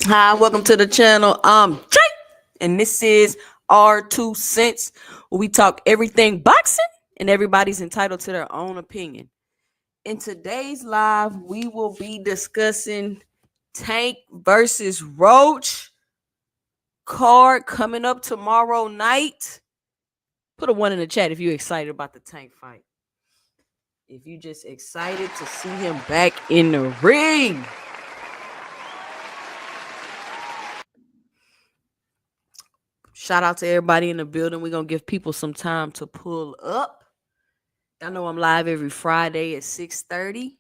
Hi, welcome to the channel. I'm Jay, and this is R2 Cents, where we talk everything boxing, and everybody's entitled to their own opinion. In today's live, we will be discussing Tank versus Roach card coming up tomorrow night. Put a 1 in the chat if you're excited about the Tank fight. If you're just excited to see him back in the ring. Shout out to everybody in the building. We're going to give people some time to pull up. I know I'm live every Friday at 6:30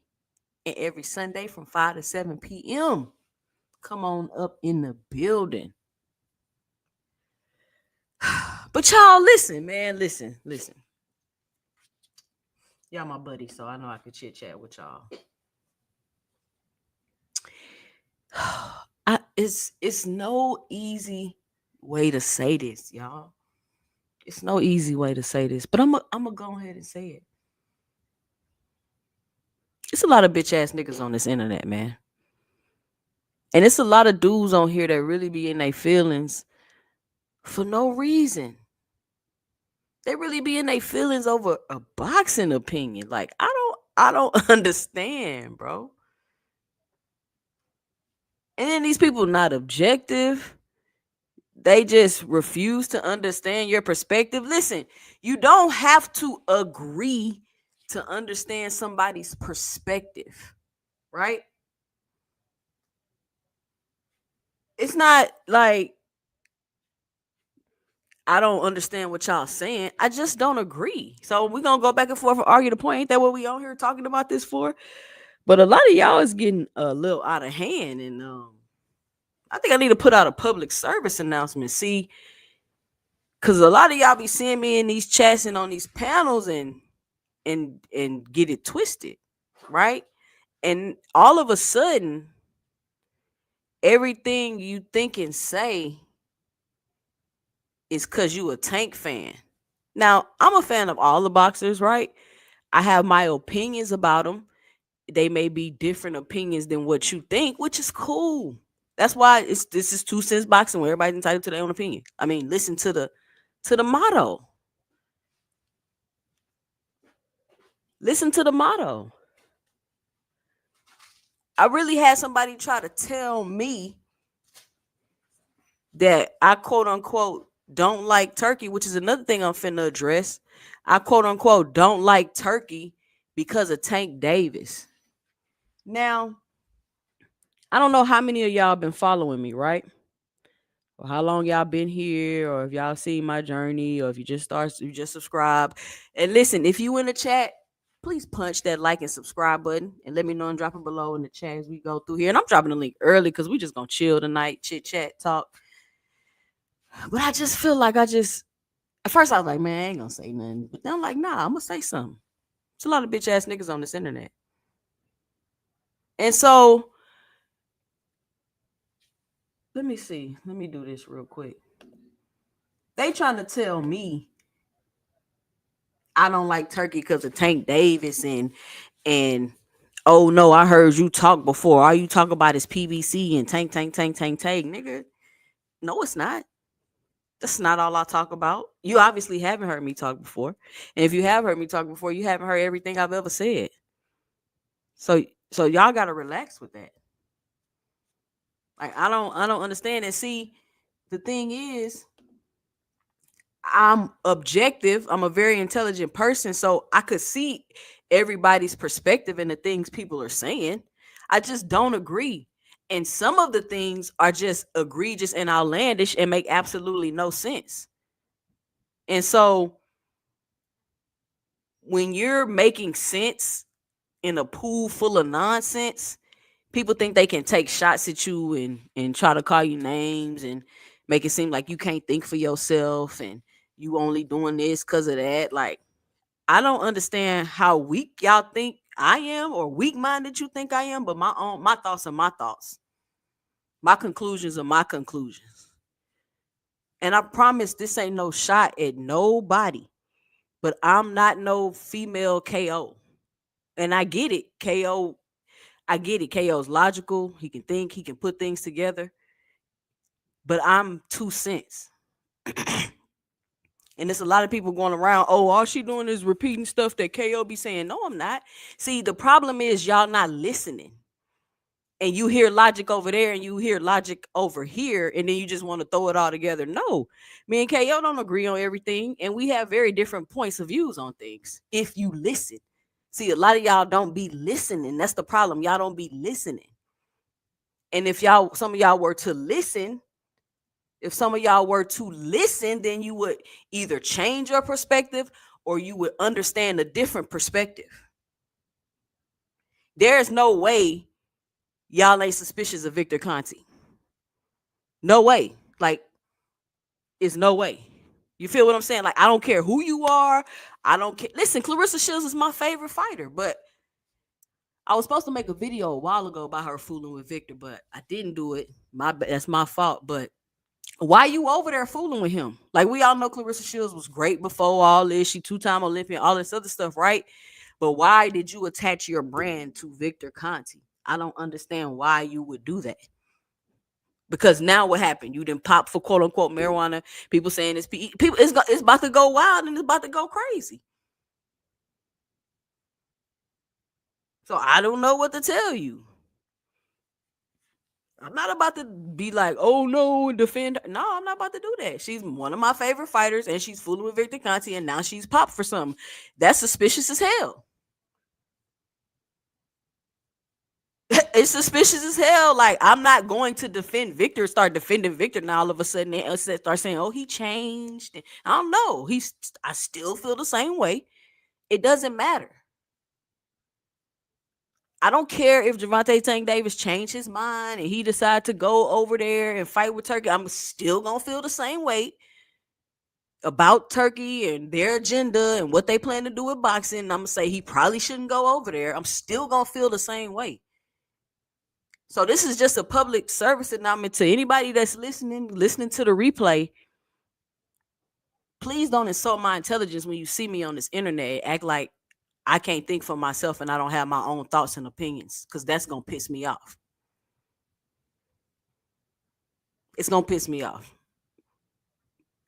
and every Sunday from 5 to 7 p.m. Come on up in the building. But y'all, listen, man. Listen. Y'all my buddy, so I know I can chit-chat with y'all. It's no easy way to say this, y'all. It's no easy way to say this, but I'm gonna go ahead and say it. It's a lot of bitch ass niggas on this internet, man. And it's a lot of dudes on here that really be in their feelings for no reason. They really be in their feelings over a boxing opinion. Like, I don't understand, bro. And then these people not objective. They just refuse to understand your perspective. Listen, you don't have to agree to understand somebody's perspective, right? It's not like I don't understand what y'all saying. I just don't agree. So we're going to go back and forth and argue the point. Ain't that what we on here talking about this for? But a lot of y'all is getting a little out of hand. And I think I need to put out a public service announcement. See, because a lot of y'all be seeing me in these chats and on these panels and get it twisted, right? And all of a sudden, everything you think and say is because you a Tank fan. Now, I'm a fan of all the boxers, right? I have my opinions about them. They may be different opinions than what you think, which is cool. That's why this is 2 cents boxing, where everybody's entitled to their own opinion. I mean, listen to the motto. Listen to the motto. I really had somebody try to tell me that I quote unquote don't like turkey, which is another thing I'm finna address. I quote unquote don't like turkey because of Tank Davis. Now, I don't know how many of y'all been following me, right? Or how long y'all been here, or if y'all seen my journey, or if you just subscribe. And listen, if you in the chat, please punch that like and subscribe button and let me know and drop it below in the chat as we go through here. And I'm dropping the link early because we just gonna chill tonight, chit chat, talk. But I just feel like at first I was like, man, I ain't gonna say nothing. But then I'm like, nah, I'm gonna say something. There's a lot of bitch ass niggas on this internet. And so let me see. Let me do this real quick. They trying to tell me I don't like turkey because of Tank Davis and oh no, I heard you talk before. All you talk about is PBC and tank, nigga. No, it's not. That's not all I talk about. You obviously haven't heard me talk before. And if you have heard me talk before, you haven't heard everything I've ever said. So so y'all gotta relax with that. Like I don't understand. And see, the thing is, I'm objective. I'm a very intelligent person, so I could see everybody's perspective and the things people are saying. I just don't agree. And some of the things are just egregious and outlandish and make absolutely no sense. And so when you're making sense in a pool full of nonsense, people think they can take shots at you and try to call you names and make it seem like you can't think for yourself and you only doing this because of that. Like, I don't understand how weak y'all think I am or weak minded you think I am, but my thoughts are my thoughts. My conclusions are my conclusions. And I promise this ain't no shot at nobody, but I'm not no female KO. And I get it. I get it. KO's logical. He can think, he can put things together. But I'm 2 cents. And there's a lot of people going around, oh, all she doing is repeating stuff that KO be saying. No, I'm not. See, the problem is y'all not listening. And you hear logic over there and you hear logic over here, and then you just want to throw it all together. No, me and KO don't agree on everything, and we have very different points of views on things. If you listen, see, a lot of y'all don't be listening. That's the problem. Y'all don't be listening. And if some of y'all were to listen, if some of y'all were to listen, then you would either change your perspective or you would understand a different perspective. There's no way y'all ain't suspicious of Victor Conti. No way. Like, it's no way. You feel what I'm saying? Like, I don't care who you are. I don't care. Listen, Clarissa Shields is my favorite fighter, but I was supposed to make a video a while ago about her fooling with Victor, but I didn't do it. That's my fault. But why you over there fooling with him? Like, we all know Clarissa Shields was great before all this. She 2-time Olympian, all this other stuff, right? But why did you attach your brand to Victor Conti? I don't understand why you would do that. Because now what happened? You didn't pop for quote unquote marijuana. People saying people it's about to go wild and it's about to go crazy. So I don't know what to tell you. I'm not about to be like, oh no, defend her. No, I'm not about to do that. She's one of my favorite fighters, and she's fooling with Victor Conti, and now she's popped for something. That's suspicious as hell. It's suspicious as hell. Like, I'm not going to defend Victor, start defending Victor. Now all of a sudden they start saying, oh, he changed. I don't know. I still feel the same way. It doesn't matter. I don't care if Gervonta Tank Davis changed his mind and he decided to go over there and fight with Turkey. I'm still gonna feel the same way about Turkey and their agenda and what they plan to do with boxing. I'm gonna say he probably shouldn't go over there. I'm still gonna feel the same way. So this is just a public service announcement to anybody that's listening to the replay. Please don't insult my intelligence when you see me on this internet. Act like I can't think for myself and I don't have my own thoughts and opinions, because that's gonna piss me off. It's gonna piss me off.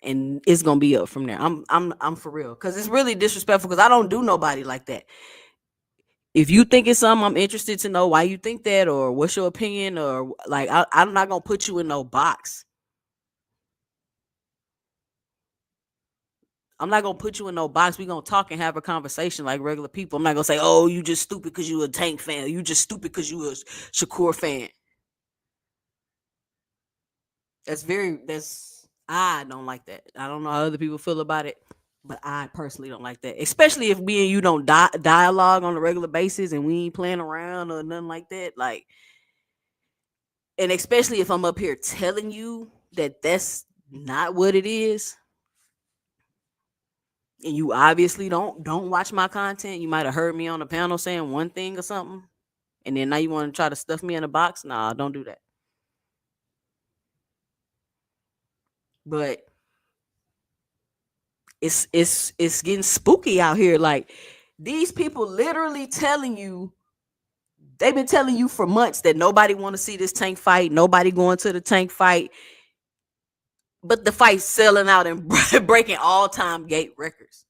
And it's gonna be up from there. I'm for real. Cause it's really disrespectful, because I don't do nobody like that. If you think it's something, I'm interested to know why you think that, or what's your opinion, or like I'm not gonna put you in no box. I'm not gonna put you in no box. We gonna talk and have a conversation like regular people. I'm not gonna say, "Oh, you just stupid because you a Tank fan. You just stupid because you a Shakur fan." That's I don't like that. I don't know how other people feel about it, but I personally don't like that. Especially if me and you don't dialogue on a regular basis and we ain't playing around or nothing like that. Like, and especially if I'm up here telling you that that's not what it is, and you obviously don't watch my content. You might have heard me on the panel saying one thing or something, and then now you want to try to stuff me in a box. Nah, don't do that. But it's getting spooky out here. Like, these people literally telling you, they've been telling you for months that nobody want to see this Tank fight, nobody going to the Tank fight, but the fight's selling out and breaking all-time gate records.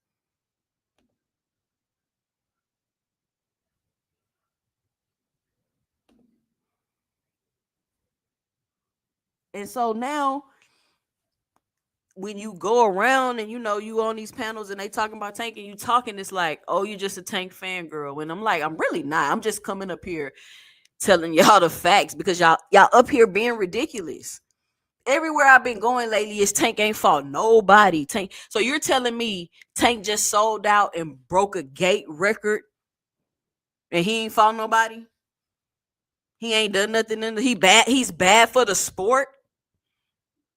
And so now when you go around and you on these panels and they talking about Tank and you talking, it's like, oh, you just a Tank fangirl. And I'm like, I'm really not. I'm just coming up here telling y'all the facts because y'all up here being ridiculous. Everywhere I've been going lately is Tank ain't fought nobody. Tank. So you're telling me Tank just sold out and broke a gate record and he ain't fought nobody? He ain't done nothing in he bad. He's bad for the sport.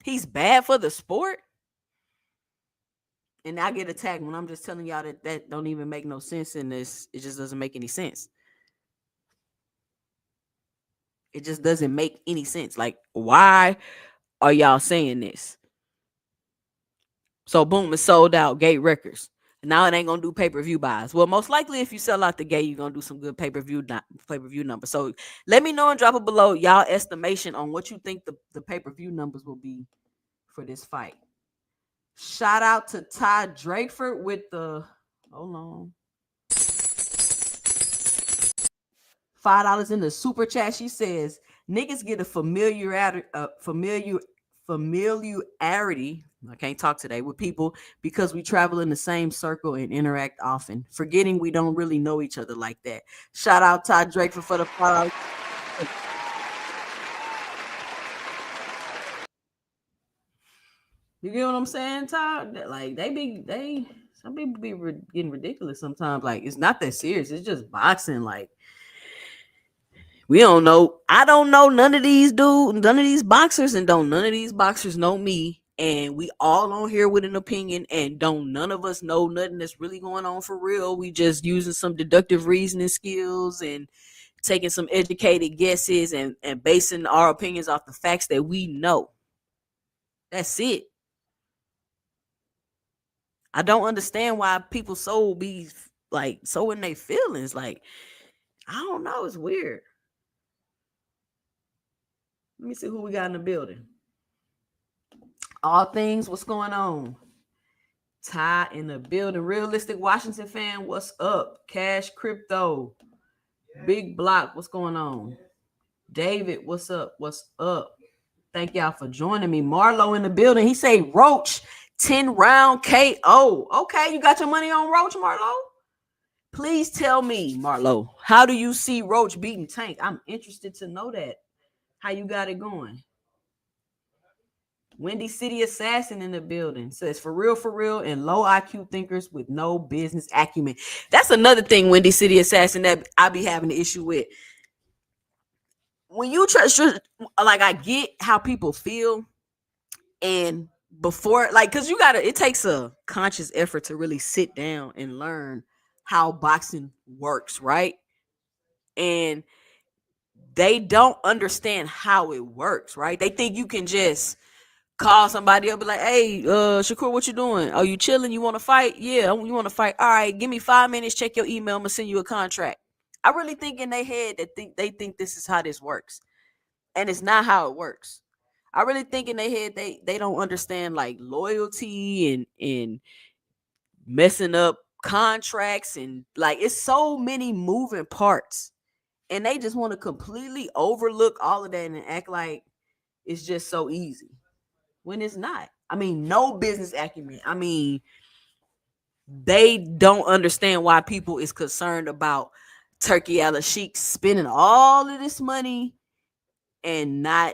He's bad for the sport. And I get attacked when I'm just telling y'all that don't even make no sense in this. It just doesn't make any sense. It just doesn't make any sense. Like, why are y'all saying this? So boom, it's sold out. Gate Records. Now it ain't gonna do pay-per-view buys. Well, most likely if you sell out the gate, you're gonna do some good pay-per-view numbers. So let me know and drop it below y'all estimation on what you think the pay-per-view numbers will be for this fight. Shout out to Ty Drakeford with the hold on. $5 in the super chat. She says niggas get a familiarity. I can't talk today with people because we travel in the same circle and interact often, forgetting we don't really know each other like that. Shout out Todd Drake for the $5. You get what I'm saying, Todd? Like they some people be getting ridiculous sometimes. Like, it's not that serious. It's just boxing. Like, we don't know. I don't know none of these dudes, none of these boxers, and don't none of these boxers know me. And we all on here with an opinion, and don't none of us know nothing that's really going on for real. We just using some deductive reasoning skills and taking some educated guesses and basing our opinions off the facts that we know. That's it. I don't understand why people so be like so in their feelings. Like, I don't know. It's weird. Let me see who we got in the building. All things, what's going on? Ty in the building. Realistic Washington fan, what's up? Cash Crypto. Big Block, what's going on? David, what's up? What's up? Thank y'all for joining me. Marlo in the building. He say Roach 10 round KO. Okay, you got your money on Roach, Marlo? Please tell me, Marlo, how do you see Roach beating Tank? I'm interested to know that. How you got it going? Windy City Assassin in the building says for real, and low IQ thinkers with no business acumen. That's another thing, Windy City Assassin, that I be having an issue with. When you try, like, I get how people feel, and before, like, because it takes a conscious effort to really sit down and learn how boxing works, right? And they don't understand how it works, right? They think you can just call somebody up, be like, "Hey, Shakur, what you doing? Oh, you chilling? You want to fight? Yeah, you want to fight? All right, give me 5 minutes. Check your email. I'm gonna send you a contract." I really think in their head that they think this is how this works, and it's not how it works. I really think in their head they don't understand like loyalty and messing up contracts and like it's so many moving parts. And they just want to completely overlook all of that and act like it's just so easy when it's not. I mean, no business acumen. I mean, they don't understand why people is concerned about Turkey Al-Sheikh spending all of this money and not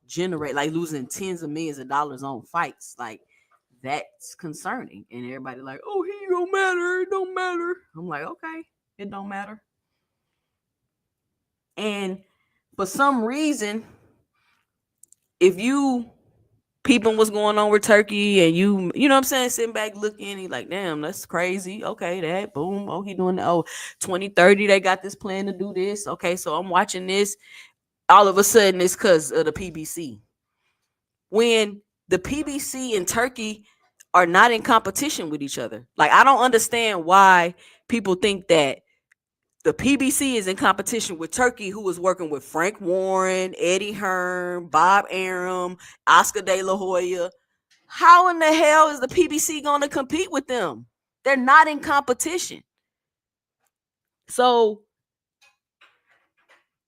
generate, like losing tens of millions of dollars on fights. Like, that's concerning. And everybody like, oh, he don't matter. It don't matter. I'm like, okay, it don't matter. And for some reason, if you peeping what's going on with Turkey and you know what I'm saying, sitting back looking, he like, damn, that's crazy. Okay, that boom. Oh, he doing that. Oh, 2030, they got this plan to do this. Okay, so I'm watching this. All of a sudden, it's because of the PBC. When the PBC and Turkey are not in competition with each other. Like, I don't understand why people think that the PBC is in competition with Turkey, who was working with Frank Warren, Eddie Hearn, Bob Arum, Oscar De La Hoya. How in the hell is the PBC going to compete with them? They're not in competition. So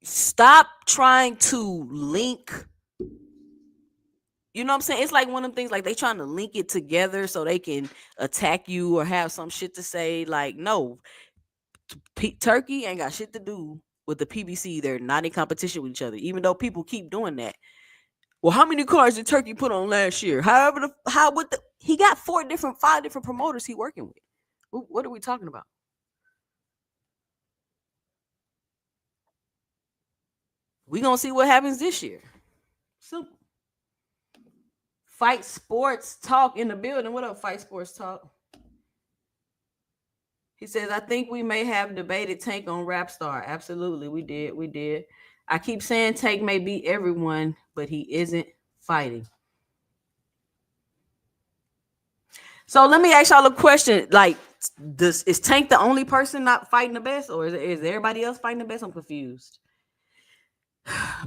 stop trying to link. You know what I'm saying? It's like one of them things, like they trying to link it together so they can attack you or have some shit to say. Like, no, Turkey ain't got shit to do with the PBC. They're not in competition with each other, even though people keep doing that. Well, how many cars did Turkey put on last year? However, he got 5 different promoters he working with. What are we talking about? We gonna see what happens this year. Simple. Fight Sports Talk in the building. What up, Fight Sports Talk? He says, I think we may have debated Tank on Rap Star. Absolutely, we did. I keep saying Tank may beat everyone, but he isn't fighting. So let me ask y'all a question. Like, is Tank the only person not fighting the best, or is everybody else fighting the best? I'm confused.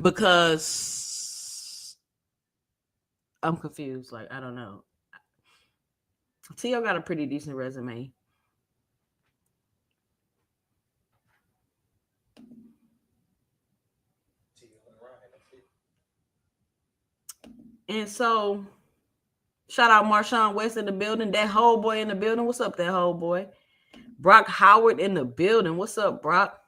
Because I'm confused. Like, I don't know. T.O. got a pretty decent resume. And so, shout out Marshawn West in the building. That whole boy in the building. What's up, that whole boy? Brock Howard in the building. What's up, Brock?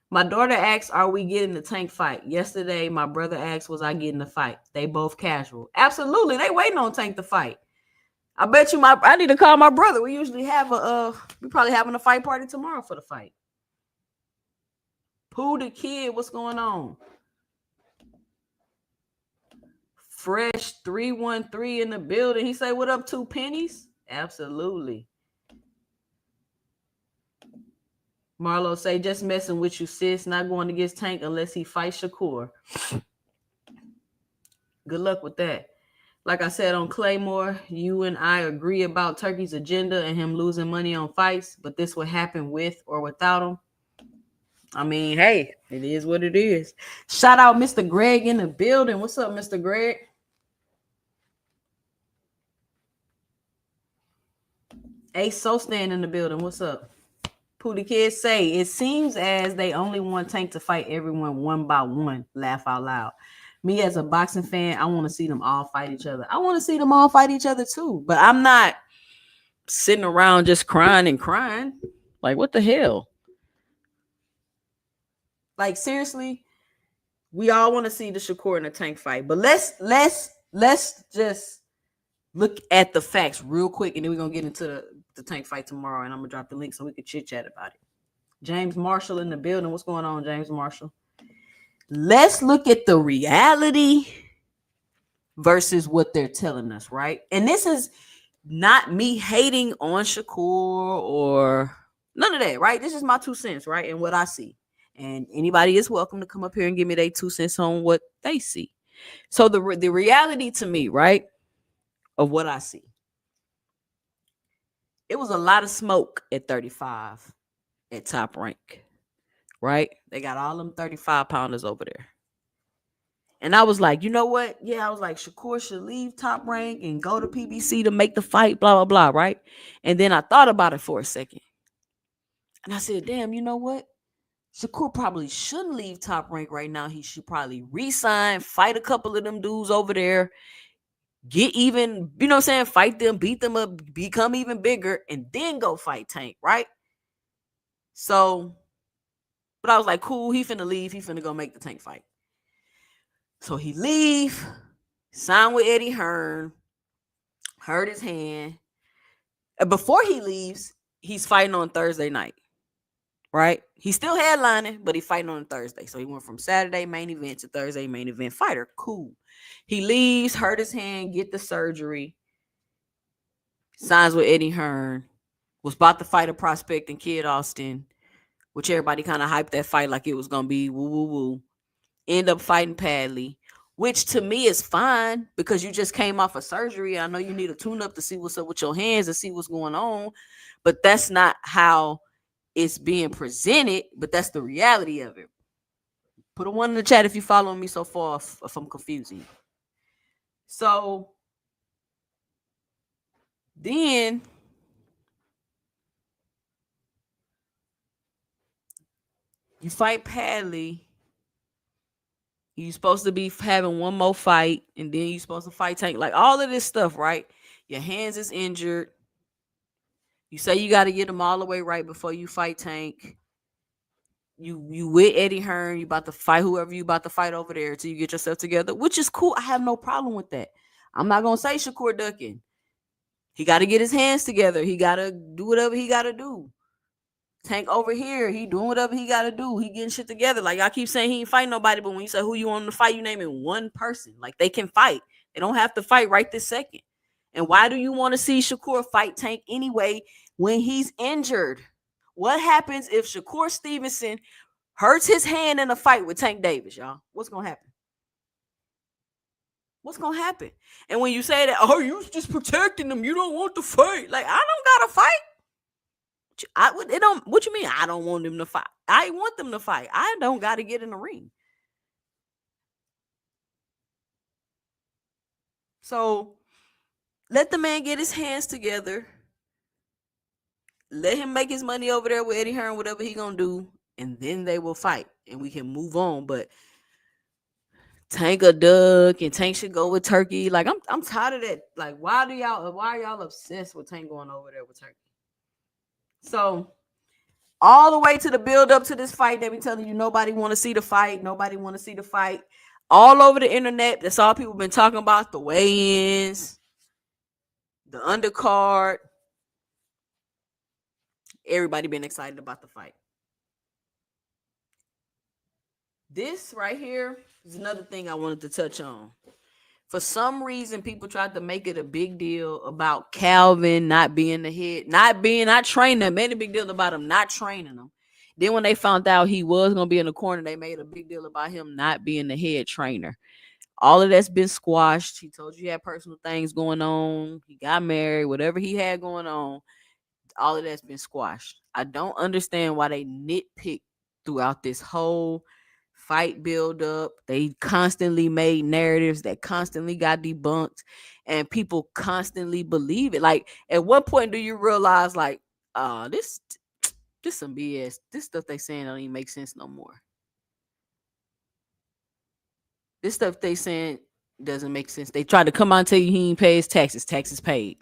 My daughter asked, are we getting the Tank fight? Yesterday, my brother asked, was I getting the fight? They both casual. Absolutely. They waiting on Tank to fight. I bet you I need to call my brother. We usually have we probably having a fight party tomorrow for the fight. Pooh the Kid, what's going on? Fresh 313 in the building. He say, what up, 2 pennies? Absolutely. Marlo say, just messing with you, sis. Not going against Tank unless he fights Shakur. Good luck with that. Like I said on Claymore, you and I agree about Turkey's agenda and him losing money on fights, but this would happen with or without him. I mean, hey, it is what it is. Shout out Mr. Greg in the building. What's up, Mr. Greg? Ace So Stand in the building. What's up? Pooty Kids say, it seems as they only want Tank to fight everyone one by one. Laugh out loud. Me as a boxing fan, I want to see them all fight each other. I want to see them all fight each other too. But I'm not sitting around just crying and crying. Like, what the hell? Like, seriously, we all want to see the Shakur and the Tank fight. But let's just look at the facts real quick, and then we're gonna get into the Tank fight tomorrow, and I'm gonna drop the link so we can chit chat about it. James Marshall in the building. What's going on, James Marshall? Let's look at the reality versus what they're telling us, right? And this is not me hating on Shakur or none of that, right? This is my 2 cents, right? And what I see. And anybody is welcome to come up here and give me their 2 cents on what they see. So the reality to me, right, of what I see. It was a lot of smoke at 35 at Top Rank, right? They got all them 35 pounders over there. And I was like, you know what? Yeah, I was like, Shakur should leave Top Rank and go to PBC to make the fight, blah, blah, blah, right? And then I thought about it for a second. And I said, damn, you know what? Shakur probably shouldn't leave Top Rank right now. He should probably resign, fight a couple of them dudes over there, get even, you know what I'm saying? Fight them, beat them up, become even bigger, and then go fight Tank, right? So, but I was like, cool, he finna leave. He finna go make the Tank fight. So he leave, sign with Eddie Hearn, hurt his hand. And before he leaves, he's fighting on Thursday night, right? He's still headlining, but he's fighting on Thursday. So he went from Saturday main event to Thursday main event fighter. Cool. He leaves, hurt his hand, get the surgery, signs with Eddie Hearn, was about to fight a prospect in Kid Austin, which everybody kind of hyped that fight like it was going to be woo, woo, woo. End up fighting Padley, which to me is fine because you just came off a surgery. I know you need a tune-up to see what's up with your hands and see what's going on, but that's not how it's being presented, but that's the reality of it. Put a 1 in the chat if you following me so far, if I'm confusing you. So then you fight Padley. You're supposed to be having one more fight, and then you're supposed to fight Tank. Like all of this stuff, right? Your hands is injured. You say you got to get them all the way right before you fight Tank. You with Eddie Hearn. You about to fight whoever you about to fight over there until you get yourself together, which is cool. I have no problem with that. I'm not gonna say Shakur ducking. He got to get his hands together. He got to do whatever he got to do. Tank over here, he doing whatever he got to do. He getting shit together. Like I keep saying, he ain't fighting nobody. But when you say who you want to fight, you naming one person. Like they can fight. They don't have to fight right this second. And why do you want to see Shakur fight Tank anyway when he's injured? What happens if Shakur Stevenson hurts his hand in a fight with Tank Davis, y'all? What's gonna happen? What's gonna happen? And when you say that, oh, you just protecting them, you don't want to fight. Like I don't gotta fight. It don't. What you mean? I don't want them to fight. I want them to fight. I don't got to get in the ring. So let the man get his hands together. Let him make his money over there with Eddie Hearn, whatever he gonna do, and then they will fight, and we can move on. But Tank a duck, and Tank should go with Turkey. Like I'm tired of that. Like why are y'all obsessed with Tank going over there with Turkey? So all the way to the build up to this fight, they be telling you nobody want to see the fight. Nobody want to see the fight. All over the internet, that's all people been talking about. The weigh-ins, the undercard. Everybody been excited about the fight. This right here is another thing I wanted to touch on. For some reason, people tried to make it a big deal about Calvin not being the head, not training them. Made a big deal about him not training them. Then when they found out he was going to be in the corner, they made a big deal about him not being the head trainer. All of that's been squashed. He told you he had personal things going on. He got married, whatever he had going on. All of that's been squashed. I don't understand why they nitpick throughout this whole fight build up. They constantly made narratives that constantly got debunked, and people constantly believe it. Like, at what point do you realize, like, this some BS? This stuff they saying don't even make sense no more. This stuff they saying doesn't make sense. They try to come out and tell you he ain't pay his taxes. Taxes paid.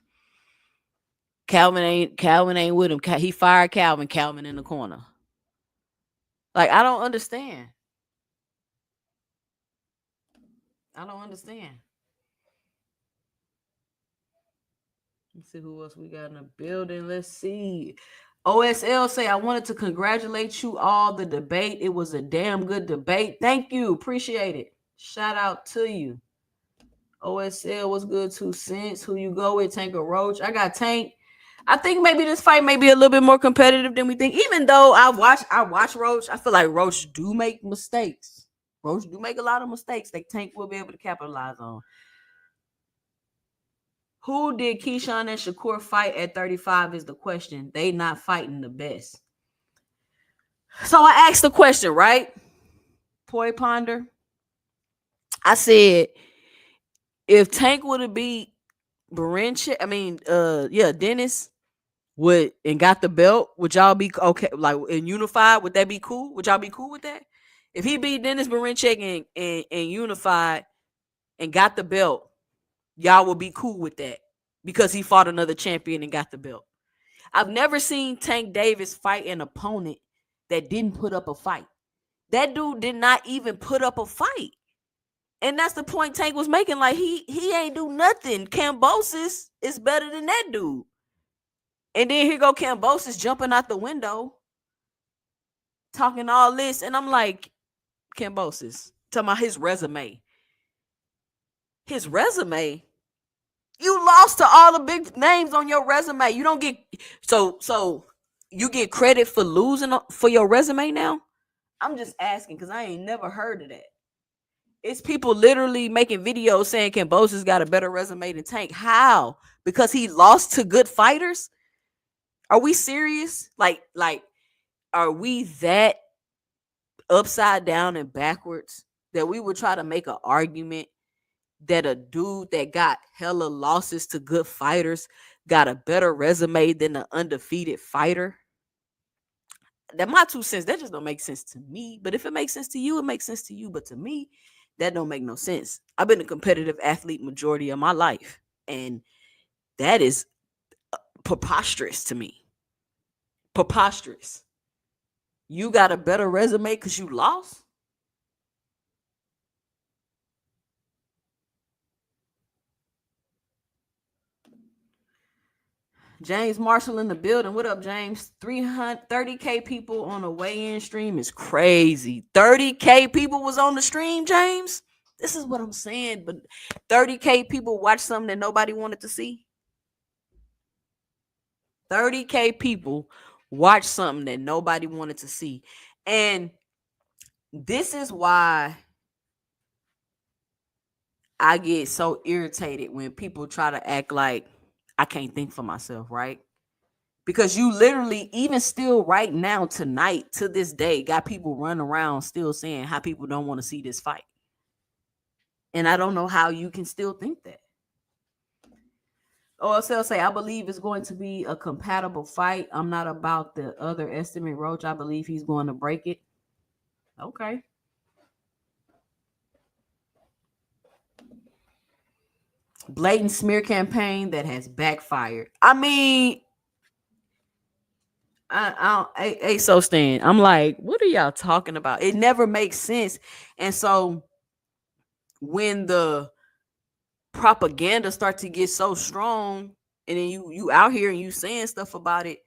Calvin ain't with him. He fired Calvin. Calvin in the corner. Like, I don't understand. I don't understand. Let's see who else we got in the building. Let's see. OSL say, I wanted to congratulate you all. The debate. It was a damn good debate. Thank you. Appreciate it. Shout out to you. OSL was good. 2 cents. Who you go with? Tank or Roach? I got Tank. I think maybe this fight may be a little bit more competitive than we think. Even though I watch Roach, I feel like Roach do make mistakes. Roach do make a lot of mistakes that Tank will be able to capitalize on. Who did Keyshawn and Shakur fight at 35 is the question. They not fighting the best. So I asked the question, right? Poi Ponder. I said if Tank would have beat Dennis would and got the belt, would y'all be okay? Like and unified, would that be cool? Would y'all be cool with that? If he beat Dennis Barinchek and unified and got the belt, y'all would be cool with that because he fought another champion and got the belt. I've never seen Tank Davis fight an opponent that didn't put up a fight. That dude did not even put up a fight. And that's the point Tank was making. Like he ain't do nothing. Cambosis is better than that dude. And then here go Cambosis jumping out the window, talking all this, and I'm like, Cambosis, talking about his resume. His resume. You lost to all the big names on your resume. You don't get so you get credit for losing for your resume now. I'm just asking because I ain't never heard of that. It's people literally making videos saying Cambosis got a better resume than Tank. How? Because he lost to good fighters? Are we serious? Like, are we that upside down and backwards that we would try to make an argument that a dude that got hella losses to good fighters got a better resume than an undefeated fighter? That my 2 cents, that just don't make sense to me. But if it makes sense to you, it makes sense to you. But to me, that don't make no sense. I've been a competitive athlete majority of my life, and that is preposterous to me. Preposterous. You got a better resume because you lost? James Marshall in the building. What up, James? 330K people on a weigh-in stream is crazy. 30K people was on the stream, James. This is what I'm saying. But 30K people watch something that nobody wanted to see. 30K people watch something that nobody wanted to see. And this is why I get so irritated when people try to act like I can't think for myself, right? Because you literally, even still right now, tonight, to this day, got people running around still saying how people don't want to see this fight. And I don't know how you can still think that. OSL say, I believe it's going to be a compatible fight. I'm not about the other estimate, Roach. I believe he's going to break it. Okay. Blatant smear campaign that has backfired. I mean, I so Stan. I'm like, what are y'all talking about? It never makes sense. And so when the propaganda starts to get so strong, and then you out here and you saying stuff about it,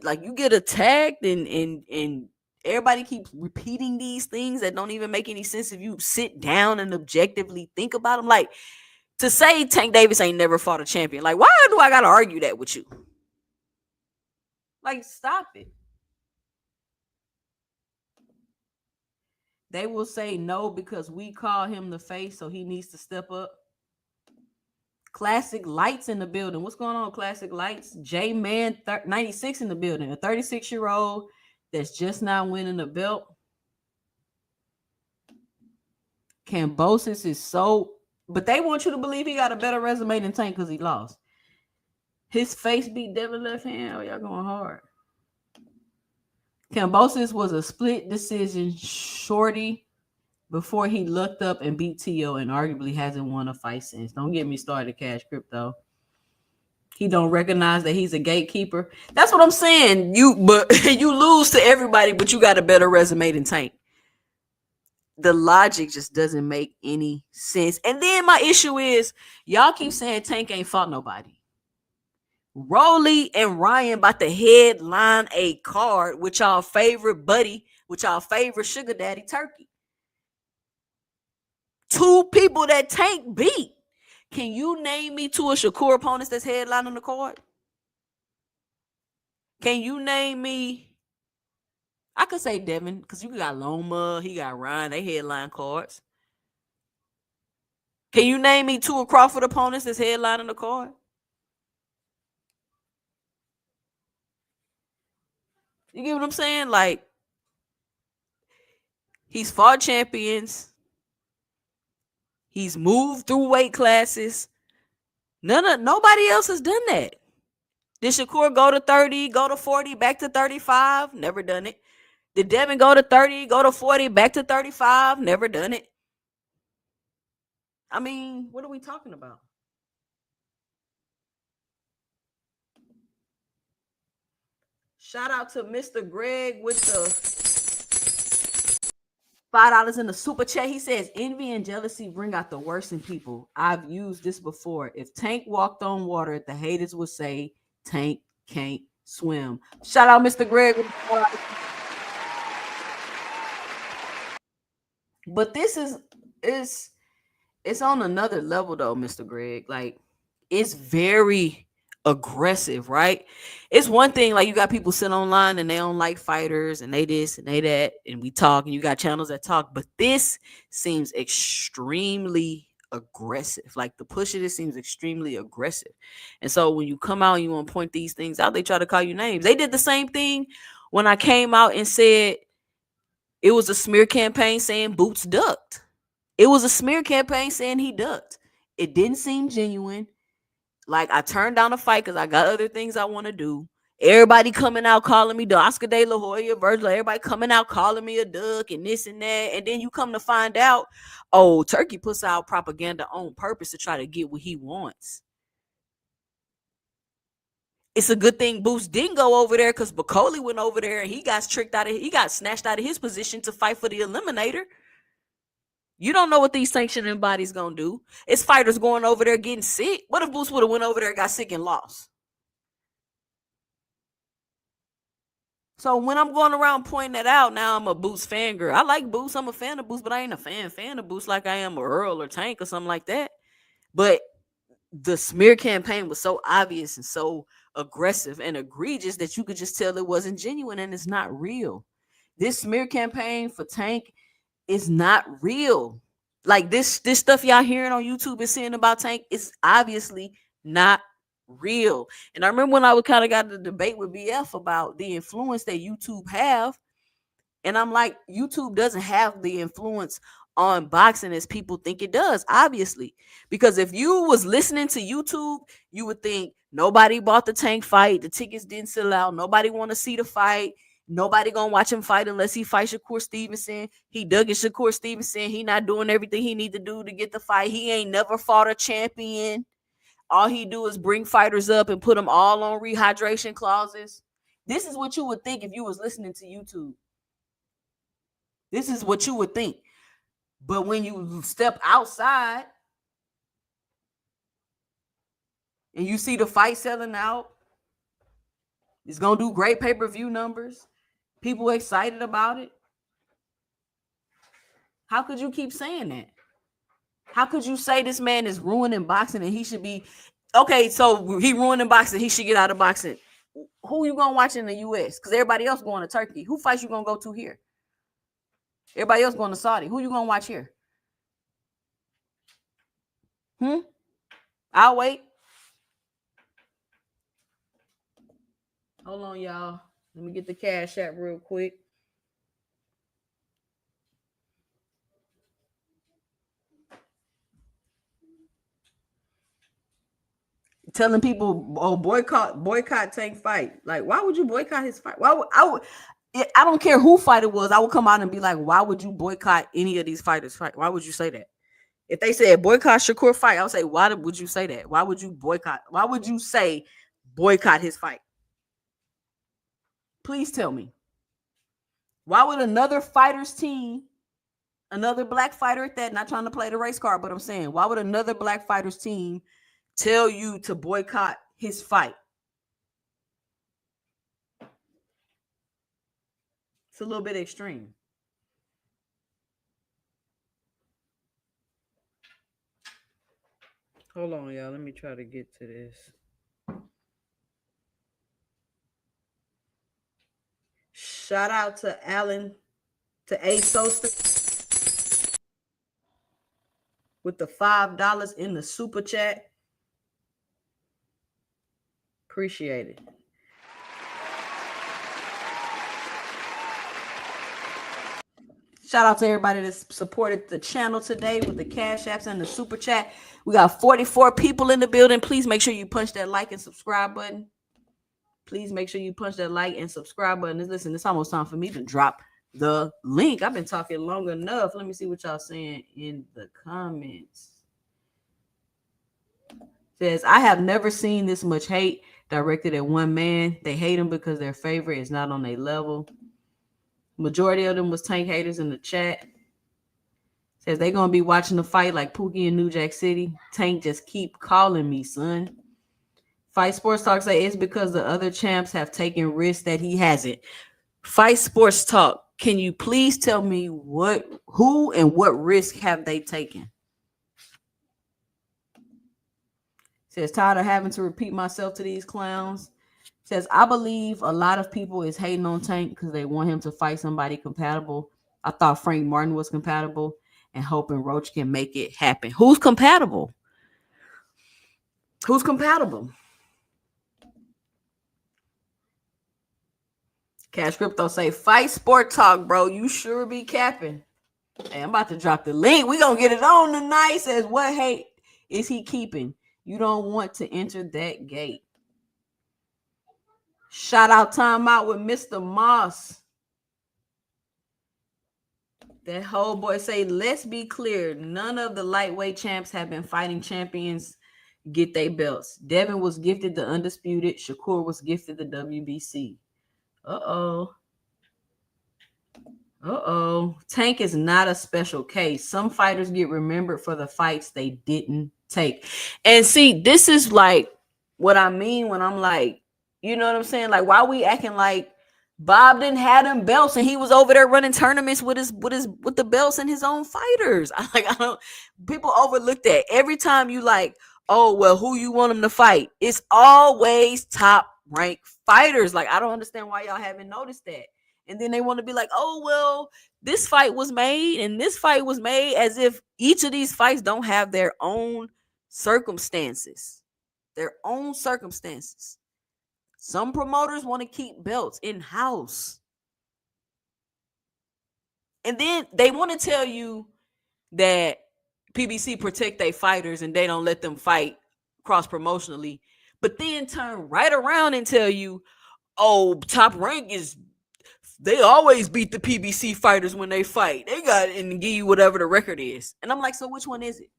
like you get attacked and everybody keeps repeating these things that don't even make any sense if you sit down and objectively think about them. Like to say Tank Davis ain't never fought a champion. Like, why do I gotta argue that with you? Like, stop it. They will say no because we call him the face, so he needs to step up. Classic Lights in the building. What's going on, Classic Lights? J Man 96 in the building. A 36-year-old that's just not winning a belt. Cambosis is so, but they want you to believe he got a better resume than Tank because he lost. His face beat Devin left hand. Oh, y'all going hard. Cambosis was a split decision shorty before he looked up and beat T.O. and arguably hasn't won a fight since. Don't get me started, Cash Crypto. He don't recognize that he's a gatekeeper. That's what I'm saying. You lose to everybody, but you got a better resume than Tank. The logic just doesn't make any sense. And then my issue is y'all keep saying Tank ain't fought nobody. Rolly and Ryan about to headline a card with y'all favorite buddy, with y'all favorite sugar daddy Turkey. Two people that Tank beat. Can you name me two of Shakur opponents that's headlining the card? Can you name me? I could say Devin, because you got Loma, he got Ryan, they headline cards. Can you name me two of Crawford opponents that's headlining the card? You get what I'm saying? Like, he's fought champions. He's moved through weight classes. Nobody else has done that. Did Shakur go to 30, go to 40, back to 35? Never done it. Did Devin go to 30, go to 40, back to 35? Never done it. I mean, what are we talking about? Shout out to Mr. Greg with the $5 in the super chat. He says, envy and jealousy bring out the worst in people. I've used this before. If Tank walked on water, the haters would say Tank can't swim. Shout out Mr. Greg. But this is it's on another level though, Mr. Greg. Like, it's very aggressive, right? It's one thing, like, you got people sit online and they don't like fighters and they this and they that, and we talk, and you got channels that talk, but this seems extremely aggressive. Like, the push of this seems extremely aggressive. And so when you come out and you want to point these things out, they try to call you names. They did the same thing when I came out and said it was a smear campaign saying Boots ducked. It was a smear campaign saying he ducked. It didn't seem genuine. Like, I turned down a fight because I got other things I want to do. Everybody coming out calling me the Oscar De La Hoya, Virgil. Everybody coming out calling me a duck and this and that. And then you come to find out, oh, Turkey puts out propaganda on purpose to try to get what he wants. It's a good thing Boots didn't go over there, because Bacoli went over there and he got snatched out of his position to fight for the eliminator. You don't know what these sanctioning bodies gonna do. It's fighters going over there getting sick. What if Boots would have went over there, got sick, and lost? So when I'm going around pointing that out, now I'm a Boots fan girl. I like Boots. I'm a fan of Boots, but I ain't a fan of Boots like I am a Earl or Tank or something like that. But the smear campaign was so obvious and so aggressive and egregious that you could just tell it wasn't genuine and it's not real. This smear campaign for Tank is not real. Like, this stuff y'all hearing on YouTube and seeing about Tank is obviously not real. And I remember when I would kind of got the debate with BF about the influence that YouTube have, and I'm like, YouTube doesn't have the influence on boxing as people think it does, obviously. Because if you was listening to YouTube, you would think nobody bought the Tank fight, the tickets didn't sell out, nobody want to see the fight, nobody gonna watch him fight unless he fights Shakur Stevenson. He dug in Shakur Stevenson. He not doing everything he need to do to get the fight. He ain't never fought a champion. All he do is bring fighters up and put them all on rehydration clauses. This is what you would think if you was listening to YouTube. This is what you would think. But when you step outside and you see the fight selling out, it's going to do great pay-per-view numbers. People excited about it. How could you keep saying that? How could you say this man is ruining boxing and he should be... Okay, so he ruining boxing. He should get out of boxing. Who you going to watch in the U.S.? Because everybody else going to Turkey. Who fights you going to go to here? Everybody else going to Saudi. Who you going to watch here? I'll wait. Hold on, y'all. Let me get the cash app real quick. Telling people, oh, boycott Tank fight. Like, why would you boycott his fight? I don't care who fight it was. I would come out and be like, why would you boycott any of these fighters fight? Why would you say that? If they said boycott Shakur fight, I would say, why would you say that? Why would you boycott? Why would you say boycott his fight? Please tell me. Why would another fighter's team, another black fighter at that, not trying to play the race card, but I'm saying, why would another black fighter's team tell you to boycott his fight? It's a little bit extreme. Hold on, y'all. Let me try to get to this. Shout out to Alan, to A Soster with the $5 in the super chat. Appreciate it. Shout out to everybody that supported the channel today with the cash apps and the super chat. We got 44 people in the building. Please make sure you punch that like and subscribe button. Please make sure you punch that like and subscribe button. Listen, it's almost time for me to drop the link. I've been talking long enough. Let me see what y'all saying in the comments. Says, I have never seen this much hate directed at one man. They hate him because their favorite is not on their level. Majority of them was Tank haters in the chat. Says they gonna be watching the fight like Pookie in New Jack City. Tank just keep calling me, son. Fight Sports Talk say it's because the other champs have taken risks that he hasn't. Fight Sports Talk, can you please tell me who and what risk have they taken? Says tired of having to repeat myself to these clowns. Says I believe a lot of people is hating on Tank because they want him to fight somebody compatible. I thought Frank Martin was compatible and hoping Roach can make it happen. Who's compatible? Who's compatible? Cash Crypto say, Fight Sport Talk, bro. You sure be capping. Hey, I'm about to drop the link. We gonna get it on tonight. Says, what hate is he keeping? You don't want to enter that gate. Shout out time out with Mr. Moss. That whole boy say, let's be clear. None of the lightweight champs have been fighting champions get their belts. Devin was gifted the Undisputed. Shakur was gifted the WBC. Uh-oh. Tank is not a special case. Some fighters get remembered for the fights they didn't take. And see, this is like what I mean when I'm like, you know what I'm saying? Like, why we acting like Bob didn't have them belts and he was over there running tournaments with the belts and his own fighters. I don't. People overlook that. Every time you like, oh well, who you want them to fight? It's always top ranked fighters. Like, I don't understand why y'all haven't noticed that. And then they want to be like, oh, well, this fight was made and this fight was made, as if each of these fights don't have their own circumstances. Their own circumstances. Some promoters want to keep belts in-house. And then they want to tell you that PBC protect their fighters and they don't let them fight cross-promotionally. But then turn right around and tell you, oh, Top Rank is... they always beat the PBC fighters when they fight. They got it and give you whatever the record is. And I'm like, so which one is it?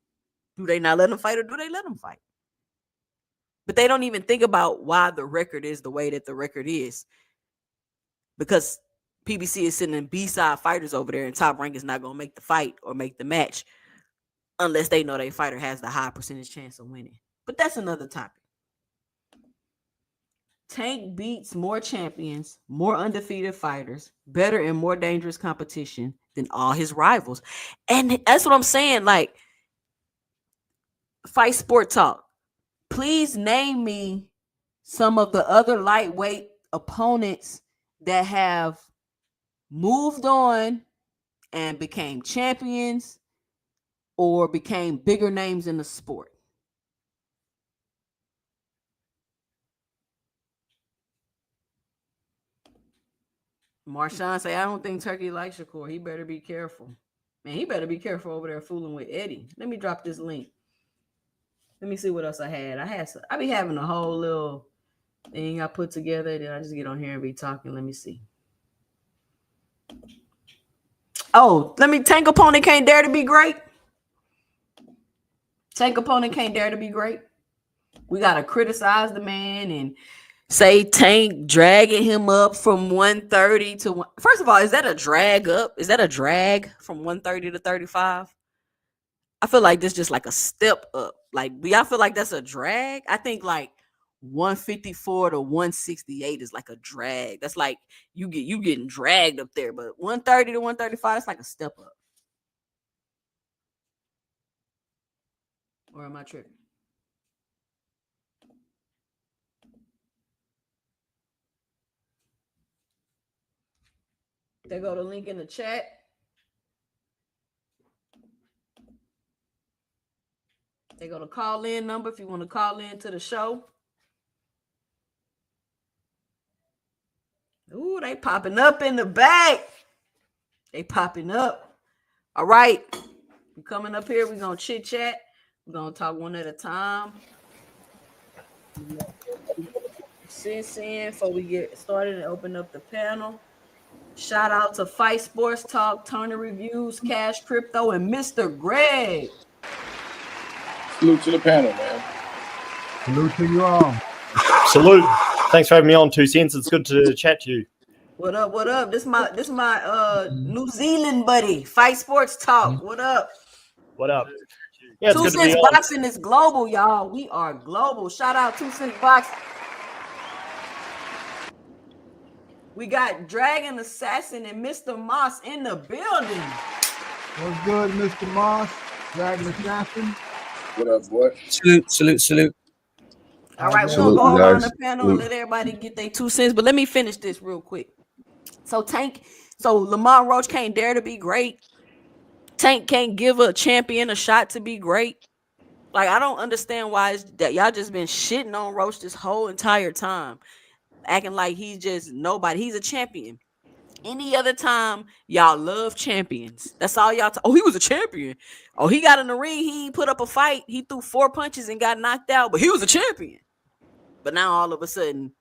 Do they not let them fight or do they let them fight? But they don't even think about why the record is the way that the record is. Because PBC is sending B-side fighters over there and Top Rank is not going to make the fight or make the match unless they know their fighter has the high percentage chance of winning. But that's another topic. Tank beats more champions, more undefeated fighters, better and more dangerous competition than all his rivals. And that's what I'm saying. Like, Fight Sport Talk, please name me some of the other lightweight opponents that have moved on and became champions or became bigger names in the sport. Marshawn say, I don't think Turkey likes Shakur. He better be careful. Man, he better be careful over there fooling with Eddie. Let me drop this link. Let me see what else I had. I be having a whole little thing I put together. Then I just get on here and be talking. Let me see. Oh, Tank opponent can't dare to be great. Tank opponent can't dare to be great. We got to criticize the man and say Tank dragging him up from 130 to one. First of all, is that a drag up? Is that a drag from 130 to 35? I feel like this just like a step up. Like, do y'all feel like that's a drag? I think like 154 to 168 is like a drag. That's like you getting dragged up there. But 130 to 135, it's like a step up. Or am I tripping? There go the link in the chat. They go to call in number if you want to call in to the show. Ooh, they popping up in the back. They popping up. All right. We coming up here. We're gonna chit chat. We're gonna talk one at a time. Since in before we get started and open up the panel. Shout out to Fight Sports Talk, Turner Reviews, Cash Crypto, and Mr. Greg. Salute to the panel, man. Salute to you all. Salute. Thanks for having me on, 2 Cents. It's good to chat to you. What up? What up? This my New Zealand buddy. Fight Sports Talk. What up? What up? Yeah, it's 2 good to be Cents on. Boxing is global, y'all. We are global. Shout out 2 Cents Boxing. We got Dragon Assassin and Mr. Moss in the building. What's good, Mr. Moss? Dragon Assassin. What up, boy? Salute. All right, we're gonna go around the panel and let everybody get their 2 cents. But let me finish this real quick. So Lamar Roach can't dare to be great. Tank can't give a champion a shot to be great. Like, I don't understand why it's that y'all just been shitting on Roach this whole entire time, acting like he's just nobody. He's a champion. Any other time, y'all love champions. That's all y'all. Oh, he was a champion. Oh, he got in the ring. He ain't put up a fight. He threw 4 punches and got knocked out, but he was a champion. But now all of a sudden,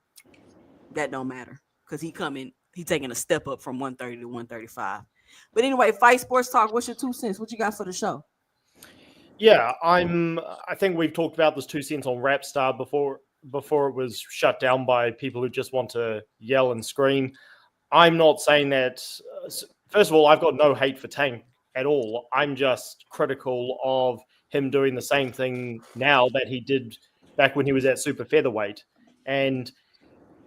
that don't matter because he taking a step up from 130 to 135. But anyway, Fight Sports Talk. What's your 2 cents? What you got for the show? Yeah, I think we've talked about this 2 Cents on Rapstar before it was shut down by people who just want to yell and scream. I'm not saying that. First of all, I've got no hate for Tank at all. I'm just critical of him doing the same thing now that he did back when he was at super featherweight. And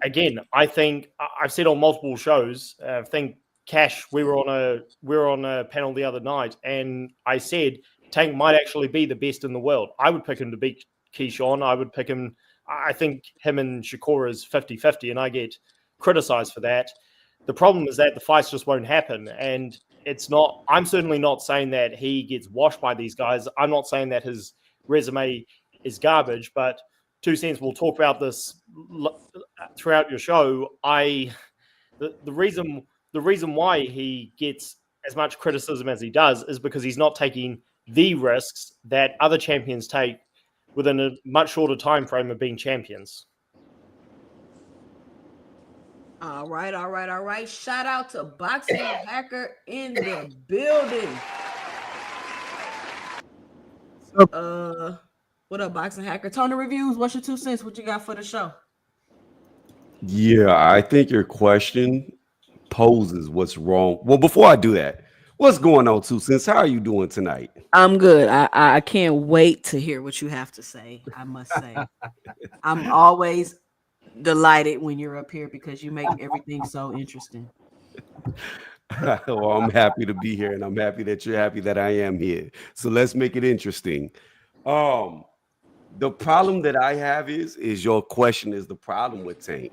again, I think I've said on multiple shows. I think Cash, we were on a panel the other night, and I said Tank might actually be the best in the world. I would pick him to beat Keyshawn. I would pick him. I think him and Shakur is 50-50, and I get criticized for that. The problem is that the fights just won't happen. And I'm certainly not saying that he gets washed by these guys. I'm not saying that his resume is garbage, but 2 Cents, we'll talk about this throughout your show. The reason why he gets as much criticism as he does is because he's not taking the risks that other champions take within a much shorter time frame of being champions. All right. Shout out to Boxing Hacker in the building. What up, Boxing Hacker? Turner Reviews. What's your 2 cents? What you got for the show? Yeah, I think your question poses what's wrong. Well, before I do that, what's going on, 2 Cents? How are you doing tonight? I'm good. I can't wait to hear what you have to say. I must say, I'm always delighted when you're up here because you make everything so interesting. Well, I'm happy to be here, and I'm happy that you're happy that I am here. So let's make it interesting. The problem that I have is your question is the problem with Tank.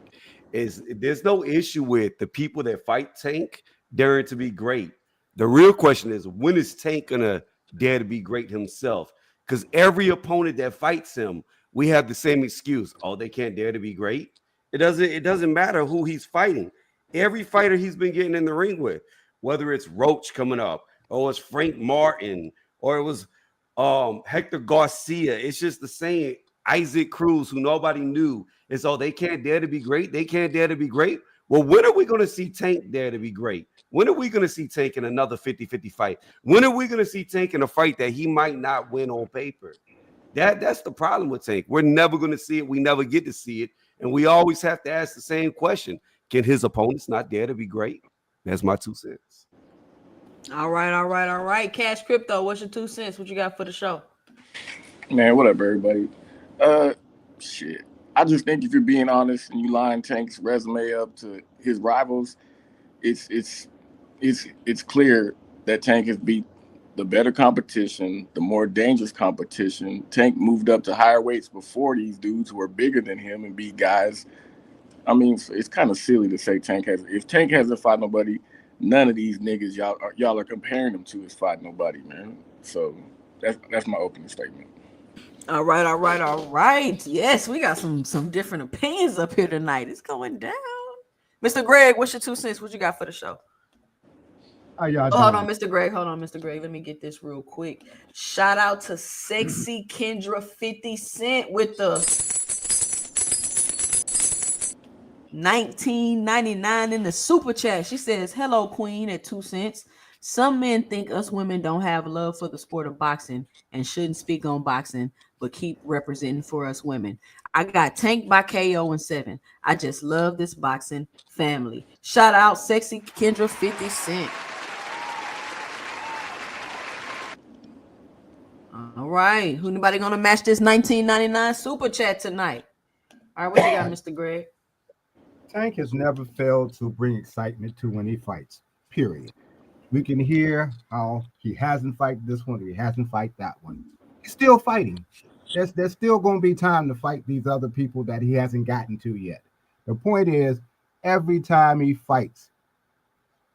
Is there's no issue with the people that fight Tank daring to be great. The real question is, when is Tank gonna dare to be great himself? Because every opponent that fights him, we have the same excuse. Oh, they can't dare to be great. It doesn't matter who he's fighting. Every fighter he's been getting in the ring with, whether it's Roach coming up, or it's Frank Martin, or it was Hector Garcia. It's just the same. Isaac Cruz, who nobody knew. And so they can't dare to be great. They can't dare to be great. Well, when are we going to see Tank dare to be great? When are we going to see Tank in another 50-50 fight? When are we going to see Tank in a fight that he might not win on paper? That's the problem with Tank. We're never going to see it. We never get to see it. And we always have to ask the same question. Can his opponents not dare to be great? That's my 2 cents. All right. Cash Crypto, what's your 2 cents? What you got for the show? Man, what up, everybody? Shit. I just think if you're being honest and you line Tank's resume up to his rivals, it's clear that Tank has beat the better competition, the more dangerous competition. Tank moved up to higher weights before these dudes who are bigger than him and beat guys. I mean, it's kind of silly to say if Tank hasn't fought nobody, none of these niggas y'all are comparing him to is fight nobody, man. So that's my opening statement. All right. Yes, we got some different opinions up here tonight. It's going down. Mr. Greg, what's your 2 cents? What you got for the show? How y'all Oh, hold on, doing? Mr. Greg. Hold on, Mr. Greg. Let me get this real quick. Shout out to Sexy Kendra 50 Cent with the 19.99 in the super chat. She says, "Hello, Queen," at 2 cents. Some men think us women don't have love for the sport of boxing and shouldn't speak on boxing, but keep representing for us women. I got tanked by KO in 7. I just love this boxing family. Shout out, Sexy Kendra 50 Cent. All right. Who anybody gonna match this 19.99 super chat tonight? All right, what you got, Mr. Greg? Tank has never failed to bring excitement to when he fights. Period. We can hear how he hasn't fight this one, he hasn't fight that one. He's still fighting. There's still going to be time to fight these other people that he hasn't gotten to yet. The point is, every time he fights,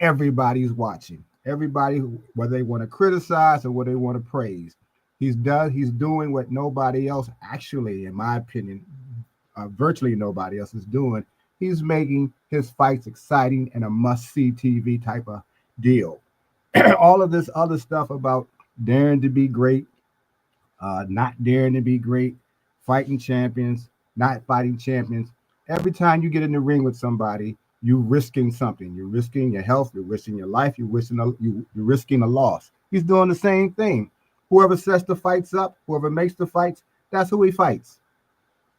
everybody's watching. Everybody, whether they want to criticize or whether they want to praise, he's doing what nobody else actually, in my opinion, virtually nobody else is doing. He's making his fights exciting and a must-see TV type of deal. All of this other stuff about daring to be great, not daring to be great, fighting champions, not fighting champions. Every time you get in the ring with somebody, you're risking something. You're risking your health. You're risking your life. You're risking a loss. He's doing the same thing. Whoever sets the fights up, whoever makes the fights, that's who he fights.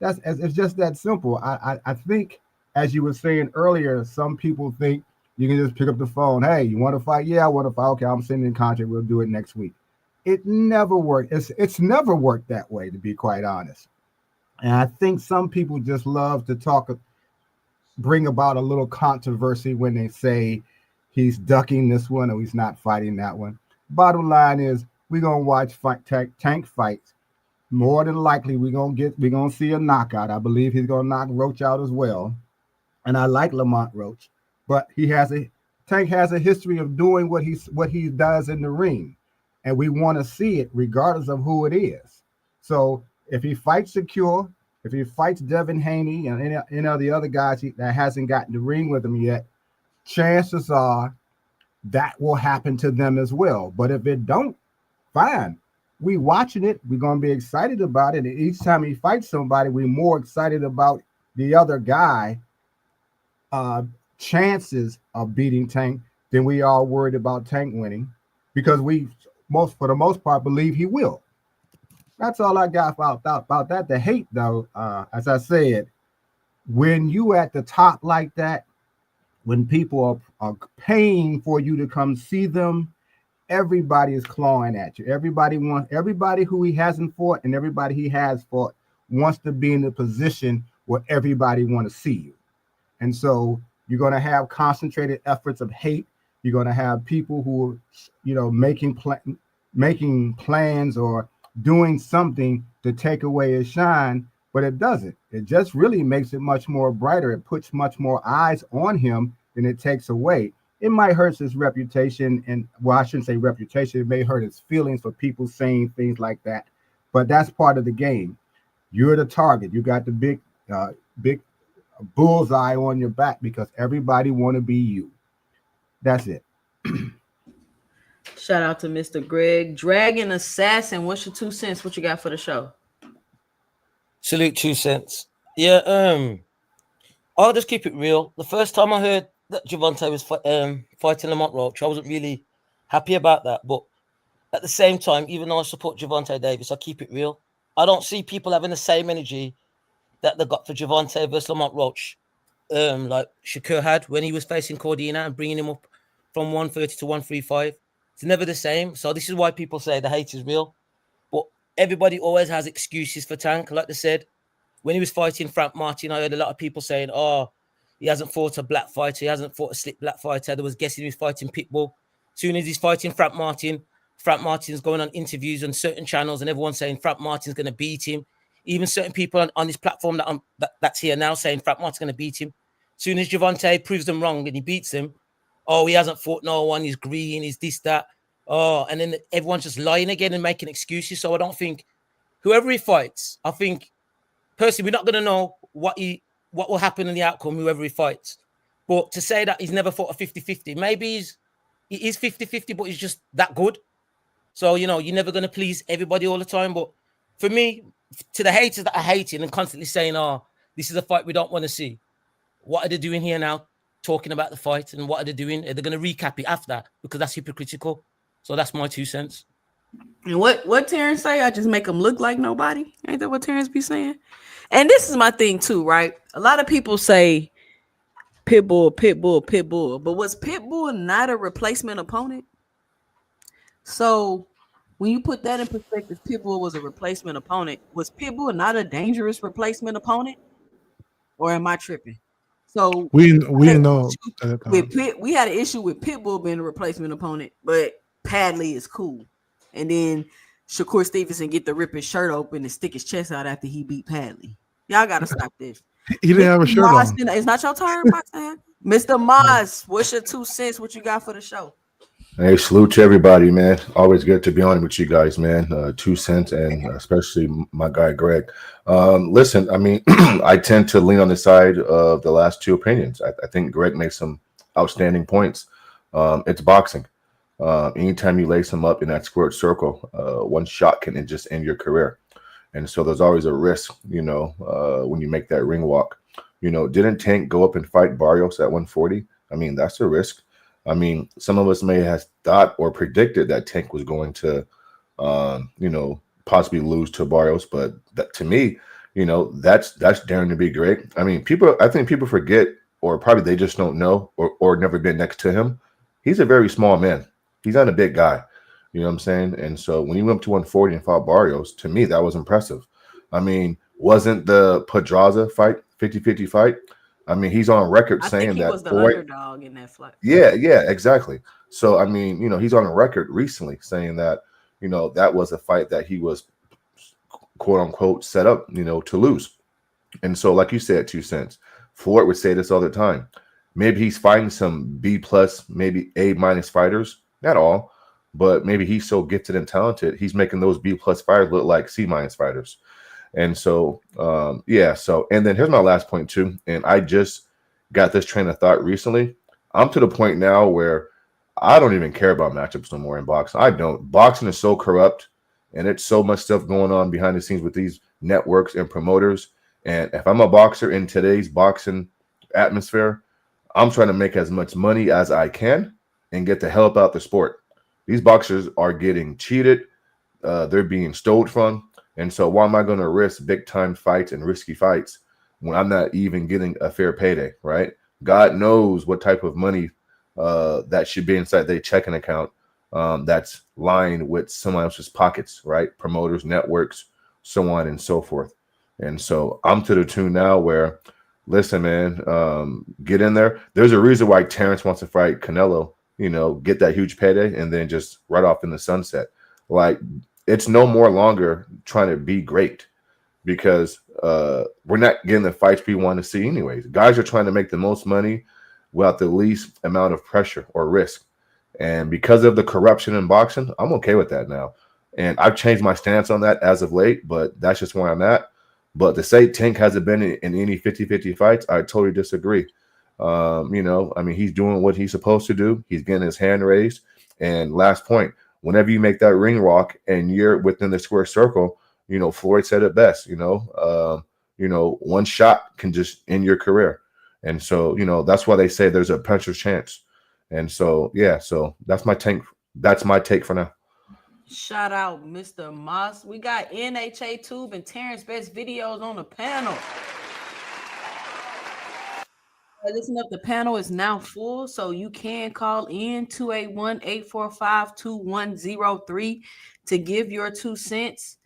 It's just that simple. I think, as you were saying earlier, some people think you can just pick up the phone. Hey, you want to fight? Yeah, I want to fight. Okay, I'm sending in contract. We'll do it next week. It never worked. It's never worked that way, to be quite honest. And I think some people just love to bring about a little controversy when they say he's ducking this one or he's not fighting that one. Bottom line is we're gonna watch tank fights. More than likely, we're gonna see a knockout. I believe he's gonna knock Roach out as well. And I like Lamont Roach, but Tank has a history of doing what he does in the ring, and we want to see it regardless of who it is. So if he fights Secure, if he fights Devin Haney and any of the other guys that hasn't gotten the ring with him yet, chances are that will happen to them as well. But if it don't, fine. We watching it. We're gonna be excited about it. And each time he fights somebody, we're more excited about the other guy chances of beating Tank than we are worried about Tank winning, because for the most part, believe he will. That's all I got about that. The hate, though, as I said, when you at the top like that, when people are paying for you to come see them, everybody is clawing at you. Everybody who he hasn't fought and everybody he has fought wants to be in the position where everybody want to see you. And so you're going to have concentrated efforts of hate. You're going to have people who are, making plans or doing something to take away his shine, but it doesn't. It just really makes it much more brighter. It puts much more eyes on him than it takes away. It might hurt his reputation, and well, I shouldn't say reputation. It may hurt his feelings for people saying things like that, but that's part of the game. You're the target. You got the big bullseye on your back because everybody want to be you. That's it. Shout out to Mr. Greg. Dragon Assassin, what's your 2 cents? What you got for the show? Salute 2 cents. Yeah, I'll just keep it real. The first time I heard that Gervonta was fighting Lamont Roach, I wasn't really happy about that. But at the same time, even though I support Gervonta Davis, I keep it real. I don't see people having the same energy that they got for Gervonta versus Lamont Roach, like Shakur had when he was facing Cordina and bringing him up from 130 to 135. It's never the same. So this is why people say the hate is real. But everybody always has excuses for Tank. Like they said, when he was fighting Frank Martin, I heard a lot of people saying, oh, he hasn't fought a black fighter. He hasn't fought a slick black fighter. There was guessing he was fighting Pitbull. As soon as he's fighting Frank Martin's going on interviews on certain channels and everyone's saying Frank Martin's going to beat him. Even certain people on this platform that's here now saying Frank Martin's going to beat him. As soon as Gervonta proves them wrong and he beats them, oh, he hasn't fought no one. He's green. He's this, that. Oh, and then everyone's just lying again and making excuses. So I don't think whoever he fights, I think personally, we're not going to know what will happen in the outcome, whoever he fights. But to say that he's never fought a 50-50, maybe it is 50-50, but he's just that good. So, you know, you're never going to please everybody all the time. But for me, to the haters that are hating and constantly saying, oh, this is a fight we don't want to see. What are they doing here now? Talking about the fight, and what are they doing? Are they going to recap it after? Because that's hypocritical. So that's my 2 cents. And what Terrence say? I just make them look like nobody. Ain't that what Terrence be saying? And this is my thing too, right? A lot of people say Pitbull, Pitbull, Pitbull, but was Pitbull not a replacement opponent? So when you put that in perspective, Pitbull was a replacement opponent. Was Pitbull not a dangerous replacement opponent, or am I tripping? So We had didn't an know issue at the with time. we had an issue with Pitbull being a replacement opponent, but Padley is cool. And then Shakur Stevenson get to rip his shirt open and stick his chest out after he beat Padley. Y'all gotta stop this. He didn't have a Mr. shirt Moss, on. it's not your turn, Boxing. Mr. Moss, what's your 2 cents? What you got for the show? Hey, salute to everybody, man. Always good to be on with you guys, man. 2 cents, and especially my guy Greg. Listen, I mean, I tend to lean on the side of the last two opinions. I think Greg makes some outstanding points. It's boxing. Anytime you lace them up in that squared circle, one shot can just end your career. And so there's always a risk, when you make that ring walk. Didn't Tank go up and fight Barrios at 140? I mean, that's a risk. I mean, some of us may have thought or predicted that Tank was going to, possibly lose to Barrios, but that, to me, that's daring to be great. I mean, I think people forget, or probably they just don't know, or never been next to him. He's a very small man. He's not a big guy. You know what I'm saying? And so when he went up to 140 and fought Barrios, to me, that was impressive. I mean, wasn't the Pedraza fight 50-50 fight? I mean, he's on record I saying think he that. was the underdog in that fight. Yeah, exactly. So, I mean, he's on a record recently saying that, that was a fight that he was, quote unquote, set up, to lose. And so, like you said, 2 cents, Floyd would say this all the time. Maybe he's fighting some B plus, maybe A minus fighters, not all, but maybe he's so gifted and talented, he's making those B plus fighters look like C minus fighters. And so, and then here's my last point too. And I just got this train of thought recently. I'm to the point now where I don't even care about matchups no more in boxing. I don't. Boxing is so corrupt, and it's so much stuff going on behind the scenes with these networks and promoters. And if I'm a boxer in today's boxing atmosphere, I'm trying to make as much money as I can and get the hell out the sport. These boxers are getting cheated. They're being stole from. And so why am I going to risk big time fights and risky fights when I'm not even getting a fair payday, right? God knows what type of money that should be inside their checking account that's lying with someone else's pockets, right? Promoters, networks, so on and so forth. And so I'm to the tune now where, listen, man, get in there. There's a reason why Terrence wants to fight Canelo, get that huge payday and then just right off in the sunset. Like, it's no more longer trying to be great because we're not getting the fights we want to see anyways. Guys are trying to make the most money without the least amount of pressure or risk. And because of the corruption in boxing, I'm okay with that now. And I've changed my stance on that as of late, but that's just where I'm at. But to say Tank hasn't been in any 50-50 fights, I totally disagree. I mean, he's doing what he's supposed to do. He's getting his hand raised. And last point, whenever you make that ring walk and you're within the square circle, Floyd said it best, one shot can just end your career. And so, that's why they say there's a puncher's chance. And so, so that's my take. That's my take for now. Shout out Mr. Moss. We got NHA Tube and Terrence Best videos on the panel. Listen up, the panel is now full, so you can call in 281-845-2103 to give your 2 cents.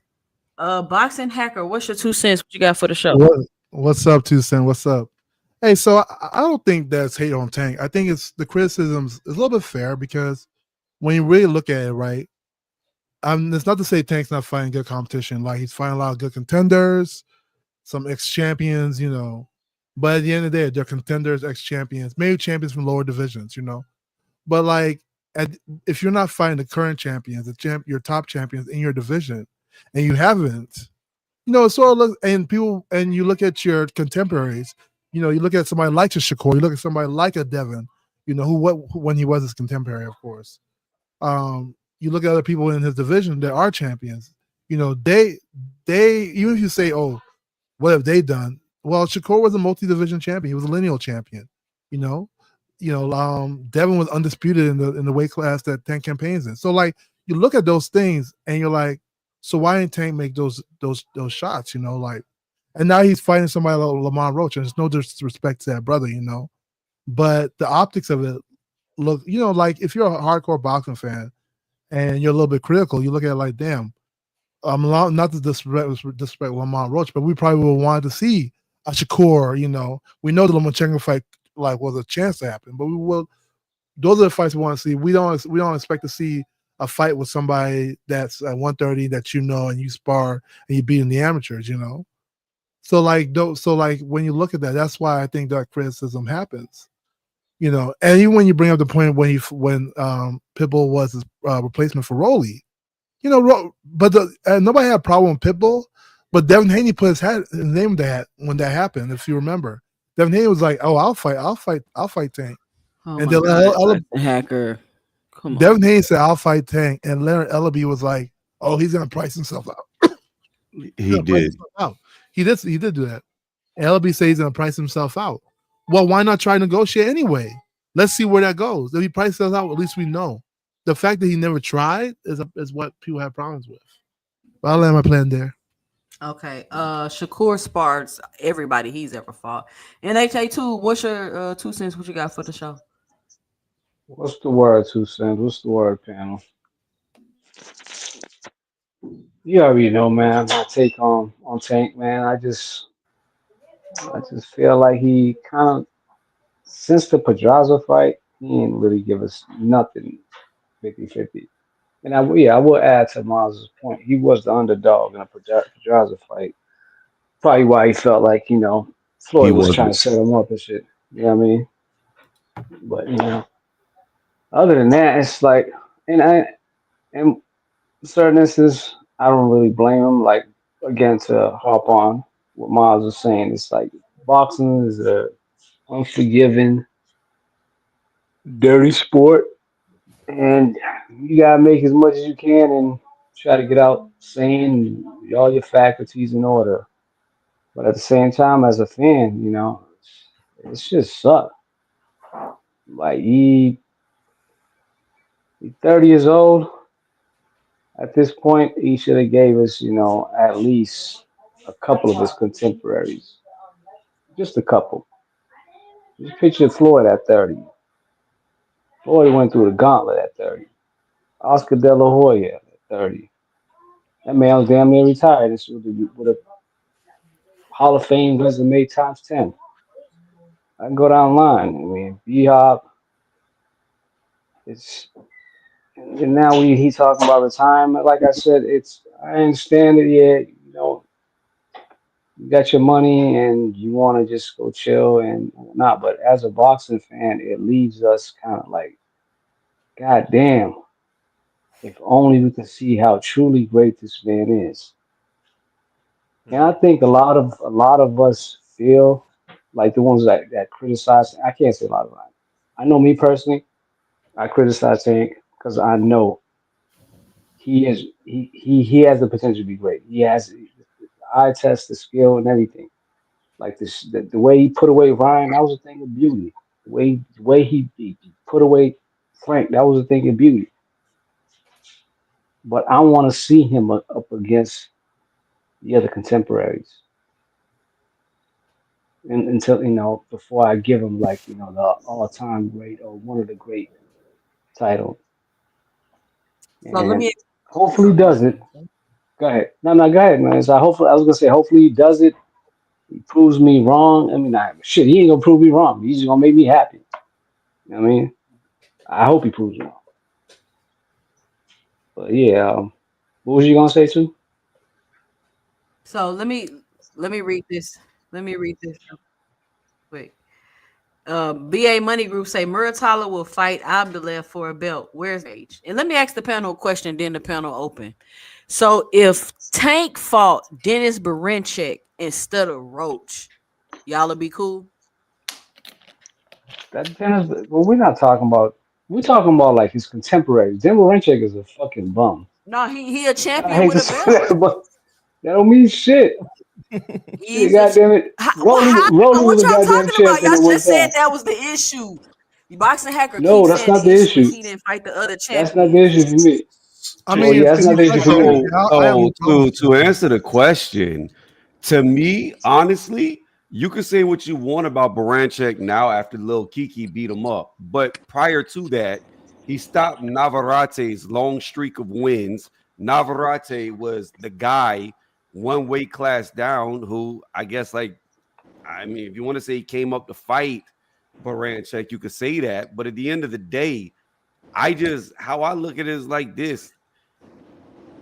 Boxing Hacker, what's your 2 cents? What you got for the show? What's up, 2 cents? What's up? Hey, so I don't think that's hate on Tank. I think it's the criticisms is a little bit fair because when you really look at it, right? It's not to say Tank's not fighting good competition. Like, he's fighting a lot of good contenders, some ex-champions, But at the end of the day, they're contenders, ex-champions, maybe champions from lower divisions, But like, if you're not fighting the current champions, your top champions in your division, and you haven't, it sort of and you look at your contemporaries, you look at somebody like a Shakur, you look at somebody like a Devin, when he was his contemporary, of course. You look at other people in his division that are champions. They even if you say, oh, what have they done? Well, Shakur was a multi-division champion. He was a lineal champion. You know, Devin was undisputed in the weight class that Tank campaigns in. So like you look at those things and you're like, so why didn't Tank make those shots? And now he's fighting somebody like Lamont Roach, and there's no disrespect to that brother, but the optics of it look, like if you're a hardcore boxing fan and you're a little bit critical, you look at it like, damn, not to disrespect Lamont Roach, but we probably would want to see a Shakur. We know the Lomachenko fight was a chance to happen, but we will. Those are the fights we want to see. We don't expect to see a fight with somebody that's at 130 that and you spar and you beat in the amateurs. So like when you look at that, that's why I think that criticism happens. And even when you bring up the point when Pitbull was his replacement for Rolly. But nobody had a problem with Pitbull, but Devin Haney put his name to that when that happened. If you remember, Devin Haney was like, "Oh, I'll fight Tank." Oh And my then God, hacker. Come on. Devin Haney said, "I'll fight Tank," and Leonard Ellaby was like, "Oh, he's gonna price himself out." He did. He did do that. And Ellaby says he's gonna price himself out. Well, why not try to negotiate anyway? Let's see where that goes. If he prices us out, at least we know. The fact that he never tried is what people have problems with. But I'll land my plan there. Okay. Shakur spars everybody he's ever fought. And HA2, what's your 2 cents? What you got for the show? What's the word, 2 cents? What's the word, panel? You already know, man. My take on Tank, man. I just feel like he kind of since the Pedraza fight, he didn't really give us nothing 50-50. And I will add to Miles's point. He was the underdog in a Pedraza fight. Probably why he felt like, He Floyd was trying wasn't. to set him up and shit. You know what I mean? But other than that, it's like, and in certain instances, I don't really blame him. Like again, to hop on what Miles was saying, it's like boxing is a unforgiving, dirty sport, and you gotta make as much as you can and try to get out sane, all your faculties in order. But at the same time, as a fan, it's just suck. Like he 30 years old. At this point, he should have gave us, at least a couple of his contemporaries, just a couple. Just picture Floyd at 30. Floyd went through the gauntlet at 30. Oscar De La Hoya at 30. That man was damn near retired with a Hall of Fame resume times 10. I can go down the line. I mean, B Hop, it's and now he talking about retirement. Like I said, I understand it. Yeah, you got your money and you want to just go chill and whatnot. But as a boxing fan, it leaves us kind of like, God damn, if only we could see how truly great this man is. And I think a lot of us feel like the ones that criticize. I can't say a lot of them. I know me personally. I criticize Tank because I know he has the potential to be great. He has the eye test, the skill, and everything. Like this, the way he put away Ryan, that was a thing of beauty. The way he put away Frank, that was a thing of beauty. But I want to see him up against the other contemporaries, and until before I give him like the all-time great or one of the great titles. So let And me hopefully he does it. Go ahead. No, no, go ahead, man. So hopefully, I was gonna say, hopefully he does it. He proves me wrong. I mean, shit, he ain't gonna prove me wrong. He's just gonna make me happy. You know what I mean? I hope he proves me wrong. But yeah, what was you gonna say too? so let me read this. Let me read this real quick. BA Money Group say Muratala will fight Abdullah for a belt. Where's age? And let me ask the panel a question, then the panel open. So if Tank fought Dennis Baranchek instead of Roach, y'all will be cool? That depends. Well, we're not talking about. We're talking about like his contemporaries. Denver Renchek is a fucking bum. No, he a I champion hate with to a say belt. that, but that don't mean shit. Shit, He's a goddamn it. well, how? Roach What was a y'all goddamn talking about? champion Y'all at one just said time. that was the issue. The boxing hacker No, keeps that's saying not the the issue is issue. he didn't fight the other That's not the champions. issue for me. I To, Well, mean, yeah, if that's he not the issue fights for me. Renegade, I have no problem with to that. answer the question, to me, honestly, you can say what you want about Baranchek now after Lil Kiki beat him up, but prior to that, he stopped Navarrete's long streak of wins. Navarrete was the guy one weight class down who I guess like I mean, if you want to say he came up to fight Baranchek, you could say that, but at the end of the day, I just how I look at it is like this.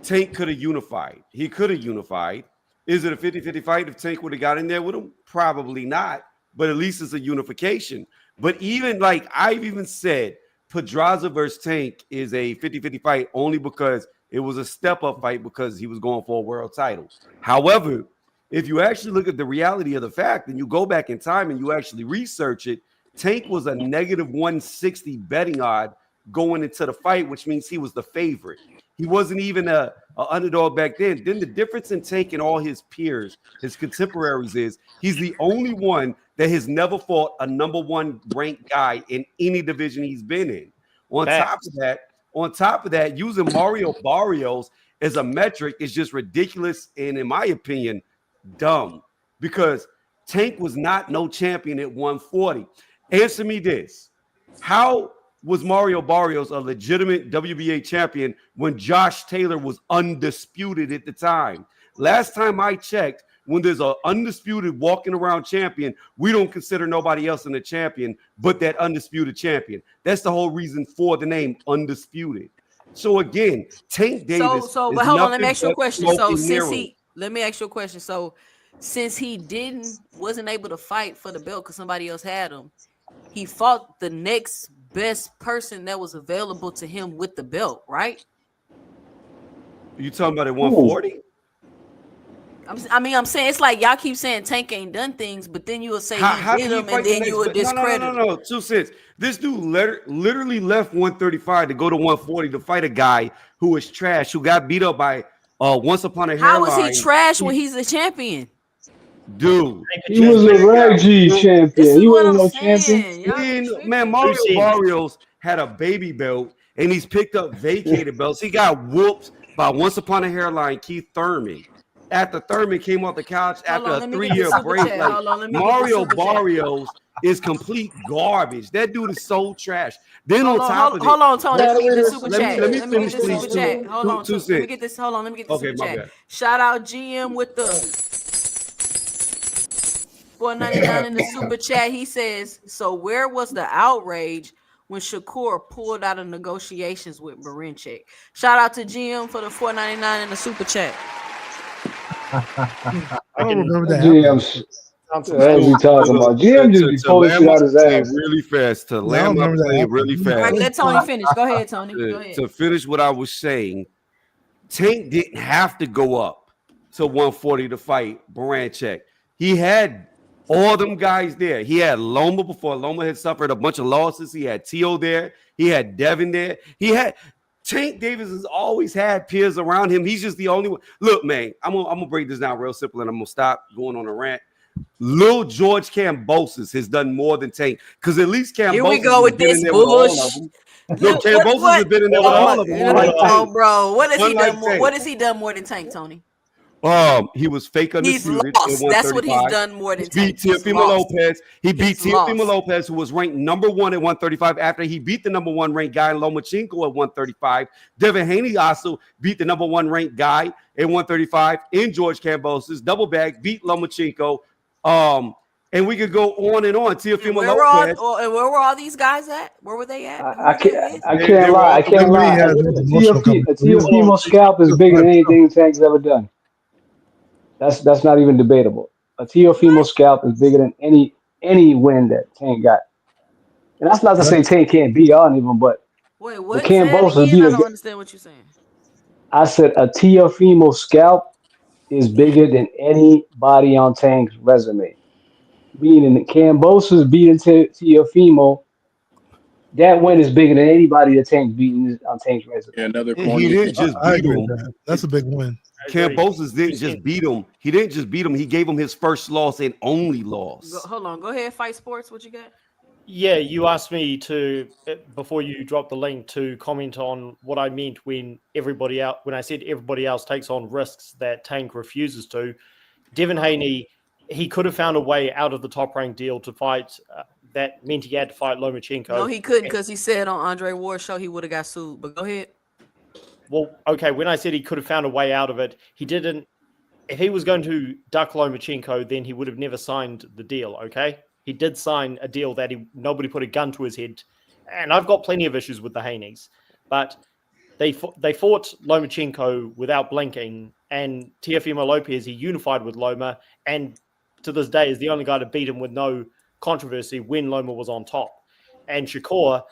Tank could have unified. He could have unified. Is it a 50-50 fight if Tank would have got in there with him? Probably not, but at least it's a unification. But even like I've even said, Pedraza versus Tank is a 50-50 fight only because it was a step up fight because he was going for a world title. However, if you actually look at the reality of the fact and you go back in time and you actually research it, Tank was a negative 160 betting odd going into the fight, which means he was the favorite. He wasn't even a underdog back then. Then the difference in Tank and all his peers, his contemporaries, is he's the only one that has never fought a number one ranked guy in any division he's been in. On top Facts. of that, using Mario Barrios as a metric is just ridiculous and, in my opinion, dumb because Tank was not no champion at 140. Answer me this: how was Mario Barrios a legitimate WBA champion when Josh Taylor was undisputed at the time? Last time I checked, when there's an undisputed walking around champion, we don't consider nobody else in the champion but that undisputed champion. That's the whole reason for the name undisputed. So again, Tank Davis But is hold on, let me nothing ask you a but question. smoke So and since mirrors. he let me ask you a question. So since he wasn't able to fight for the belt because somebody else had him, he fought the next best person that was available to him with the belt, right? You talking about at Who? 140? I'm saying it's like y'all keep saying Tank ain't done things, but then you will say he How did can you them, and fight the then you next? will No, discredit him. no. 2 cents. This dude literally left 135 to go to 140 to fight a guy who was trash, who got beat up by Once Upon a How is he Hairline. trash when he's a champion? Dude, He this was a man got rag G whooped. This champion. is He what wasn't I'm no champion. saying. Y'all be Man, tripping. Two Mario cents. Barrios had a baby belt and he's picked up vacated belts. He got whooped by Once Upon a Hairline Keith Thurman. After Thurman came off the couch Hold after on, a let me get the 3-year super break, chat. like Hold on, let me get the Mario super chat. Barrios is complete garbage. That dude is so trash. Then Hold on on, top of it, hold on, Tony. Let me get the moderators, super let me chat. let me Let me get finish, the super please. chat. Hold on, Two let me cents. get this. Hold on, let me get the Okay, super my chat. bad. Shout out GM with the 4.99 in the super chat. He says, "So where was the outrage when Shakur pulled out of negotiations with Barinchik?" Shout out to GM for the 4.99 in the super chat. I I don't can remember that happening. GM, answer the hell that. is he talking about? GM just be To pulling land shit my out his plane ass. really fast, Yeah, I don't remember that happening. All right, let Tony finish. Go ahead, Tony. Go ahead. to finish what I was saying, Tank didn't have to go up to 140 to fight Baranchek. He had all them guys there. He had Loma before Loma had suffered a bunch of losses. He had Tio there. He had Devin there. He had Tank Davis has always had peers around him. He's just the only one. Look, man, I'm gonna break this down real simple and I'm gonna stop going on a rant. Lil George Cambosis has done more than Tank because at least Here we Cambosis go has with been in this there with all of bush. them. No, Cambosis has What? been in there Hold with Oh on. my! all of them, Hold unlike on. Tank. Bro. What has he done Unlike more? Tank. What has he done more than Tank, Tony? He was fake He's undisputed at lost. That's what he's 135. done more He than Tank. beat He's Teofimo lost. Lopez. He beat He's Teofimo lost. Lopez, who was ranked number one at 135 after he beat the number one ranked guy Lomachenko at 135. Devin Haney also beat the number one ranked guy at 135 in George Kambosos. Double bag, beat Lomachenko. And we could go on and on. And Teofimo Lopez. where were all these guys at? Where were they at? Who I was they can't. with? I They can't were lie. all I I can't know he lie. has his emotional coming. A So he was Teofimo scalp is still bigger than fighting. anything Tank's ever done. That's not even debatable. A Teofimo What? scalp is bigger than any win that Tank got. And that's not to say That's Tank can't beat on him, but Wait, the what? Say it Cambosos again. beat I a. don't understand what you're saying. I said a Teofimo scalp is bigger than anybody on Tank's resume. Beating Cambosa's beating Teofimo. That win is bigger than anybody that Tank's beating on Tank's resume. Yeah, another And he corny didn't opinion. just I beat agree with him. that. That's a big win. I agree. Cambosis didn't 2 just cents. beat him. He didn't just beat him. He gave him his first loss and only loss. Hold on. Go ahead, Fight Sports. What you got? Yeah, you asked me to before you dropped the link to comment on what I meant when I said everybody else takes on risks that Tank refuses to. Devin Haney, he could have found a way out of the top rank deal to fight. That meant he had to fight Lomachenko. No, he couldn't because he said on Andre Ward's show he would have got sued. But go ahead. Well, okay, when I said he could have found a way out of it, he didn't. If he was going to duck Lomachenko, then he would have never signed the deal, okay? He did sign a deal that nobody put a gun to his head. And I've got plenty of issues with the Haneys. But they fought Lomachenko without blinking. And Teofimo Lopez, he unified with Loma. And to this day is the only guy to beat him with no controversy when Loma was on top. And Shakur,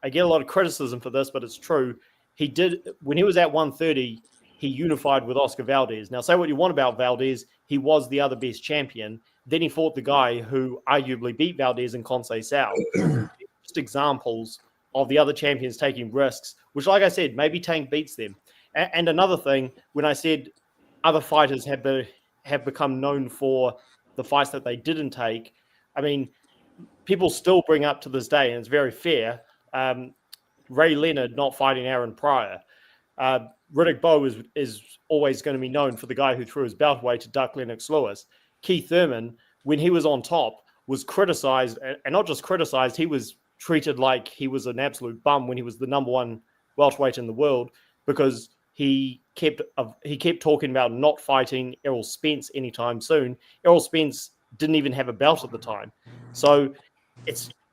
I get a lot of criticism for this, but it's true. He did, when he was at 130, he unified with Oscar Valdez. Now, say what you want about Valdez, he was the other best champion. Then he fought the guy who arguably beat Valdez in Conceição. Just examples of the other champions taking risks, which, like I said, maybe Tank beats them. And another thing, when I said other fighters have become known for the fights that they didn't take, I mean, people still bring up to this day, and it's very fair, Ray Leonard not fighting Aaron Pryor. Riddick Bowe is always going to be known for the guy who threw his belt away to duck Lennox Lewis. Keith Thurman, when he was on top, was criticized, and not just criticized, he was treated like he was an absolute bum when he was the number one welterweight in the world because he kept talking about not fighting Errol Spence anytime soon. Errol Spence didn't even have a belt at the time. So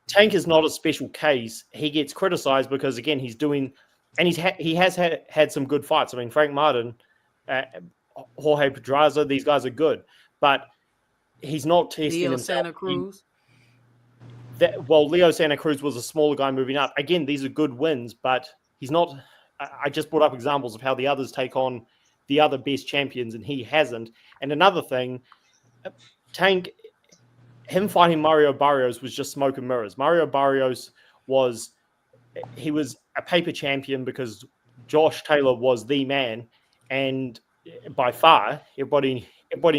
Tank is not a special case. He gets criticized because, again, he's doing, and he has had some good fights. I mean, Frank Martin, Jorge Pedraza, these guys are good, but he's not testing Leo himself. Santa Cruz. Leo Santa Cruz was a smaller guy moving up. Again, these are good wins, but he's not. I just brought up examples of how the others take on the other best champions, and he hasn't. And another thing, Tank, him fighting Mario Barrios was just smoke and mirrors. Mario Barrios was a paper champion because Josh Taylor was the man, and by far, everybody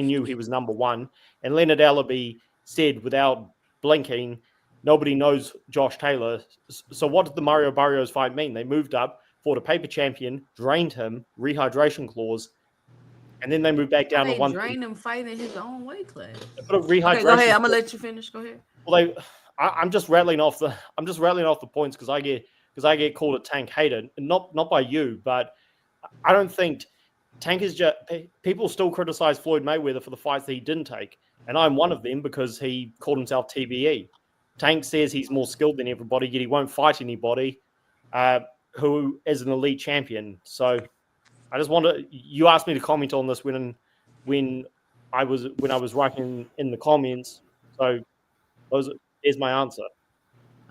knew he was number one. And Leonard Allaby said without blinking, nobody knows Josh Taylor. So what did the Mario Barrios fight mean? They moved up, fought a paper champion, drained him, rehydration clause, and then they moved back down to one. Drained him fighting his own weight class. Put a rehydration. Okay, go ahead. I'm gonna let you finish. Go ahead. Well, I'm just rattling off the points because I get called a Tank hater, not by you, but I don't think Tank is just. People still criticize Floyd Mayweather for the fights that he didn't take, and I'm one of them because he called himself TBE. Tank says he's more skilled than everybody, yet he won't fight anybody who is an elite champion. So I just you asked me to comment on this when I was writing in the comments. So there's my answer.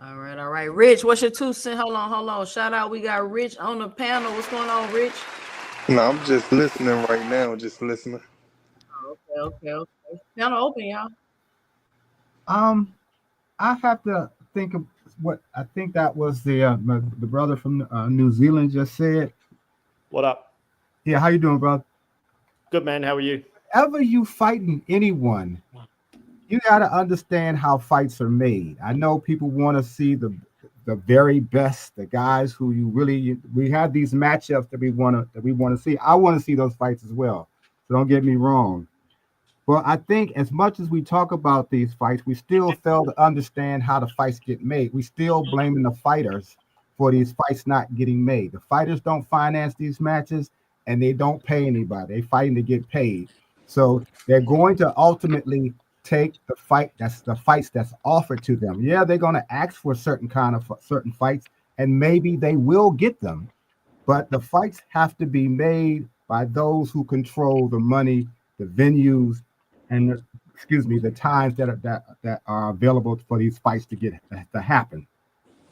All right. Rich, what's your 2 cents? Hold on. Shout out. We got Rich on the panel. What's going on, Rich? No, I'm just listening right now. Just listening. Okay. Panel open, y'all. I have to think of what I think that was the brother from New Zealand just said. What up? Yeah, how you doing, brother? Good, man. How are you? Whenever you fighting anyone, you got to understand how fights are made. I know people want to see the very best, the guys who we have these matchups that we want to see. I want to see those fights as well. So don't get me wrong. But I think as much as we talk about these fights, we still fail to understand how the fights get made. We still blaming the fighters for these fights not getting made. The fighters don't finance these matches and they don't pay anybody. They're fighting to get paid. So they're going to ultimately take the fights that's offered to them. Yeah, they're going to ask for certain fights, and maybe they will get them. But the fights have to be made by those who control the money, the venues, and the times that are available for these fights to happen.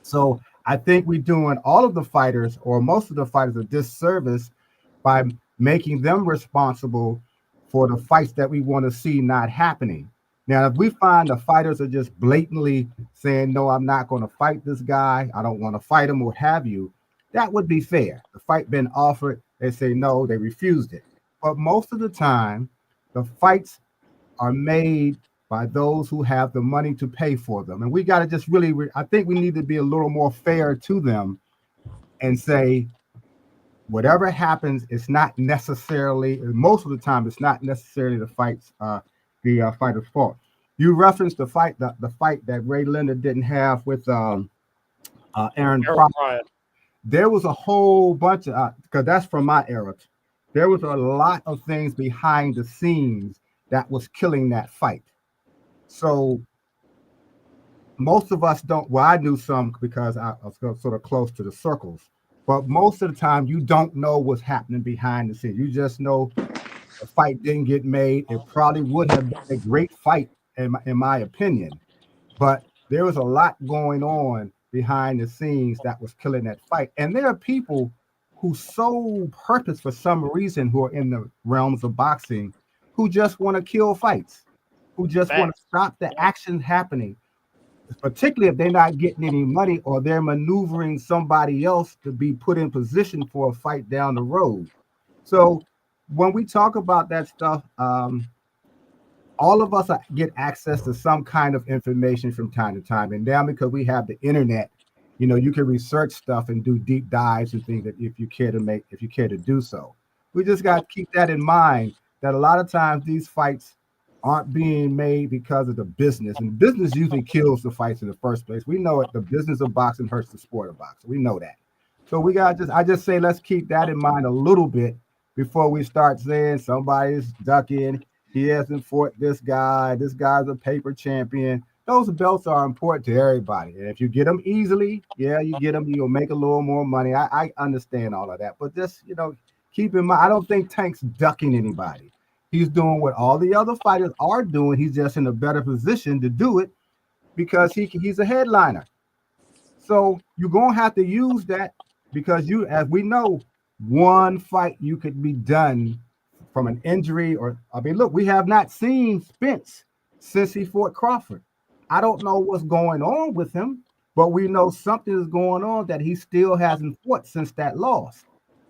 So I think we're doing all of the fighters or most of the fighters a disservice by making them responsible for the fights that we want to see not happening. Now, if we find the fighters are just blatantly saying, no, I'm not going to fight this guy, I don't want to fight him, what have you, that would be fair. The fight been offered, they say no, they refused it. But most of the time, the fights are made by those who have the money to pay for them. And we got to just really, I think we need to be a little more fair to them and say, whatever happens, it's not necessarily, most of the time, it's not necessarily the fighter's fault. You referenced the fight that Ray Leonard didn't have with Aaron Aaron Pryor. Pryor. There was a whole bunch of, because that's from my era. There was a lot of things behind the scenes that was killing that fight. So most of us don't, well, I knew some because I was sort of close to the circles, but most of the time you don't know what's happening behind the scenes. You just know the fight didn't get made. It probably would have been a great fight, in my opinion, but there was a lot going on behind the scenes that was killing that fight. And there are people whose sole purpose, for some reason, who are in the realms of boxing, who just want to kill fights, who just want to Facts. stop the action happening, particularly if they're not getting any money or they're maneuvering somebody else to be put in position for a fight down the road. So when we talk about that stuff, all of us get access to some kind of information from time to time. And now because we have the internet, you can research stuff and do deep dives and things that if you care to do so. We just got to keep that in mind that a lot of times these fights aren't being made because of the business. And business usually kills the fights in the first place. We know it. The business of boxing hurts the sport of boxing. We know that. So I just say, let's keep that in mind a little bit before we start saying somebody's ducking. He hasn't fought this guy. This guy's a paper champion. Those belts are important to everybody. And if you get them easily, yeah, you get them, you'll make a little more money. I understand all of that. But just, keep in mind, I don't think Tank's ducking anybody. He's doing what all the other fighters are doing. He's just in a better position to do it because he's a headliner. So you're going to have to use that because as we know, one fight you could be done from an injury look, we have not seen Spence since he fought Crawford. I don't know what's going on with him, but we know something is going on that he still hasn't fought since that loss.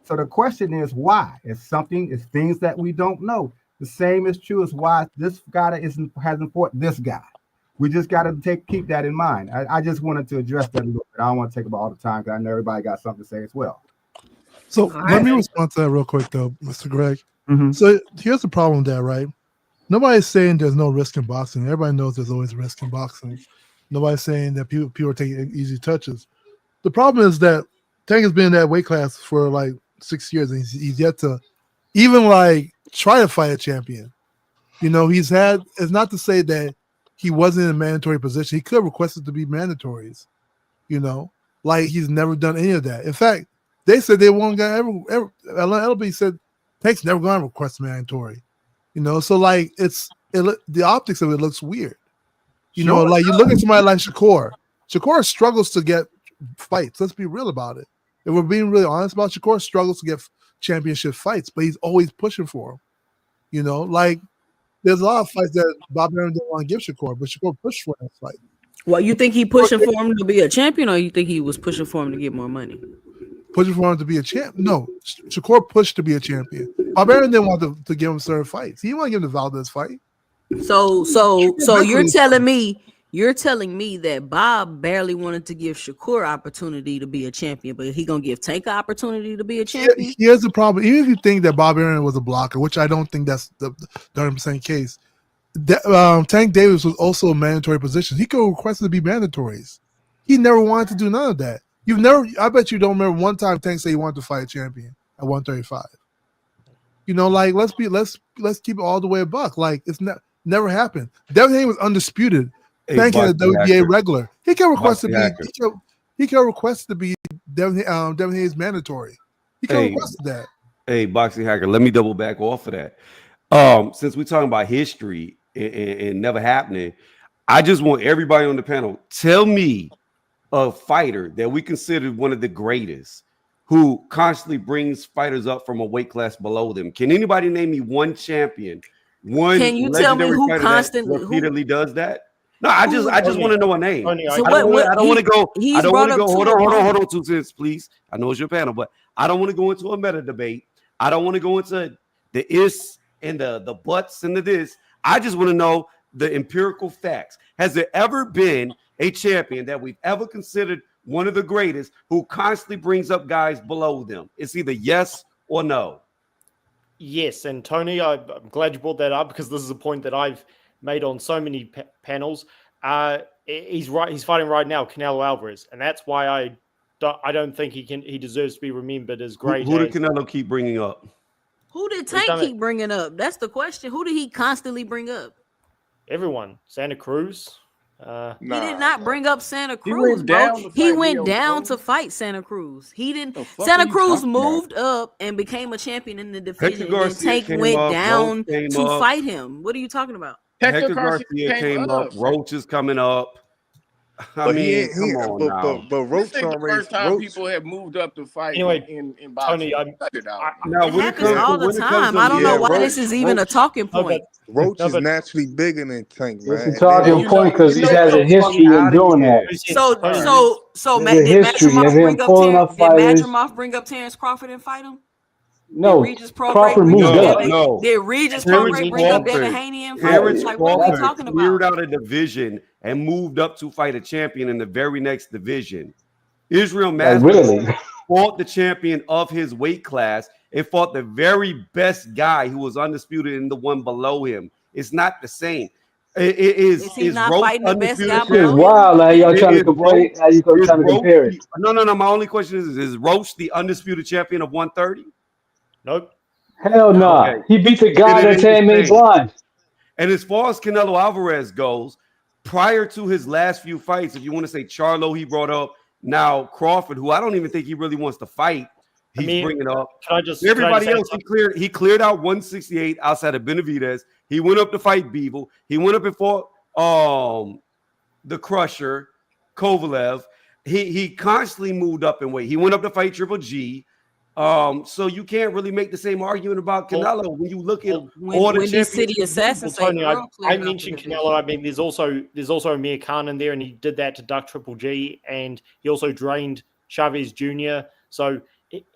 So the question is why? It's things that we don't know. The same is true as why this guy hasn't fought this guy. We just got to keep that in mind. I just wanted to address that a little bit. I don't want to take up all the time because I know everybody got something to say as well. So All let right. me respond to that real quick, though, Mr. Greg. Mm-hmm. So here's the problem with that, right? Nobody's saying there's no risk in boxing. Everybody knows there's always risk in boxing. Nobody's saying that people are taking easy touches. The problem is that Tank has been in that weight class for like 6 years, and he's yet to even like try to fight a champion. It's not to say that he wasn't in a mandatory position. He could have requested to be mandatories. Like he's never done any of that. In fact, they said they won't ever. LB said Tank's never going to request mandatory. So like the optics of it looks weird. Sure. Like you look at somebody like Shakur. Shakur struggles to get fights. Let's be real about it. If we're being really honest about Shakur, struggles to get championship fights, but he's always pushing for them. Like there's a lot of fights that Bob Arum didn't want to give Shakur, but Shakur pushed for that fight. Well, you think he pushing for him to be a champion, or you think he was pushing for him to get more money? Pushing for him to be a champ? No, Shakur pushed to be a champion. Bob Arum didn't want to give him certain fights. He didn't want to give him the Valdez fight. So you're telling me that Bob barely wanted to give Shakur opportunity to be a champion, but he gonna give Tank an opportunity to be a champion? Here's the problem. Even if you think that Bob Arum was a blocker, which I don't think that's the 100% case, Tank Davis was also a mandatory position. He could request to be mandatories. He never wanted to do none of that. I bet you don't remember one time Tank said he wanted to fight a champion at 135. Like let's keep it all the way a buck. Like it's never happened. Devin Haney was undisputed. Tank had a WBA regular. He can request to be. He can request to be Devin Haney's mandatory. He can request that. Hey, Boxing Hacker, let me double back off of that. Since we're talking about history and never happening, I just want everybody on the panel, tell me a fighter that we consider one of the greatest who constantly brings fighters up from a weight class below them. Can anybody name me one champion one Can you tell me legendary who fighter that constantly who repeatedly does that? No, I just who? want to know a name. Tony, So I don't what? want I don't want to go. I He's don't want brought to up go. two Hold on, opponents. 2 cents, please. I know it's your panel, but I don't want to go into a meta debate. I don't want to go into the is and the buts and the this. I just want to know the empirical facts. Has there ever been a champion that we've ever considered one of the greatest who constantly brings up guys below them? It's either yes or no. Yes, and Tony, I'm glad you brought that up because this is a point that I've made on so many panels. He's right. He's fighting right now, Canelo Alvarez, and that's why I don't think he deserves to be remembered as great. Who did Canelo keep bringing up? Who did Tank keep bringing up? That's the question. Who did he constantly bring up? Everyone. Santa Cruz. He did not bring up Santa He Cruz, went bro. down to He fight went Leo down Jones. to fight Santa Cruz. He didn't. The fuck Santa are you Cruz talking about? moved up and became a champion in the Hector division. And then Garcia Tank came went up, down Roach came to up. fight him. What are you talking about? Hector Garcia came up. Roach is coming up. I But mean, come on now. But This Roach ain't the already. first time people have moved up to fight Anyway, in boxing. Tony, Cut it out. Now, It when it happens comes all to the time. I don't know why this is even a talking point. Roach is naturally bigger than Tank, man. It's a talking point because he has a history in doing that. So There's a did history of him Madrimov pulling up fighters. bring up Terrence Crawford and fight him? No, Did Regis Prograis Crawford bring moved up up. No. Did Regis Terrence Prograis bring up Crawford. Devin Haney and fight? Terrence Like, what are we Crawford talking cleared about? out a division and moved up to fight a champion in the very next division. Israel Masvidal really? fought the champion of his weight class and fought the very best guy who was undisputed in the one below him. It's not the same. Is he not Roach fighting the best guy This below is him? wild. How y'all trying to Is compare? Roach- How you is trying to Roach compare it? No. My only question is Roach the undisputed champion of 130? Nope. Hell no. Nah. Okay. He beat the guy Then it that ain't the made same. blind. And as far as Canelo Alvarez goes, prior to his last few fights, if you want to say Charlo, he brought up now Crawford, who I don't even think he really wants to fight. He's bringing up everybody else. He cleared out 168 outside of Benavidez. He went up to fight Beeble. He went up and fought the Crusher, Kovalev. He constantly moved up in weight. He went up to fight Triple G. So you can't really make the same argument about Canelo when you look at all the Windy City Assassins. Tony, I mentioned Canelo. I mean, there's also Amir Khan in there, and he did that to duck Triple G, and he also drained Chavez Jr. So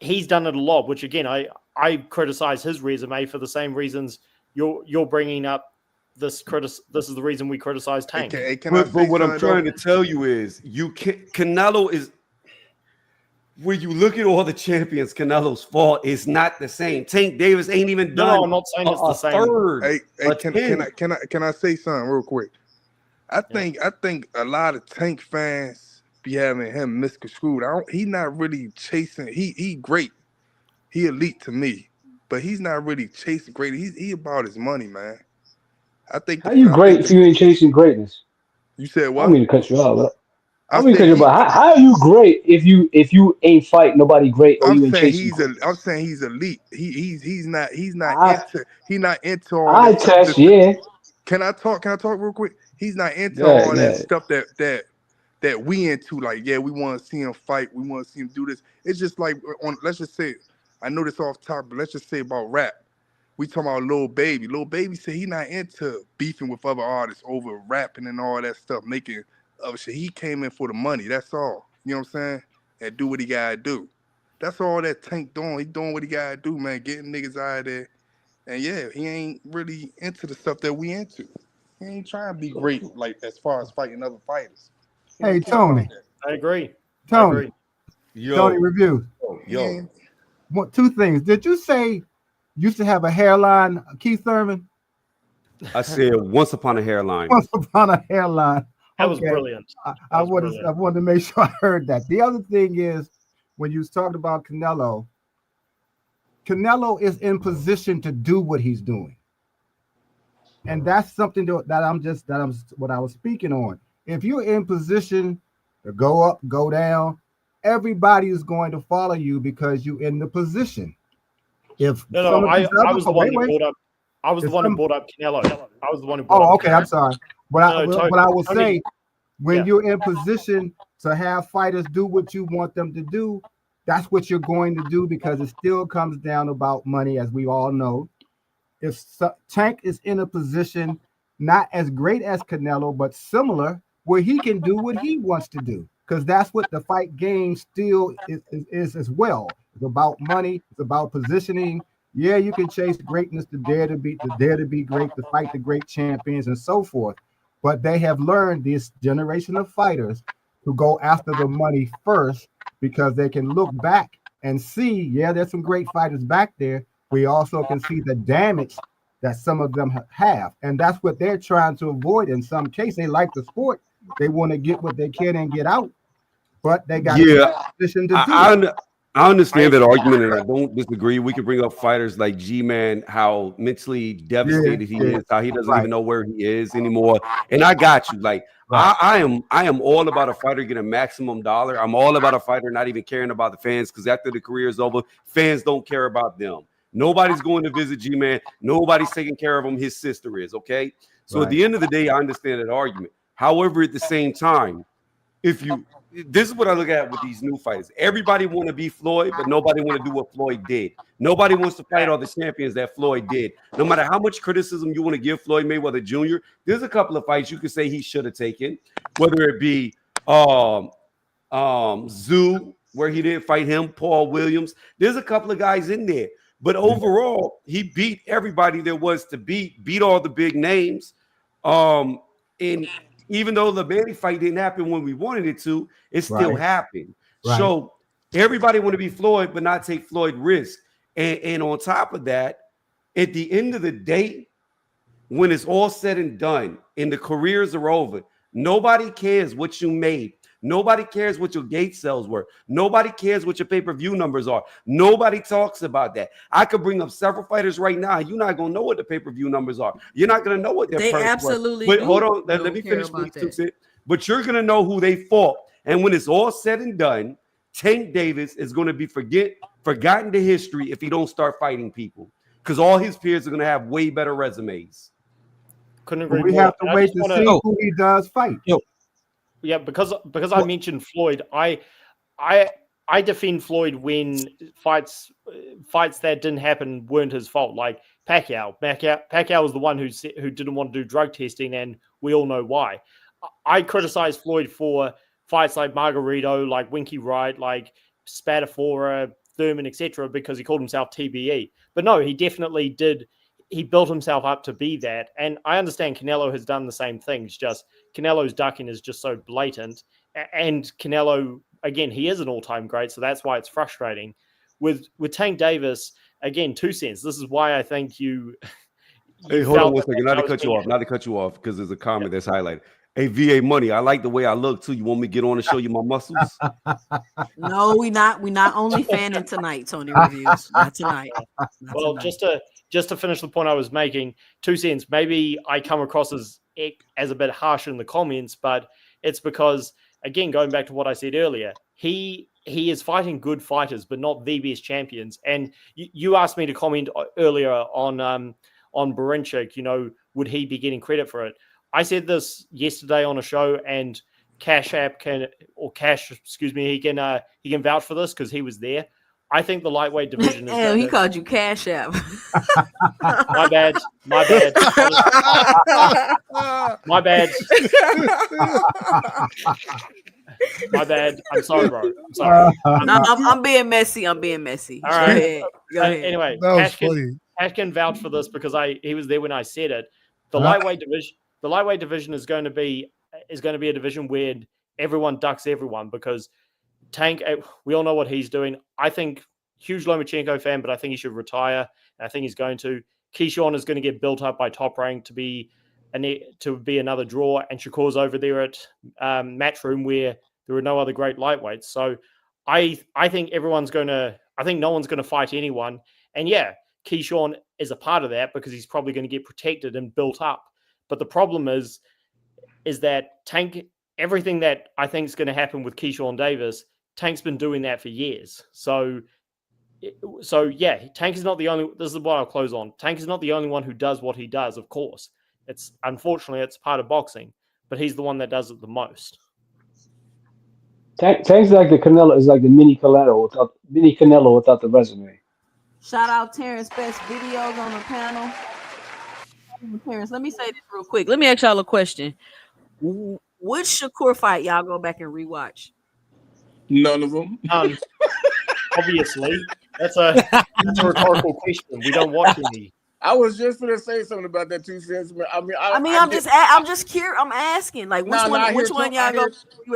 he's done it a lot. Which again, I criticize his resume for the same reasons you're bringing up. This is the reason we criticize Tank. But what I'm trying to tell you is Canelo is. When you look at all the champions Canelo's fought, it's not the same. Tank Davis ain't even done. No, I'm not saying it's the same. Third. Can I say something real quick? I think a lot of Tank fans be having him misconstrued. He's not really chasing. He great. He elite to me, but he's not really chasing great. He about his money, man. I think. How you great if you ain't chasing greatness? You said what? I don't mean to cut you off. I mean, how are you great if you ain't fight nobody great or you ain't chasing? I'm saying he's elite. He's not into all I that test, stuff. yeah. Can I talk real quick? He's not into all that stuff that we into. Like, yeah, we want to see him fight. We want to see him do this. It's just like let's just say, I know this off top, but let's just say about rap. We talking about Lil Baby. Lil Baby said he not into beefing with other artists over rapping and all that stuff, making other shit. He came in for the money. That's all. You know what I'm saying? And do what he gotta do. That's all that Tank doing. He doing what he gotta do, man. Getting niggas out of there. And yeah, he ain't really into the stuff that we into. He ain't trying to be great, like as far as fighting other fighters. Hey, Tony. I agree. Tony. Tony Review. Yo. Two things. Did you say used to have a hairline, Keith Thurman? I said once upon a hairline. Once upon a hairline. That was brilliant. I wanted to make sure I heard that. The other thing is, when you was talking about Canelo is in position to do what he's doing, and that's something that what I was speaking on. If you're in position to go up, go down, everybody is going to follow you because you're in the position. I was the one who brought up. I was the one who brought up Canelo. I was the one who brought up. Oh, okay. Canelo. I'm sorry. What I would say, when you're in position to have fighters do what you want them to do, that's what you're going to do because it still comes down about money, as we all know. Tank is in a position not as great as Canelo, but similar, where he can do what he wants to do. Because that's what the fight game still is as well. It's about money. It's about positioning. Yeah, you can chase greatness, to dare to be great, to fight the great champions and so forth. But they have learned, this generation of fighters, to go after the money first, because they can look back and see, yeah, there's some great fighters back there. We also can see the damage that some of them have. And that's what they're trying to avoid in some cases. They like the sport. They want to get what they can and get out, but they got to be in Yeah, a position to do I, it. I I understand that argument, and I don't disagree. We could bring up fighters like G-Man, how mentally Yeah, devastated he yeah, is, how he doesn't right, even know where he is anymore. And I got you. Like right, I am all about a fighter getting maximum dollar. I'm all about a fighter not even caring about the fans, because after the career is over, fans don't care about them. Nobody's going to visit G-Man. Nobody's taking care of him. His sister is, okay. So at right, the end of the day, I understand that argument. However, at the same time, if you this is what I look at with these new fighters. Everybody want to be Floyd, but nobody want to do what Floyd did. Nobody wants to fight all the champions that Floyd did. No matter how much criticism you want to give Floyd Mayweather Jr., there's a couple of fights you could say he should have taken, whether it be Zoo, where he didn't fight him, Paul Williams. There's a couple of guys in there. But overall, he beat everybody there was to beat all the big names. And even though the Manny fight didn't happen when we wanted it to, it still right, happened. right. So everybody want to be Floyd, but not take Floyd risk. And on top of that, at the end of the day, when it's all said and done and the careers are over, nobody cares what you made. Nobody cares what your gate sales were. Nobody cares what your pay-per-view numbers are. Nobody talks about that. I could bring up several fighters right now. You're not going to know what the pay-per-view numbers are. You're not going to know what their They purse was. absolutely But do. hold on. Let Don't me care finish, about please, that. But you're going to know who they fought. And when it's all said and done, Tank Davis is going to be forgotten to history if he don't start fighting people, because all his peers are going to have way better resumes. Couldn't agree We more. have to And I wait just to wanna- see who he does fight. Yeah, because I mentioned Floyd, I defend Floyd when fights that didn't happen weren't his fault. Like Pacquiao was the one who didn't want to do drug testing, and we all know why. I criticize Floyd for fights like Margarito, like Winky Wright, like Spadafora, Thurman, etc., because he called himself TBE. But no, he definitely did. He built himself up to be that. And I understand Canelo has done the same things, just Canelo's ducking is just so blatant. And Canelo, again, he is an all-time great, so that's why it's frustrating. With Tank Davis, again, 2 cents. This is why I think you Hey, hold on one second. Not to was cut you being- off. Not to cut you off, because there's a comment that's highlighted. Hey, VA Money, I like the way I look too. You want me to get on and show you my muscles? No, we not only fanning tonight, Tony Reviews. Not tonight. Not Well, tonight. just to finish the point I was making, 2 cents. Maybe I come across as a bit harsh in the comments, but it's because, again, going back to what I said earlier, he is fighting good fighters, but not the best champions. And you asked me to comment earlier on Barinchik. You know, would he be getting credit for it? I said this yesterday on a show, and Cash, he can vouch for this because he was there. I think the lightweight division is. Damn, he called you Cash App. My bad. My bad. I'm sorry, bro. I'm sorry. No, I'm being messy. I'm being messy. All right. Go ahead. Anyway, That was funny. Cash can vouch for this because he was there when I said it. The lightweight division is going to be a division where everyone ducks everyone, because Tank, we all know what he's doing. I think huge Lomachenko fan, but I think he should retire. And I think he's going to. Keyshawn is going to get built up by Top Rank to be another draw, and Shakur's over there at Matchroom, where there are no other great lightweights. So I think I think no one's going to fight anyone. And yeah, Keyshawn is a part of that because he's probably going to get protected and built up. But the problem is that Tank, everything that I think is going to happen with Keyshawn Davis, Tank's been doing that for years. So yeah, Tank is not the only. This is what I'll close on. Tank is not the only one who does what he does. Of course, unfortunately it's part of boxing, but he's the one that does it the most. Tank's like the Canelo, is like the mini Canelo without the resume. Shout out Terrence Best videos on the panel. Terrence, let me say this real quick. Let me ask y'all a question. Which Shakur fight y'all go back and rewatch? None of them. Obviously, that's a rhetorical question. We don't watch any. I was just gonna say something about that 2 cents. I'm just curious. I'm asking, like, which one y'all go?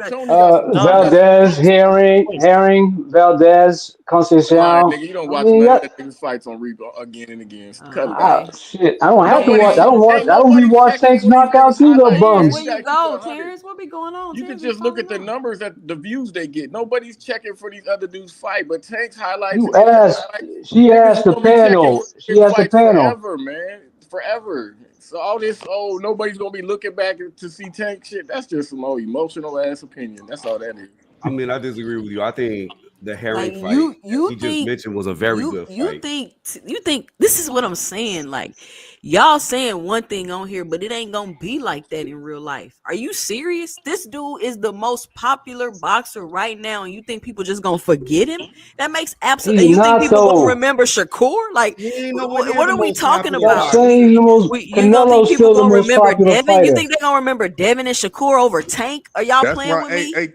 Tony got some Valdez, Herring, Valdez, Come on, Concepcion. nigga, you don't I watch mean, none of that niggas fights on replay again and again. Cut it out. Okay. shit. I don't have to Nobody, watch. I don't watch. ain't I don't nobody rewatch checking Tank's for these niggas knockouts either, highlights, man. Terrence, bums. where You you gotta keep it go? 100. Terrence, what be going on? You can Terrence, just look at the numbers that the views they get. Nobody's checking for these other dudes' fight, but Tank's highlights You and AJ asked. highlights, She niggas asked is the gonna be checking panel. for She his asked the fights panel. forever, man. Forever. So all this, nobody's gonna be looking back to see Tank shit. That's just some old emotional ass opinion. That's all that is. I mean, I disagree with you. I think the Herring like fight you he just think mentioned was a very good fight. you think this is what I'm saying? Like, y'all saying one thing on here, but it ain't gonna be like that in real life. Are you serious? This dude is the most popular boxer right now, and you think people just gonna forget him? That makes absolutely. He's And you think not people gonna though. remember Shakur? Like, He ain't nowhere near what the are we most talking popular Stop about? boxer. saying he's the most. You gonna think Canelo's people still the gonna most remember popular Devin? You fighter. think they're gonna remember Devin and Shakur over Tank? Are y'all That's playing why, with me? hey, 2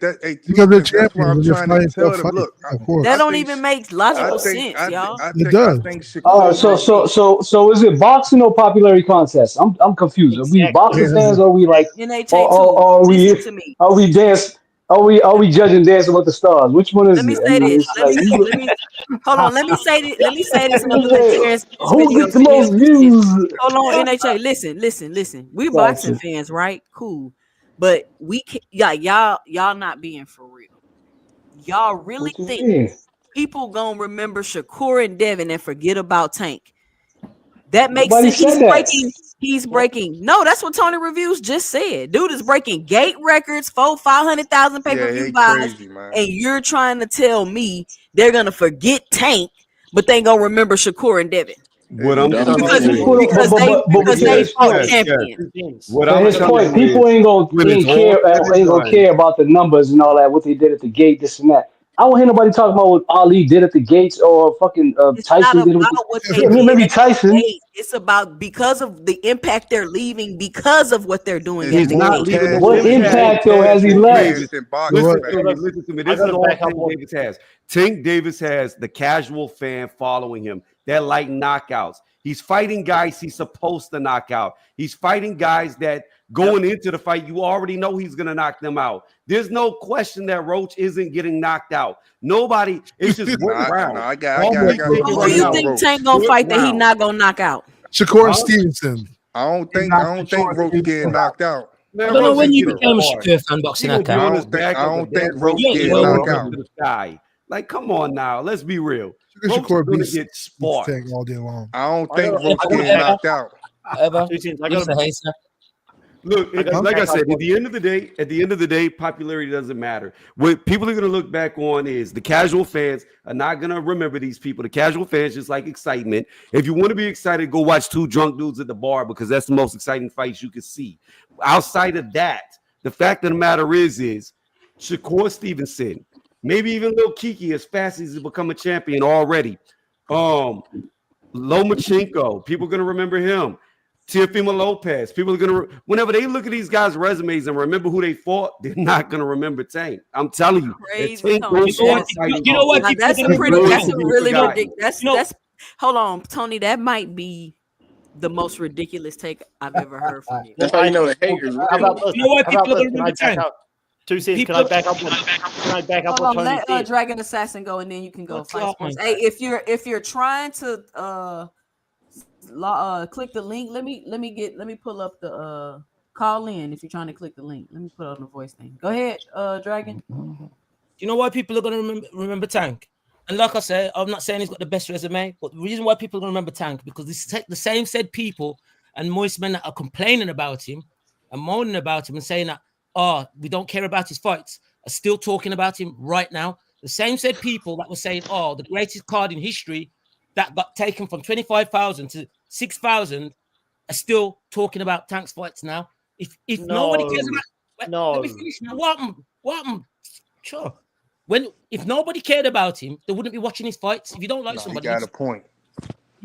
Because they're cents. That's why champions I'm and they're trying to fighting for a tell them. fight. Look, Of course, That I don't think, even make I logical think, sense, y'all. it does. All right. Shakur. So is it boxing or popularity contest? I'm confused. Are we boxing Yeah, fans? Or are we like, NHA2, or listen to me. are we dance? Are we judging Dancing with the Stars? Which one Let is me it? I say mean, this. it's like you. Let me hold on. Let me say this, and I'm gonna let Terrence finish his Who video gets the so he'll most understand. views? Hold on, NHA. Listen. We boxing Gotcha. fans, right? Cool. But we can, yeah, y'all not being for real. Y'all really What you think mean? people gonna remember Shakur and Devin and forget about Tank? That makes Nobody sense. said that. He's breaking. No, that's what Tony Reviews just said. Dude is breaking gate records, 500,000 Yeah, pay-per-view they buys, crazy, man. and you're trying to tell me they're gonna forget Tank, but they gonna remember Shakur and Devin What I'm Dumb saying as because shit. is, they yes, fought yes, yes. champions. What To I'm his telling point, you people is, when it's ain't all care said and ain't gonna done, care about the numbers and all that. What they did at the gate, this and that. I don't hear nobody talking about what Ali did at the gates or fucking It's not Tyson did with the. about what they Yeah, did maybe at the Tyson. gate. It's about because of the impact they're leaving because of what they're doing It's at he's the more not gate. leaving no What passion. It's impact. more impact though has he casual left? fans than You know boxing what? fans. Listen to me. I This is gotta all back up Tank what Davis has. Tank Davis has the casual fan following him. They're like knockouts. He's fighting guys he's supposed to knock out. He's fighting guys that going into the fight, you already know he's going to knock them out. There's no question that Roach isn't getting knocked out. Nobody, it's just what Nah, round. I All got makes it something Who to do right say you on now. think Roach. Tank gonna What fight that he round? not gonna knock out? Shakur Huh? Stevenson. He's not I don't Shakur think Roach getting Stevenson. knocked out. I Man, don't know Roach when is you getting became a hard. Shakur fan He boxing gonna be account. on his back I like a don't think dead Roach roach getting looking knocked up out. into the sky. Like, come on now, let's be real. Sugar Roach is Shakur gonna beats get Tank sparked. all day long. I don't I think gotta, Roach I getting gotta, knocked out. Whatever. I He's gotta, a hater. Look, I gotta like I back up said, what at the end of the day, popularity doesn't matter. What people are going to look back on is the casual fans are not going to remember these people. The casual fans just like excitement. If you want to be excited, go watch two drunk dudes at the bar because that's the most exciting fights you can see. Outside of that, the fact of the matter is Shakur Stevenson, maybe even Lil Kiki, as fast as he's become a champion already. Lomachenko, people are going to remember him. Teofimo Lopez. People are gonna whenever they look at these guys' resumes and remember who they fought, they're not gonna remember Tank. I'm telling you, if Crazy, Tank Tony. goes to that You know why fight, Now people are that's going a to he's pretty. remember going That's Tank? to a be really forgotten. ridiculous. You know, That's. Hold on, Tony. That might be the most ridiculous take I've ever heard from you. That's how you know the hate is how real. about this? you know why How about people are this? going to Can I remember back Tank? up 2 cents? People. Can I back up Hold what on, Tony let said? Dragon Assassin go, and then you can go. What's Fight up, sports. man? Hey, if you're trying to click the link, let me pull up the call in. If you're trying to click the link, let me put on the voice thing. Go ahead, Dragon. You know why people are going to remember Tank? And like I said, I'm not saying he's got the best resume, but the reason why people are going to remember Tank because the same said people and moist men that are complaining about him and moaning about him and saying that, oh, we don't care about his fights, are still talking about him right now. The same said people that were saying, oh, the greatest card in history that got taken from 25,000 to 6,000 are still talking about Tank's fights now. If nobody cares about, let me finish. What? Sure. If nobody cared about him, they wouldn't be watching his fights. If you don't like He somebody, got a point.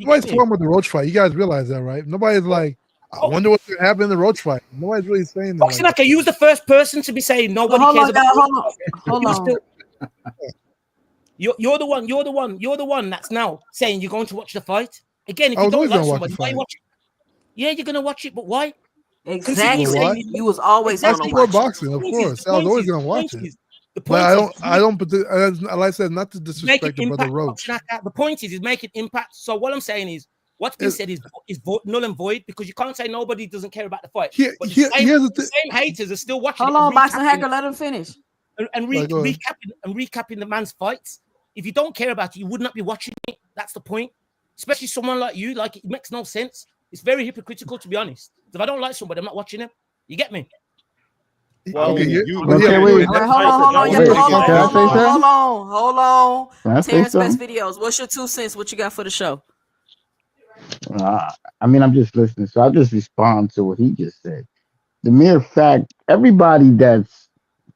nobody's talking about the Roach fight. You guys realize that, right? Nobody's like, I wonder what's going to happen in the Roach fight. Nobody's really saying that. Boxing, okay, you was the first person to be saying nobody hold cares on, about. guys, hold on. You're the one that's now saying you're going to watch the fight again. If I you was don't always like gonna watch somebody, the why you fight. watch it? Yeah, you're gonna watch it, but why? Exactly. Well, why? You was always I gonna support watch boxing, of course. I was always gonna watch it. But I don't. Like I said, not to disrespect the brother Roach. The point is making impact. So what I'm saying is, what's been said is null and void because you can't say nobody doesn't care about the fight. But the same haters are still watching. Hold on, Boxing Hacker, let him finish. And recapping the man's fights. If you don't care about it, you would not be watching it. That's the point. Especially someone like you, like it makes no sense. It's very hypocritical, to be honest. If I don't like somebody, I'm not watching them. You get me? Well, okay, wait. Hold on. Terrence Best Videos. What's your 2 cents? What you got for the show? I mean, I'm just listening, so I'll just respond to what he just said. The mere fact, everybody that's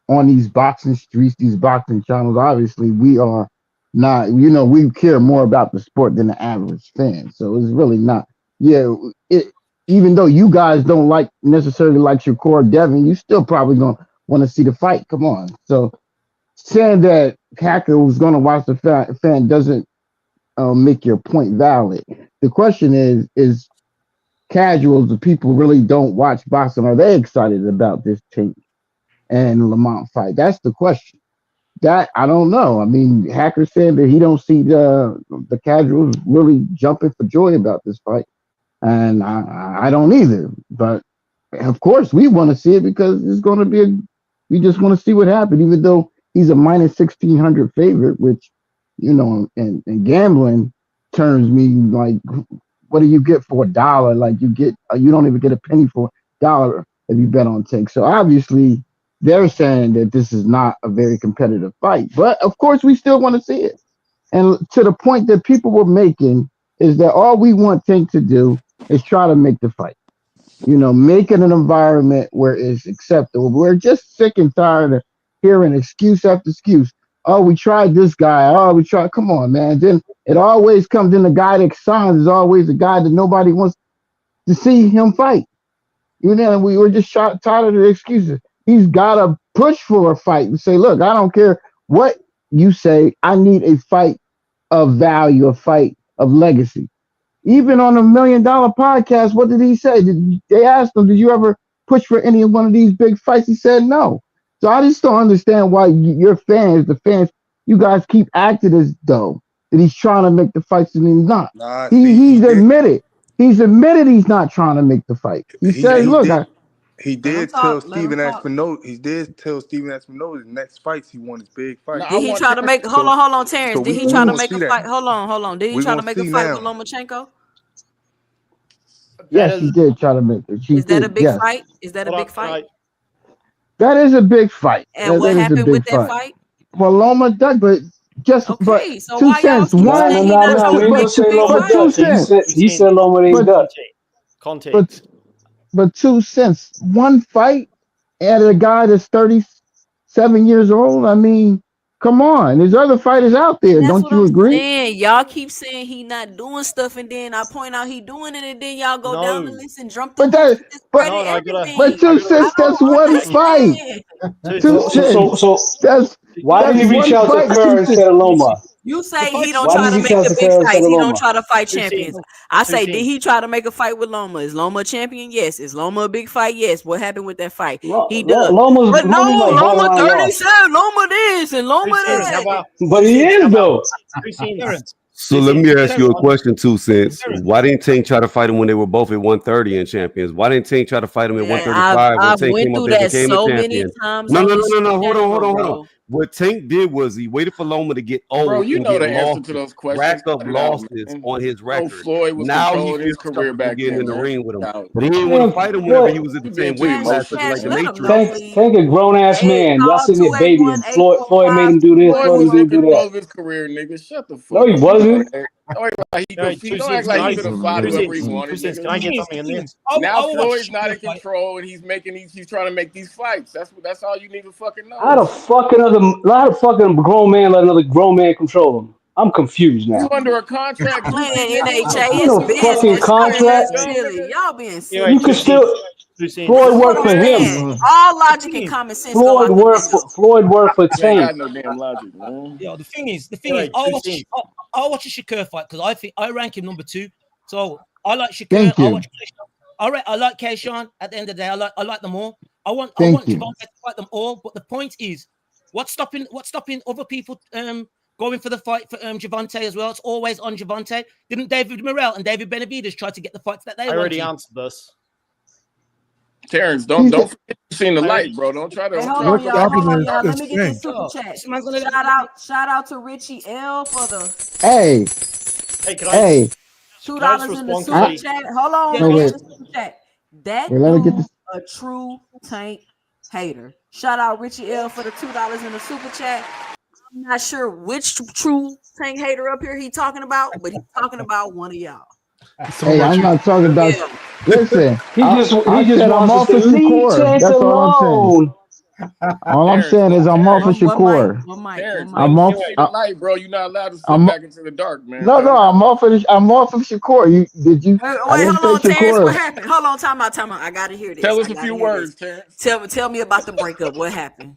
on these boxing streets, these boxing channels, obviously we are not, we care more about the sport than the average fan. So it's really not, even though you guys don't necessarily like Shakur Devin, you still probably gonna want to see the fight. Come on. So saying that Hacker was gonna watch the fan doesn't make your point valid. The question is casuals, the people who really don't watch boxing, are they excited about this Tank and Lamont fight? That's the question. That I don't know. I mean, Hacker said that he don't see the casuals really jumping for joy about this fight, and I don't either. But of course, we want to see it because it's going to be we just want to see what happens. Even though he's a minus 1,600 favorite, which and gambling turns me like, what do you get for $1? Like you don't even get a penny for $1 if you bet on Tank. So obviously they're saying that this is not a very competitive fight, but of course we still want to see it. And to the point that people were making is that all we want Tank to do is try to make the fight. Make it an environment where it's acceptable. We're just sick and tired of hearing excuse after excuse. Oh, we tried this guy. Oh, we tried. Come on, man. Then it always comes in the guy that signs is always the guy that nobody wants to see him fight. We were just tired of the excuses. He's got to push for a fight and say, look, I don't care what you say. I need a fight of value, a fight of legacy. Even on $1 Million podcast, what did he say? They asked him, did you ever push for any one of these big fights? He said no. So I just don't understand why your fans, the fans, you guys keep acting as though that he's trying to make the fights and he's not. He's admitted. He's admitted he's not trying to make the fight. He said, look, he did tell Steven Aspinall. He did tell Steven Aspinall his next fights he wants big fights. Did he try to make? Hold on, Terrence. Did he try to make a fight? Hold on. Did he try to make a fight with Lomachenko? Yes, he did try to make it. Is that a big fight? Is that a big fight? That is a big fight. And what happened with that fight? Well, Loma does, but just so 2 cents. No, we ain't say Loma Dutch. He said Loma ain't Dutch. But 2 cents, one fight at a guy that's 37 years old. I mean, come on, there's other fighters out there. Don't you agree? Saying. Y'all keep saying he not doing stuff, and then I point out he doing it, and then y'all go down the list and jump. But 2 cents, that's one fight. 2 cents. So why did he reach out to Kerr instead of Loma? You say he don't try to make the big fights. He don't try to fight champions. I say, did he try to make a fight with Loma? Is Loma a champion? Yes. Is Loma a big fight? Yes. What happened with that fight? He does. Loma 37. Loma this and Loma that. But he is though. So let me ask you a question, 2 cents. Why didn't Tank try to fight him when they were both at 130 and champions? Why didn't Tank try to fight him at 135 when Tank came up and became a champion? No. Hold on. What Tank did was he waited for Loma to get old. Bro, you know the answer to those questions. Racked up losses on his record. Floyd was now he his career back again then, in the man. ring with him. But he didn't want to fight him whenever he was at the same weight class, like the Matrix. Tank a grown ass man. Y'all sitting there babying. Floyd made him do this. Floyd was made him do all that. of his career, nigga. Shut the fuck up. No, he wasn't. Don't act like he could have fought whoever he wanted. Can I get something in there? Now Floyd's not in control, and he's trying to make these fights. That's all you need to fucking know. How the fucking grown man let another grown man control him? I'm confused You now. under a contract? Playing 2 cents, nigga. NHA You is know, fucking business. Your ass contract. Anyway, chilly. Y'all being anyway, You silly. can two still cents. Two cents. This Floyd is what work I'm for saying. him. All The logic thing and is, common sense go out the window. Floyd work for You ain't Tank. got no damn logic, man. yeah, the thing is, Anyway, two cents. I'll watch a Shakur fight because I think I rank him number 2. So I like Shakur. Thank I you. watch. I like Kayshawn. At the end of the day, I like them all. I want Thank you. Javante to fight them all. But the point is, what's stopping other people going for the fight for Javante as well? It's always on Javante. Didn't David Morrell and David Benavidez try to get the fights that they I already wanted? answered this. Terrence, He's don't forget you seen the I light, already. bro. Don't try to Hey, hold try to on, What's go y'all. back Hold into on, stopping the y'all. dark. Let is me get this Tank. super Oh, chat. this man's gonna Shout out to Richie L for the Hey, Hey, hey. $2 can I just in the respond super I, quickly? chat. Hold on, yeah, let no me yeah. get wait. the super chat. That Wait, let me get dude, this. a true Tank hater. Shout out Richie L for the $2 in the super chat. I'm not sure which true Tank hater up here he talking about, but he's talking about one of y'all. He's talking Hey, about I'm you. not talking about. Yeah. Listen, He I just said I'm wants us off to of leave Shakur. Tank That's all I'm saying. alone. All I'm Terrence, saying is I'm off of Terrence, One mic, Shakur. one mic, one Terrence, mic. I'm when you off. see the light, bro, you're not allowed to slip I'm back into the dark, man. no, no. Calm down. I'm off of Shakur. You did you? I Wait, didn't hold say on, Terrence. What Shakur. happened? Hold on, time out. I gotta hear this. Tell I us a gotta few hear this. words, Terrence. Tell me about the breakup. What happened?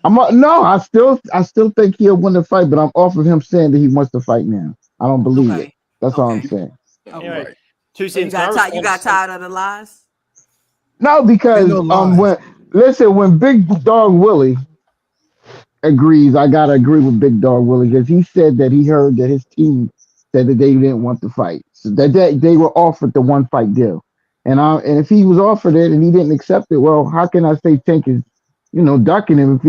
No. I still think he'll win the fight, but I'm off of him saying that he wants to fight now. I don't believe it. Okay. That's all I'm Okay. saying. Okay. Anyway, Right. two So you cents. Can I got tired. You respond? got tired of the lies. No, Ain't because no lies. when Big Dog Willie agrees, I gotta agree with Big Dog Willie because he said that he heard that his team said that they didn't want the fight, so that they were offered the one fight deal, and if he was offered it and he didn't accept it, well, how can I say Tank is, ducking him if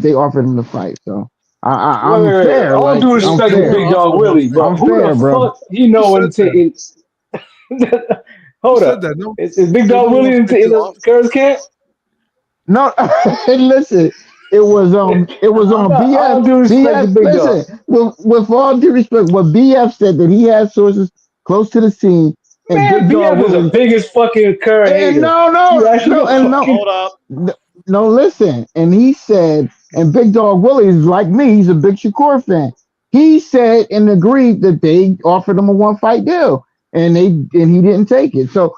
they offered him the fight? So I'm Wait. fair, All like due They I'm respect to never fair, Big Dog offered him Willie, a fight. but I'm who the fair, bro. fuck he Who know said that? into it? Who Hold said up. that? No, Is Big there's Dog no Willie into in official the offer. Curtis camp? No, listen, it was on BF. All due respect to BF, Big Dog. listen, with all due respect, what BF said that he has sources close to the scene, and Man, Big Dog BF is the Willie. biggest fucking current And hater. no, You no, actually no, gonna and no, fucking Hold up. no, listen. And he said, and Big Dog Willie is like me, he's a big Shakur fan. He said and agreed that they offered him a one fight deal, and he didn't take it. So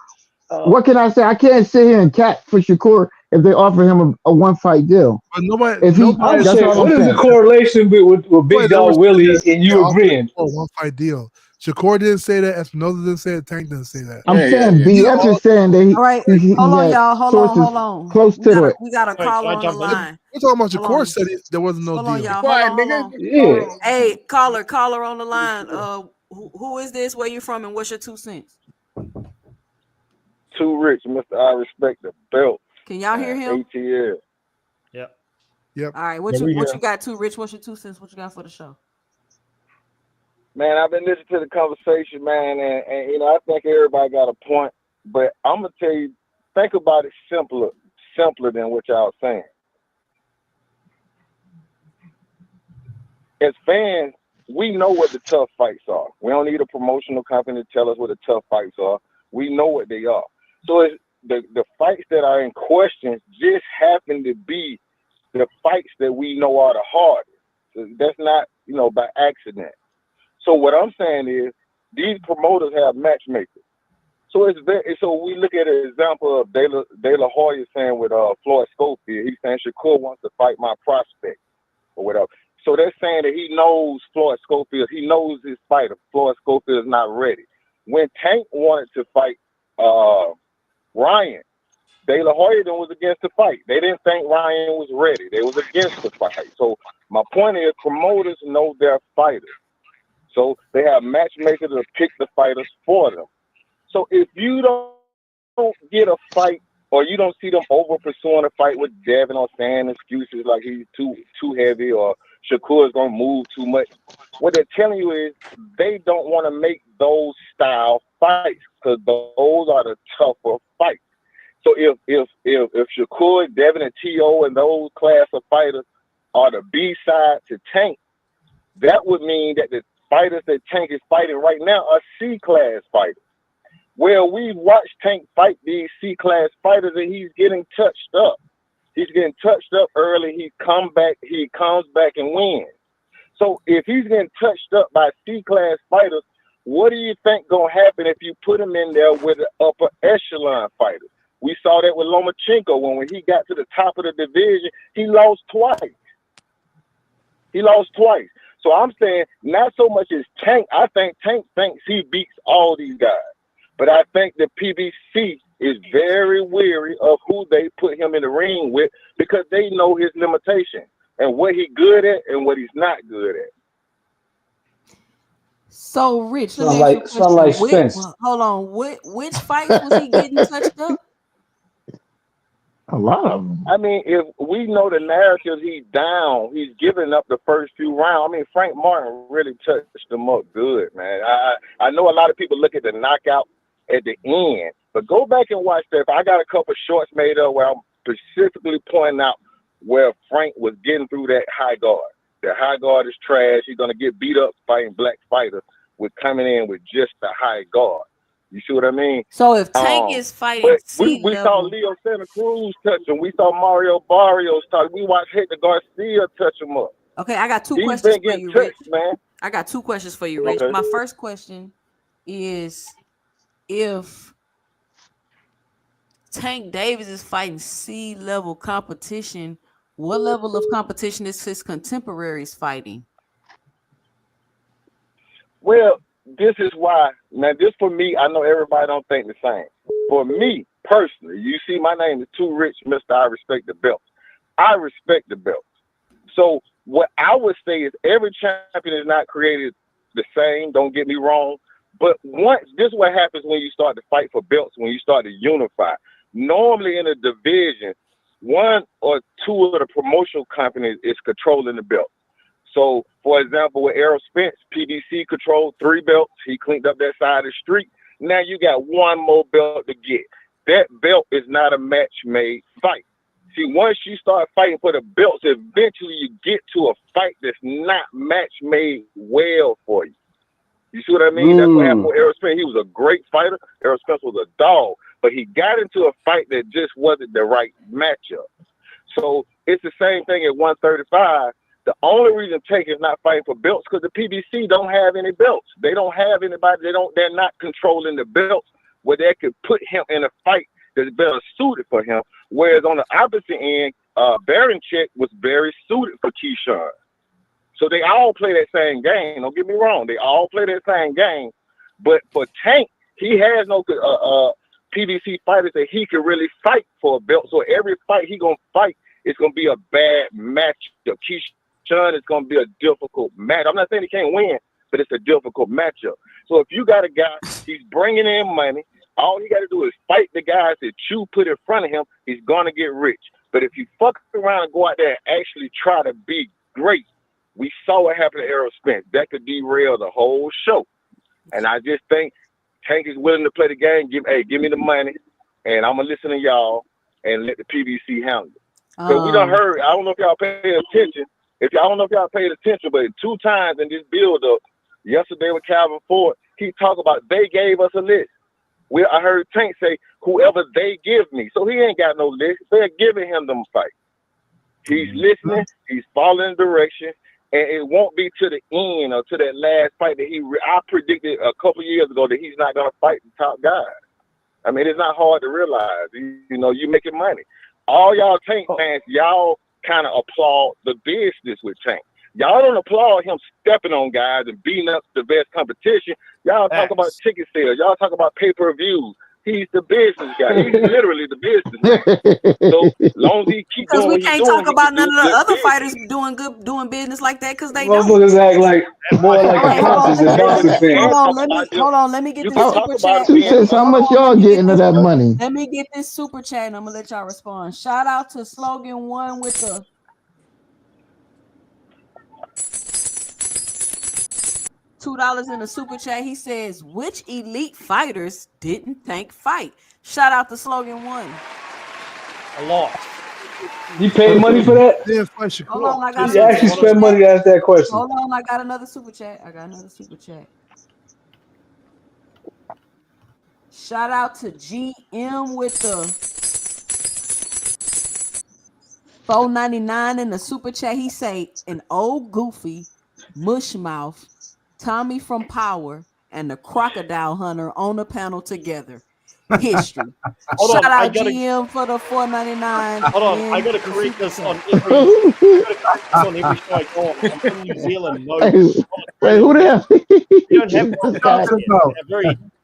uh, what can I say? I can't sit here and cat for Shakur if they offer him a one fight deal. But nobody, If he, I'm nobody, that's saying, all what I'm is the saying. correlation with Big nobody ever Dog said Willie that and they you offered agreeing? Shakur a one fight deal. Shakur didn't say that. Espinoza didn't say it. Tank didn't say that. I'm Yeah, yeah, saying yeah. These are BF all is saying that All right. he Hold on, had y'all. sources Hold on. close to it. We got a Wait, can caller I on the jump in? line. we're talking about Hold Shakur on. said there was no Hold on, deal. Be y'all. quiet, Hold nigga. on. Yeah. Hey, caller on the line. Who is this? Where you from? And what's your 2 cents? Too rich, Mr. I respect the belt. Can y'all hear him? ATL. Yeah. Yep. All right. Yeah, we What here. you got too, Rich? What's your 2 cents? What you got for the show? Man, I've been listening to the conversation, man, and I think everybody got a point. But I'm gonna tell you, think about it simpler than what y'all saying. As fans, we know what the tough fights are. We don't need a promotional company to tell us what the tough fights are. We know what they are. So it's the fights that are in question just happen to be the fights that we know are the hardest. So that's not, by accident. So what I'm saying is these promoters have matchmakers. So so we look at an example of De La Hoya saying with Floyd Schofield, he's saying Shakur wants to fight my prospect or whatever. So they're saying that he knows Floyd Schofield, he knows his fighter. Floyd Schofield is not ready. When Tank wanted to fight Ryan, De La Hoya was against the fight. They didn't think Ryan was ready. They was against the fight. So my point is promoters know their fighters. So they have matchmakers to pick the fighters for them. So if you don't get a fight or you don't see them over pursuing a fight with Devin or saying excuses like he's too heavy or Shakur is gonna move too much, what they're telling you is they don't want to make those style fights because those are the tougher fights. So if Shakur, Devin, and T.O. and those class of fighters are the B side to Tank, that would mean that the fighters that Tank is fighting right now are C class fighters. Well, we've watched Tank fight these C class fighters and he's getting touched up. He's getting touched up early. He comes back and wins. So if he's getting touched up by C-class fighters, what do you think gonna happen if you put him in there with an upper echelon fighter? We saw that with Lomachenko when he got to the top of the division, he lost twice. He lost twice. So I'm saying not so much as Tank. I think Tank thinks he beats all these guys. But I think the PBC is very weary of who they put him in the ring with because they know his limitations and what he's good at and what he's not good at. So, Rich, let me ask you a question. Sound like Spence. Hold on. Which fights was he getting touched up? A lot of them. I mean, if we know the narrative, he's down. He's giving up the first few rounds. I mean, Frank Martin really touched him up good, man. I know a lot of people look at the knockout at the end, but go back and watch that. I got a couple shorts made up where I'm specifically pointing out where Frank was getting through that high guard. The high guard is trash. He's going to get beat up fighting black fighters with coming in with just the high guard. You see what I mean? So if Tank is fighting we saw Leo Santa Cruz touch him. We saw Mario Barrios touch. We watched Hector Garcia touch him up. Okay, I got two questions for you, Rich. Man. I got two questions for you, Rich. Okay. My first question is if Tank Davis is fighting C-level competition, what level of competition is his contemporaries fighting? Well, this is why. Now, this for me, I know everybody don't think the same. For me, personally, you see my name is Too Rich, Mr. I Respect the Belts. I respect the belts. So what I would say is every champion is not created the same, don't get me wrong. But this is what happens when you start to fight for belts, when you start to unify. Normally in a division, one or two of the promotional companies is controlling the belt. So, for example, with Errol Spence, PBC controlled 3 belts. He cleaned up that side of the street. Now you got one more belt to get. That belt is not a match-made fight. See, once you start fighting for the belts, eventually you get to a fight that's not match-made well for you. You see what I mean? That's what happened with Errol Spence. He was a great fighter. Errol Spence was a dog. But he got into a fight that just wasn't the right matchup. So it's the same thing at 135. The only reason Tank is not fighting for belts because the PBC don't have any belts. They don't have anybody. They're not controlling the belts where they could put him in a fight that's better suited for him. Whereas on the opposite end, Baranchik was very suited for Keyshawn. So they all play that same game. Don't get me wrong. They all play that same game. But for Tank, he has no PBC fighters that he can really fight for a belt. So every fight he going to fight is going to be a bad matchup. Keyshawn is going to be a difficult match. I'm not saying he can't win, but it's a difficult matchup. So if you got a guy, he's bringing in money, all he got to do is fight the guys that you put in front of him, he's going to get rich. But if you fuck around and go out there and actually try to be great, we saw what happened to Errol Spence. That could derail the whole show. And I just think Tank is willing to play the game. Give me the money, and I'm going to listen to y'all and let the PBC handle it. So we done heard, I don't know if y'all paid attention. I don't know if y'all paid attention, but 2 times in this build-up, yesterday with Calvin Ford, he talked about they gave us a list. I heard Tank say, whoever they give me. So he ain't got no list. They're giving him them fight. He's listening. He's following direction. And it won't be to the end or to that last fight that I predicted a couple years ago that he's not going to fight the top guys. I mean, it's not hard to realize. You're making money. All y'all Tank fans, y'all kind of applaud the business with Tank. Y'all don't applaud him stepping on guys and beating up the best competition. Y'all talk about ticket sales. Y'all talk about pay-per-views. He's the business guy. He's literally the business man. So long as he keeps because doing we can't talk about none of the other fighters doing business like that because they don't. Motherfuckers act like more like accountants than boxing fans. Hold on. Let me get this super chat. Two says, how much y'all getting of that money? Let me get this super chat and I'm gonna let y'all respond. Shout out to Slogan One with the $2 in the super chat. He says, which elite fighters didn't Tank fight? Shout out to Slogan One. A lot. You paid money for that? Hold on, I got you actually spent money to ask that question. Hold on, I got another super chat. Shout out to GM with the $4.99 in the super chat. He say, an old goofy Mushmouth, Tommy from Power, and the Crocodile Hunter on the panel together. History. Hold Shout on, I out gotta GM for the $4.99. hold on. I and gotta the correct super this on chat. every. I gotta correct this on every show I go on. I'm from New Zealand. No, Hey, wait, who the hell? we don't have What you talking about?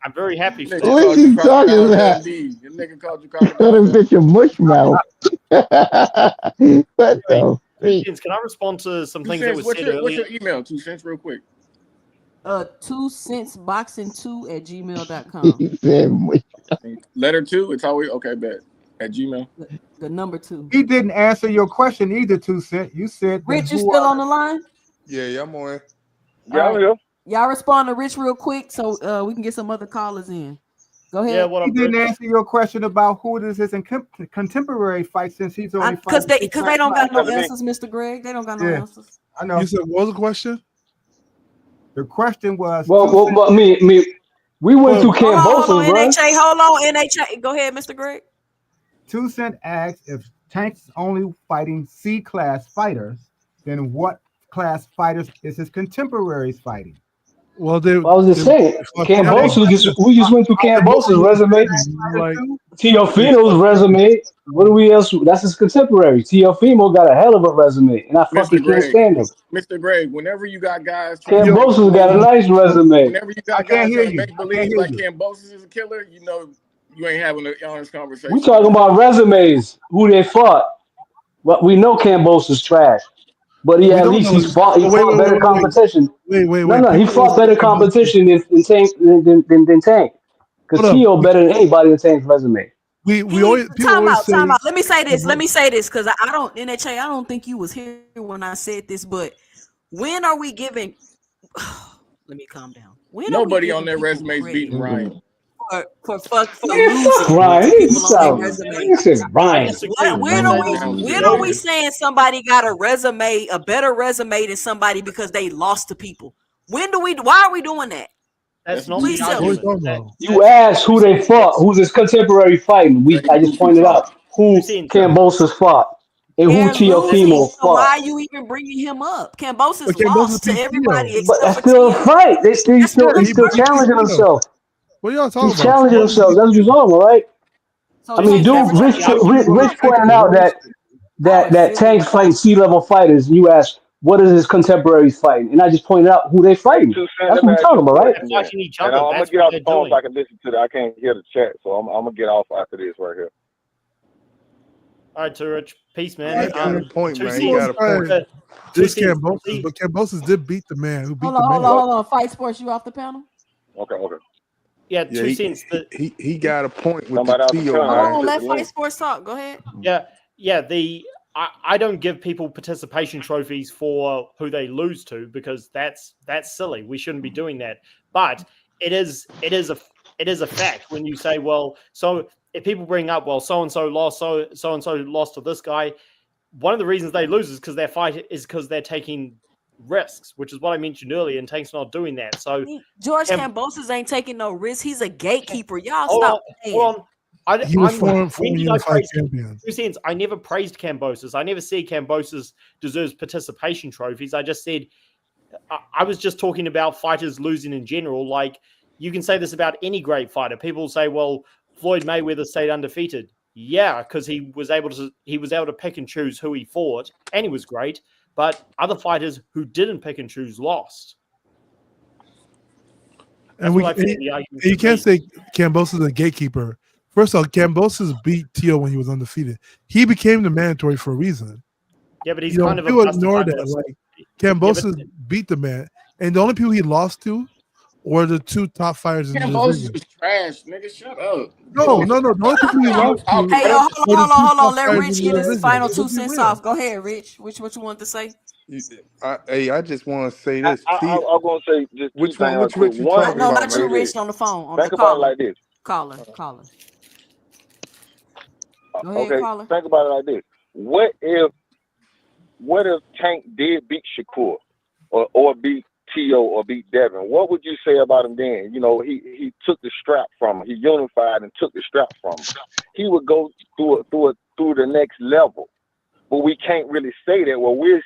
I'm very happy for Nigga that. What called is you he talking Crocodile about? Dundee. The nigga called you Let Crocodile him Dundee. get your mush mouth. What Anyway, the freak? can I respond to some 2 things that cents. was What's said your earlier? email? 2 cents, real quick. 2centsboxing2@gmail.com. He said mush. Letter 2. It's always okay. Bet at Gmail. The number 2. He didn't answer your question either, 2 Cent. You said then Rich, you who still are on the line? Yeah, I'm on. All Yeah, I'm right. here. Y'all respond to Rich real quick so we can get some other callers in. Go Yeah, ahead. what he up, didn't Rich? answer your question about who this is in contemporary fight since he's only Because fighting they don't got no That's me. answers, Mr. Greg. They don't got no Yeah, answers. I know. You said what was the question? The question was Well, I mean, we went Well, through Hold on, Cambosos, right? NHA. Hold on, NHA. Go ahead, Mr. Greg. 2 Cent asked if Tank's only fighting C-class fighters, then what class fighters is his contemporaries fighting? well, Well, I was just saying, Cambosos. We just went through Cambosos' resume, like Teofimo's resume. What do we else? That's his contemporary. Teofimo got a hell of a resume, and I Mr. fucking can't Greg. stand him. Mr. Greg. Whenever you got guys trying to yo, make Cambosos got a believe, nice resume. whenever you I got can't guys hear trying to you. make I can't believe hear like you. Cambosis is a killer, you know you ain't having an honest conversation. We talking about resumes, who they fought. But we know Cambosos trash, but he we at don't least know. he Wait, fought better competition. wait. No, he People always fought say better Cambosis. competition than Tank than Tank. Because Hold up. Tio better than anybody in Tank's resume. We always people Time always out, time say out. Let me say this. Let me say this because I don't, NHA, I don't think you was here when I said this, but when are we giving let me calm down. When are we Nobody on giving their people resumes beating credit Ryan. for Man, fuck losing Ryan. to He people on their sound. resume? He said I Ryan. disagree. When I are say we there's when are no. we saying somebody got a resume, a better resume than somebody because they lost to people? Why are we doing that? That's That's not Please the tell what are me. we Two argument. talking about? You asked who they fought, that's who's his contemporary fighting. I just goofy pointed talk. out who Cents. Cambosos fought and who They're losing. Teofimo So why fought. are you even bringing him up? Cambosis Okay, Moses lost to beat everybody Tio. But except that's for still a Tio. fight. That's still a He's He still fight. beat challenging Tio. himself. What are y'all He's talking about? challenging Moses himself. beat That's what you're Tio. talking about, right? So I Two mean, cents. Tank That's dude, never not had the a argument. Rich Take pointed it, out bro. that silly. Tank's fighting C-level fighters. You asked, what is his contemporaries fighting? And I just pointed out who they Hey, fighting. 2 cents. That's Let what me we're ask you talking a about, right? They're question then, fighting each and other. I'm gonna That's get what off they're the phone so doing. I can listen to that. I can't hear the chat, so I'm gonna get off after this right here. All right, too rich. Peace, All man. right, He got a man. point, Two man. He People always got cents. a try point. to Two diss cents. Cambosis, but Cambosis did beat the man who beat Hold the on, hold man. on, What? hold on. Fight Sports, you off the panel? Okay, okay. Yeah, Yeah, 2 cents. he got a point with the Somebody off the Tio, panel. Hold I man. on, took the let Fight link. Sports talk. Go ahead. Yeah. I don't give people participation trophies for who they lose to because that's silly. We shouldn't be doing that. But it is a fact when you say, well, so if people bring up, well, so and so lost, so and so lost to this guy. One of the reasons they lose is because their fight is because they're taking risks, which is what I mentioned earlier, and Tank's not doing that. So George Cam- Cambosis ain't taking no risk. He's a gatekeeper. Y'all hold stop on, playing. hold on. He was When former did I unified praise champion. 2 cents? I never praised Cambosis. I never said Cambosis deserves participation trophies. I just said I was just talking about fighters losing in general. Like you can say this about any great fighter. People say, well, Floyd Mayweather stayed undefeated. Yeah, because he was able to pick and choose who he fought, and he was great. But other fighters who didn't pick and choose lost. And That's what I feel the argument you should can't be. say Cambosis is a gatekeeper. First off, Cambosis beat Tio when he was undefeated. He became the mandatory for a reason. Yeah, but he's You know, kind of a people busted ignore fighter. that. Like Cambosis beat the man, and the only people he lost to were the two top fighters in the Cambosis division. is trash, nigga. Shut up. No. The only people he lost to Hey, yo, hold on. Let fighters Rich in get the his division. final So 2 what do you cents win? off. Go ahead, Rich. What you want to say? I just want to say this. I'm gonna say just two Which things one? right Which quick. Rich you One talking is No, about, not you, man? Rich, on the phone. On the think about it caller. like this. Caller. Go ahead, Okay, caller. think about it like this. What if Tank did beat Shakur or beat Tio or beat Devin? What would you say about him then? You know, he took the strap from him. He unified and took the strap from him. He would go through the next level. but we can't really say that. Well, we've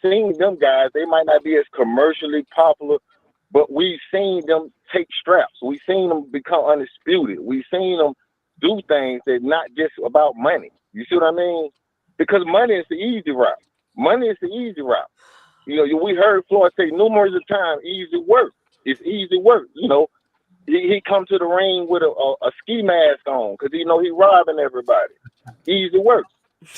seen them guys. They might not be as commercially popular, but we've seen them take straps. We've seen them become undisputed. We've seen them do things that not just about money. You see what I mean? Because money is the easy route. Money is the easy route. You know, we heard Floyd say numerous of times, easy work. It's easy work. You know, he come to the ring with a ski mask on because he robbing everybody. Easy work.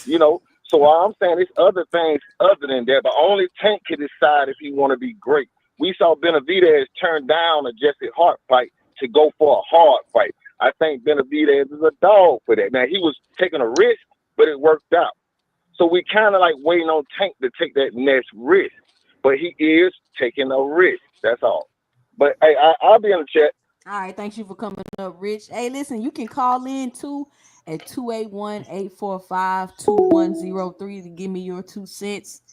You know, so all I'm saying is other things other than that. But only Tank can decide if he want to be great. We saw Benavidez turn down a Jesse Hart fight to go for a hard fight. I think Benavidez is a dog for that. Now, he was taking a risk, but it worked out. So we kind of like waiting on Tank to take that next risk. But he is taking a risk. That's all. But hey, I'll be in the chat. All right, thanks you for coming up, Rich. Hey, listen, you can call in too at 281-845-2103 to give me your 2 cents.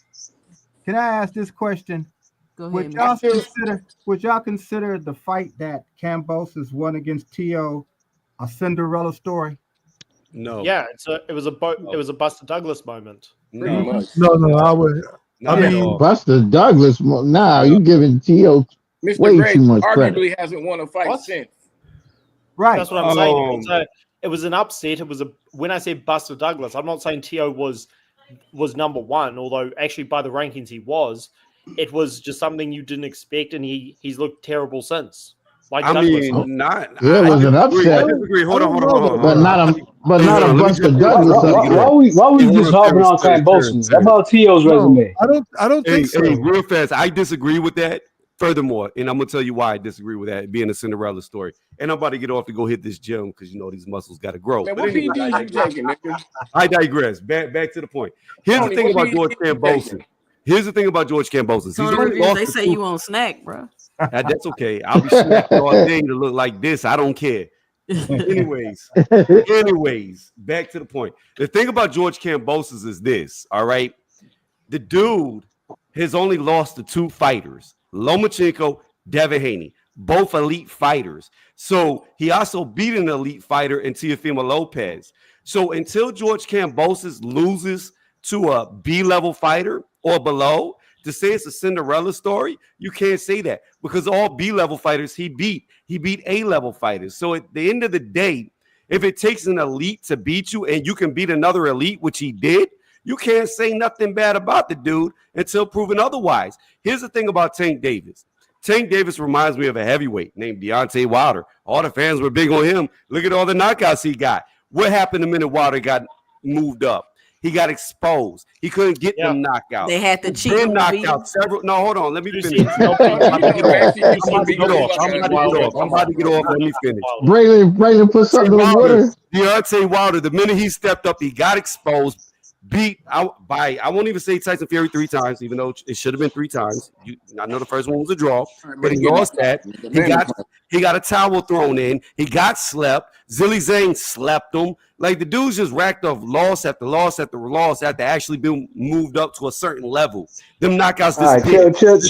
Can I ask this question? Go ahead, Would man. y'all consider the fight that Kambosos won against T.O. a Cinderella story? No. Yeah, it was a Buster Douglas moment. No. No, I would. Not at all. Buster Douglas. Nah, you giving T.O. Mr. way Gray too much credit. arguably hasn't won a fight What? since. Right. That's what I'm saying. It was an upset. When I say Buster Douglas, I'm not saying T.O. was number one, although actually by the rankings he was. It was just something you didn't expect, and he's looked terrible since. Like I Douglas. mean, not. Yeah, it was an upset. I disagree. Hold on. But not a Buster Douglas upset. Why we just harping on Kambosos? How about T.O.'s resume? I don't think so. Hey, real fast. I disagree with that. Furthermore, and I'm gonna tell you why I disagree with that being a Cinderella story. And I'm about to get off to go hit this gym because these muscles got to grow. Man, what PEDs you taking, nigga? I digress. Back to the point. Here's the thing about George Kambosos. They say you on snack, bro. That's okay. I'll be snacking all day to look like this. I don't care. Anyways, back to the point. The thing about George Kambosos is this, all right? The dude has only lost to 2 fighters, Lomachenko, Devin Haney, both elite fighters. So he also beat an elite fighter in Teofimo Lopez. So until George Kambosos loses to a B-level fighter or below, to say it's a Cinderella story, you can't say that because all B-level fighters he beat A-level fighters. So at the end of the day, if it takes an elite to beat you and you can beat another elite, which he did, you can't say nothing bad about the dude until proven otherwise. Here's the thing about Tank Davis. Tank Davis reminds me of a heavyweight named Deontay Wilder. All the fans were big on him. Look at all the knockouts he got. What happened the minute Wilder got moved up? He got exposed. He couldn't get them knockouts. They had to cheat. Then knocked out several. No, hold on. Let me finish. I'm about to get off. Let me finish. Braylon put something in the water. Deontay Wilder, the minute he stepped up, he got exposed. Beat out by, I won't even say Tyson Fury 3 times, even though it should have been 3 times. I know the first one was a draw, but he lost that. He got a towel thrown in. He got slept. Zilly Zane slept him. Like the dude's just racked off loss after loss after loss after actually being moved up to a certain level. Them knockouts disappeared. Let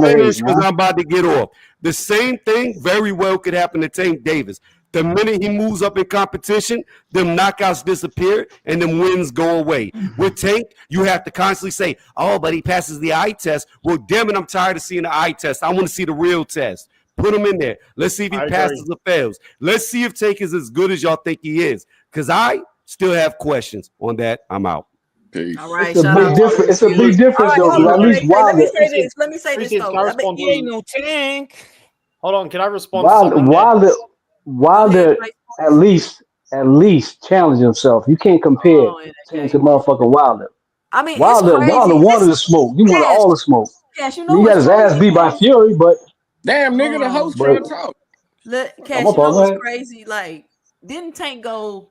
me finish because I'm about to get off. The same thing very well could happen to Tank Davis. The minute he moves up in competition, them knockouts disappear and them wins go away. With Tank, you have to constantly say, oh, but he passes the eye test. Well, damn it, I'm tired of seeing the eye test. I want to see the real test. Put him in there. Let's see if he passes or fails. Let's see if Tank is as good as y'all think he is. Because I still have questions on that. I'm out. Peace. All right, it's a big difference, though. Right, at least Wilder. Let me say this though. He ain't no Tank. Hold on, can I respond to something? Wilder at least challenge himself. You can't compare Tank to motherfucking Wilder. I mean, Wilder wanted the smoke. You want all the smoke. Cash, you he got his ass beat by Fury, but damn nigga, the host trying to talk. Cash, you know what's crazy? Like, didn't Tank go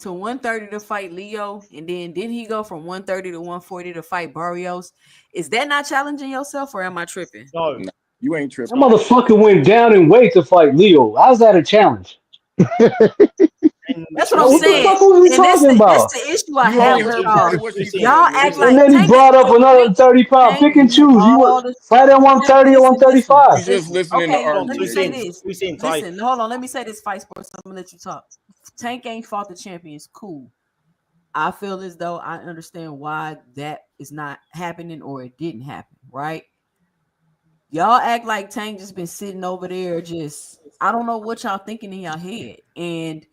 to 130 to fight Leo, and then didn't he go from 130 to 140 to fight Barrios? Is that not challenging yourself, or am I tripping? No. You ain't tripping. That motherfucker went down in weight to fight Leo. How's that a challenge? That's what I'm saying. What the fuck was he talking about? That's the issue I have with y'all. Y'all act like. And then he brought up another 30 pound. Pick and choose. You would fight at 130 or 135. You just listening to let me say this. Listen, hold on. Let me say this, Fight Sports. I'm gonna let you talk. Tank ain't fought the champions. Cool. I feel as though I understand why that is not happening or it didn't happen, right? Y'all act like Tank just been sitting over there, just I don't know what y'all thinking in your head. And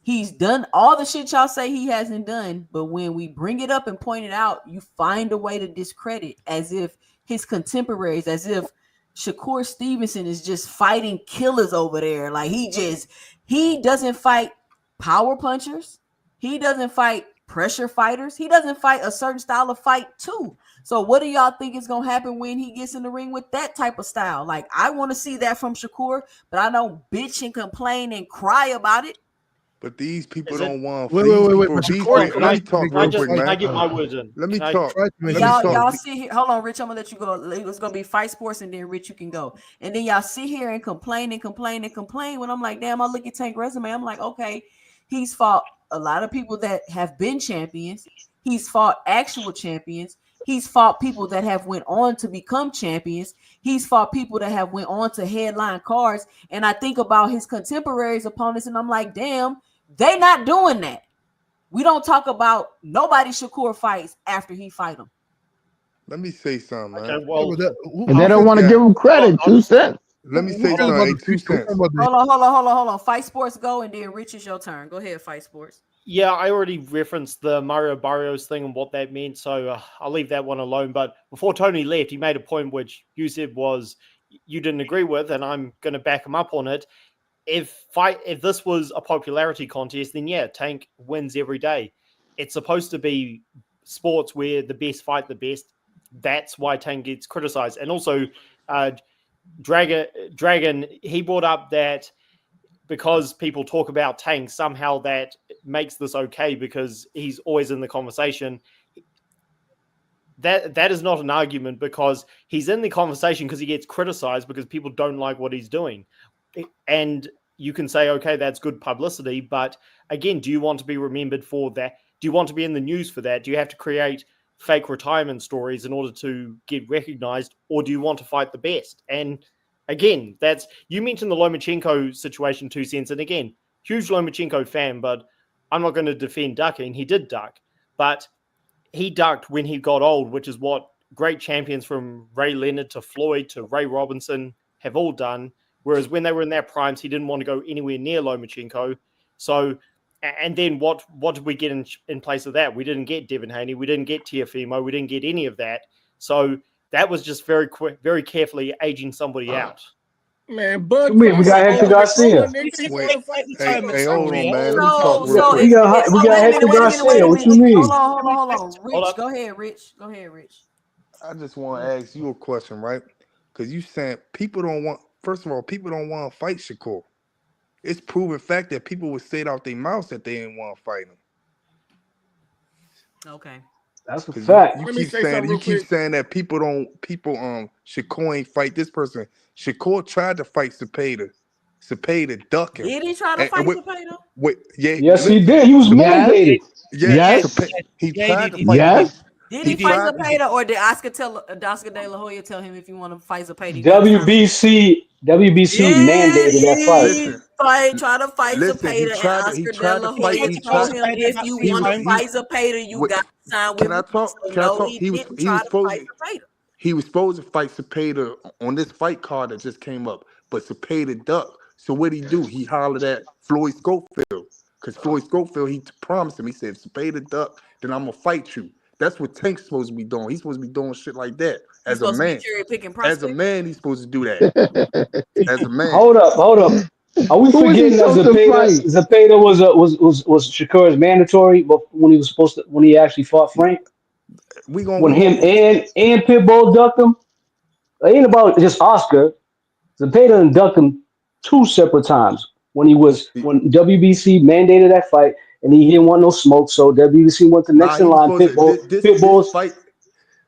he's done all the shit y'all say he hasn't done, but when we bring it up and point it out, you find a way to discredit as if his contemporaries, as if Shakur Stevenson is just fighting killers over there. Like he doesn't fight power punchers. He doesn't fight pressure fighters. He doesn't fight a certain style of fight too. So what do y'all think is gonna happen when he gets in the ring with that type of style? Like I want to see that from Shakur, but I don't bitch and complain and cry about it. But these people Is it? don't want. Wait, These wait, wait, wait. people. But These Hold Shakur on, people. can Let I me talk make can I real those just quick, can I man. get my words in? Let me Can I? talk. Try to make Let me those talk. Y'all sit here. Hold on, Rich. I'm gonna let you go. It's gonna be fight sports, and then Rich, you can go. And then y'all sit here and complain and complain and complain. When I'm like, damn, I look at Tank resume. I'm like, okay, he's fought a lot of people that have been champions. He's fought actual champions. He's fought people that have went on to become champions. He's fought people that have went on to headline cards. And I think about his contemporaries opponents, and I'm like, damn, they not doing that. We don't talk about nobody Shakur fights after he fight him. Let me say something, man. Okay, Yeah, well, but that, And they You don't just want to got. give him hold on. credit. 2 cents. Let me say who Hold cares on. something. about Hey, the two future? We're cents. talking about the Hold on. Fight sports go, and then Rich is your turn. Go ahead, fight sports. Yeah, I already referenced the Mario Barrios thing and what that meant, so I'll leave that one alone. But before Tony left, he made a point which you said was you didn't agree with, and I'm going to back him up on it. If this was a popularity contest, then yeah, Tank wins every day. It's supposed to be sports where the best fight the best. That's why Tank gets criticized. And also, uh, Dragon, he brought up that because people talk about Tank, somehow that makes this okay because he's always in the conversation. That is not an argument because he's in the conversation because he gets criticized because people don't like what he's doing. And you can say, okay, that's good publicity. But again, do you want to be remembered for that? Do you want to be in the news for that? Do you have to create fake retirement stories in order to get recognized? Or do you want to fight the best? And again, that's you mentioned the Lomachenko situation, 2 cents. And again, huge Lomachenko fan, but I'm not going to defend ducking. He did duck. But he ducked when he got old, which is what great champions from Ray Leonard to Floyd to Ray Robinson have all done. Whereas when they were in their primes, he didn't want to go anywhere near Lomachenko. So, and then what did we get in place of that? We didn't get Devin Haney. We didn't get Tiafimo. We didn't get any of that. So that was just very carefully aging somebody out. Man, What you Bud mean? We got Crawford Hector older, Garcia. nigga. He Wait. wanna fight the Hey, champion. hey, hold on, man. Let me talk So, real so quick. We got so we got wait a Hector minute, Garcia. What you mean? Hold on. Hold Rich, up. go ahead, Rich. Go ahead, Rich. I just want to ask you a question, right? Because you saying people don't want. First of all, people don't want to fight Shakur. It's proven fact that people would say it out their mouths that they didn't want to fight him. Okay. That's a Because you, fact. you Let me keep say saying something real quick. that people Shakur ain't fight this person. Shakur tried to fight Cepeda. Cepeda duck him. Did he try to And fight Cepeda? yeah, Yes, he did. He was Yes. mandated. yeah, Yes. he Yeah, he tried did. to He fight did. him. Yes. Did He he fight tried. Cepeda, or did Oscar De La Hoya tell him if you want to fight Cepeda, you got to sign? WBC Did mandated that fight. he Listen, try to fight listen. Cepeda, and He Oscar De tried to La fight. Hoya He told tried. him Cepeda if got you He want was to T-boned. he. fight Cepeda, you What, got to sign with can I me? talk? So Can I no, talk? he didn't He try was to supposed fight to. Cepeda. He was supposed to fight Cepeda on this fight card that just came up, but Cepeda ducked. So what he do? He hollered at Floyd Schofield because Floyd Schofield he promised him. He said, "If Cepeda duck, then I'm gonna fight you." That's what Tank's supposed to be doing. He's supposed to be doing shit like that He's as a supposed to be man. cherry picking As a prospects. man, he's supposed to do that as a man. Hold up. Are we Who is he forgetting that supposed to fight? Zapata was Shakur's mandatory, but when he actually fought Frank, We gonna when we him gonna and Pitbull ducked him, it ain't about just Oscar. Zapata and ducked him 2 separate times when WBC mandated that fight, and he didn't want no smoke, so WBC went to nah. next in He was line. supposed to this Pitbull's fight.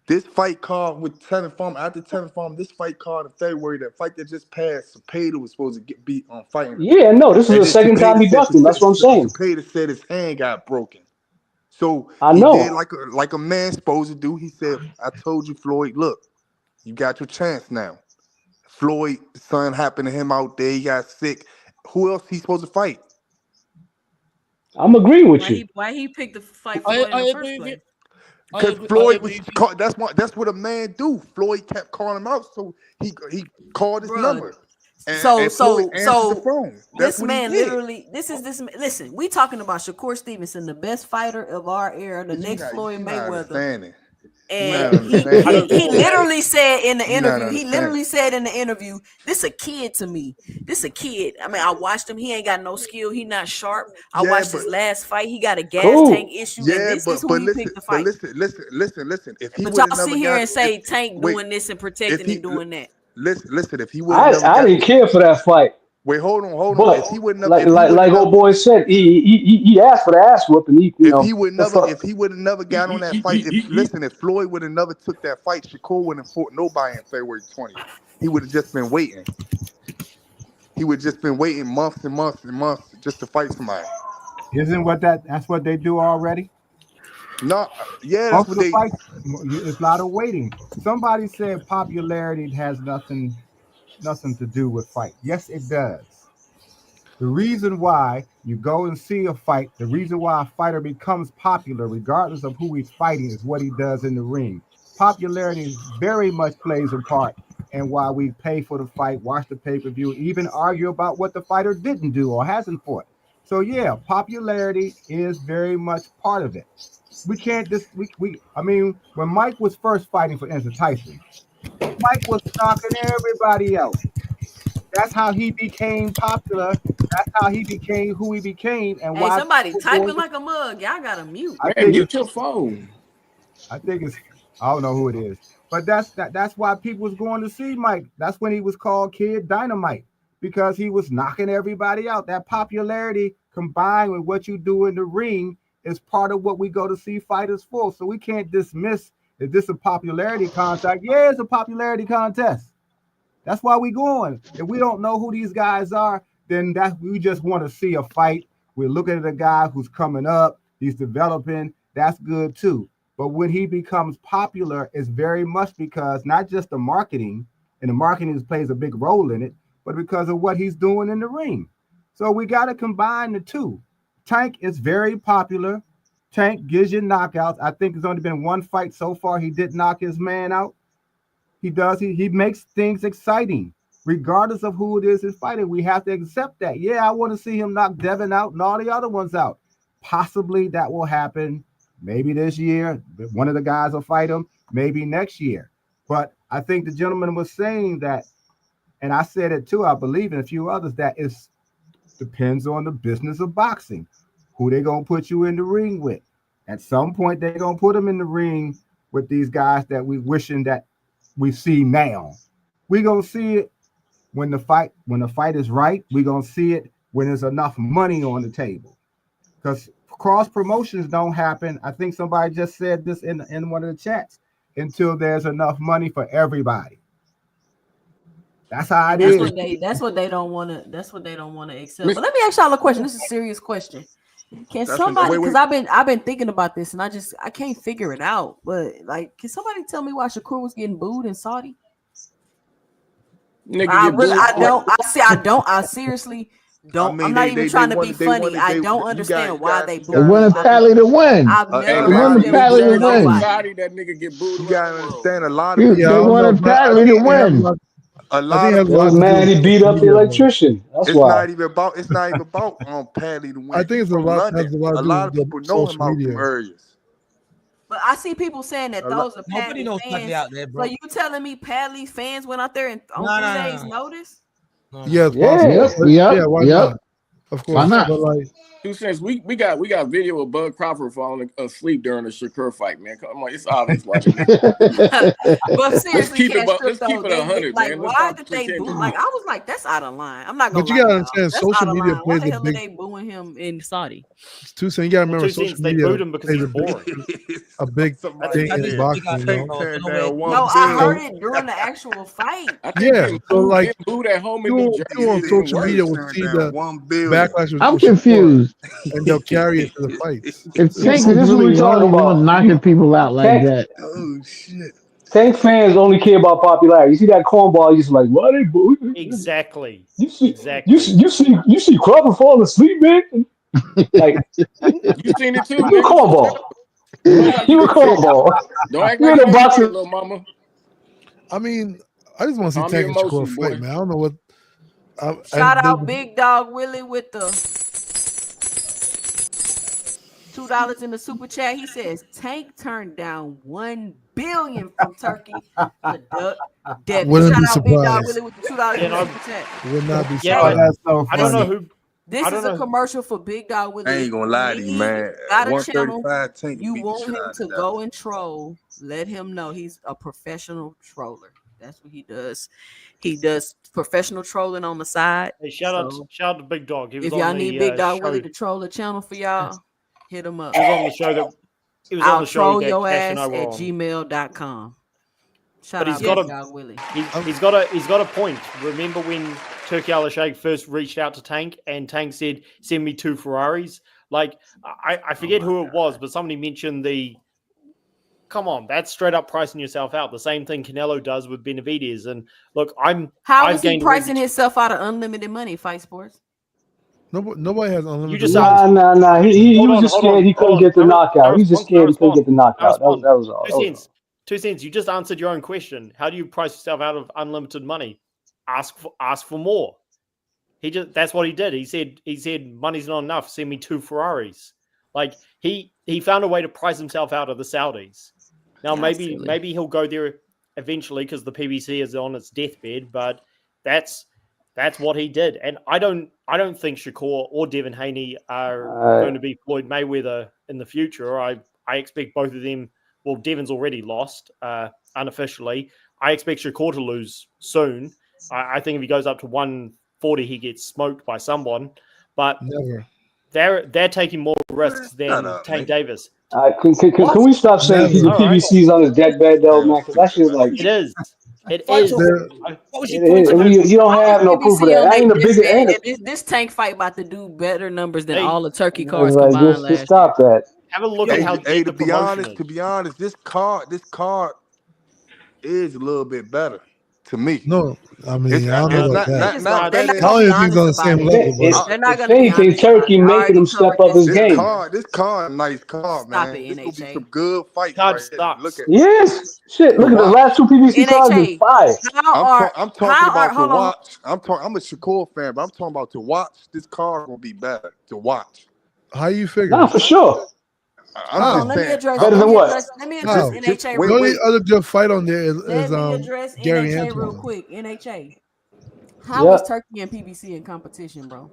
This fight card with Tenor Farm after Tenor Farm, this fight card in February, that fight that just passed, Cepeda was supposed to get beat on fighting him. yeah, no, this is And the then second time he ducked him. That's what I'm saying. Cepeda said his hand got broken. So I he did know. like a man supposed to do. He said, I told you, Floyd, look, you got your chance now. Floyd, son happened to him out there, he got sick. Who else he supposed to fight? I'm agreeing with you. Why he picked the fight Floyd in I the first agree with place? you. Because I Floyd agree was with you. caught. That's what a man do. Floyd kept calling him out, so he called his Bruh. number, So and Floyd so answered the so phone. That's this what he man did. literally listen, we talking about Shakur Stevenson, the best fighter of our era, the But next Floyd you not Mayweather. understanding. You And not he I he understanding. don't. he literally said in the You not interview, understanding. this a kid to me. This a kid. I mean, I watched him. He ain't got no skill. He not sharp. I Yeah, watched but his last fight. He got a gas tank Cool. issue, and yeah, this is who he picked to but fight. listen. If he But would y'all have never sit here got and if say Tank wait, doing this and if protecting he and doing that. listen, if he would have never I got didn't care for that fight. wait, hold on. But like If he like would have like never old boy said, he asked for the ass whooping. He you know the fuck. if he would have never got on that fight, if Floyd would have never took that fight, Shakur wouldn't have fought nobody in February 20th. He would have just been waiting. He would just been waiting months and months and months just to fight somebody. Isn't that's what they do already? No, yeah, that's Most what of the they. fights, it's a lot of waiting. Somebody said popularity has nothing to do with fight. Yes, it does. The reason why you go and see a fight, the reason why a fighter becomes popular, regardless of who he's fighting, is what he does in the ring. Popularity very much plays a part in why we pay for the fight, watch the pay-per-view, even argue about what the fighter didn't do or hasn't fought. So yeah, popularity is very much part of it. We can't just we I mean, when Mike was first fighting for instance Tyson, Mike was knocking everybody out. That's how he became popular. That's how he became who he became, and Hey, why somebody people going typing to. like a mug. Y'all got to mute. I Man, think it's. mute your phone. I think it's. I don't know who it is, but that's why people was going to see Mike. That's when he was called Kid Dynamite because he was knocking everybody out. That popularity combined with what you do in the ring is part of what we go to see fighters for. So we can't dismiss is this a popularity contest? Yeah, it's a popularity contest. That's why we going. If we don't know who these guys are, then that we just want to see a fight. We're looking at a guy who's coming up, he's developing. That's good too. But when he becomes popular, it's very much because not just the marketing, and the marketing plays a big role in it, but because of what he's doing in the ring. So we got to combine the two. Tank is very popular. Tank gives you knockouts. I think there's only been one fight so far he did knock his man out. He does. He makes things exciting, regardless of who it is he's fighting. We have to accept that. Yeah, I want to see him knock Devin out and all the other ones out. Possibly that will happen. Maybe this year, one of the guys will fight him. Maybe next year. But I think the gentleman was saying that, and I said it too. I believe in a few others that it depends on the business of boxing. Who they gonna put you in the ring with? At some point, they're gonna put them in the ring with these guys that we wishing that we see now. We gonna see it when the fight is right. We gonna see it when there's enough money on the table. Because cross promotions don't happen. I think somebody just said this in one of the chats until there's enough money for everybody. That's how it And is. that's what they don't want to accept. Miss- But let me ask y'all a question. This is a serious question. Can That's what. somebody, Wait, because wait. I've been thinking about this and I can't figure it out. But like, can somebody tell me why Shakur was getting booed in Saudi? Nigga I get really, booed. I don't. I seriously I don't. I'm mean, not even they trying to be wanted funny. I don't you got understand why they you They booed got him. wanted Pally to win. I've a never They lot wanted of understood He Pally to booing jersey in win. nobody. Saudi, that nigga get booed you around got the to world. understand. A lot of Yeah, They I people. don't know. wanted I Pally to think it has a win. lot. A I think lot it of has a He was lot people. to do mad with he beat social up the media, though. electrician. That's It's why. not even about. It's not even about Padley to I win. think He it's a from lot London. has a lot A to do lot with of the people know him social out them media. areas. But I see people saying that A lot. those are Nobody Padley knows Padley fans. out there, So bro. you telling me Padley fans went out there and on No, no, 3 days no, notice? no, Yeah, no. it's possible. Yeah. Yep, yep, Yeah, why yep. not? Of Why Two course, not? but cents. like, 2 cents. We got video of Bud Crawford falling asleep during the Shakur fight, man. Come on, it's obvious why the nigga. But Let's seriously, keep it. Cash Let's Strip though, keep it they 100, like man. Let's why stop did they boo? pretending. Like I was like, that's out of line. I'm not gonna but you lie to gotta y'all. understand, That's social out of media line. Why plays the a hell are big. they booing him in Saudi? Two cents. You gotta Well, remember, two social cents. They media booed him because plays he's a big boring. a big I Somebody think thing Padly's in said a big boxing. out You there, know. Tank though. I don't turned know where. down No, 1 I bill. heard So it during the actual fight. I think yeah, so like getting booed at home in you New on, Jersey you on is He even social said media he worse. will turned see down the 1 billion. backlash I'm with Shakur, confused. and they'll carry it to the fights. If See, Tank see, is this is what really we talking running on about. knocking people out like Tank, that, Oh shit. Tank fans only care about popularity. You see that cornball? He's like, "Why they boo?" Exactly. You see, Exactly. you see Crawford falling asleep, man. Like You seen it too, you a nigga. cornball. Don't act like You you a ain't seen it. cornball. Don't act You like in you the ain't seen boxing. it, little mama. I mean, I just want to see Calm your Tank and Shakur emotions, fight, boy. man. I don't know what. Shout out Big Dog Willie with the $2 in the super chat. He says Tank turned down 1 billion from Turkey to duck Devin. Wouldn't Shout be out Big Dog surprised. Willie with the $2 Yeah, in the no, super chat. Would not be yeah, Oh, surprised. that's so I don't know funny. who. This I don't is a know. commercial for Big Dog Willie. I If ain't gonna you lie to you, need, if man. you got a channel, 135 Tank you beat the want shit him out to of go and troll, let him know he's a professional troller. That's what he does. He does professional trolling on the side. Hey, So shout out to Big Dog. He was if on y'all need the Big Dog show. Willie to troll a channel for y'all, hit him up. He was on the show that. He was on I'll the show troll that your Cash and I ass were at on. gmail.com. Shout But he's out got Big a Dog Willie. he's got a point. Remember when Turkey Al Sheikh first reached out to Tank and Tank said, "Send me 2 Ferraris." Like I forget who it was, but somebody mentioned the. Come on, that's straight up pricing yourself out. The same thing Canelo does with Benavidez. And look, How I've is he gained a pricing himself out of unlimited money, Fight Sports? Nobody has unlimited. You just Nah. He hold was on, just hold scared on, he couldn't hold on. get the No knockout. He's just response. No scared he couldn't response. get the No knockout. That response. was all. 2 That was cents. 2 cents. You just answered your own question. How do you price yourself out of unlimited money? Ask for more. That's what he did. He said money's not enough. Send me 2 Ferraris. Like he found a way to price himself out of the Saudis. Now maybe he'll go there eventually because the PBC is on its deathbed. But that's what he did. And I don't think Shakur or Devin Haney are going to be Floyd Mayweather in the future. I expect both of them. Well, Devin's already lost unofficially. I expect Shakur to lose soon. I think if he goes up to 140, he gets smoked by someone. But Never. they're taking more risks than up, Tank nigga. Davis. Can we stop saying Never. All right. PBC's on his deathbed though, man? Because that shit's like It is. It Fight is. talk. What was your it point is, on and that? you don't How have is no proof of PBC that. on I their ain't the biggest. deathbed? And this Tank fight about to do better numbers than Hey, all the Turkey It's cards like combined just last year. stop that. have a look Yo, at how Hey, dead the to be promotion honest, this card is a little bit better to me. No, I mean, I don't know It's about that. not They're better. not I gonna don't be even think it's honest on the about same it. level, but If, They're not if gonna be anything, honest about Turkey it. I making already him step covered up this his This story. game. card, this card, nice card, Stop man. it, This gonna be some NHA. good fights card right here. Look sucks. at Yes, shit. to Look at the watch. last 2 PBC cards been NHA. fire. I'm talking about to Hold on. watch. I'm a Shakur fan, but I'm talking about to watch. This card will be better to watch. how you Nah, figure? for sure. I'm Hold How? on. just Let me saying. address Better than what? Just, just NHA wait, The real only wait. quick. other good fight on there Let is me address Gary NHA real Antoine. quick. NHA. How is Yep. Turkey and PBC in competition, bro?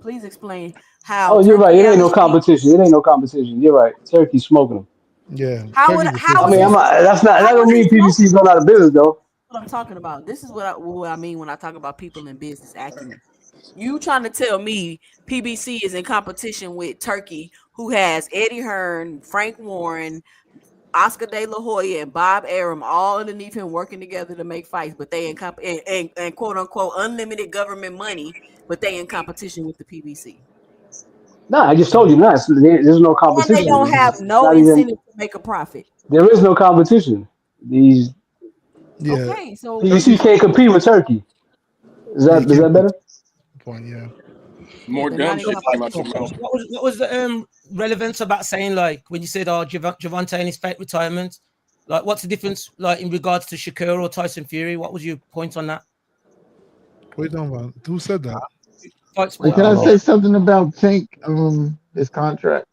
Please explain Oh, how you're right. Turkey It ain't Al no Sheikh. competition. It ain't no competition. You're right. Turkey's smoking them. Yeah, How Turkey's the how I is mean, he? fifth. that's not. That How don't is he mean smoking? PBC's going out of business though. What I'm talking about. This is what I mean when I talk about people in business acumen. You trying to tell me PBC is in competition with Turkey, who has Eddie Hearn, Frank Warren, Oscar De La Hoya, and Bob Arum all underneath him working together to make fights, but they and quote unquote unlimited government money, but they in competition with the PBC. Nah, I just told you. Nah, there's no And they competition. don't have It's no not even. incentive to make a profit. There is no competition. These Yeah, Okay, so PBC Turkey's can't compete with Turkey. Is yeah, you that can't better? point. Yeah, yeah, More they're not dumb in shit came out your competition. mouth. What was the relevance about saying like when you said Javante and his fake retirement? Like, what's the difference like in regards to Shakur or Tyson Fury? What was your point on that? what are you talking about? Who said that? Fight Wait, sport. can I Oh, say something about Tank his contract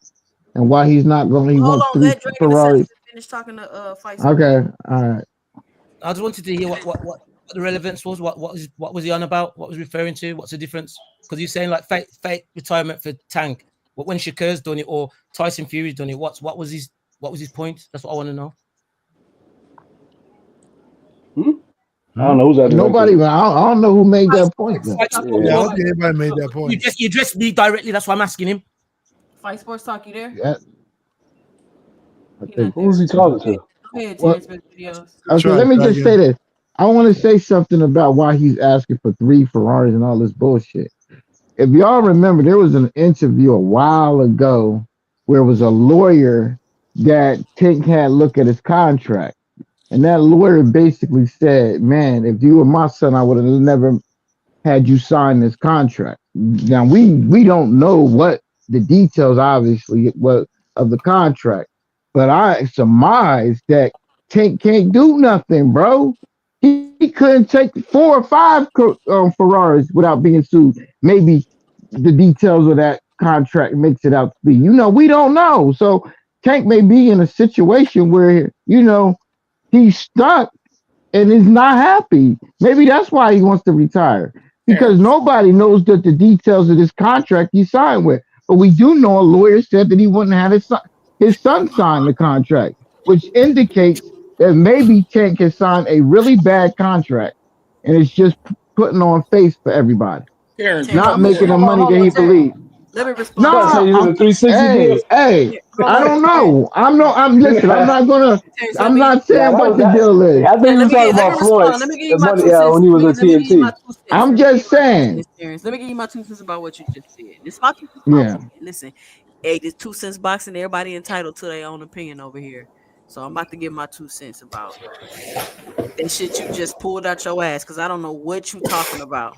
and why he's not going? He Hold wants on, 3 let Dragon Ferraris. finish talking to Fight Sport. Okay, all right. I just wanted to hear what the relevance was. What was he on about? What was he referring to? What's the difference? Because you're saying like fake retirement for Tank, but when Shakur's done it or Tyson Fury's done it, what was his point? That's what I want to know. I don't know who's that Nobody. directed. I don't know who made that point though. Fight sport. Yeah, I Yeah. don't think anybody made that point. You addressed me directly. That's why I'm asking him. Fight Sports Talk, you there? Yeah, I He think. not there. Who's he talking to? Go ahead, What? Terrence, with videos. Okay, Try let it, me try just say again. this. I want to say something about why he's asking for 3 Ferraris and all this bullshit. If y'all remember, there was an interview a while ago where it was a lawyer that Tank had look at his contract. And that lawyer basically said, man, if you were my son, I would have never had you sign this contract. Now we don't know what the details, obviously, of the contract. But I surmise that Tank can't do nothing, bro. He couldn't take 4 or 5 Ferraris without being sued. Maybe the details of that contract makes it out to be. We don't know. So Tank may be in a situation where he's stuck and is not happy. Maybe that's why he wants to retire because Terrence. nobody knows the details of this contract he signed with. But we do know a lawyer said that he wouldn't have his son sign the contract, which indicates that maybe Tank has signed a really bad contract and it's just putting on face for everybody, Terrence, you Terrence, know not I'm gonna making show the you. Terrence. money Hold that on, he Tank. believes. Let me respond You to gotta Nah, say that. you did a 360 deal. Hold I on, don't Terrence. know. I'm listen, I'm not gonna Terrence, let I'm me not Nah, saying that what was the that. deal is. I think he was talking let me about Floyd, respond. Let me give you the my money. two cents. When he was with Let me give you my TNT. 2 cents. I'm Let me give you just my two saying. cents, Terrence. Let me give you my 2 cents about what you just said. This is my 2 cents about Yeah. what. Listen, hey, this 2 cents boxing. Everybody entitled to their own opinion over here. So I'm about to give my 2 cents about that shit you just pulled out your ass because I don't know what you talking about.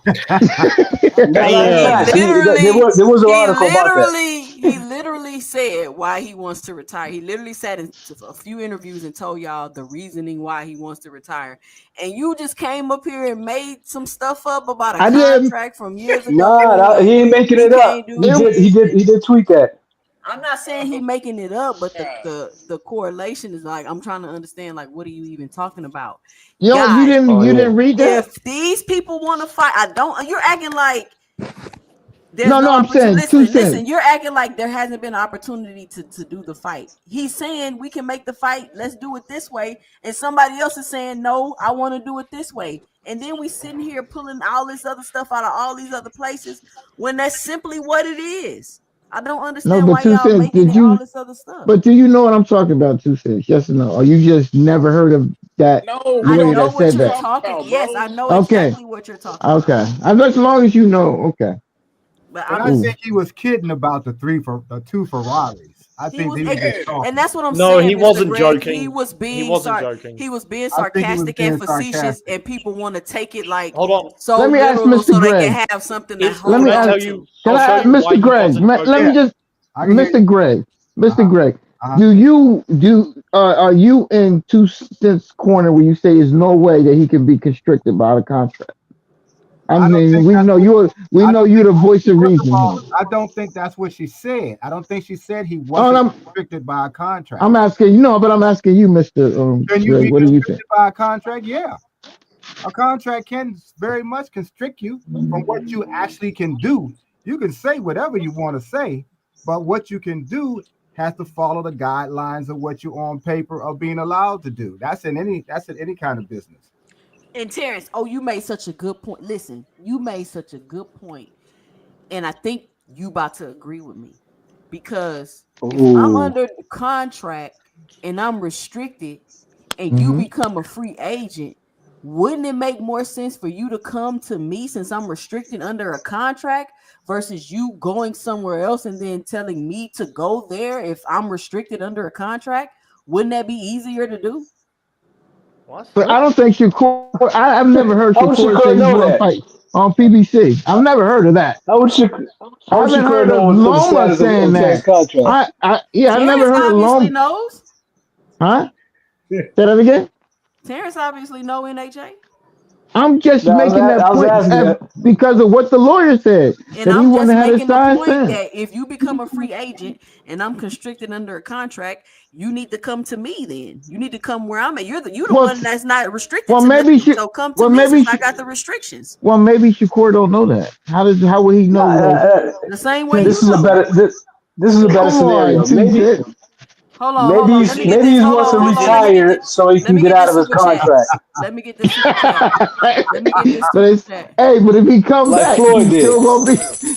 No, no, it's He facts. literally, There was an article about that. he literally said why he wants to retire. He literally sat in a few interviews and told y'all the reasoning why he wants to retire. And you just came up here and made some stuff up about a I didn't contract from years Nah, ago, he and ain't making he it up. can't do He it, did. this. He did tweet that. I'm not saying he making it up, but the correlation is like I'm trying to understand like what are you even talking about, you guys? didn't Oh you yeah. didn't read that? If these people want to fight, I don't. You're acting like there's No, no I'm opportunity. saying two Listen. cents. You're acting like there hasn't been an opportunity to do the fight. He's saying we can make the fight. Let's do it this way. And somebody else is saying no. I want to do it this way. And then we sitting here pulling all this other stuff out of all these other places when that's simply what it is. I don't No, understand but why two y'all cents. making Did it all you? this other stuff. But do you know what I'm talking about? 2 cents. Yes or no? Or you just never heard of that No, we I lawyer know know that what what said you're you're that? talking talking. about, Yes, bro. I know Okay. exactly what you're talking Okay. about. As long as you know. Okay. But But I'm I Cool. just think he was kidding about the two Ferraris. I he think was he was just and talking. that's what I'm No, saying, he Mr. wasn't Greg. joking. He was being I think he was sarcastic and being facetious, sarcastic. and people want to take it like Hold on. so Let me ask literal Mr. so they Greg. can have something to If Let hold me can I ask. tell on you? to. Can I'll I show ask you why Mr. he Greg? wasn't Let me Yeah, joking. just I can hear you. Mr. Greg. Uh Mr. huh. Greg. Uh huh. Do you do? Are you in 2 cents corner where you say there's no way that he can be constricted by the contract? I'm I don't saying think we that's know what. you. We I know don't you think. the voice of First of reason all, here. I don't think that's what she said. I don't think she said he Oh, and wasn't restricted by a contract. I'm asking. But I'm asking you, Mr. Can you Greg. be What do you think? constricted by a contract? Yeah, a contract can very much constrict you from what you actually can do. You can say whatever you want to say, but what you can do has to follow the guidelines of what you on paper are being allowed to do. That's in any kind of business. And Terrence, oh, you made such a good point. Listen, you made such a good point, and I think you about to agree with me because if I'm Ooh. under the contract and I'm restricted and you Hmm. become a free agent, wouldn't it make more sense for you to come to me since I'm restricted under a contract versus you going somewhere else and then telling me to go there if I'm restricted under a contract? Wouldn't that be easier to do? What? But I don't think Shakur. I've never heard How would Shakur say Shakur he's know going to that? fight on PBC. I've never heard of that. How would Shakur, I how would haven't Shakur heard of know what the Loma status saying of Tank's that. contract? I've never Terrence heard of obviously Loma. knows. Huh? Say that again. Terrence obviously know NHA. I'm just No, making that I was point asking that. because of what the lawyer said And that he I'm wouldn't just have his making the sign point sent. that if you become a free agent and I'm constricted under a contract, you need to come to me then. You need to come where I'm at. You the Well, one that's not restricted well, to maybe nothing. she. So come to Well, me since maybe I she. got the restrictions. Well, maybe Shakur don't know that. How would he No, know that? The same way Tank, you this is a know. better this is a better come on, scenarios. TJ. Hold on. Let me get Maybe this. he wants to Hold on. Let me get retire this. so he Let can me get get out this of his super chat. contract Let me get this super chat. Let me get this but super it's chat. hey, but if he come like back, Floyd did.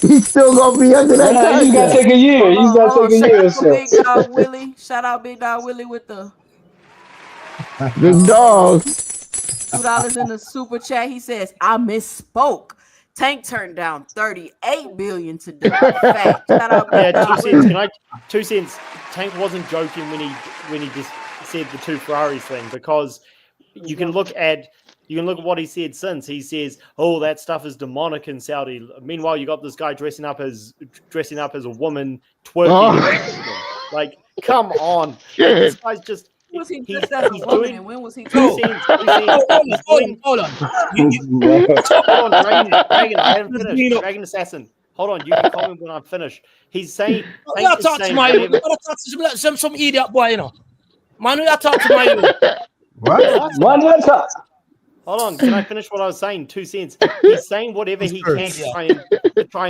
he's still gonna be under that Nah, he's got to contract. take a year. He's got to Hold on. take a Shout year or out so. Big Dog Willie. Shout out Big Dog Willie with the Big hold on. dog. $2 in the super chat. He says, I misspoke. Tank turned down 38 billion to do it. Fact. Shout out Big Yeah, two Dog cents. Willie. Can I? 2 cents. Tank wasn't joking when he just said the two Ferraris thing because you can look at You can look at what he said since. He says, "Oh, that stuff is demonic in Saudi." Meanwhile, you got this guy dressing up as a woman twerking. Like, come on! Like, this guy's just Was he he's dressed as a woman, doing and when was he? two Bro, cents. He's doing. hold on. You, Hold on, Dragon. I haven't just finished. being up. Dragon Assassin. Hold on. You can comment when I'm finished. He's saying. You Tank gotta is talk to saying my whatever. you gotta talk to some idiot boy, you know. Man, you gotta talk to my What? Why not talk? Hold on, can I finish what I was saying? 2 cents. He's saying whatever he can to try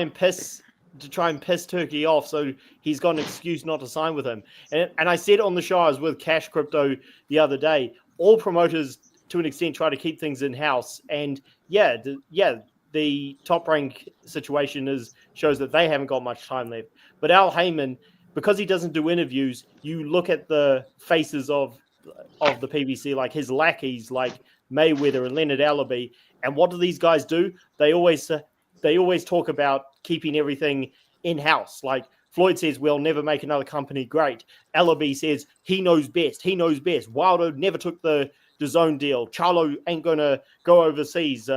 and piss Turkey off, so he's got an excuse not to sign with him. And I said on the show, I was with Cash Crypto the other day. All promoters, to an extent, try to keep things in house, and the Top Rank situation shows that they haven't got much time left. But Al Heyman, because he doesn't do interviews, you look at the faces of the PBC, like his lackeys, like Mayweather and Leonard Allaby, and what do these guys do? They always talk about keeping everything in house. Like Floyd says, we'll never make another company great. Allaby says he knows best. He knows best. Wilder never took the DAZN deal. Charlo ain't gonna go overseas.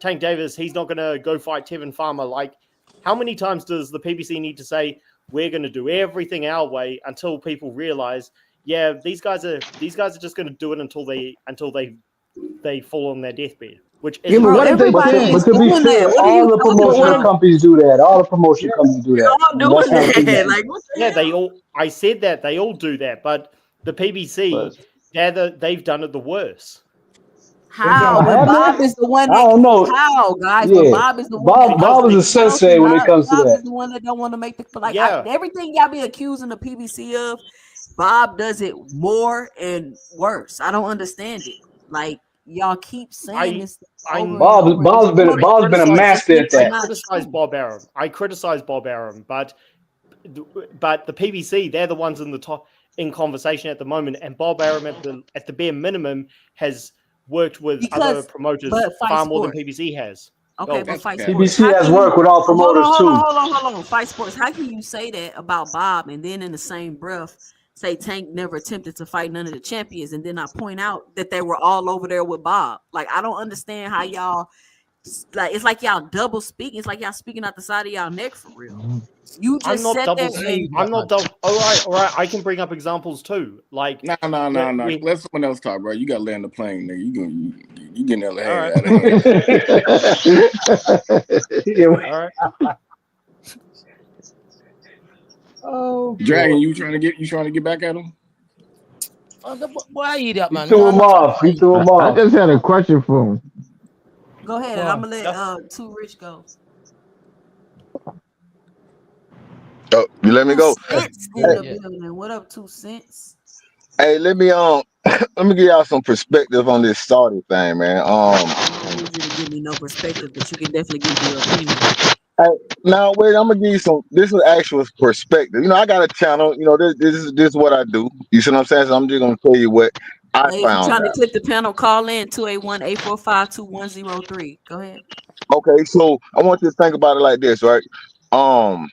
Tank Davis, he's not gonna go fight Tevin Farmer. Like, how many times does the PBC need to say we're gonna do everything our way until people realize, yeah, these guys are just gonna do it until they fall on their deathbed, which is Yeah, but what if they everybody can't? is But to be doing fair, that. What are all you the talking promotional about? companies do that. All the promotion companies do They're that. all That's doing how the that. PBC. Like, what the yeah, hell? I said that they all do that, but the PBC, But they've done it the worse. How? When have Bob they? is the one I that don't know. how guys? When Yeah, Bob is the one that Bob. Because Bob is don't a make deals, sensei and when it comes to Bob is that. the one that don't want to make the like. yeah, Everything y'all be accusing the PBC of, Bob does it more and worse. I don't understand it. Like, y'all keep saying I this I over and over. It's I Bob's been a criticize master at it's that. not true. I criticize Bob Arum, but the PBC, they're the ones in the top in conversation at the moment, and Bob Arum at the bare minimum has worked with other Because, promoters but Fight far more than Sports. PBC has. Okay, Oh, but That's Fight cap. Sports. PBC How has can you worked with all hold on, promoters hold on, too. hold on, hold on? Fight Sports. How can you say that about Bob and then in the same breath say Tank never attempted to fight none of the champions, and then I point out that they were all over there with Bob? Like, I don't understand how y'all like. It's like y'all double speaking. It's like y'all speaking out the side of y'all neck for real. You I'm just not sat double. there and I'm not double. All right. I can bring up examples too. Like, No. Let someone else talk, bro. You got to land the plane, nigga. You getting there all right, out of hand. all right. Oh, Dragon, you trying to get back at him? Why idiot, he man? threw him off. He threw him I off. just had a question for him. go ahead, and I'm gonna let Too Rich go. Oh, you let me 2 go. cents in the building. What up, 2 cents? Hey, let me let me give y'all some perspective on this Saudi thing, man. I don't need you to give me no perspective, but you can definitely give me your opinion. Hey, now wait, I'm gonna give you some. This is actual perspective. You know, I got a channel. You know, this is what I do. You see what I'm saying? So I'm just gonna tell you what I Hey, if you're found trying to out. click the panel, call in 281-845-2103. Go ahead. Okay, so I want you to think about it like this, right? Um,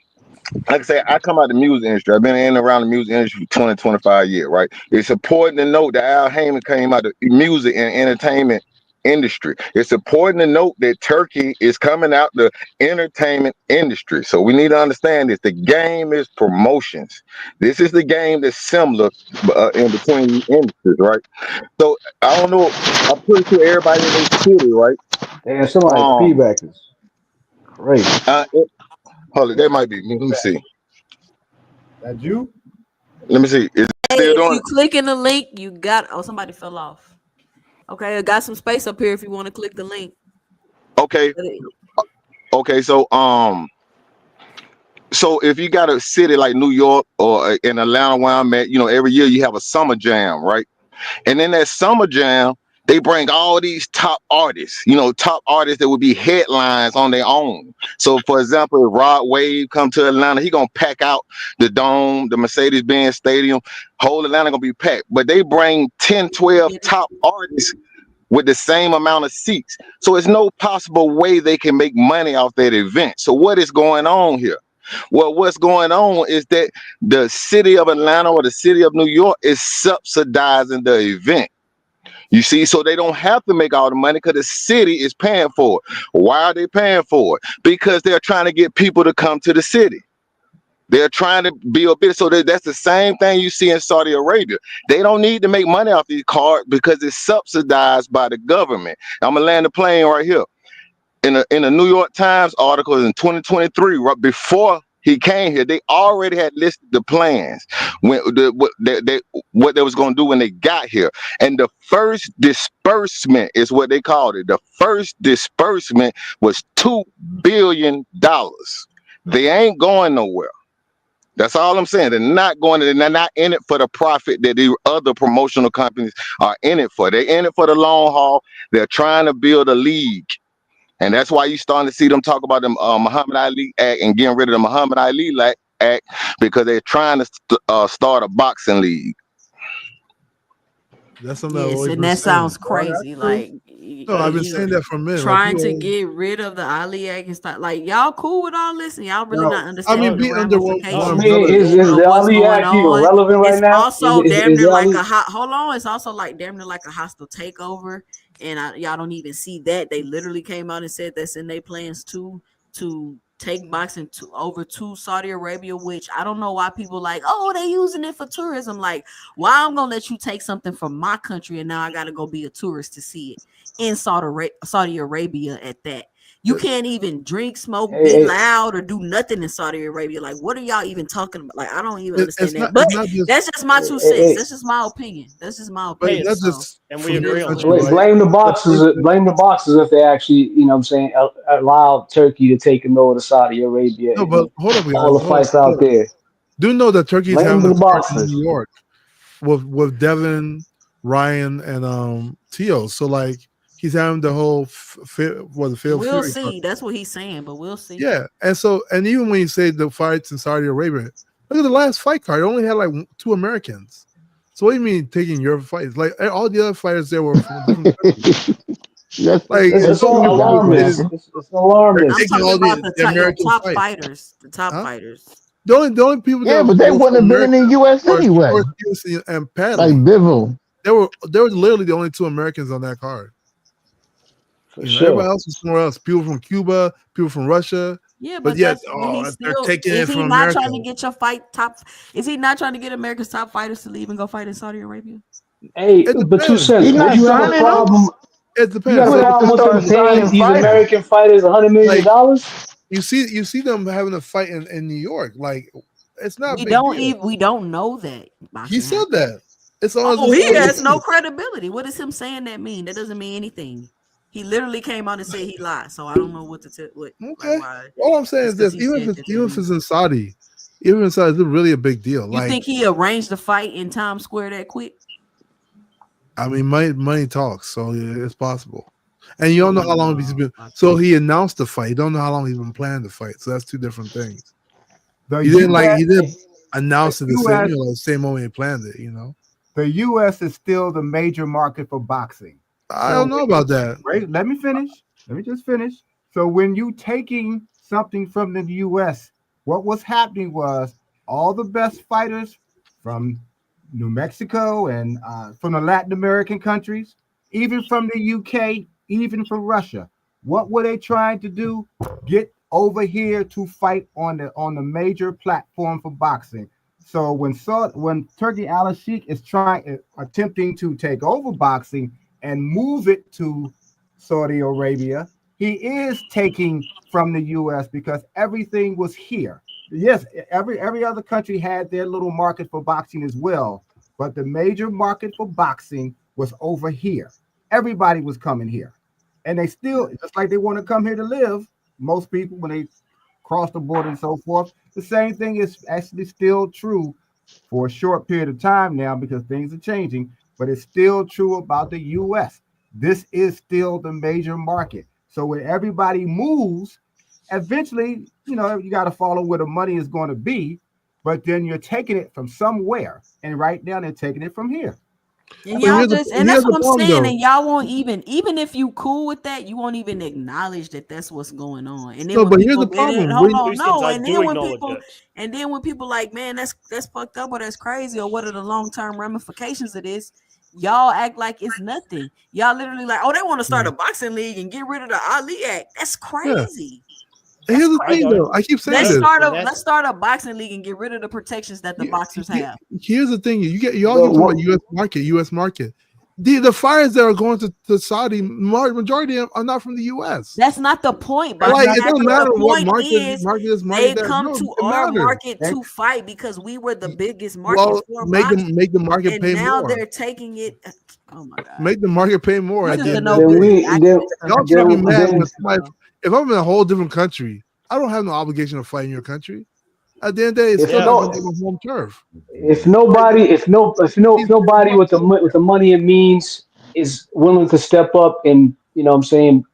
like I say, I come out of the music industry. I've been in and around the music industry for 20, 25 years, right? It's important to note that Al Heyman came out of the music and entertainment industry. It's important to note that Turkey is coming out the entertainment industry. So we need to understand this. The game is promotions. This is the game that's similar in between industries, right? So I don't know. I'm pretty sure everybody in this city, right? Damn, somebody Um, feedback is crazy. hold it. That might be me. Let me see. That you? Let me see. Is it Hey, still if doing you it? click in the link, you got. Oh, somebody fell off. Okay, I got some space up here if you want to click the link. Okay. Okay. So if you got a city like New York or in Atlanta where I'm at, you know, every year you have a summer jam, right? And in that summer jam, they bring all these top artists, you know, top artists that would be headlines on their own. So for example, if Rod Wave come to Atlanta, he gonna pack out the Dome, the Mercedes-Benz Stadium, whole Atlanta gonna be packed. But they bring 10, 12 top artists with the same amount of seats. So it's no possible way they can make money off that event. So what is going on here? Well, what's going on is that the city of Atlanta or the city of New York is subsidizing the event. You see, so they don't have to make all the money because the city is paying for it. Why are they paying for it? Because they're trying to get people to come to the city. They're trying to build business. So that's the same thing you see in Saudi Arabia. They don't need to make money off these cards because it's subsidized by the government. I'm gonna land the plane right here. In a New York Times article in 2023, right before he came here, they already had listed the plans when what they was going to do when they got here. And the first disbursement is what they called it. The first disbursement was $2 billion. They ain't going nowhere. That's all I'm saying. They're not going. They're not in it for the profit that the other promotional companies are in it for. They're in it for the long haul. They're trying to build a league. And that's why you're starting to see them talk about the Muhammad Ali Act and getting rid of the Muhammad Ali Act because they're trying to start a boxing league. That's something I've Yes, always and been that sounds saying. crazy. Like, No, I've been saying that for a minute. Like, trying to get rid of the Ali Act and stuff. Like, y'all cool with all this, and y'all really No, not I understanding mean, the being under one I ramifications mean, umbrella. is of the what's Ali going Act even on. relevant right It's now? also damn Is near the like Ali? hold on. It's also like damn near like a hostile takeover, and y'all don't even see that. They literally came out and said that's in their plans to take boxing over to Saudi Arabia, which I don't know why people like, oh, they using it for tourism. Like, why I'm gonna let you take something from my country and now I gotta go be a tourist to see it in Saudi Arabia at that. You can't even drink, smoke, be Hey, loud, or do nothing in Saudi Arabia. Like, what are y'all even talking about? Like, I don't even It's understand not. that. But It's not just. that's just my 2 cents. hey, That's just my opinion. That's just my But opinion. it's not So just And we from it your agree is on what that. it country, is. right? blame the The boxers. person. Blame the boxers if they actually, you know, what I'm saying, allow Turkey to take them over to Saudi Arabia No, but and hold up, all guys. the fights out there. Do you know that Turkey is Blame having the a fight in boxers. New York with Devin, Ryan, and Tio? So like he's having the whole the Phil We'll Fury. see. That's what he's saying, but we'll see. Yeah, and even when you say the fights in Saudi Arabia, look at the last fight card. It only had like 2 Americans. So what do you mean taking your fights? Like all the other fighters there were from different countries. That's Like It's no all exactly one what alarmist. participated. happened. It's They're I'm alarmist. taking talking all about the your American top fights. fighters. The top Huh? fighters. The only people Yeah, that but they were wouldn't from have been in America the U.S. were anyway. Hughes and Like Padley. Bivol. There were literally the only 2 Americans on that card. For You know, everybody sure. else was somewhere else. People from Cuba, people from Russia. Yeah, But but yet, he's they're still taking is it he from not America. trying to get your fight top? Is he not trying to get America's top fighters to leave and go fight in Saudi Arabia? Hey, It but two depends. cents. He's Would not you have a signing them. problem? It You depends. have He a So, would have to problem with them start paying signing these fighters. American fighters $100 million? like, you see them having a fight in New York. Like, it's not a big deal. We don't know that He boxing said happened. that. It's all Oh, it's he on the has no news. credibility. What does him saying that mean? That doesn't mean anything. He literally came out and said he lied. So I don't know what to tell. What like Okay. why? All I'm saying Just is because this: he said that even don't if mean. it's in Saudi, it's really a big deal. You Like, think he arranged the fight in Times Square that quick? I mean, money talks, so yeah, it's possible. And you don't know how long he's No, been. So he announced the fight. You don't know how long he's been planning the fight. So that's 2 different things. The He didn't U.S. the announce it U.S. the same moment he planned it. You know. the U.S. is still the major market for boxing. I So don't know about that. wait, let me finish. Let me just finish. So when you taking something from the U.S., what was happening was all the best fighters from New Mexico and from the Latin American countries, even from the UK, even from Russia. What were they trying to do? Get over here to fight on the major platform for boxing. So when Turkey Al Sheikh is attempting to take over boxing and move it to Saudi Arabia, he is taking from the U.S. because everything was here. Yes, every other country had their little market for boxing as well, but the major market for boxing was over here. Everybody was coming here, and they still just like they want to come here to live. Most people when they cross the border and so forth, the same thing is actually still true for a short period of time now because things are changing, but it's still true about the US. This is still the major market. So when everybody moves, eventually, you got to follow where the money is going to be, but then you're taking it from somewhere. And right now they're taking it from here. And But y'all just and here's that's the what I'm problem, saying. though. And y'all won't even if you cool with that, you won't even acknowledge that that's what's going on. And then No, when but here's people the get it, problem. hold When on, Two cents, no. I do acknowledge it. And then when people like, man, that's fucked up or that's crazy or what are the long term ramifications of this? Y'all act like it's nothing. Y'all literally like, oh, they want to start a boxing league and get rid of the Ali Act. That's crazy. And here's the I thing, don't- though. I keep saying Let's this. start a boxing league and get rid of the protections that the boxers have. Here's the thing. Y'all keep talking about U.S. market. The fighters that are going to Saudi, majority of them are not from the U.S. That's not the point. Like, it doesn't matter the what point is they there. come No, to it our matters. market to fight because we were the biggest market Well, for make boxing. the market And pay now more. they're taking it. Oh my god! Make the market pay more. This At is the a end no of the business. day. Y'all trying to be mad when Then- if I'm in a whole different country, I don't have no obligation to fight in your country. At the end of the day, it's If still no- not going to home turf. If nobody with the money and means is willing to step up and what I'm saying,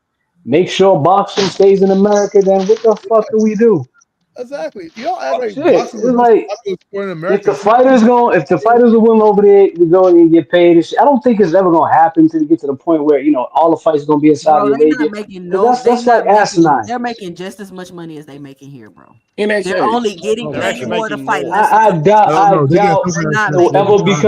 make sure boxing stays in America, then what the fuck do we do? Exactly. Y'all act like Shit, boxing it's is like popular sport in if America. the fighters are willing over there to go and get paid, I don't think it's ever gonna happen to get to the point where all the fights are gonna be in Saudi Bro, they Arabia. not making Because that's like asinine. they're making just as much money as they making here, bro. NHA. They're only getting They're paid actually more to making fight more. less. I doubt No, they got some They're kind not of it will stuff ever all the become.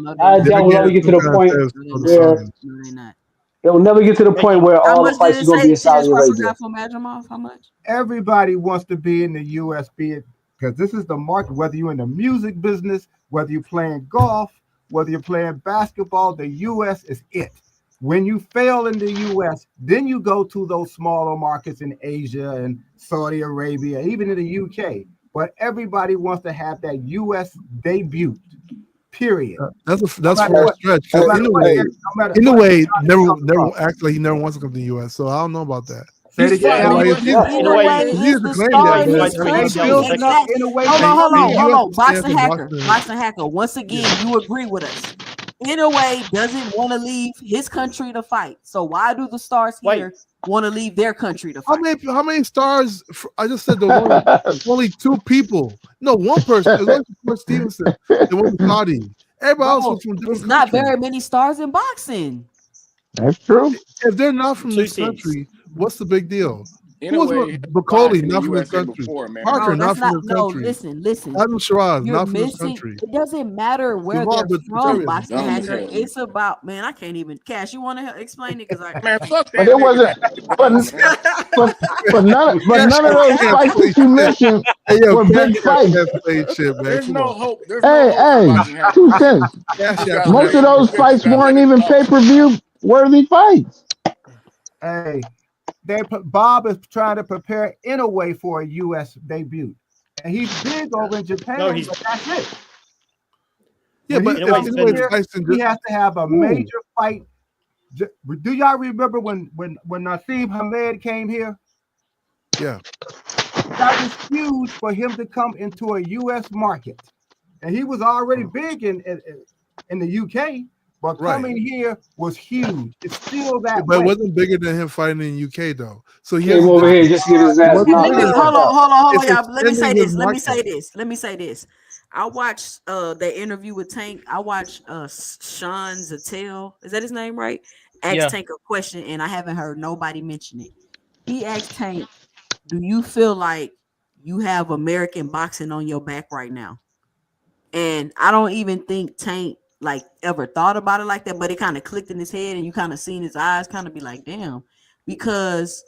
time. I They're doubt we'll ever getting get to some the kind of point stuff all the where time. No, they're not. it will never get to the point where How all the much fights did are it gonna say be in Terrence Saudi Crawford Arabia. got from Madrimov? How much? Everybody wants to be in the U.S. because this is the market. Whether you're in the music business, whether you're playing golf, whether you're playing basketball, the U.S. is it. When you fail in the U.S., then you go to those smaller markets in Asia and Saudi Arabia, even in the U.K. But everybody wants to have that U.S. debut. Period. That's No fair matter what. stretch. No Because matter what. anyway, No matter never acts like he never wants to come to the U.S. So I don't know about that. Say it He's again. fighting Like, U.S. he's, before. In a way, is he's the claiming star that, in but his fights against I'm country. Yellow still. Texas. Exactly. In a way, Hold on, hold The on, hold U.S. on. stands Boxing for hacker. boxing. Boxing hacker. Once again, you agree with us. In a way, doesn't want to leave his country to fight. So why do the stars here want to leave their country to fight? How many stars? I just said there was only two people. No, one person. It was only George Stevenson that went to Saudi. Everybody else Bro, was from it's different not countries. very many stars in boxing. That's true. If they're not from Two this cents. country, what's the big deal? In Who a was way, Bacoli? in the Not from this USA country. before, man. Parker, Bro, not that's from not this no. country. Listen. Adam Shiraz, You're not from this missing. country. It doesn't matter where We've all they're been from, terrorists. boxing Dumb as hacker. hell. It's about man. I can't even. Cash, you want to explain it? Because I Man, fuck But that it nigga. wasn't. That nigga But dumb, man. none of those Can't fights play that you shit. mentioned Hey, yo, were Cash big App fights. can't play shit, man. There's Come no on. hope. There's no hope for boxing hacker, 2 man. cents. Cash You App gotta Most let of him. those You fights gotta let weren't him even talk. pay-per-view worthy fights. Hey, Bob is trying to prepare in a way for a U.S. debut, and he's big over in Japan. No, he's- but that's it. Yeah, When but he In a way, comes he's in been- here, fights in he has to have a Ooh. major fight. Do y'all remember when Naseem Hamed came here? Yeah. That was huge for him to come into a U.S. market, and he was already big in the U.K. But Right. coming here was huge. It's still that But it way. wasn't bigger than him fighting in UK though. So he Came has over here just to get his ass wasn't knocked bigger the than fuck hold out. on, It's y'all. Let me say extending his this. market. Let me say this. I watched the interview with Tank. I watched Sean Zattel. Is that his name right? Asked Yeah. Tank a question, and I haven't heard nobody mention it. He asked Tank, "Do you feel like you have American boxing on your back right now?" And I don't even think Tank like ever thought about it like that, but it kind of clicked in his head, and you kind of seen his eyes kind of be like, "Damn," because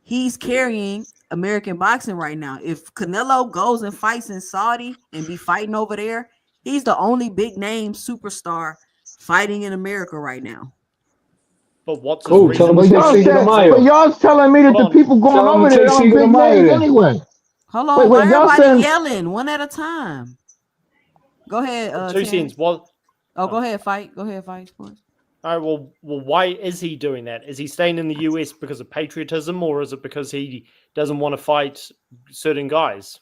he's carrying American boxing right now. If Canelo goes and fights in Saudi and be fighting over there, he's the only big name superstar fighting in America right now. But what's his Cool. Tell reason him But to for take y'all doing Cinco it? de said, Mayo. but y'all's telling me that Hold the on. people going Tell him over to there take are Cinco de big Mayo names then. anyway. Hold on, Wait, why y'all everybody saying yelling one at a time? Go ahead, Two Terrence. cents. What? Oh, go ahead, fight. Go ahead, fight, sports. All right. Well, why is he doing that? Is he staying in the US because of patriotism, or is it because he doesn't want to fight certain guys?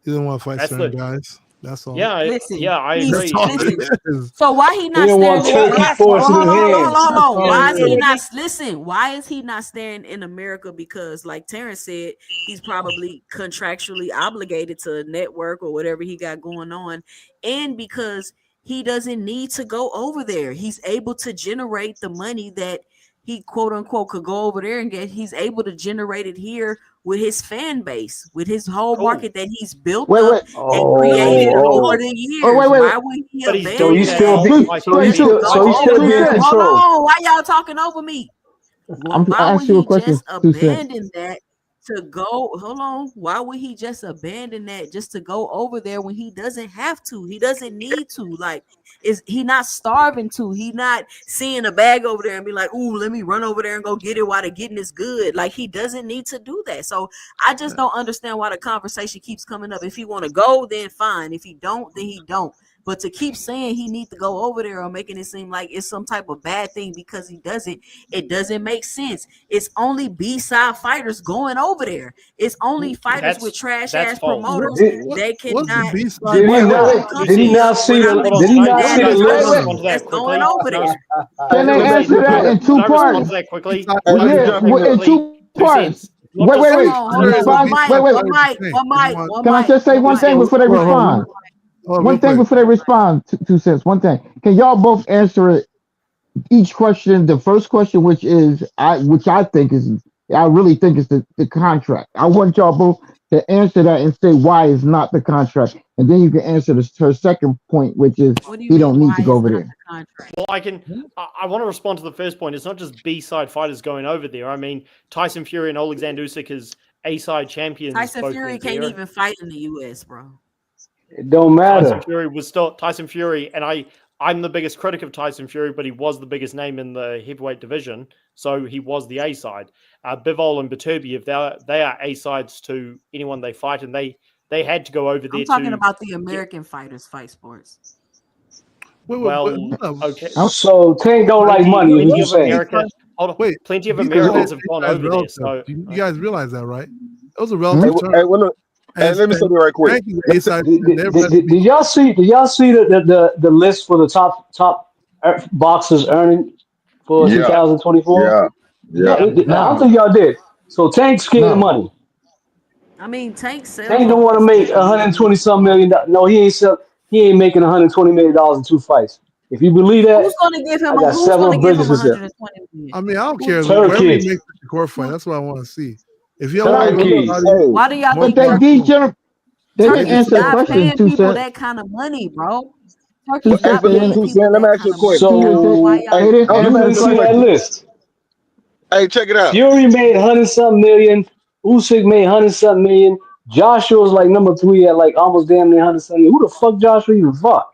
He didn't want to fight That's certain the- guys. That's all. Yeah, Listen, I he's- agree. That's all And- it is. So why he He not don't want staring? turkey forced in his hands. Hold on. That's Why all is it he is. not listen? Why is he not staring in America? Because, like Terrence said, he's probably contractually obligated to a network or whatever he got going on, and because he doesn't need to go over there, he's able to generate the money that he quote unquote could go over there and get. He's able to generate it here with his fan base, with his whole market that he's built Wait, up wait. and created over Oh, the Wait, years. wait. Why would he But he's so abandon he's doing that that. still, Like, so he's Wait, still, go so he's over still being there? in Hold control. on, why y'all talking over me? I'm Why would asking you a he question, just 2 cents. abandon that to go? Hold on. Why would he just abandon that just to go over there when he doesn't have to? He doesn't need to. Like, is he not starving to? He not seeing a bag over there and be like, "Ooh, let me run over there and go get it while the getting is good." Like, he doesn't need to do that. So I just don't understand why the conversation keeps coming up. If he want to go, then fine. If he don't, then he don't. But to keep saying he needs to go over there or making it seem like it's some type of bad thing because he doesn't, it doesn't make sense. It's only B-side fighters going over there. It's only fighters with trash That's ass false. promoters What, what that what's the cannot B side? Did he run Wait, their not? own Did he companies not see without the? Hold on, Did he mentioning not that see the guys, as can I list? respond companies to that that's going quickly? over there. Can they let me answer that in Can 2 I respond parts? to that quickly? B-side Can I me Yeah, respond jump to that in there. in quickly? 2 2 parts. cents. Not Wait, just wait, Hold wait. on, hold There is on. a Respond. B Wait, side wait. One fighter mic, tank. one If you mic, want, one Can I mic, just say one one mic, thing before they hold on, respond? real One thing quick. before they respond. 2 cents. One thing. Can y'all both answer it? Each question. The first question, which I think is, I really think is the contract. I want y'all both to answer that and say why it's not the contract, and then you can answer her second point, which is What do you he mean? don't need to Why go is over not there. the contract? Well, I want to respond to the first point. It's not just B-side fighters going over there. I mean, Tyson Fury and Alexander Usyk as A-side champions Tyson both Fury went can't there. even fight in the U.S., bro. It don't Tyson matter. Fury was still Tyson Fury, and I'm the biggest critic of Tyson Fury, but he was the biggest name in the heavyweight division, so he was the A side. Bivol and Beterbiev, they are A sides to anyone they fight, and they had to go over there I'm talking to about the get. American fighters fight sports. Well, Hold up. okay, So Tank don't like money, is what plenty you of saying? America. Hold on, Wait, plenty of B Americans side have A gone side is over there. relative. So You guys realize that, right? Those are Hmm? Hey, relative terms. hey, well, look, hey, And, let me say and it right quick. Tank is Let me A say, side, Did, and did, they're did, relative. did y'all see? Did y'all see the list for the top boxers earning for yeah, 2024? yeah, yeah. I don't No, think y'all did. So Tank's scared of no. money. I mean, Tank sells Tank all don't want his to stuff make in the 120 U.S. some million. No, he ain't sell. He ain't making 120 million dollars in 2 fights. If you believe that, Who's gonna give him? I got Who's several gonna give him bridges to sell. 120 million? I mean, I don't care. Who's Wherever he Turkey, makes the court fight, who? that's what I want to see. If y'all want Hey, to go well, to look, Turkey. Saudi, hey, Why do y'all more But think they power to Turkey? him. they They didn't just Turkey's answer the said, not question. paying 2 people cents. that kind of money, bro. But Turkey's hey, not but they look, paying didn't. two people cent. Let me that ask you kind a of money. question. I don't know why So y'all They Hey, didn't let you me answer the ask didn't you a see question. that question. list. Hey, check it out. Fury made 100 something million. Usyk made 100 something million. Joshua was like number 3 at like almost damn near 100 something. Who the fuck Joshua even fought?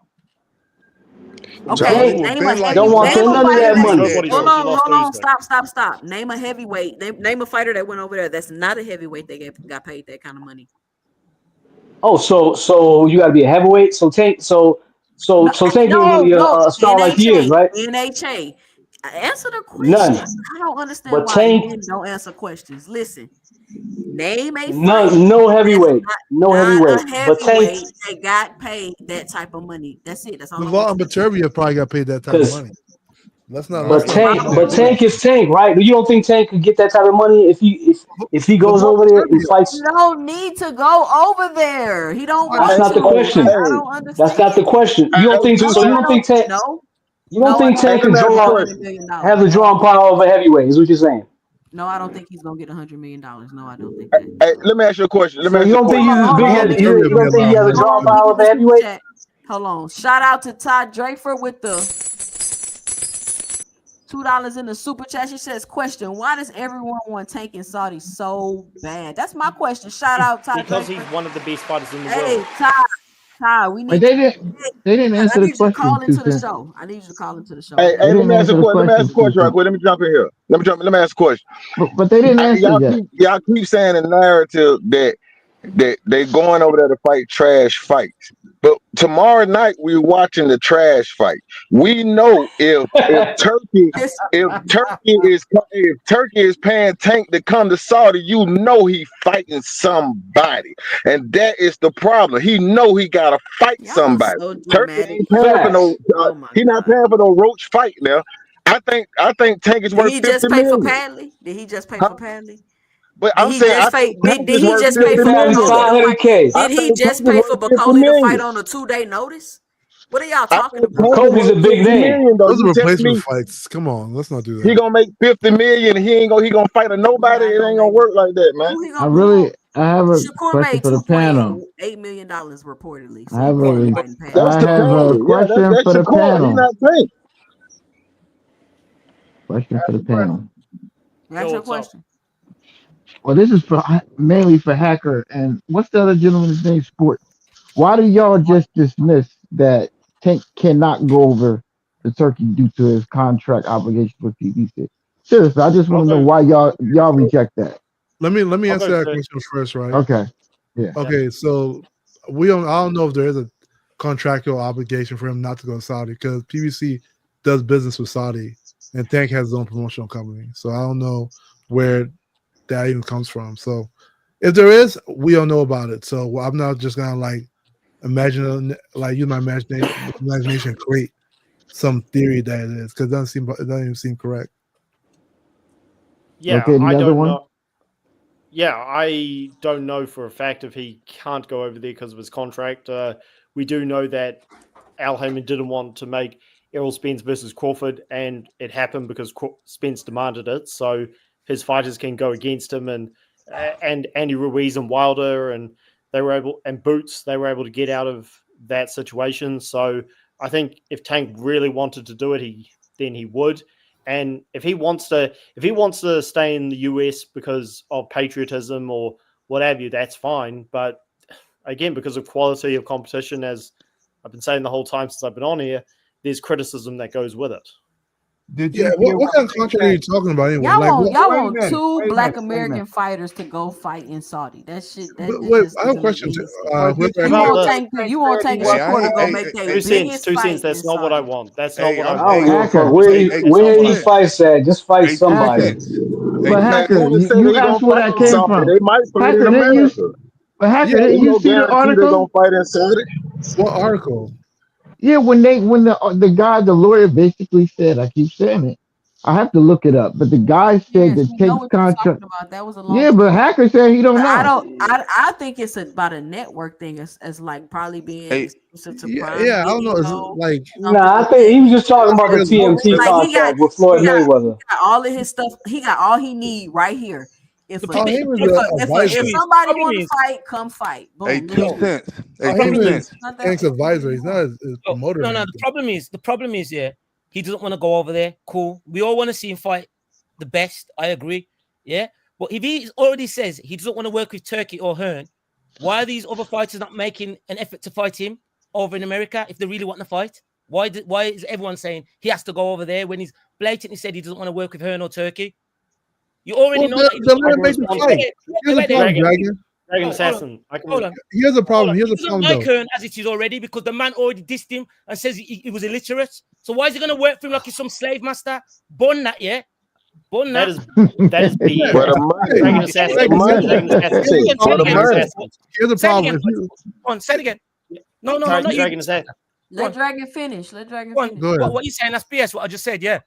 So Tank Okay, Joshua name a been like heavy, he don't want wanted name to a none of fight fighter that that. like money. that nobody Hold though. lost. He on, lost hold to on, Uzbek. stop. Name a heavyweight. Name a fighter that went over there. That's not a heavyweight. Got paid that kind of money. Oh, so you got to be a heavyweight. So Tank, No, so Tank ain't really a star like he is, NHA, right? NHA. Answer the question. None. I don't understand But why Tank, men don't answer questions. Listen, name a fighter none, no that's heavyweight, no not heavyweight. a But Tank, heavyweight that got paid that type of money. That's it. That's all I Bivol want and you to say. Baturbia probably got paid that type of because money. Let's not let's not Why discount But would that. Tank is Tank, right? You don't think Tank could get that type of money if he goes Bivol over there and Baturbia. he fights? don't need to go over there? He don't That's want not the to. Like, question. I Hey, don't That's not the understand. question. hey, You don't hey, think two so? No, You cent. I don't don't. think Tank? No, You don't no, I think don't Hey, Tank let could me think he'll ask you a get draw question. $100 million. have the No, drawing power over heavyweight? Is what you're saying? no, I don't think he's gonna get $100 million. No, I don't think Hey, that. hey, let me ask you a question. Let me So ask you you a don't think question. he's as big Hold Bivol on. as Let me Baturbia you made don't a think lot he of has a money. hold drawing on. Let me power get over the super heavyweight? chat. Hold on. Shout out to Todd Draper with the $2 in the super chat. She says, "Question: Why does everyone want Tank and Saudi so bad?" That's my question. Shout out Todd Because he's Draper. one of the best fighters in the world. Hey, Todd, we But need you. they didn't I answer the need you to question. call Two into the cents. show. I need you to call into the show. Hey, I They hey, need let didn't me ask you answer a the question. Let me ask question. you a 2 question right cents. quick. Let me jump in here. Let me ask a question. But they didn't answer yet. Y'all keep saying the narrative that they going over there to fight trash fights. But tomorrow night we're watching the trash fight. We know this. if Turkey is paying Tank to come to Saudi, you know he fighting somebody, and that is the problem. He know he gotta fight Y'all are somebody. so Turkey dramatic. ain't paying for no. Facts. Oh my He not god. paying for no Roach fight now. I think Tank is Did worth he 50 just pay for million. Padley? Did he just pay Huh? for Padley? But Did I'm he saying I just pay? think Tank Did is he worth just Pay 50 pay for Paddy Bakoli million. to fight? $500K. I Did he think Tank just is pay for worth 50 Bakoli to fight million. on a 2-day notice? What are y'all I talking think about? Tank can Kobe's a make big 50 name. million though. Those are You telling replacement me fights. Come on, let's not do he that. gonna make 50 million and he gonna fight a nobody? Not It gonna ain't gonna make work like that, man. who he I gonna really, I have a Shakur question made for the panel. $2.8 million reportedly, I so he have can't be a, fighting That's Patty. I the have a Pander. Yeah, question that's for the Shakur. He panel. not Tank. Question for Ask the the question. panel. That's your question. Well, this is for mainly for Hacker and what's the other gentleman's name? Sport. Why do y'all just dismiss that Tank cannot go over to Turkey due to his contract obligation with PBC? Seriously, I just want I'll to know go. why y'all reject that. Let me I'll go answer that Turkey. question first, right? Okay, yeah. Okay, so I don't know if there is a contractual obligation for him not to go to Saudi because PBC does business with Saudi and Tank has his own promotional company. So I don't know where that even comes from. So if there is, we don't know about it. So I'm not just gonna like imagine like use my imagination and create some theory that it is because it doesn't even seem correct. Yeah, Okay, I the other don't one. know. Yeah, I don't know for a fact if he can't go over there because of his contract. We do know that Al Heyman didn't want to make Errol Spence versus Crawford, and it happened because Spence demanded it. So his fighters can go against him, and Andy Ruiz and Wilder, and Boots, they were able to get out of that situation. So I think if Tank really wanted to do it, then he would. And if he wants to stay in the US because of patriotism or what have you, that's fine. But again, because of quality of competition, as I've been saying the whole time since I've been on here, there's criticism that goes with it. Did Yeah, you hear what what kind of Tank contract are you said? talking about anyway? Y'all Like, want what, y'all Wait a want minute. two Wait a black minute. Wait a minute. American fighters to go fight in Saudi. That shit that wait, just I have a doesn't make question. any sense. But Whoever did you asked hear About that what the question. Tank You want said he Tank wasn't Shakur to fighting? go make their 2 cents, biggest 2 cents. fight in That's not what I Saudi. want. That's not what I I don't want. give a fuck Hacker, where Two he cents. fights at. Just fight Hey, 2 somebody. Hacker. cents. Hey, But He Pat. Hacker, only said you he gonna asked where fight that in came Saudi. from. They might fight in Hacker, didn't you? America. But Hacker, Yeah, didn't Ain't you no see the guarantee they're gonna article? fight in Saudi. what article? Yeah, when the lawyer basically said, I keep saying it. I have to look it up, but the guy said Yes, that we know Tank's what you're contract. talking about. That was a long Yeah, time but ago. Hacker said he don't But I know. don't. I think it's about a network thing, as like probably being Hey, exclusive to Prime Yeah, I don't know. It's Video, like something Nah, I like think that. he was just talking about the here's the TMT Like contract with Floyd Mayweather. he got all of his stuff. He got all he need right here. If a Al if Heyman's if an a, if, a, if advisor. somebody Problem want to is, fight, come fight. hey, Boom. two yo, cents. Hey, Al the problem 2 Heyman is, is cents. Not Tank's that advisor. He's not his oh, promoter or no, anything. the problem is, yeah, he doesn't want to go over there. Cool. We all want to see him fight the best. I agree. Yeah. But if he already says he doesn't want to work with Turkey or Hearn, why are these other fighters not making an effort to fight him over in America if they really want to fight? Why is everyone saying he has to go over there when he's blatantly said he doesn't want to work with Hearn or Turkey? You already Well, know that he then doesn't let want him can make the respond to. to fight. that. Here's the Wait there. problem, Dragon, Dragon. Dragon Hold on. Assassin. I can. Hold on. Here's the Hold on. problem. Here's He the doesn't problem, like though. Hearn as it is already because the man already dissed him and says he was illiterate. So why is he going to work for him like he's some slave master? Bun that, yeah? Bun That that. is BS. For Yeah, the money, hey, Dragon for the Assassin. Dragon, money, Dragon Assassin. here's the for the Dragon problem. money. Assassin. Here's the Say it problem. again, If boys. you Go on, say it again. No, Sorry, not you. Dragon Assassin. Go Let on. Dragon finish. Let Dragon Go on. finish. go ahead, What you saying? That's BS. What I just said, yeah.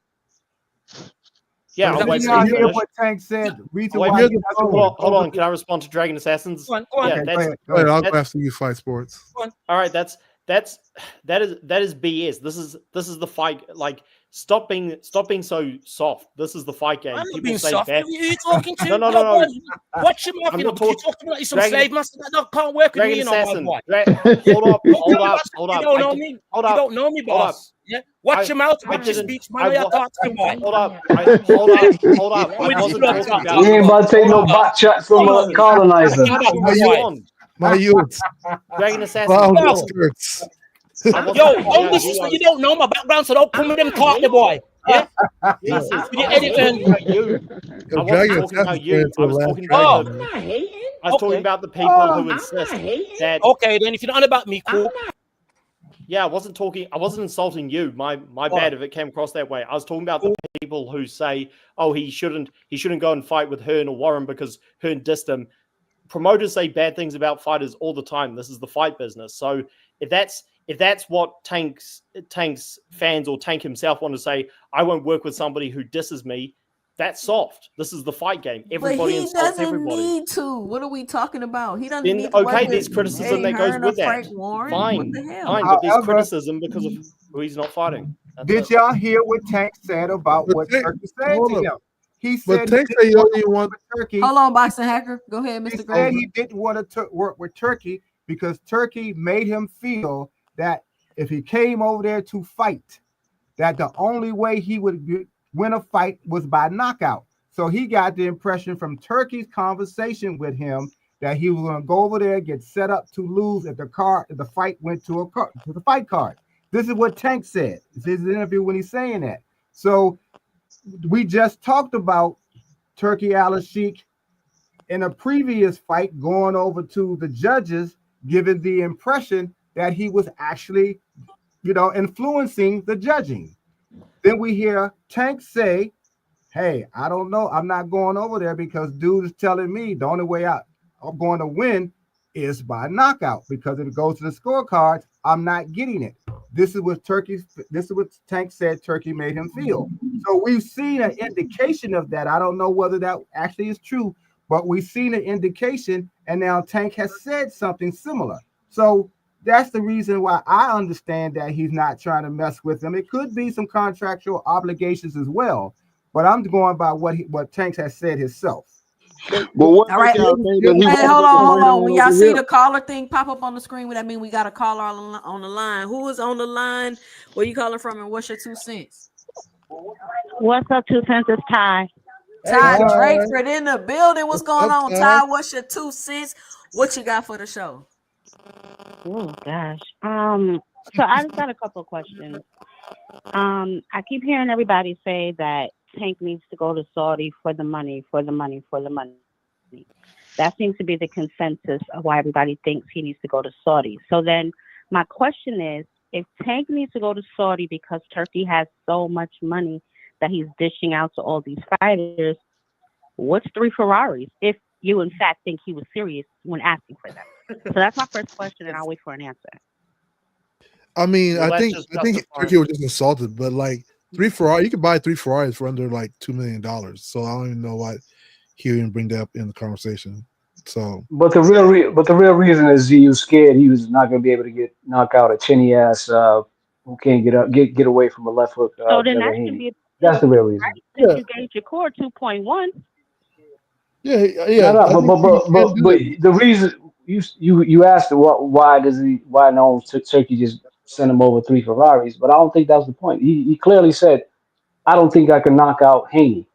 Yeah, Is I'll that Did what wait you're till you y'all saying? hear finish. what Tank said? The I'll reason wait. why here's he the doesn't problem. work Hold over on. Can I respond to Dragon Assassins? Go on. Go on. Yeah, Okay, that's go Go ahead. ahead. I'll go that's after you fight sports. Go on. all right. That is BS. This is the fight. Like, stop being so soft. This is the fight game. I'm not People being say soft. bad. Who are you talking to? No, no, Yo, no, boy, no. watch your mouth, I'm you know, not because you talking. talking like you're some Dragon slave master that can't work with me, Dragon you know, my Assassin. boy. Hold up. You Hold tell me, up. boss, Hold you up. don't know me. Hold You up. don't know me, Hold up. boss. Yeah. Watch I your mouth, I watch your didn't. speech, man. You can't say why. Hold up. Hold up. Hold up. I With this wasn't blood talking clot, He about. ain't about to take Hold no up. back chat from you know a me. I colonizer. can have My a Hold youth, wife. on. my youth, Dragon Assassin. cloud Yo, skirts. I wasn't yo, calling don't out you. I disrespect. You was don't know my background, so don't come with them talk, the boy. Yeah. Yeah. Jesus. With I your wasn't editor. talking about you. Yo, I wasn't Dragon talking Assassin's about turning you. into I a was last talking about Oh, dragon, the. man. I was talking okay. about the people who insist that. Okay, then if you're not on about me, cool. Yeah, I wasn't talking. I wasn't insulting you. My All bad right, if it came across that way. I was talking about the cool. people who say, "Oh, he shouldn't go and fight with Hearn or Warren because Hearn dissed him." Promoters say bad things about fighters all the time. This is the fight business. So if that's what Tank's fans or Tank himself want to say, I won't work with somebody who disses me. That's soft. This is the fight game. But Everybody he insults doesn't everybody. need to. What are we talking about? He doesn't Then need to work okay, with there's criticism Eddie that goes Hearn or with that. Frank Warren. What Fine, the hell? fine, but there's However, criticism because of who he's not fighting. That's did it. y'all hear what Tank said about But what Tank, Turkey said hold to up. him? He But said he Tank said didn't he want only to work want. with Turkey. Hold on, Boxing Hacker. Go ahead, He Mr. said Granger. he didn't want to work with Turkey because Turkey made him feel that if he came over there to fight, that the only way he would win a fight was by knockout. So he got the impression from Turkey's conversation with him that he was going to go over there, get set up to lose if the fight went to the fight card. This is what Tank said. It's his interview when he's saying that. So we just talked about Turkey Al-Sheikh in a previous fight going over to the judges, giving the impression that he was actually, influencing the judging. Then we hear Tank say, hey, I don't know. I'm not going over there because dude is telling me the only way I'm going to win is by knockout because if it goes to the scorecards, I'm not getting it. This is what Tank said Turkey made him feel. So we've seen an indication of that. I don't know whether that actually is true, but we've seen an indication, and now Tank has said something similar. So that's the reason why I understand that he's not trying to mess with them. It could be some contractual obligations as well, but I'm going by what Tank has said himself. But what All makes right. y'all think that he Hey, wants hold to on. fight on When y'all over see here? the caller thing pop up on the screen, would that mean we got a caller on the line? Who is on the line? Where you calling from, and what's your 2 cents? What's up, 2 cents? It's Ty. Ty Hey, Ty. Drakeford in the building. What's What's going up, on, Ty? Ty? What's your 2 cents? What you got for the show? Oh gosh. So I just got a couple of questions. I keep hearing everybody say that Tank needs to go to Saudi for the money, for the money, for the money. That seems to be the consensus of why everybody thinks he needs to go to Saudi. So then my question is, if Tank needs to go to Saudi because Turkey has so much money that he's dishing out to all these fighters, what's 3 Ferraris if you in fact think he was serious when asking for them? So that's my first question, and I'll wait for an answer. I mean, Well, I that's think just Turkey justifying. was just insulted, but like 3 Ferrari, you could buy 3 Ferraris for under like $2 million. So I don't even know why he didn't bring that up in the conversation. So, But the real reason is he was scared he was not going to be able to knock out a chinny ass who can't get away from a left hook. So then that should Devin be a That's the decision, real reason. right? Since yeah, you gauge your core 2.1. yeah, No, no, I think he can do but it. the reason you asked why no Turkey just sent him over 3 Ferraris, but I don't think that was the point. He clearly said, I don't think I can knock out Haney.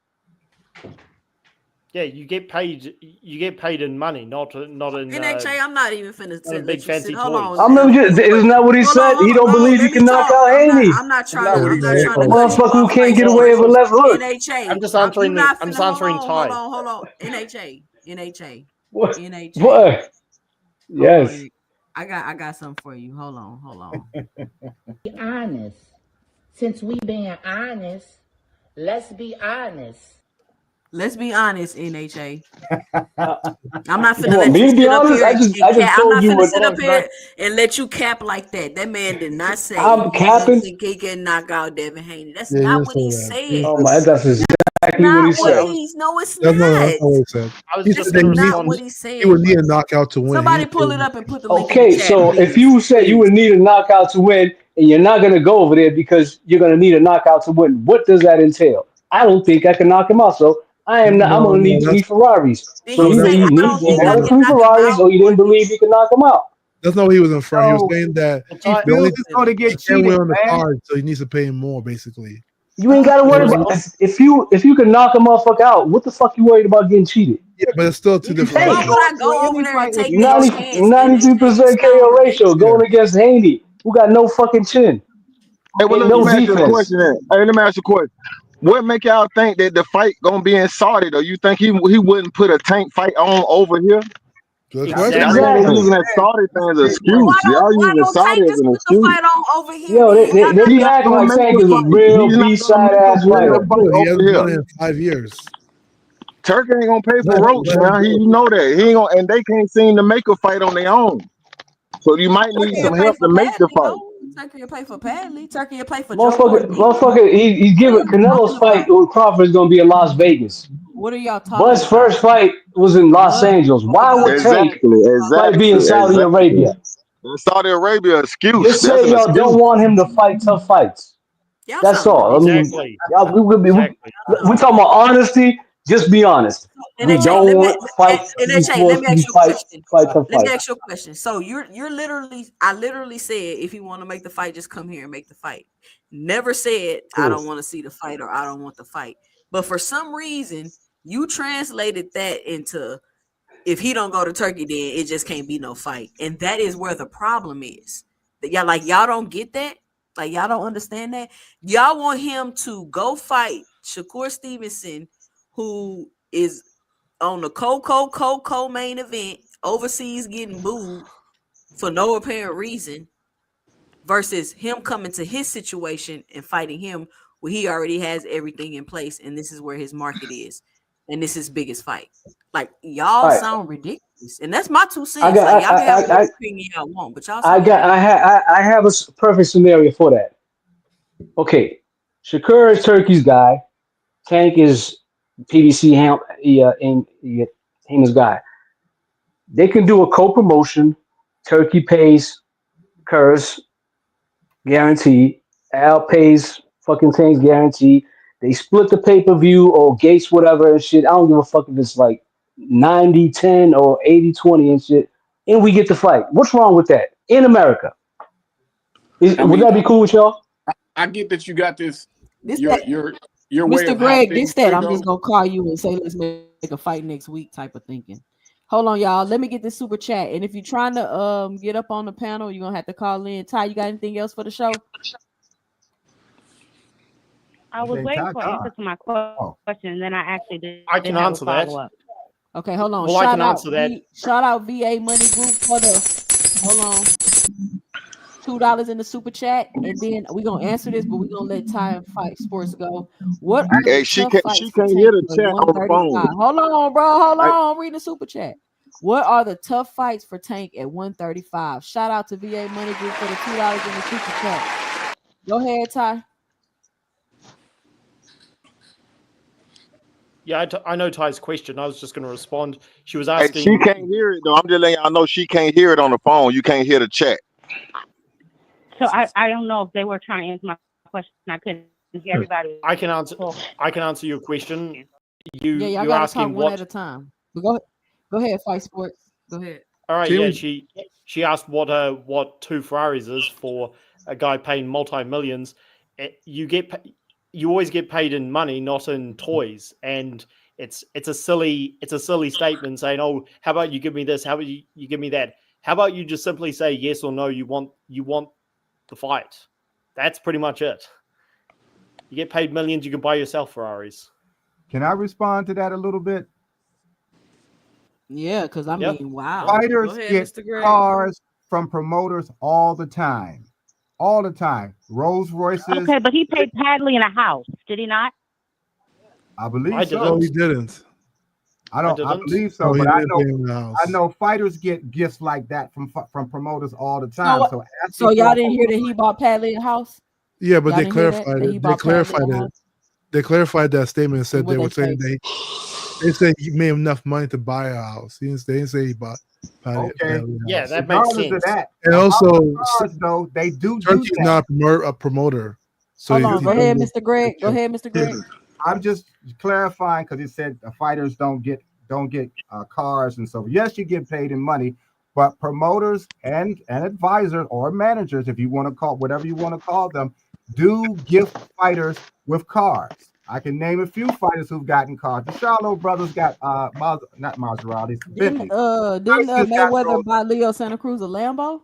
Yeah, you get paid. You get paid in money, not in NHA, I'm not even finna not in let big you sit. fancy Hold toys. on. Isn't that what he said? He don't Hold on. believe he Let me can knock talk. out Haney. I'm not That's trying not to. what I'm he not said, trying to Coach. cut you Motherfucker who off. can't get So, away with a left hook. NHA. I'm just You answering. not I'm finna. just answering Hold Ty. on. Hold on. NHA. NHA. What? NHA. What? Hold on. Yes. I got something for you. Hold on. Be honest. Since we being honest, let's be honest. Let's be honest, NHA. Uh, I'm not you finna want let me you to be sit up honest? here I and just cap. I'm told not you finna what. sit Hold up on, no. here and let you cap like that. That man did not say I'm he don't capping. think he can knock out Devin Haney. That's Yeah, he not didn't what say he that. He didn't said. Oh say my, that. that's exactly what he Not what Yeah, said. he's. No, it's That's not. not what he said. I was He This said just that is going to not what respond. he he would said. need a knockout to win. He Somebody didn't say pull it up and put the link in the Okay, chat, so if please. you said you Please. would need a knockout to win, and you're not going to go over there because you're going to need a knockout to win, what does that entail? I don't think I can knock him out, so I'm No, going to no, need 3 Ferraris. Did So he no, either say he I needs don't think I one of can 3 knock him Ferraris, out? or he Or didn't believe he could knock him out. that's not what he was inferring. He was So saying that Well, he Ty, the feels only he's going to he get can't cheated, win on the man. card, so he needs to pay him more, basically. You ain't got to worry And about he, if you can knock a motherfucker out. What the fuck you worried about getting cheated? yeah, but it's still two He different why can't would levels. go I into go over any there and fight if take he that knows. 92% chance, NHA? You sound KO ratio ridiculous. Yeah. going against Haney, who got no fucking chin. Hey, well, Ain't look, let no me ask you a defense. question then. Hey, let me ask you a question. What make y'all think that the fight gonna be in Saudi though? You think he wouldn't put a Tank fight on over here? Good That's what question. Y'all he's exactly. ain't Exactly. using that saying. Saudi thing as That's an his Well, excuse. question. Y'all why using don't Saudi Tank as just an put the excuse. fight on over here Yo, then? Y'all they not He's be not acting gonna like make Tank the is a fight. real He's not gonna B-side make ass a He real fighter. doesn't fight do it. He over hasn't here. done it in 5 years. Turkey ain't gonna pay for Roach Let him now. do it. You know that. He ain't gonna, and they can't seem to make a fight on their own. So you might need Turkey will some pay help for to make the Madden, fight. Turkey will pay for Padley. Turkey will pay for Joe Cordy. Motherfucker, he's What are giving y'all Canelo's talking fight about? with Crawford is gonna be in Las Vegas. What are y'all talking Bud's about? first fight was in Los What Angeles. are Why y'all would Tank Exactly, fight be in exactly, Saudi exactly. Arabia? That's Saudi Arabia excuse. Just That's say an y'all don't excuse. want him to fight tough fights. Y'all That's sound all. I ridiculous. mean, Exactly. y'all, Exactly. we talking about honesty. Just be honest. And We they Shay, don't want fights to be let me forced to be ask you a question. fight tough Let me fights. ask you a question. So you're literally, I literally said, if you want to make the fight, just come here and make the fight. Never said I Cool. don't want to see the fight or I don't want the fight. But for some reason, you translated that into if he don't go to Turkey, then it just can't be no fight. And that is where the problem is. That y'all don't get that. Like y'all don't understand that. Y'all want him to go fight Shakur Stevenson, who is on the co main event overseas getting booed for no apparent reason versus him coming to his situation and fighting him where he already has everything in place and this is where his market is and this is his biggest fight. Like y'all All right. sound ridiculous. And that's my 2 I cents. got. Like y'all can have whatever opinion y'all want, but y'all sound ridiculous. I have a perfect scenario for that. Okay, Shakur is Turkey's guy. Tank is PBC Hama's guy. They can do a co-promotion. Turkey pays Kurz guarantee. Al pays fucking Tank's guarantee. They split the pay-per-view or Gates, whatever and shit. I don't give a fuck if it's like 90-10 or 80-20 and shit. And we get the fight. What's wrong with that? In America. I Would mean, that be cool with y'all? I get that you got this This your that your your way Mr. of how Greg, things this that should I'm go. just gonna call you and say let's make a fight next week type of thinking. Hold on, y'all. Let me get this super chat. And if you're trying to get up on the panel, you're gonna have to call in. Ty, you got anything else for the show? I was waiting for an answer to my question, and then I actually I did can have a answer that. follow up. Okay, hold on. Well, I can answer that. Shout out VA Money Group for the hold on. $2 in the super chat, and then we're gonna answer this, but we're gonna let Ty and Fight Sports go. What are Hey, the she tough can't fights for hear Tank the at chat on the phone. 135? Hold on, bro. Hold Like, on. Read the super chat. What are the tough fights for Tank at 135? Shout out to VA Money Group for the $2 in the super chat. Go ahead, Ty. Yeah, I know Ty's question. I was just going to respond. She was hey, she asking. can't hear it though. I'm just letting y'all know she can't hear it on the phone. You can't hear the chat. So I don't know if they were trying to answer my question. I couldn't hear everybody. I can answer your question. Yeah, y'all You're gotta talk asking one what? at a time. But go ahead, Fight Sports. Go ahead. All right, yeah. She asked what two Ferraris is for a guy paying multi-millions. You always get paid in money, not in toys, and it's a silly statement saying, oh, how about you give me this? How about you give me that? How about you just simply say yes or no? You want the fight. That's pretty much it. You get paid millions, you can buy yourself Ferraris. Can I respond to that a little bit? Yeah, because I mean, wow. Fighters Go ahead, get Mr. Greg. cars from promoters all the time. All the time. Rolls Royces. Okay, but he paid Padley in a house, did he not? I believe I so. didn't. No, he didn't. I believe so, No, he but I didn't pay him in the house. know fighters get gifts like that from promoters all the time. So y'all didn't hear that he bought Padley a house? Yeah, but Y'all they didn't hear that clarified he it. They bought Padley clarified a it. house? They clarified that statement and said What they were they saying say? they said he made enough money to buy a house. They didn't say he bought Padley Okay. a house. Yeah, that makes Regardless sense. of that, And also, cars, though, they do Turkey's that. not a promoter. So Hold he on. Go ahead, Mr. Greg. Go ahead, Mr. Greg. I'm just clarifying because it said fighters don't get cars and so. Yes, you get paid in money, but promoters and advisors or managers, if you want to call whatever you want to call them, do gift fighters with cars. I can name a few fighters who've gotten cars. The Charlo brothers got not Maseratis, Didn't Bentleys. Mayweather buy Leo Santa Cruz a Lambo?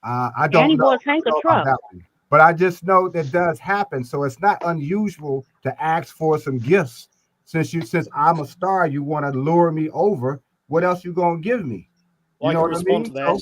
I don't know. bought Tank a truck. That one. But I just know that does happen. So it's not unusual to ask for some gifts. Since I'm a star, you want to lure me over. What else you gonna give me? Well, You know I can what I respond mean? to that.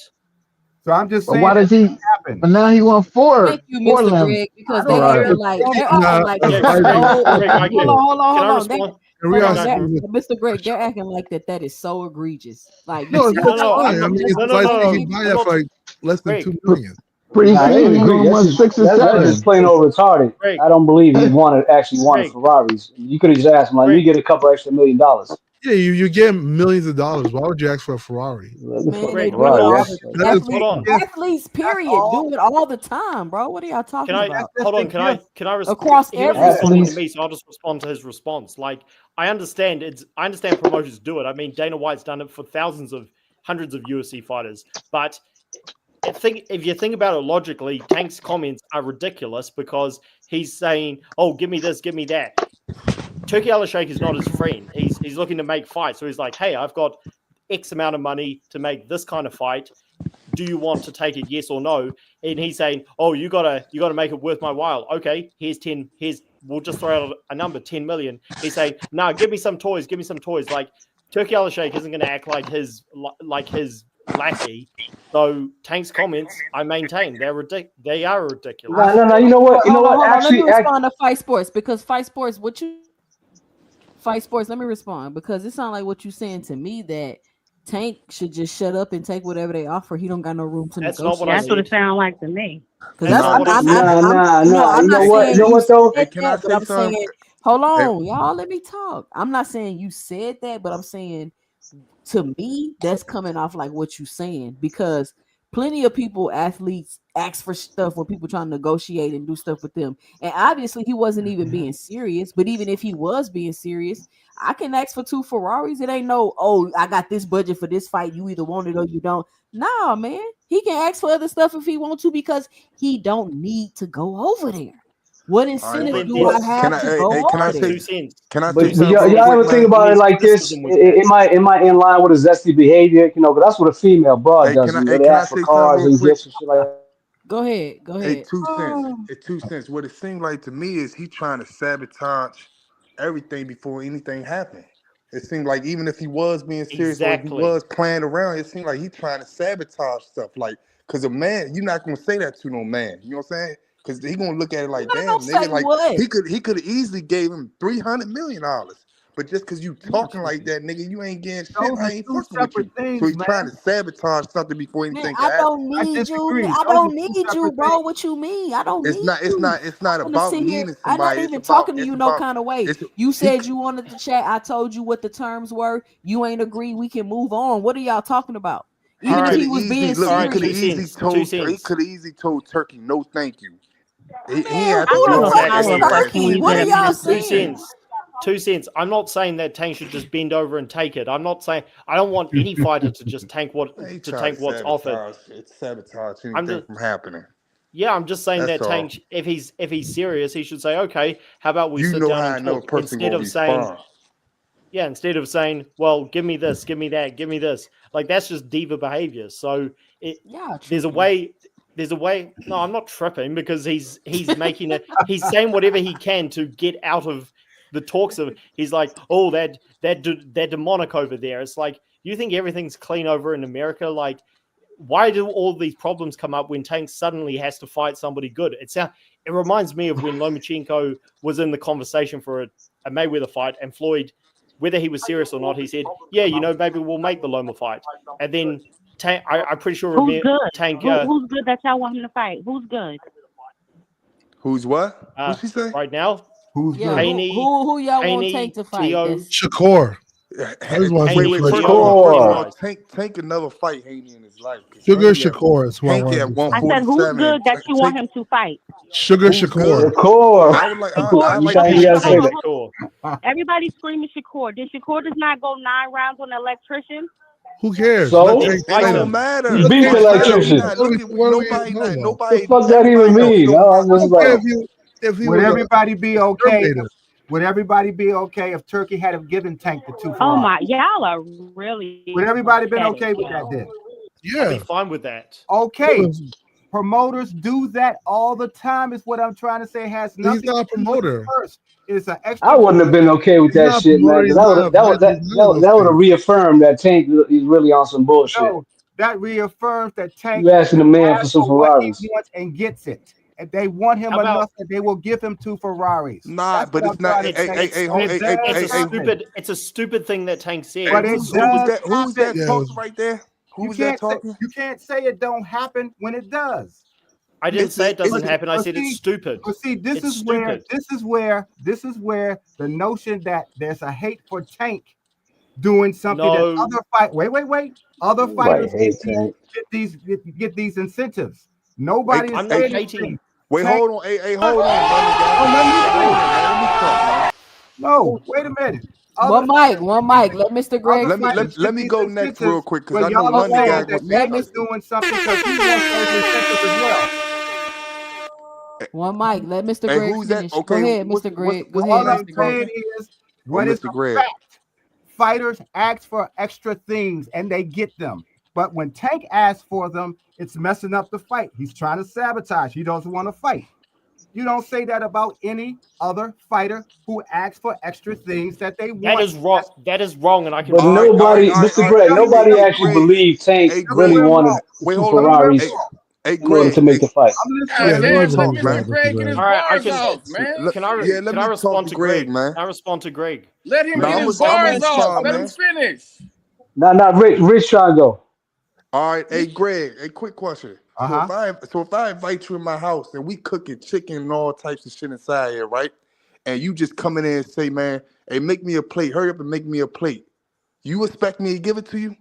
So I'm just But saying why does he? happen. But now he want four. Thank you, Four Mr. Lamb. Greg, because I don't they're know. acting like Yeah, that's Greg, so. Greg, I can. Hold Can I on. respond? Mr. Greg, they're acting like that is so egregious. Like you No, see that's how I fine. I mean, just it's because like they he give buy you it for like less than Greg. $2 million. Pretty Nah, I soon ain't he agree. gonna run 6 or That's just 7. plain old retarded. Greg, I don't believe he actually wanted Greg, Ferraris. You could have just asked him, like, you Greg. get a couple extra $1 million. Yeah, you get millions of dollars. Why would you ask for a Ferrari? The Man, fuck they Greg, do it Ferrari? all That's the That's just hold athletes. on. Athletes, That's period, all. do it all the time, bro. What are y'all talking about? That's Hold just on? a Can I? gift. Across He was every responding to sport. athletes. me, so I'll just respond to his response. Like, I understand promoters do it. I mean, Dana White's done it for hundreds of UFC fighters. But if you think about it logically, Tank's comments are ridiculous because he's saying, "Oh, give me this, give me that." Turkey Al-Sheikh is not his friend. He's looking to make fights, so he's like, "Hey, I've got X amount of money to make this kind of fight. Do you want to take it, yes or no?" And he's saying, "Oh, you gotta make it worth my while." Okay, we'll just throw out a number, 10 million. He's saying, "Nah, give me some toys, give me some toys." Like, Turkey Al-Sheikh isn't going to act like his lackey. So Tank's comments, I maintain, they are ridiculous. No. You know what? You know what? Hold on. Let me Actually, respond to Fight Sports because Fight Sports, Fight Sports, let me respond because it sounds like what you saying to me that Tank should just shut up and take whatever they offer. He don't got no room to That's not what I negotiate. That's what it said. sounds like to me. Because That's that's not Nah, what I said. no, nah. I'm You not know what? You saying know you what though? hey, said can I that, but say I'm something? saying, hold Hey, on, y'all, let me talk. I'm not saying you said that, but I'm saying to me, that's coming off like what you saying because plenty of people, athletes, ask for stuff when people trying to negotiate and do stuff with them. And obviously, he wasn't even being serious. But even if he was being serious, I can ask for 2 Ferraris. It ain't no, oh, I got this budget for this fight. You either want it or you don't. Nah, man, he can ask for other stuff if he want to because he don't need to go over there. What all right, Well, incentive but then do I but there's can have I? to Hey, go hey, all can I over right. say? Two there? cents. Can I Two say But something cents. real y'all quick, ever think man? It about it means like this? criticism with that. It might in line with a zesty behavior, you know, but that's what a female broad Hey, does. can I? You know, Hey, they can I ask for say something cars real and quick? gifts and shit like that. Go ahead. Go Hey, ahead. 2 cents. Hey, 2 cents. What it seemed like to me is he trying to sabotage everything before anything happened. It seemed like even if he was being serious or if he Exactly. was playing around, it seemed like he trying to sabotage stuff. Like, cause a man, you're not gonna say that to no man. You know what I'm saying? Cause he gonna look at it I'm like, not gonna damn, nigga, say like what. he could have easily gave him $300 million. But just cause you Y'all talking like tripping. that, nigga, you ain't getting shit. Those I are ain't two fucking with separate you. So things, he trying man. to sabotage something before Man, anything can I happen. don't I need you. disagree. I Those don't are two need you, separate things. bro. What you mean? I don't It's need not. It's you. not. It's not I'm gonna about sit here. needing I'm not somebody. It's even about. talking to It's you no about. kind of way. It's You he. said you wanted to chat. I told you what the terms were. You ain't agree. We can move on. What are y'all talking about? He All Even if could right. he have was easily being look. All He right. could serious, have Two easily cents. Two told. He cents. could have easily told Turkey, no, thank you. He man, have to who I'm the gonna go fuck ahead is follow and that ask. when Turkey? you What get are a y'all minute. Two saying? cents. 2 cents. I'm not saying that Tank should just bend over and take it. I'm not saying I don't want any fighter to just Man, he to try to tank what's offered. sabotage. It's sabotage I'm anything just from happening. Yeah, I'm just saying That's that all. Tank, if he's serious, he should say, okay, how about we You sit know down how and another talk person gonna respond. instead of saying, well, give me this, give me that, give me this. Like, that's just diva behavior. So it Y'all there's a tripping. way. There's a way. No, I'm not tripping because he's saying whatever he can to get out of the talks of. He's like, oh, that demonic over there. It's like, you think everything's clean over in America? Like, why do all these problems come up when Tank suddenly has to fight somebody good? It reminds me of when Lomachenko was in the conversation for a Mayweather fight, and Floyd, whether he was serious or not, he said, "Yeah, maybe we'll make the Loma fight." And then Tank, I'm pretty sure Who's good? Tank, Who's good that y'all want him to fight? Who's good? Who's what? What she say? right now, Who's Yeah, good? who y'all want Tank Haney, to fight? To, That's Shakur. I just want to see Wait, Haney, wait. Sugar To, First of them all, Shakur. guys. Tank can never fight Haney in his life because Sugar Shakur is who I Hanky want at to I fight. said, who's 147 and good that you want Tank him to fight? Sugar who's good. Shakur. Shakur. I would like. Shakur. I You like gotta, to you Okay, see gotta so say hold Shakur. that. on. Everybody's screaming Shakur. Did Shakur does not go 9 rounds on the electrician? Who cares? Let So Didn't Tank It fight fight don't him. him. matter. you Didn't beat It the fight don't him. matter. We electrician. not looking. What are we Nobody talking not. about? The Nobody. fuck that Everybody even know it mean? don't No, matter. I'm I just don't like, care if he Would was a everybody be okay? exterminator. Would everybody be okay if Turkey had have given Tank the 2 Oh Ferraris? my, y'all are really Would everybody been pathetic, okay with that yo. then? I'll be Yeah. fine with that. It Okay. was, Promoters do that all the time, is what I'm trying to say. It has he's nothing to not a do with the promoter. purse. It's an I extra. wouldn't have been okay with He's that not a shit, man, promoter. because He's not a manager. He's none of those that would have things. reaffirmed that Tank is really on some bullshit. No, that reaffirms that Tank You asking the man for asks some for what he Ferraris. wants and gets it. And they want him How about enough that they will give him 2 Ferraris. Nah, That's but what it's I'm not. trying to Hey, it's say. hey, it's hey, And hey, it hey, it's hey, it's does a hey, hey, happen. stupid thing that Tank said. hey, But It's a it who was does stupid. that? Who was that happen. Yeah, it was talking right there? Who You was that can't say talking? you can't say it don't happen when it does. I didn't say it doesn't it's- happen. I said it's stupid. But see, this It's is where stupid. this is where the notion that there's a hate for Tank doing something that No. other other Nobody fighters hates Tank. get these incentives. Hey, Nobody is I'm not saying hating. anything. wait, Tank, hold on. Hey, hold on, let me talk, man. no, wait a minute. One mic. Let Mr. Greg Other Let me fighters finish. get let me these go next real incentives, quick because but I know y'all are London saying guy Hold that gonna on. say Let Tank is something. Mr. doing something because he wants those incentives as well. One mic. Let Mr. Hey, Greg who's that? finish. Go Okay, ahead, Mr. Greg. Go what's ahead, All his I'm name Mr. Greg. saying talking? is Oh, what is Mr. a Greg. fact. Fighters ask for extra things and they get them. But when Tank asks for them, it's messing up the fight. He's trying to sabotage. He doesn't want to fight. You don't say that about any other fighter who asks for extra things that they That want. is wrong. That is wrong, and I can But All right, prove all it. right, nobody, all right, Mr. all right. Greg, Hey, nobody hey, actually Greg. believed Tank Hey, Tell me really where Greg. I'm wanted wrong. the Wait, two hold on. Tell me where I'm Ferraris Hey, wrong. hey, in order Greg. to Hey, make the fight. I'm God listening. Yeah, let nobody's me gonna talk, give man. that, Mr. Greg get his Greg. All right, I bars can. off, man. Yeah, let Can I me talk respond to to Greg, Greg? man. Can I respond to Greg? Let him No, get Greg, his I'm bars gonna everyone's off. respond, Let him man. finish. Now, Rich trying to go. All right, hey Greg, a quick question. So Uh-huh. if I invite you in my house and we cooking chicken and all types of shit inside here, right? And you just come in there and say, man, hey, make me a plate. Hurry up and make me a plate. You expect me to give it to you?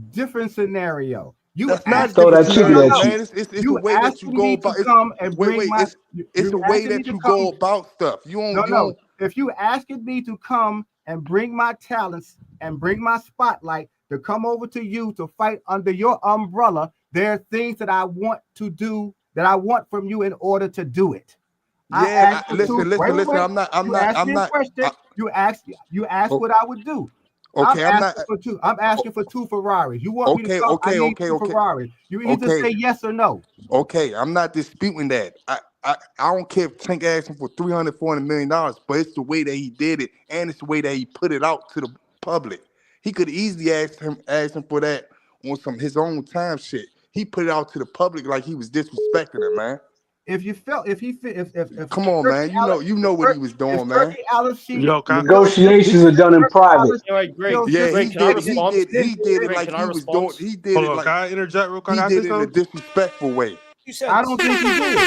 Different scenario. You That's not a asked Throw me. different that No, chicken no, scenario, at no. you. man. It's the You way that you asking go me to about. come and Wait, bring wait. my. It's You the way asking me that to you go come. about stuff. You No, don't you no. don't. If you asking me to come and bring my talents and bring my spotlight to come over to you to fight under your umbrella, there are things that I want to do that I want from you in order to do it. I Yeah, asked for two. listen. Wait. You asked I'm me a not. question. You asked Oh, what I would do. I'm okay, I'm not. asking for two. I'm asking for two Ferraris. You want me to Okay, come? I okay, need okay, two okay, Ferraris. You either okay. say yes or no. Okay, I'm not disputing that. I don't care if Tank asked him for $300 million, but it's the way that he did it, and it's the way that he put it out to the public. He could easily ask him for that on some his own time shit. He put it out to the public like he was disrespecting him, man. If you felt if Come on, Turkey man. You know what he was If doing, man. Turkey Allergy Yo, can I, feels Negotiations are done in Turkey private. Allergy Anyway, Greg, feels Yeah, this Greg, he can I did way, it. respond? He did it Greg, like can I he was respond? doing. He did hold it on, can like I interject real quick? he Can I say did it in a something? disrespectful way. 2 cents. I don't think he did.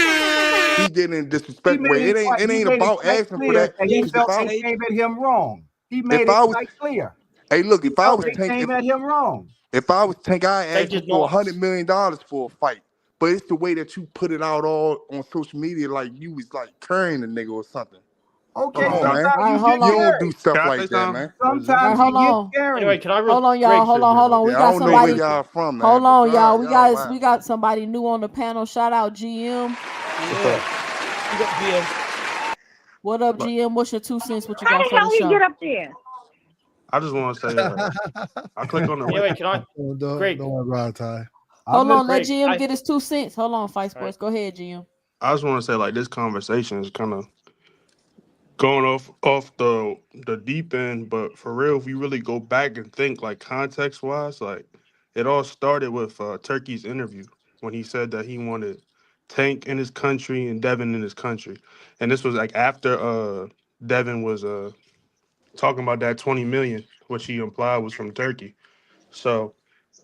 He did it in a He disrespectful made way. it quite. It He ain't made it about quite asking for clear that. that he Because felt they came at him wrong. He made if it I was quite clear. hey look, He if I felt was they Tank, came at him wrong. if I was Tank, I They asked him did for not. $100 million for a fight. But it's the way that you put it out all on social media like you was like currying a nigga or something. Hold Okay, Come on, on, can man. All sometimes right, you hold get You on. don't do carried. stuff I say like that, something? man. All right, Sometimes hold you get on. Anyway, carried. can I? Hold on, Greg y'all. Hold said on, something hold real on. We Yeah, I got don't know where somebody. y'all from, Hold man, but on, y'all. y'all wow. We got somebody new on the panel. Shout out GM. What's up? You got GM. What up, Like, GM? What's your 2 cents? What you How got the for hell the he get show? up there? I just want to say, I click on the link. Anyway, can I? Don't Greg, worry about it, Ty. I'm Hold on, listening. let Greg, GM get his 2 cents. Hold on, Fight all right. Sports. Go ahead, GM. I just want to say, like, this conversation is kind of going off the deep end, but for real, if we really go back and think, like, context wise, like, it all started with Turkey's interview when he said that he wanted Tank in his country and Devin in his country, and this was like after Devin was talking about that 20 million, which he implied was from Turkey. So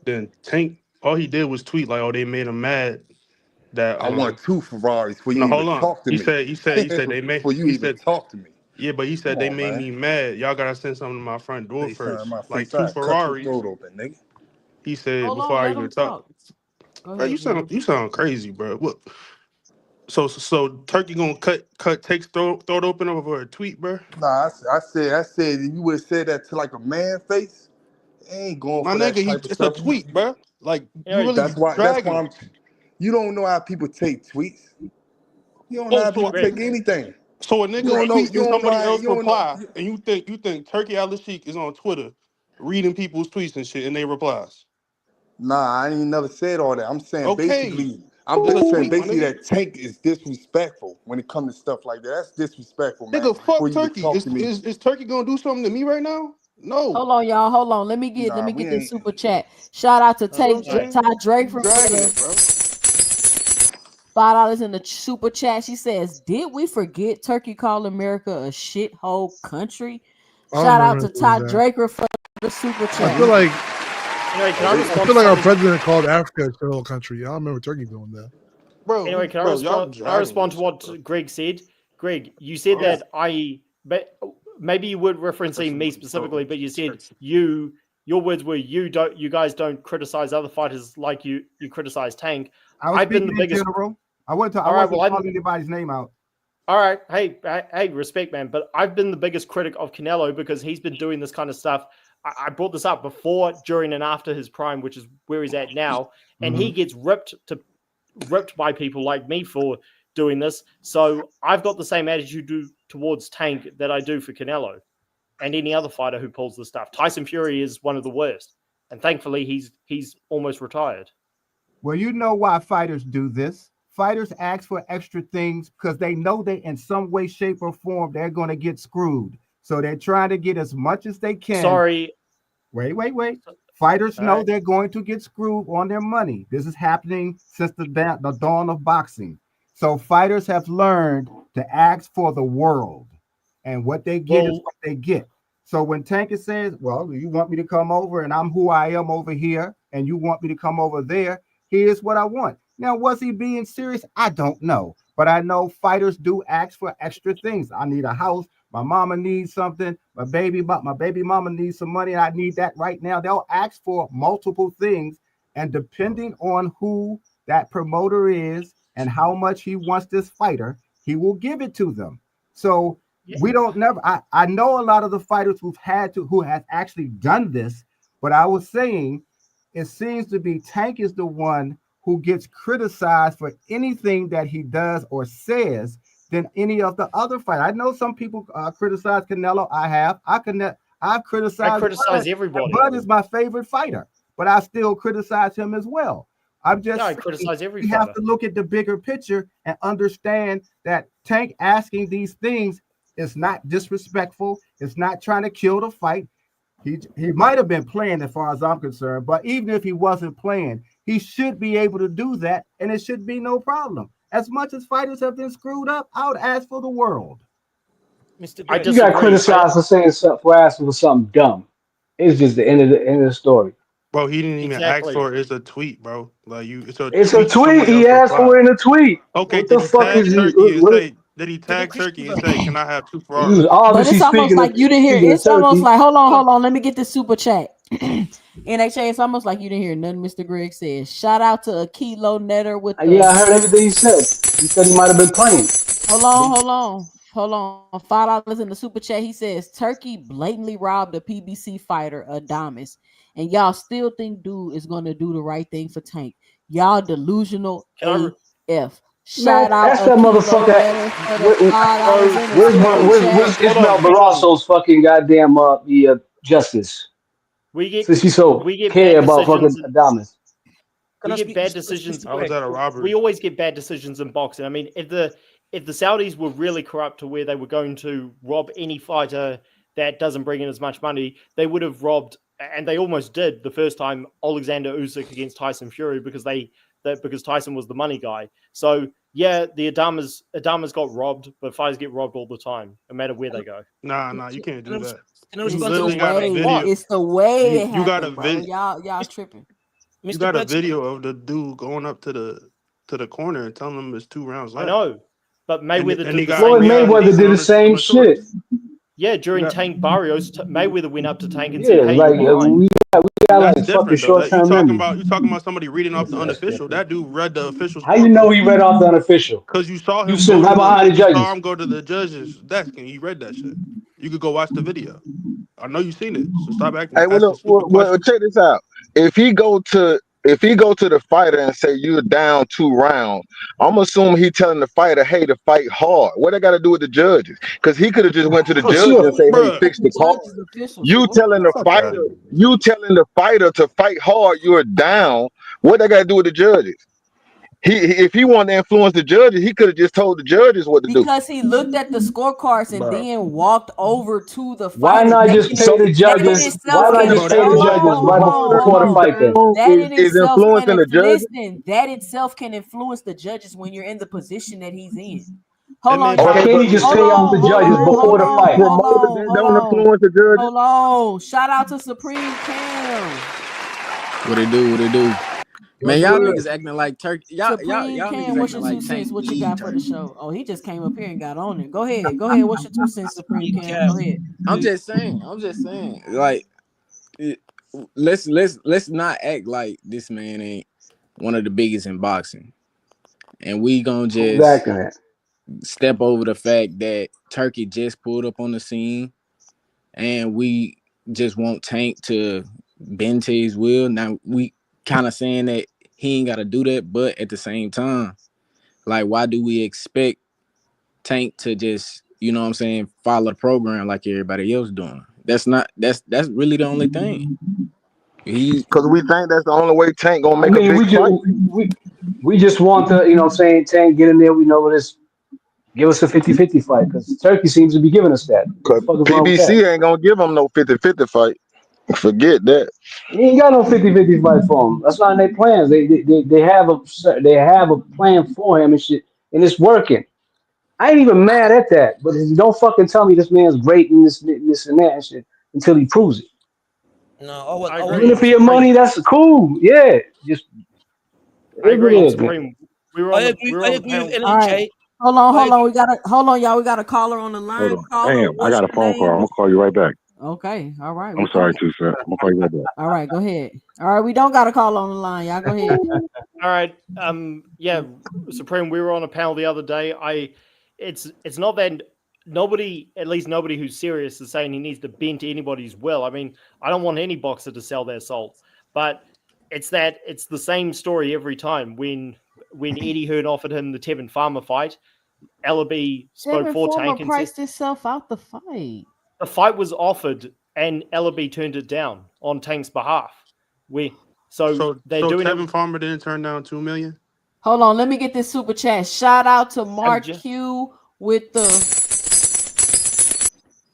then Tank, all he did was tweet like, "Oh, they made him mad that I want two Ferraris before no, you even hold on." talk to He me. said they made. Before you He even said talk to me. yeah, but he Come said they on, made man. me mad. Y'all gotta send something to my front door Say something in first, my like face. two I cut your Ferraris. throat open, nigga. He said Hold before on, I let even him talk. talk. Go Bro, ahead, GM. you sound crazy, bro. What? So Turkey gonna cut takes throat open over a tweet, bro? Nah, I said if you would have said that to like a man face, ain't going My for that nigga, type of it's a stuff. tweet, bro. Like you Anyway, really be That's why dragging him. I'm you don't know how people take tweets. You don't know Oh, how people Greg, take anything. so a You nigga don't know tweet you and don't know somebody how else you don't know reply, and you think Turkey Al Sheik is on Twitter reading people's tweets and shit, and they replies. Nah, I ain't never said all that. Okay, I'm it's a just saying tweet, my basically nigga. that Tank is disrespectful when it comes to stuff like that. That's disrespectful, man. Nigga, Before fuck you even Turkey. talk to me. Is Turkey gonna do something to me right now? No. Hold on, y'all. Hold on. Let Nah, me we get this ain't. super chat. Shout out to You know what I'm Ty saying? Drake You for dragging the it, bro. $5 in the super chat. She says, "Did we forget Turkey called America a shithole country?" I don't Shout out remember to him doing Ty that. Draker for the super I chat. feel like anyway, can I They I respond feel to like our something? president called Africa a shithole country. I don't remember Turkey doing that. Bro, Anyway, can y'all I respond to dragging this, what Greg said? Greg, you said bro. but maybe you weren't referencing me specifically, but you said your words were you guys don't criticize other fighters like you criticize Tank. I was I've been speaking the in biggest. general. I wasn't All right, calling anybody's name out. All right, hey, respect, man. But I've been the biggest critic of Canelo because he's been doing this kind of stuff. I brought this up before, during, and after his prime, which is where he's at now, and he gets ripped by people like me for doing this. So I've got the same attitude towards Tank that I do for Canelo and any other fighter who pulls this stuff. Tyson Fury is one of the worst, and thankfully he's almost retired. Well, you know why fighters do this. Fighters ask for extra things because they know that in some way, shape, or form they're going to get screwed. So they're trying to get as much as they can. Sorry. Wait. Fighters know right. they're going to get screwed on their money. This is happening since the dawn of boxing. So fighters have learned to ask for the world, and what they get is what they get. So when Tanker says, well, you want me to come over and I'm who I am over here, and you want me to come over there, here's what I want. Now, was he being serious? I don't know. But I know fighters do ask for extra things. I need a house. My mama needs something. My baby mama needs some money. And I need that right now. They'll ask for multiple things. And depending on who that promoter is and how much he wants this fighter, he will give it to them. So we don't never. I know a lot of the fighters who have actually done this. But I was saying, it seems to be Tank is the one who gets criticized for anything that he does or says than any of the other fighters. I know some people criticize Canelo. I've criticized. I criticize everybody. Bud is my favorite fighter, but I still criticize him as well. I criticize every fighter. You have to look at the bigger picture and understand that Tank asking these things is not disrespectful. It's not trying to kill the fight. He might have been playing as far as I'm concerned, but even if he wasn't playing, he should be able to do that, and it should be no problem. As much as fighters have been screwed up, I would ask for the world. Mr. You got criticized for saying something, for asking for something dumb. It's just the end of the story. Bro, he didn't even ask for it. It's a tweet, bro. Like it's a tweet. He asked for it in a tweet. Okay, what the fuck is he? Did he tag Turkey and say, "Can I have 2 Ferraris?" He was obviously but it's almost like you didn't hear. It's almost like hold on. Let me get the super chat. NHA, it's almost like you didn't hear nothing Mr. Greg said. Shout out to a Kilo Netter with the... Yeah, I heard everything he said. He said he might have been playing. Hold on. $5 in the super chat. He says Turkey blatantly robbed a PBC fighter, Adamas, and y'all still think dude is gonna do the right thing for Tank. Y'all delusional AF. Shout out that's that motherfucker. Where's Ismael Barroso's fucking goddamn justice? Since he's so care about fucking Adamas. We get bad decisions. We always get bad decisions in boxing. I mean, if the Saudis were really corrupt to where they were going to rob any fighter that doesn't bring in as much money, they would have robbed, and they almost did the first time, Alexander Usyk against Tyson Fury because Tyson was the money guy. So yeah, the Adamas got robbed, but fighters get robbed all the time, no matter where they go. Nah, you can't do that. It's the way it you got a video. Y'all tripping. You got a video of the dude going up to the corner and telling him it's 2 rounds left. I know, but Mayweather did the same shit. Yeah, during Tank Barrios, Mayweather went up to Tank and said, "Hey, like we got like fucking short-term memory." You talking about somebody reading off the unofficial? That dude read the official. How you know he read off the unofficial? Because you saw him. You sit right behind the judges. You saw him go to the judge's desk and he read that shit. You could go watch the video. I know you've seen it, so stop acting. Hey, well, check this out. If he go to the fighter and say you're down 2 rounds, I'm assuming he telling the fighter, hey, to fight hard. What I got to do with the judges? Because he could have just went to the judge and say, hey, fix the call. You telling the fighter to fight hard, you're down. What I got to do with the judges? If he wanted to influence the judges, he could have just told the judges what to do. Because he looked at the scorecards and then walked over to the fight. Why not just pay the judges? Why not just pay the judges right before the fight? That in itself influencing the judges. That itself can influence the judges when you're in the position that he's in. Can he just pay off the judges before the fight? Don't influence the judges. Hold on. Shout out to Supreme Cam. What they do? Man, What's y'all good? niggas acting like Turkey. Supreme Y'all Cam, niggas what's acting your 2 like Tank cents? What you need got for the Turkey. show? Oh, he just came up here and got on it. Go ahead. Go ahead. What's your 2 cents, Supreme Cam? Go ahead. I'm just saying. Like, it, let's not act like this man ain't one of the biggest in boxing, and we gonna Who's just acting it? step over the fact that Turkey just pulled up on the scene, and we just want Tank to bend to his will. Now we kind of saying that he ain't got to do that, but at the same time, like, why do we expect Tank to just, you know what I'm saying, follow the program like everybody else doing? That's really the only thing. He Because we think that's the only way Tank gonna I make a mean, big fight. we just want to, you know what I'm saying, Tank, get in there. We know this. Give us a 50-50 fight because Turkey seems to be giving us that. What the Because fuck is wrong with that? PBC ain't gonna give him no 50-50 fight. Forget that. He ain't got no 50-50 fight for him. That's not in their plans. They have a plan for him and shit, and it's working. I ain't even mad at that. But if you don't fucking tell me this man's great and this and that and shit until he proves it. No, I I You in agree, it want. for your Supreme. money? That's cool. Yeah, just it I is what agree, it is, man. Supreme. We were I on the agree with panel. All right. LNJ. I Hold on. agree. Y'all. We got a caller on the Hold line. on. Caller, Damn, I what's got a your phone call. I'm name? gonna call you right back. Okay. All right. I'm sorry, 2 Cent. I'm gonna call you right back. All right. Go ahead. All right. We don't got a caller on the line. Y'all go ahead. All right. Yeah, Supreme. We were on a panel the other day. It's not that nobody, at least nobody who's serious, is saying he needs to bend to anybody's will. I mean, I don't want any boxer to sell their soul, but it's the same story every time. When Eddie Hearn offered him the Tevin Farmer fight, Ellaby spoke Tevin for Former Tank and said priced himself out the fight. the fight was offered, and Ellaby turned it down on Tank's behalf. So they're So doing Tevin it. Farmer didn't turn down 2 million. Hold on. Let me get this super chat. Shout out to I'm Mark just Q with the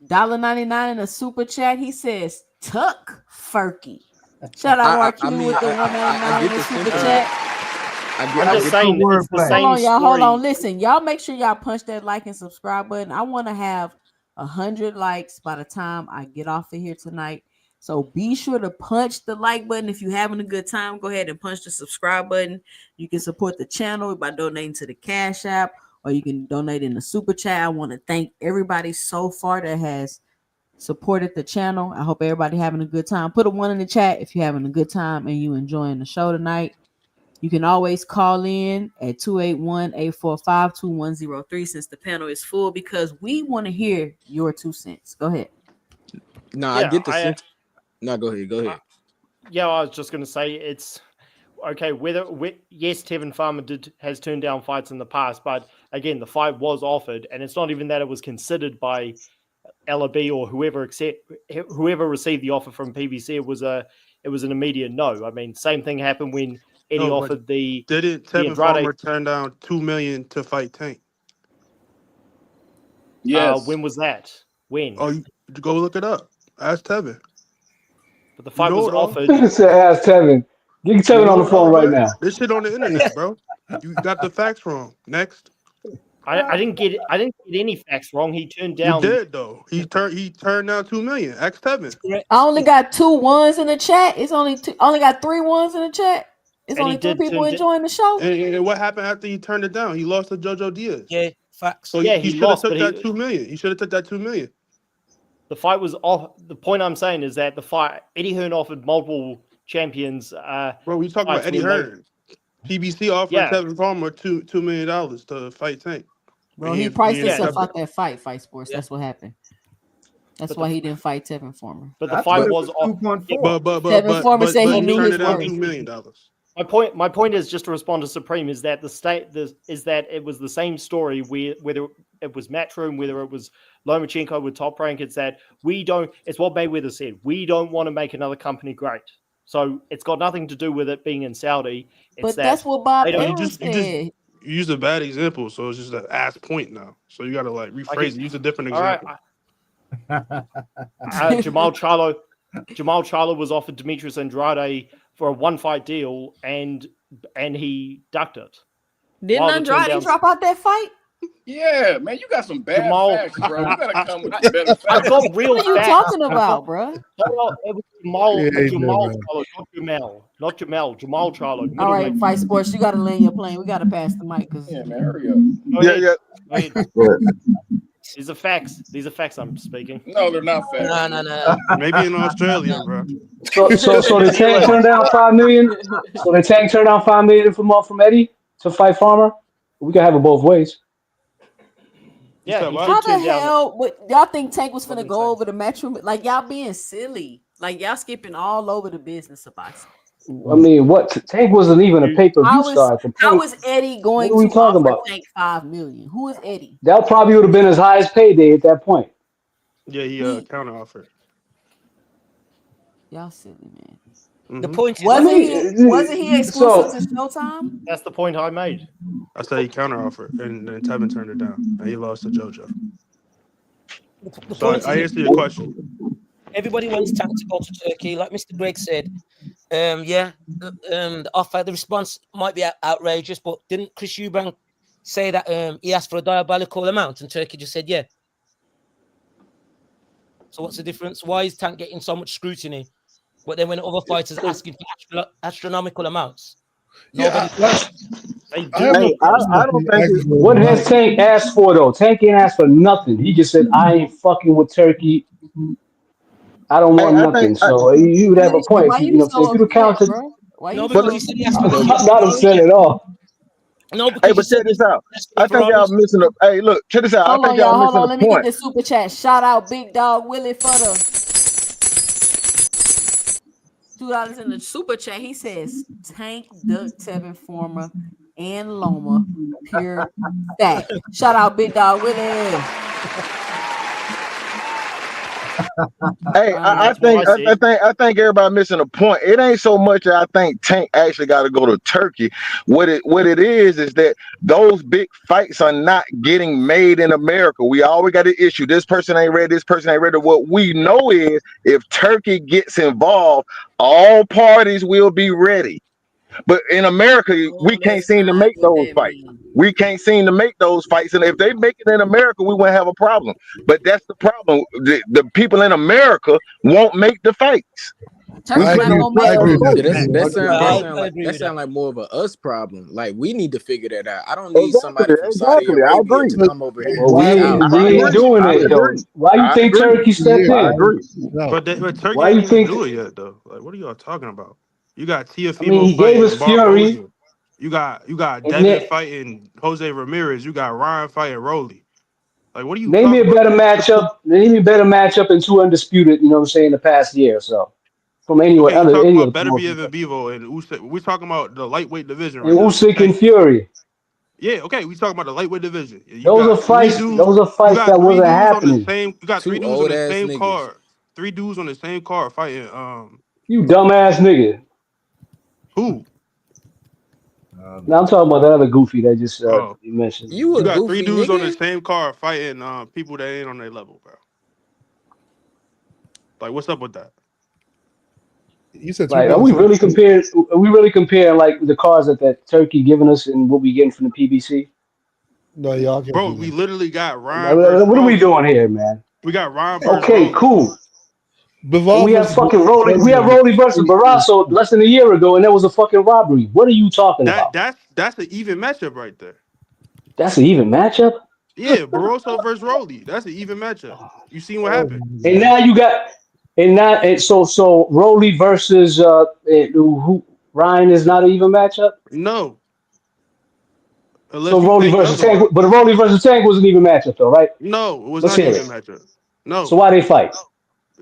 $1.99 in the super chat. He says Tuck Furky. Shout out Mark I Q mean with the I $1.99 in get the the super all sentiment. right. chat. I'm I just get Good saying it's the wordplay. Hold same on, y'all. Hold on. story. Listen, y'all make sure y'all punch that like and subscribe button. I want to have 100 likes by the time I get off of here tonight. So be sure to punch the like button. If you're having a good time, go ahead and punch the subscribe button. You can support the channel by donating to the Cash App, or you can donate in the super chat. I want to thank everybody so far that has supported the channel. I hope everybody having a good time. Put a 1 in the chat if you're having a good time and you enjoying the show tonight. You can always call in at 281-845-2103 since the panel is full, because we want to hear your 2 cents. Go ahead. No, I Yeah, get the sense. No, go ahead. Go ahead. I was just going to say it's okay. Yes, Tevin Farmer has turned down fights in the past, but again, the fight was offered, and it's not even that it was considered by LB or whoever received the offer from PBC. It was an immediate no. I mean, same thing happened when Eddie No, but offered the didn't Tevin Andrade. Farmer turn down 2 million to fight Tank? Yes. When was that? When? Oh, you go look it up. Ask Tevin. But the You fight was know it all. offered. Said, ask Tevin. Get You Tevin on know the it phone all, right man. now. This shit on the internet, bro. You got the facts wrong. Next. I didn't get any facts wrong. He turned You down. did though. He turned down 2 million. Ask Tevin. I only got 2 ones in the chat. It's only got 3 ones in the chat. It's And he only 3 did people turn. enjoying the show. And what happened after he turned it down? He lost to Jojo Diaz. Yeah, facts. So Yeah, he he should have lost, took but that 2 million. He should have took that 2 million. the fight was off. The point I'm saying is that the fight Eddie Hearn offered multiple champions. Bro, we talking about Fights Eddie when they. Hearn. PBC offered Yeah, Tevin Farmer $2 million to fight Tank. Bro, he He priced didn't yeah, himself accept it. out that fight sports. Yeah. That's what happened. That's but why he didn't fight Tevin Former. I fight thought But it was was off. Yeah, 2.4. Tevin Former said he But knew turn his it down worth. $2 million. my point is just to respond to Supreme is that is that it was the same story whether it was Matchroom, whether it was Lomachenko with Top Rank. It's that it's what Mayweather said. We don't want to make another company great. So it's got nothing to do with it being in Saudi. It's But that's that what Bob they don't. Arum said. You used a bad example, so it's just an ass point now. So you gotta like I rephrase can, it. Use a different all right. example. Jamal Charlo was offered Demetrius Andrade for a 1-fight deal, and he ducked it. Didn't Wilder turned Andrade down. drop out that fight? Yeah, man, you got some bad Jamal. facts, bro. You gotta come with some better I've facts. got real What are you facts. talking about, bro? Hold on, it was Jamal, Yeah, he did, Jamal man. Charlo, not Jamal, not Jamal, Jamal Charlo, All middle right, name. Fight Sports, you got to land your plane. We got to pass the mic because Yeah, man, hurry up. Go Yeah, ahead. yeah. Go ahead. But These are facts. These are facts I'm speaking. No, they're not facts. No. Maybe in Australia, bro. So Maybe the in the tank US. turned down $5 million. So the tank turned down $5 million from Eddie to fight Farmer. We can have it both ways. You Yeah, said he what? how did the turn down hell would y'all think Tank was what finna they go say. over the matchroom? Like y'all being silly. Like y'all skipping all over the business of boxing. I mean, what Tank wasn't even a You pay-per-view star at the How point. is Eddie What going are we to talking offer about? Tank 5 million? Who is Eddie? That probably would have been his highest payday at that point. Yeah, he He counter offered. y'all silly man. The Mm-hmm. point is, I Wasn't he mean, exclusive so to Showtime? that's the point I made. I said he counter offered, and then Tevin turned it down, and he lost to JoJo. the So point I is, answered your question. everybody wants Tank to go to Turkey, like Mr. Greg said. Yeah, the offer, the response might be outrageous, but didn't Chris Eubank say that he asked for a diabolical amount and Turkey just said yeah? So what's the difference? Why is Tank getting so much scrutiny, but then when other fighters are asking for astronomical amounts, nobody? They I have do. a Hey, question I don't for think actually it's for what has Mike. Tank asked for though? Tank ain't asked for nothing. He just said, "I ain't fucking with Turkey. I don't hey, want I think nothing." So you would have a point. Why If you you know, what I'm saying, if so you'd have upset, counted, bro? Why No, you but because he so said he asked for I'm he asked for not Roach. upset at all. No, hey, because you but said check this out. asked for I it for think y'all Roach. missing a hey, look, check this out. I Hold think on, y'all y'all. Hold missing on. a Let me get point. this super chat. Shout out Big Dog Willie for the $2 in the super chat. He says Tank, Duck, Tevin, Former, and Loma. Pure fact. Shout out Big Dog Willie. Hey, I That's what I think said. I think everybody missing a point. It ain't so much that I think Tank actually got to go to Turkey. What it is that those big fights are not getting made in America. We always got an issue. This person ain't ready. This person ain't ready. What we know is if Turkey gets involved, all parties will be ready. But in America, we Oh, can't that's seem to not make what those that fights. means. We can't seem to make those fights. And if they make it in America, we won't have a problem. But that's the problem. The people in America won't make the fights. We Turkey I putting not agree. on gonna I make agree them. with that. Yeah, I that's that agree. sound Yeah, that I sound like agree that with that. sound like more of a us problem. Like we need to figure that out. I don't need somebody exactly, from Saudi exactly. I Arabia agree. to But come over here and Well, dish why out. would I we ain't agree. doing I it though. agree. Why you I think agree. Turkey stepped years I in? agree. out? But Turkey Why ain't you even think? do it yet though. Like, what are y'all talking about? You got I mean, Tiafimo he gave us fighting Fury, Barboza. You got and Devin then fighting Jose Ramirez. You got Ryan fighting Rolly. Like, what are you name me talking a about? better matchup. Name me a better matchup in two undisputed. You know what I'm saying? The past year or so, from Okay, you talking any about other Better Be promotion. Evan Bevo and Usyk. We're talking about the lightweight division And right now. Usyk and Tank. Fury. Yeah, okay, we talking about the lightweight division. You Those are got three fights. dudes. Those are You fights got that three wasn't dudes on the happening. same. You got three Two dudes on old the ass same niggas. card. Three dudes on the same card fighting. You dumbass nigga. Who? Now I'm talking about the other goofy that just Oh, you mentioned. You you a got three goofy dudes on the nigga? same card fighting people that ain't on their level, bro. Like, what's up with that? You said three Like, people. Are we really comparing like the cards that Turkey giving us and what we getting from the PBC? No, y'all can't Bro, do we that. literally got Like, Ryan versus what are we Rolly. doing here, man? We got Ryan versus Okay, Rolly. cool. But Bivol we have versus fucking Rolly. We have Rolly versus Barrasso less than a year ago, and that was a fucking robbery. What are you talking That about? that's an even matchup right there. That's an even matchup. Yeah, Barroso versus Rolly. That's an even matchup. You seen what happened? And now you got, so Rolly versus who Ryan is not an even matchup. No, So unless you Rolly think versus Tank, otherwise. but Rolly versus Tank was an even matchup, though, right? No, it was Let's not hear even it. matchup. So No, why they fight?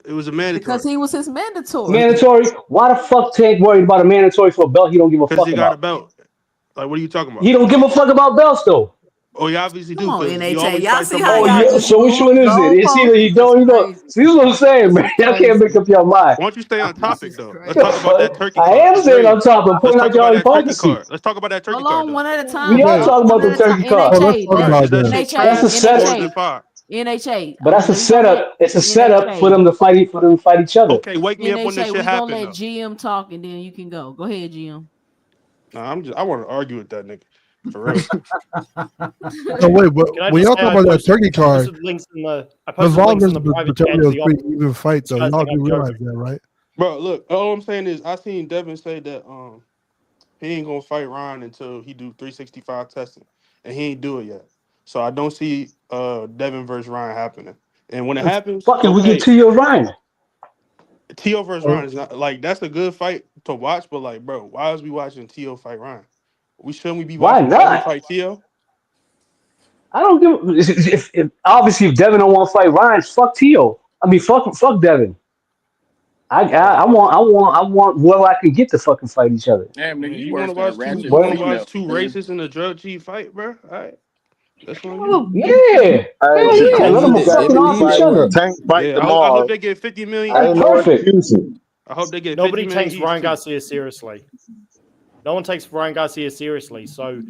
it was a Because mandatory he was his mandatory. Mandatory. Why the fuck Tank worried about a mandatory for a belt he don't give a because fuck he got a about? belt. Like, what are you talking He about? don't give a fuck about belts though. Oh, you obviously Come do on, because he NHA. always Y'all fights see somebody how Oh with y'all yeah. belts. just So which one moved is it? It's goalposts? either he This is don't, crazy. See, this is what I'm saying, This man. is Y'all can't make crazy. up your mind. Why don't you stay on This topic is though? Let's talk crazy. about that turkey I card. am Let's saying read. on top and Let's pointing out talk y'all about that turkey hypocrisy. card. Let's talk about that turkey Hold card on, though. one at a We time. are Okay. Talk talking one about at the a time. turkey card. Oh, let's NHA, talk let Right? about Is that that. six That's NHA, a pack or is setup. it NHA, five? NHA. But that's a We gonna let setup. It's a setup for NHA, them to fight each other. Okay, wake me up when this NHA. shit We gonna happened let though. GM talk and then you can go. Go ahead, GM. Nah, I want to argue with that nigga. For real. No, wait, but Can I when just y'all say talk I about that posted, turkey I card, posted links in the I posted Naval links in versus the private chat Patel to was the pretty even fight, though. guys Y'all think do I'm realize joking. that, right? Bro, look, all I'm saying is I seen Devin say that he ain't gonna fight Ryan until he do 365 testing, and he ain't do it yet. So I don't see Devin versus Ryan happening. And when it happens, Fucking, we get okay, Tio Ryan. Tio versus Ryan is not like that's a good fight to watch, but like, bro, why is we watching Tio fight Ryan? We be Why watching Devin not? fight Tio? I don't give. If obviously if Devin don't want to fight Ryan, fuck Tio. I mean, fuck Devin. I want whoever I can get to fucking fight each other. Damn, Man, nigga, you you want worse to than a watch ratchet two female. Nigga. racists in a drug G fight, bro? All right, that's on you. Well, yeah, Hey, hell yeah. They Let Shakur them need just it. got They fucking through off need each that fighting other. one. Tank fight Yeah, I hope tomorrow. they get 50 million Ain't That's each. no perfect. excuses. I hope they get 50 Nobody million takes each Ryan too. Garcia seriously. No one takes Ryan Garcia seriously. So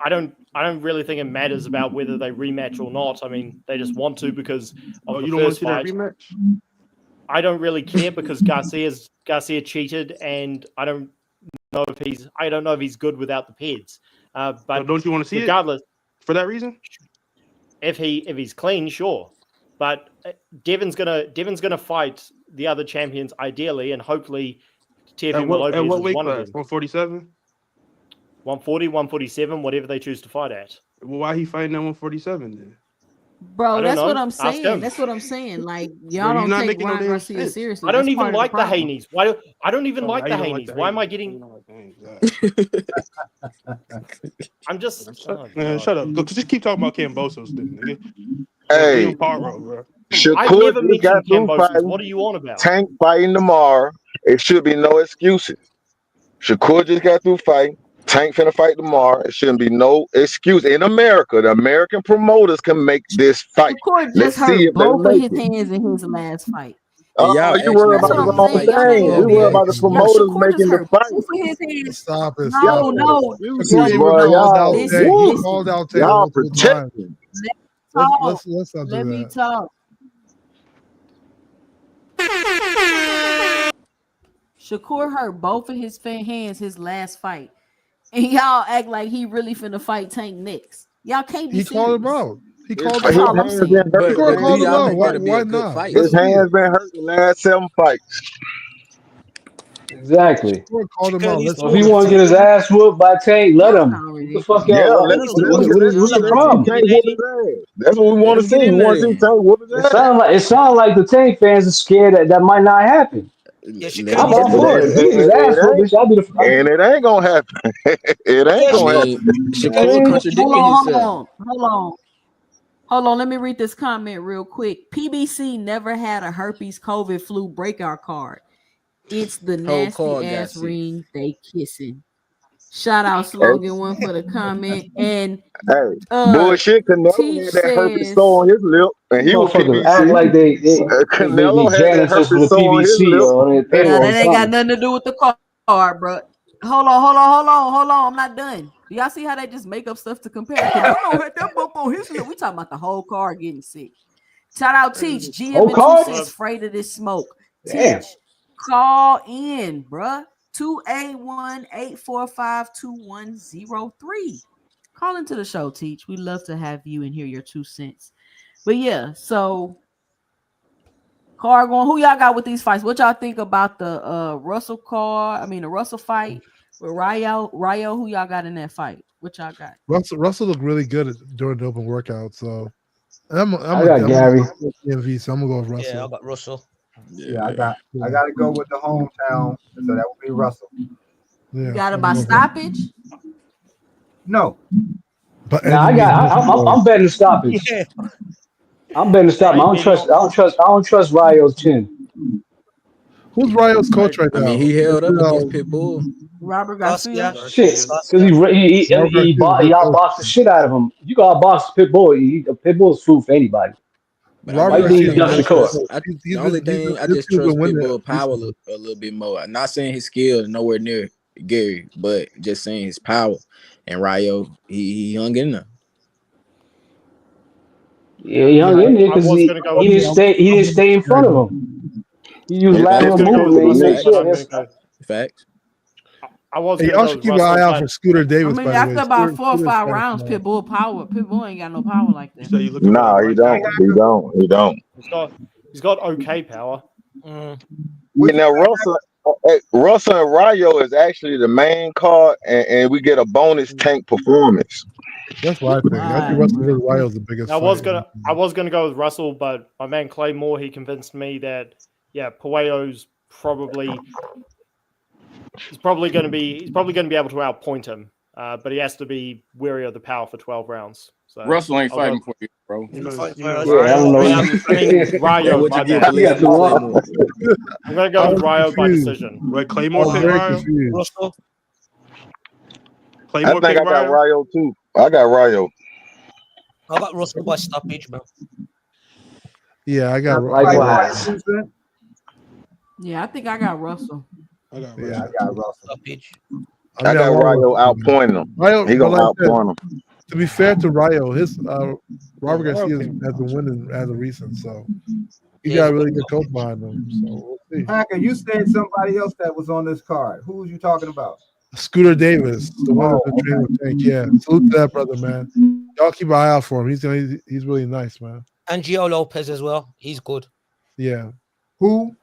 I don't really think it matters about whether they rematch or not. I mean, they just want to because Oh, of the you don't want to first see that fight. rematch? I don't really care because Garcia cheated, and I don't know if he's good without the peds. So But don't you want to see it regardless, for that reason? if he's clean, sure. But Devin's gonna fight the other champions ideally, and hopefully Teofimo At Lopez what is weight one of class? them. 147. 140, 147, whatever they choose to fight at. Well, why he fighting at 147 then? Bro, I don't that's what know. I'm Ask saying. him. That's what I'm saying. Like, Bro, y'all you're don't not take making no Ryan damn Garcia sense. seriously. I don't That's even part of the like the problem. Haney's. I don't even Oh, like now the you don't like Haney's. the Why am I Haney. You getting? don't like the Haney. I'm just. Oh Man, god. shut up. Just keep talking about Cambosos then, nigga. Hey, Liam Paro, bro. Come on. I've Shakur never just got mentioned through Cambosos. fighting What are you on about? Tank fighting tomorrow. It should be no excuses. Shakur just got through fighting. Tank finna fight tomorrow. It shouldn't be no excuse. In America, the American promoters can make this fight. Shakur just Let's see hurt if they both of make his it. hands in his last fight. And Oh, y'all you worry actually That's about what the giving I'm him wrong saying. fights Y'all for ain't thing. We gonna fun, be worry able. about the guys. Yo, promoters Shakur just making the hurt fight. both of his hands. Stop it, No, stop it. no. Shakur No, even Bro, no. called y'all, out Listen, Tank. He woo, called listen. out Tank y'all multiple times. protecting. Let me talk. Let's not do Let me that. talk. Shakur hurt both of his hands his last fight. And y'all act like he really finna fight Tank next. Y'all can't be He called him serious. out. He His, called That's him his all out. I'm hands been saying. hurt Shakur the But do called him last y'all 7 out. think Why? that'll fights. be Why a good not? fight Let's His though? see hands it. been hurt the last 7 fights. Exactly. Shakur called him Because out. he's Let's So if see he supposed it. to want to take get his it. ass whooped by Tank, let Y'all him. sound What the fuck, ridiculous. Yeah, y'all? let Yeah, him so let what him you let what him What's the y'all let, see saying? problem? Get Tank in whoop there his then. ass. That's what we Let want to him get see. We in there want to see then. Tank whoop his It ass. sound like the Tank fans are scared that might not happen. Yeah, Shakur let him I'm needs get to all in go. for it. there. If he get his It ass whooped, ain't bitch, I'll be the. and it ain't gonna happen. It ain't I Yeah, gonna mean, happen. I Shakur Shakur mean, contradicting Hold himself. on, hold on. Hold on, let me read this comment real quick. PBC never had a herpes COVID flu breakout card. It's the Whole nasty card got ass sick. ring they kissing. Shout out Hey, Slogan One for the comment. And hey, uh bullshit. Canelo Teach had that herpes sore says on his lip, and these he was motherfuckers act PBC. like they be Canelo had that janitors for herpes the sore on his PBC lip. or the now payroll or that ain't got something. nothing to do with the card, bro. Hold on. I'm not done. Do y'all see how they just make up stuff to compare? Canelo had that bump on his lip. We talking about the whole card getting sick. Shout out Teach. GM Whole and 2 card? cents afraid of this smoke. Damn. Teach. Call in, bruh. 281-845-2103. Call into the show, Teach. We love to have you and hear your 2 cents. But yeah, so card going. Who y'all got with these fights? What y'all think about the the Russell fight with Ryo, who y'all got in that fight? What y'all got? Russell looked really good during the open workout. So I'm I a got Gary. DMV, so I'm gonna go with yeah, I Russell. got Russell. Yeah, I Yeah. got to go with the hometown, so that would be Russell. You Yeah, got it I'm by gonna go. stoppage? No, But Now I'm betting the stoppage. Yeah, I'm betting the stoppage. same here. I don't trust Ryo's chin. who's Ryo's coach right I mean, now? he Is held up it, against Pitbull. Robert Garcia? Garcia. Shit, Garcia. because Garcia. Robert Garcia's a good y'all coach. boxed the shit out of him. You got to box Pitbull. Pitbull's food for anybody. But I Robert Why mean, you think Garcia he is a ducked I good Shakur? trust. coach. The only thing I This just dude's been trust winning Pitbull power recently. a little bit more. I'm not saying his skill is nowhere near Gary, but just saying his power. And Ryo, he hung in there. Yeah, he Yeah, hung in there I because was going to go I'm, with he didn't I'm, stay. He I'm didn't going stay in Gary, front of though. him. He used I was lateral going to go Facts. with movement. He Russell, made but sure. I'm Facts. going to That's go. Facts. I was Hey, gonna y'all go should with keep an Russell, eye out but for Scooter I Davis. mean, By the way, after about Scooter, 4 or Scooter's 5 fighting rounds, tomorrow. Pitbull ain't got no power like You that. say you looking for Nah, a he Bryce don't. Hacker? He don't. He don't. he's got okay power. Mm. You know, Russell and Rayo is actually the main card, and we get a bonus Tank performance. That's what I think. I think Right, Russell right. Wilson is the biggest I was fight. gonna go with Russell, but my man Claymore, he convinced me that Pueyo's he's probably gonna be able to outpoint him. But he has to be wary of the power for 12 rounds. So Russell ain't I'll go- fighting for you, bro. You know, Fight you know, for us. Yeah, I don't know. I mean And Rayo, what my you get bad. for listening to Claymore? I'm gonna go I with was Rayo by confused. decision. Wait, I Claymore was pick very Ryo? confused. Russell. I Claymore think pick I got Ryo? Rayo too. I got Rayo. I got Russell by stoppage, man. Yeah, I got. Likewise. Yeah, I think I got Russell. I got Yeah, Russell I got too. Russell. Stoppage. I I mean, I got want Rayo Russell. outpointing him. Rayo, He but gonna like I said, outpoint him. to be fair to Rayo, his Robert Yeah, Garcia Rayo has been winning as of recent, so he Yeah, got he's a a really good good coach stoppage. behind him. So we'll see. Hacker, you said somebody else that was on this card. Who was you talking about? Scooter Davis, the one that's Oh, been training with Tank. Yeah, salute to that brother, man. Y'all keep an eye out for him. He's really nice, man. And Gio Lopez as well. He's good. Yeah. who?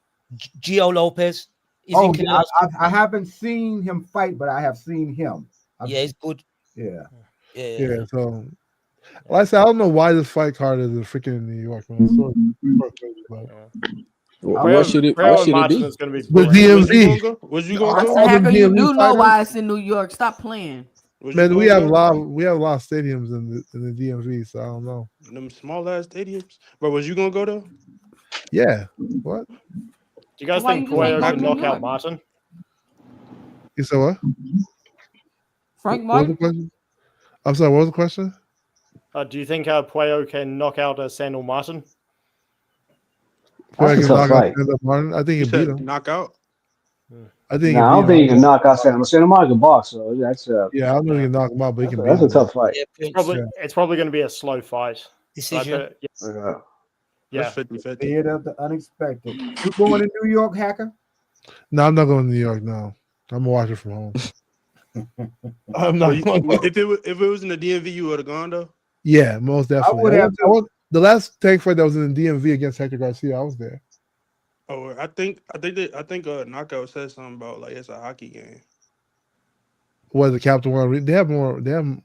Gio Lopez. He's Oh, in yeah, Canelo. I haven't seen him fight, but I have seen him. Yeah, he's good. Yeah. Yeah. So, like I said, I don't know why this fight card is freaking in New York, man. It's sort of crazy, but What should it Martin be? is going to be the brilliant. Was you DMV. gonna go? Was you gonna Listen, go? All the Hacker, you DMV do know fighters. why it's in New York. Stop playing. Was you Man, we gonna have a go? lot. We have a lot of stadiums in the DMV, so I don't know. Them small ass stadiums. But was you gonna go though? Yeah. What? Do you guys So why think you just ain't Puello go can to New knock out York? Martin? You said what? Frank What was the Martin? question? I'm sorry. What was the question? Do you think Puello can knock out Sandal Martin? Before I That's a can tough knock out fight. Sandor Martin, I think he You can beat said him. knockout. I think he No, can I beat don't him. think you can knock out Santa Monica box. So that's Yeah, I don't know if he can knock him out, but he can beat that's a him. tough fight. Yeah, It's Prince. probably going to be a slow fight. Decision. That's Yeah. 50-50. Fear of the unexpected. You going to New York, Hacker? No, I'm not going to New York now. I'm gonna watch it from home. I'm not. If it was in the DMV, you would have gone though. Yeah, most definitely. I would have too. The last tank fight that was in the DMV against Hector Garcia, I was there. Oh, I think knockout said something about like it's a hockey game. Was the Capital One Arena? They have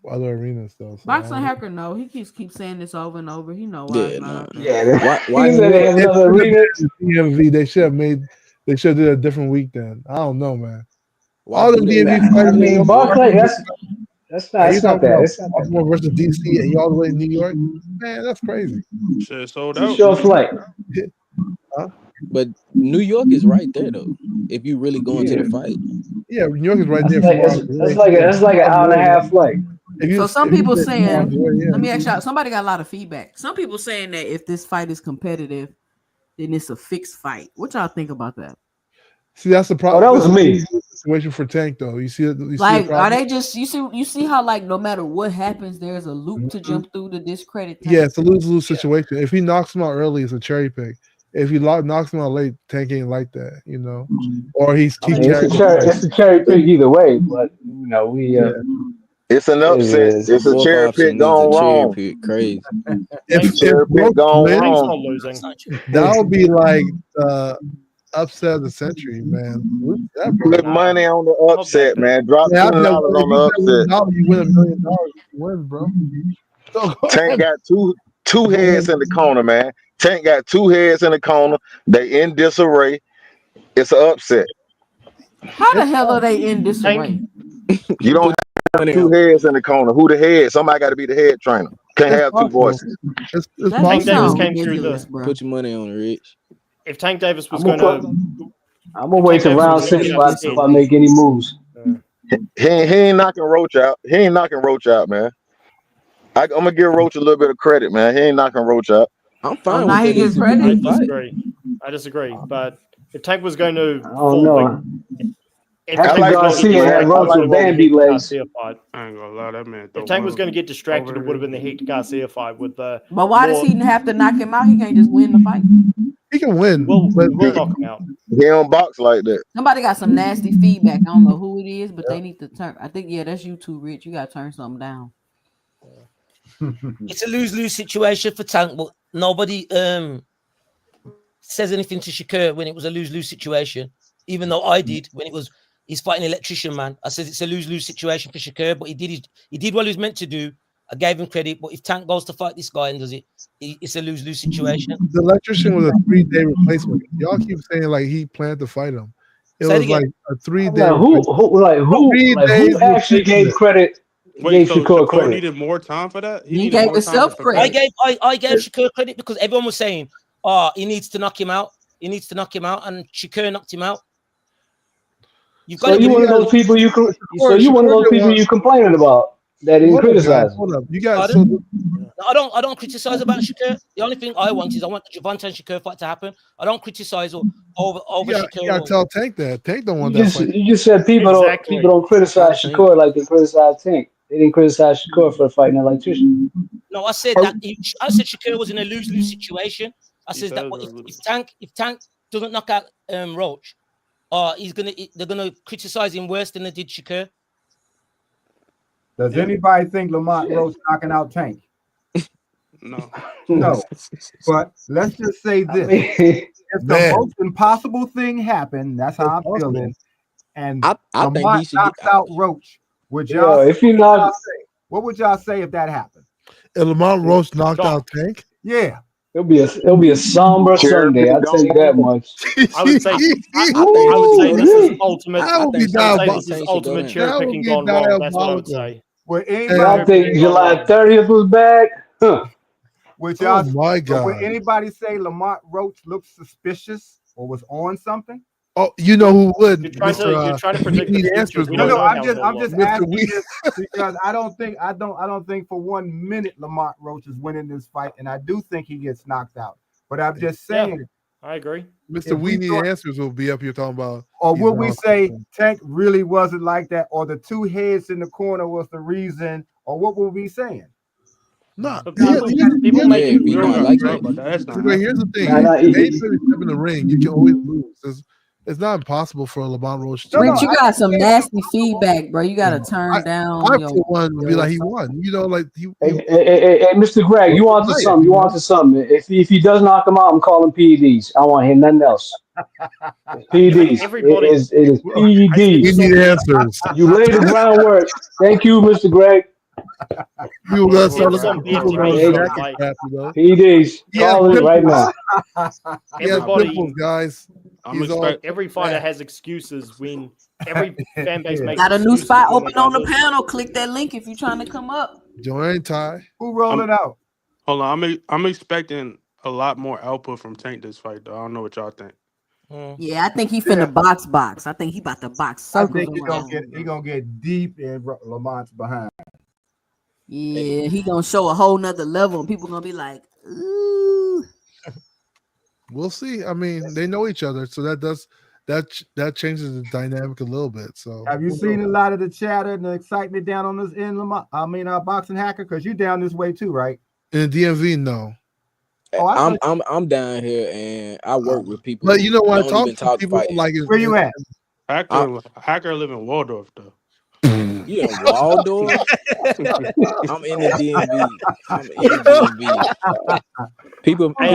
other arenas though. So Boxing Hacker, no. He keeps saying this over and over. He know why Yeah, it's not nah. out there. Yeah, Why he said they have another arena. DMV. They should have did a different week then. I don't know, man. Why All do them that? DMV I fighters. mean, Barclay. That's not. You It's not talking that. about It's not that. Baltimore versus DC and you all the way in New York? Man, that's crazy. Shit sold It's a out. short flight. Huh? But New York is right there though. If you really going to the fight, Yeah, New York is right That's there. like that's like an hour and a half flight. So some people saying, yeah. let me ask y'all, somebody got a lot of feedback. Some people saying that if this fight is competitive, then it's a fixed fight. What y'all think about that? See, that's the problem. Oh, that was me. Situation for Tank though. You see Like, the are problem? they just you see how like no matter what happens, there's a loop to jump through to discredit Tank? Yeah, it's a lose-lose situation. If he knocks him out early, it's a cherry pick. If he knocks him out late, Tank ain't like that, you know. Or he's I mean, it's a cherry pick either way, but you know It's an upset. It's a fourth cherry pick option is a gone cherry wrong. pick. Crazy. if Cherry pick Roach gone wins, Tank's not wrong. losing. that would be like upset of the century, man. That Put bro. money on the Not that upset, big. man. Drop Yeah, $20 on the upset. you win $1 million if you win, bro. So go Tank ahead. got two heads in the corner, man. Tank got two heads in the corner. They in disarray. It's an upset. How the hell are they in disarray? You don't have Money two on. heads in the corner. Who the head? Somebody got to be the head trainer. Can't It's have two possible. voices. It's That Tank just Davis sounds came through ridiculous, the. bro. Put your money on it, Rich. If Tank Davis was I'm going to. gonna wait till round 6 before I make any moves. He ain't knocking Roach out. He ain't knocking Roach out, man. I'm gonna give Roach a little bit of credit, man. He ain't knocking Roach out. I'm Oh, fine now with he that. gets It's a credit? good fight. I disagree. But if Tank was going to I don't know. if Hector Tank was going to get Garcia had distracted, Roach it with would have been the Bambi Hector legs. Garcia fight. I ain't gonna lie, that man. If Tank was going to get distracted, it would have been the Hector Garcia fight with the. But why does he have to knock him out? He can't just win the fight. He can win. We'll but knock him out. He don't box like that. Somebody got some nasty feedback. I don't know who it is, but they need to turn. I think that's you too, Rich. You got to turn something down. It's a lose-lose situation for Tank, but nobody says anything to Shakur when it was a lose-lose situation. Even though I did when he's fighting Electrician Man. I said it's a lose-lose situation for Shakur, but he did what he was meant to do. I gave him credit, but if Tank goes to fight this guy and does it, it's a lose-lose situation. The Electrician was a 3-day replacement. Y'all keep saying like he planned to fight him. It Say it was again. like a 3-day. Like who actually gave credit? Wait, Gave so Shakur Shakur credit. needed more time for that? He needed gave more time to himself prepare. credit. I gave Shakur credit because everyone was saying, "Oh, he needs to knock him out. He needs to knock him out," and Shakur knocked him out. You've got So to you give one of him. those people Shakur you complaining about that didn't Hold up, guys. criticize him. Hold up. You got Pardon? I don't criticize about Shakur. The only thing I want the Javante and Shakur fight to happen. I don't criticize over you got Shakur. to tell Tank that. Tank don't want You that just fight. you just said people don't criticize Shakur like they criticize Tank. They didn't criticize Shakur for fighting an electrician. No, I said that. I said Shakur was in a lose-lose situation. I said that if Tank doesn't knock out Roach, they're gonna criticize him worse than they did Shakur. Does anybody think Lamont Roach knocking out Tank? No. No. But let's just say this. If the most impossible thing happened, that's how I'm feeling, and I think he Lamont should knocks out Roach, would y'all if he not, what would y'all say if that happened? If Lamont Roach knocked out Tank? Yeah. it'll be a somber Sunday. I'll tell you that much. I would say this is ultimate. That would be I would say this is diabolical. ultimate cherry That would picking be gone wrong. That's what I would diabolical. say. Would Y'all anybody think July 30th was bad? Huh. would y'all Oh my but would God. anybody say Lamont Roach looked suspicious or was on something? Oh, you know who would? You're trying to predict we the need future. answers. We don't No, know I'm how just he'll look. asking this because I don't think for 1 minute Lamont Roach is winning this fight, and I do think he gets knocked out. But I'm just saying, I agree. Mr. We Need Answers will be up here talking about. or he's would we wrong. say Tank really wasn't like that, or the two heads in the corner was the reason, or what were we saying? No, But people make it we don't real. got to talk about that. That's not Here's the thing. Nah, If anybody's step in the ring, you can always lose. It's not impossible for Lamont Roach to Rich, you got some nasty feedback, bro. You got to turn down I your. for one would be like he won. You know, like Hey, Mr. Greg, you wanted something. You wanted something. If he does knock him out, I'm calling PEDs. I want to hear nothing else. PEDs. Everybody, It is we PEDs. need answers. You laid the groundwork. Thank you, Mr. Greg. We were gonna start It's on looking for BTV, those guys, jacket like- crap, you know. PEDs. He has Calling it right nipples. now. He has everybody, nipples, guys. I'm He's all expect- every fighter has excuses. When every fan base makes Got a new excuses spot when open they on the lose. panel. Click that link if you're trying to come up. Join Ty. Who rolling out? Hold on, I'm expecting a lot more output from Tank this fight, though. I don't know what y'all think. Yeah, I think he finna box. I think he about to box I circles think he gonna get deep in Lamont's behind. Yeah, he gonna show a whole nother level, and people gonna be like, "Ooh." We'll see. I mean, they know each other, so that changes the dynamic a little bit. So Have you seen a lot of the chatter and the excitement down on this end, Lamont? I mean, boxing hacker, because you down this way too, right? in the DMV? No. I'm down here and I work with people. But you know, when I don't talk even to talk people, fighting. like, where you at? Hacker live in Waldorf, though. You in Waldorf? I'm in the DMV. I'm in the DMV. People being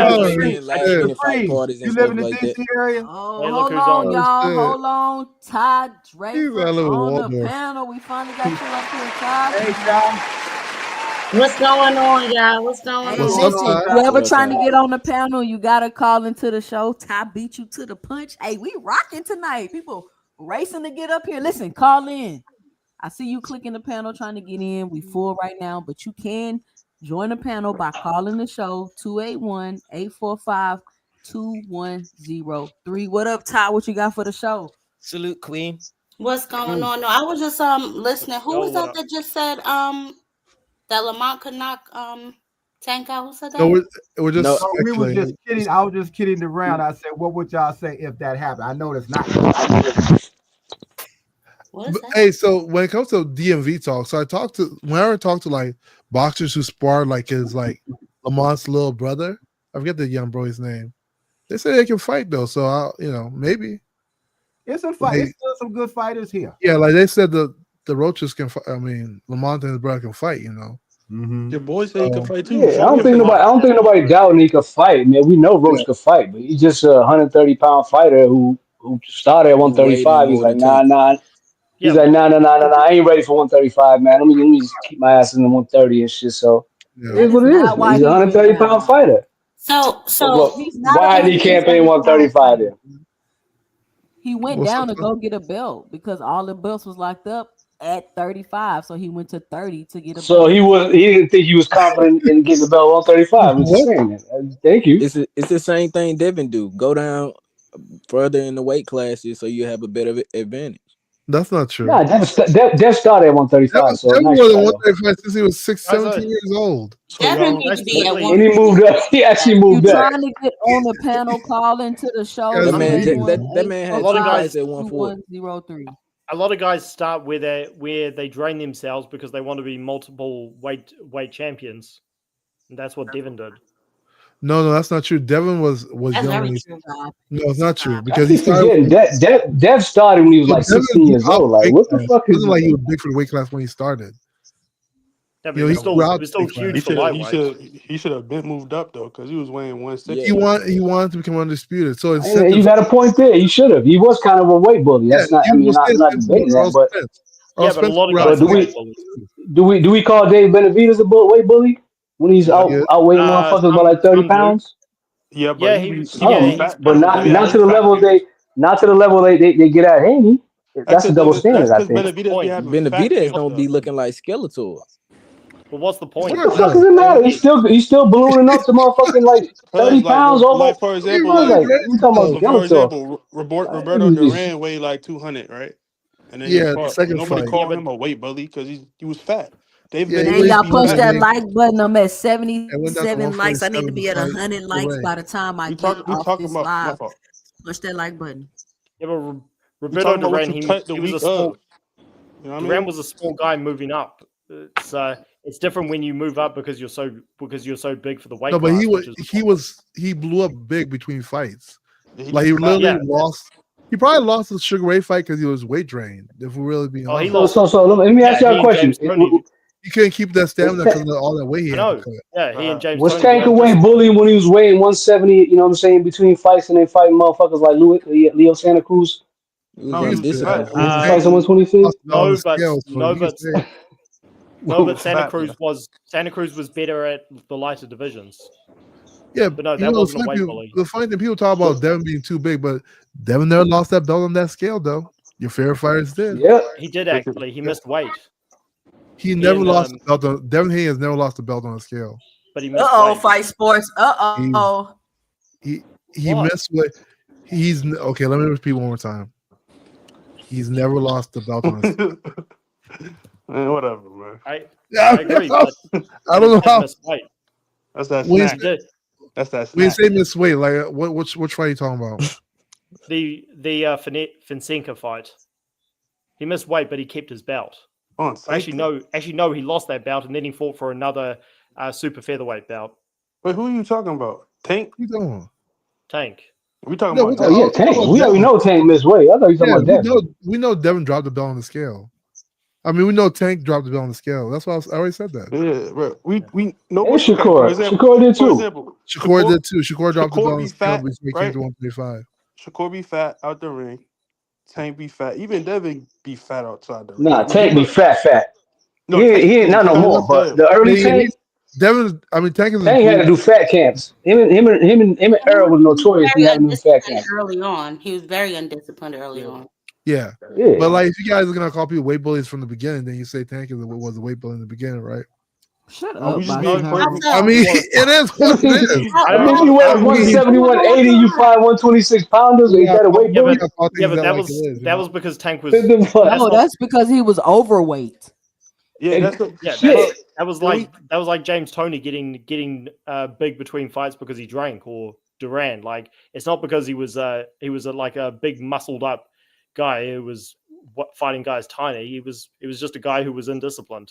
last minute fight parties and You stuff live in the like that. DC area? Oh, Hey, hold look who's on, on. y'all. Hold on. Ty Drake I live in on the Waldorf. panel. We finally got you up here, Ty. Hey, Ty. What's going on, y'all? What's going Hey, What's on? up, listen, Ty? whoever What up, trying to Ty? get on the panel, you gotta call into the show. Ty beat you to the punch. Hey, we rocking tonight. People racing to get up here. Listen, call in. I see you clicking the panel trying to get in. We full right now, but you can join the panel by calling the show 281-845-2103. What up, Ty? What you got for the show? Salute, Queen. What's going on? No, I was just listening. Who was that that just said that Lamont could knock Tank out? Who said that? No, we're just No, we were speculating. just kidding. I was just kidding around. I said, what would y'all say if that happened? I know it's not. What is that? Hey, so when it comes to DMV talk, so whenever I talk to like boxers who spar like his like Lamont's little brother, I forget the young bro's name. They say they can fight though, so I'll, maybe. It's some fight. They- It's still some good fighters here. Yeah, like they said the Roaches can fight. I mean, Lamont and his brother can fight. Your boy said he could fight too. Yeah, I Show don't me think some. nobody doubting he could fight, man. We know Roach Yeah. could fight, but he's just a 130-pound fighter who started at Who weighed in 135. He's more like, than Tank. nah. He's like, nah. I ain't ready for 135, man. Let me just keep my ass in the 130 and shit. So it Yeah. is That is what it is, not man. why He's a he went 130-pound down. fighter. So He's not a Why he can't pay 130-pound 135 fighter. then? He went What's down the to go get a belt because all the belts was locked up at 35. So he went to 30 to get a So belt. he didn't think he was confident in getting the belt 135. I'm just what? saying that. Thank you. It's the same thing Devin do. Go down further in the weight classes so you have a better advantage. That's not true. Nah, Dev started at 135, so Devin nice was try in though. 135 since he was 17 years old. So Devin y'all, need to be at And he moved 150. up. He actually You moved up. trying to get on the panel call into the show Guys, That to man, say that man A had lot of two fights guys, at 140. 2103. a lot of guys start where they drain themselves because they want to be multiple weight champions, and that's what Devin did. No, that's not true. Devin was That's young. very When true. no, it's not true I because he keep started. forgetting Dev started when he was No, like Devin 16 grew years out old. Like, weight what the class. fuck It is wasn't this like he thing? was big for the weight class when he started. Yeah, but He he grew out was the still weight class. huge he for should lightweight. he should have been moved up though, because he was weighing 160. Yeah. He wanted to become undisputed. So And incentives. you got a point there. He should have. He was kind of a weight bully. Yeah, That's not. I you will mean, say I'm not incentives debating with that. Earl But Spence. Earl Yeah, but a Spence lot of grew out guys but the are do weight weight we bullies. do we call Dave Benavidez a weight bully when he's Yeah, outweighing motherfuckers by like 30 Some do. pounds? yeah, but Yeah, he was he's fat But though. kind of not He had not them to the fat level years. they get at Haney. That's That's a double that's standard, I because think. What's the Benavidez be point? having fat Benavidez camps don't be though. looking like Skeletor. But what's the Of point? What the course fuck not. does it matter? He, He's still ballooning up to motherfucking like 30 Cause pounds over. for He's example, Bro, really like great we talking about though. so for Skeletor. example, Like, Roberto Duran weighed like 200, right? And then he Yeah, the fought. second Nobody fight. yeah, called but him a weight bully because he was fat. Dave Yeah, he And weighed Benavidez y'all be push fat. that 208 like button. I'm at and went down to 77 likes. I need to 147 be to at fight 100 likes Duray. by the time I We get off talking this about my live. fault. Push that like button. yeah, but We Roberto talking about what Duran, you cut the he was a week small. of. You know what I Duran mean? was a small guy moving up. It's different when you move up because you're so big for the weight No, but class, which is he blew up big between fights. Yeah, he Like just he flat. literally yeah. lost. He probably lost the Sugar Ray fight because he was weight drained. If we're really being Oh, he honest, lost. so let me ask Yeah, you he a and question. James Tony. he couldn't keep that Was, stamina because of all that weight he I had to know. cut. Yeah, he and James was Tony were Tank a weight undisciplined. bully when he was weighing 170? You know what I'm saying? Between fights and they fighting motherfuckers like Leo Santa Cruz. He was No, He he was was fit. fat. undisciplined. I mean, He Tank fights at 126. lost it on the No, but scale, so no, you can but say no, He but was fat, bro. Santa Cruz was better at the lighter divisions. yeah. But no, that wasn't a weight bully. The funny thing people talk So about Devin being too big, but Devin never lost that belt on that scale though. Your favorite fighters did. yeah, He did actually. He missed weight. He He never and lost the belt on Devin Haney has never lost the belt on a scale. but he Uh missed oh, weight. fight sports. He Oh. he What? missed what he's okay. Let me repeat one more time. He's never lost the belt on a scale. Man, whatever, man. I agree, but I don't he know did how miss weight. That's that when snack. He did. That's that you snack. say miss weight, like which fight are you talking about? The Finsenka fight. He missed weight, but he kept his belt. On Actually, no, he lost that belt, and then he fought for another super featherweight belt. Wait, who are you talking about? Tank? What you doing? Tank. We talking No, about oh Devin? yeah, Tank. about We already Devin. know Tank missed weight. I thought you were talking Yeah, about Devin. we know Devin dropped the belt on the scale. I mean, we know Tank dropped the belt on the scale. That's why I already said that. Yeah, bro. We And nobody. Okay, for Shakur did too. example, Shakur did too. Shakur dropped the belt Shakur on the be scale fat, before he came right? to 135. Shakur be fat out the ring. Tank be fat. Even Devin be fat outside the ring. Nah, When he Tank be look, fat. no, He ain't Tank not no fat more. as But hell. the early Yeah, Tank, Tank has Tank had to improved. do fat camps. Him and Earl was notoriously Very having them fat undisciplined camps. early on. He was very undisciplined early on. Yeah. Yeah. But like if you guys are gonna call people weight bullies from the beginning, then you say Tank was a weight bully in the beginning, right? Shut No, we up, just Boxing being Howard. perfect. I mean, it is what it is. I I mean, if don't. you weigh I, I mean, 170, 180, you fight 126 pounders, we ain't that a weight yeah, bully? but call yeah, things but out that like it was is, you that know? was because Tank was. What the fuck? That's No, not. that's because he was overweight. Yeah, that's the Yeah, Shit. that was like James Tony getting big between fights because he drank, or Duran. Like it's not because he was like a big muscled up guy who was fighting guys tiny. He was just a guy who was indisciplined.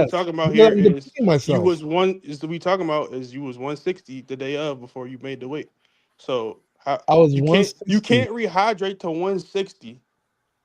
we yes. talking about Because here I'm is depleting you myself. was one is we talking about is you was 160 the day of before you made the weight. So how I was you can't 160. rehydrate to 160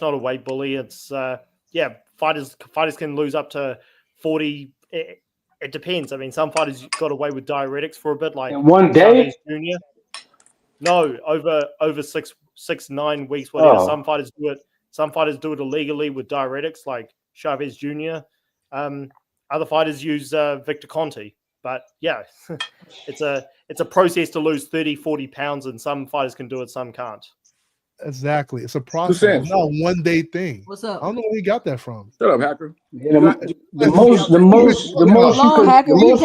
not a weight bully. It's fighters can lose up to 40. It depends. I mean, some fighters got away with diuretics for a bit, like In one day? Chavez Jr. No, over 9 weeks, whatever. Oh. Some fighters do it. Some fighters do it illegally with diuretics, like Chavez Jr. Other fighters use Victor Conte, But yeah, it's a process to lose 30, 40 pounds, and some fighters can do it, some can't. Exactly. It's a process. It's not a one-day thing. What's up? I don't know where he got that from. Shut up, hacker. Yeah, the most you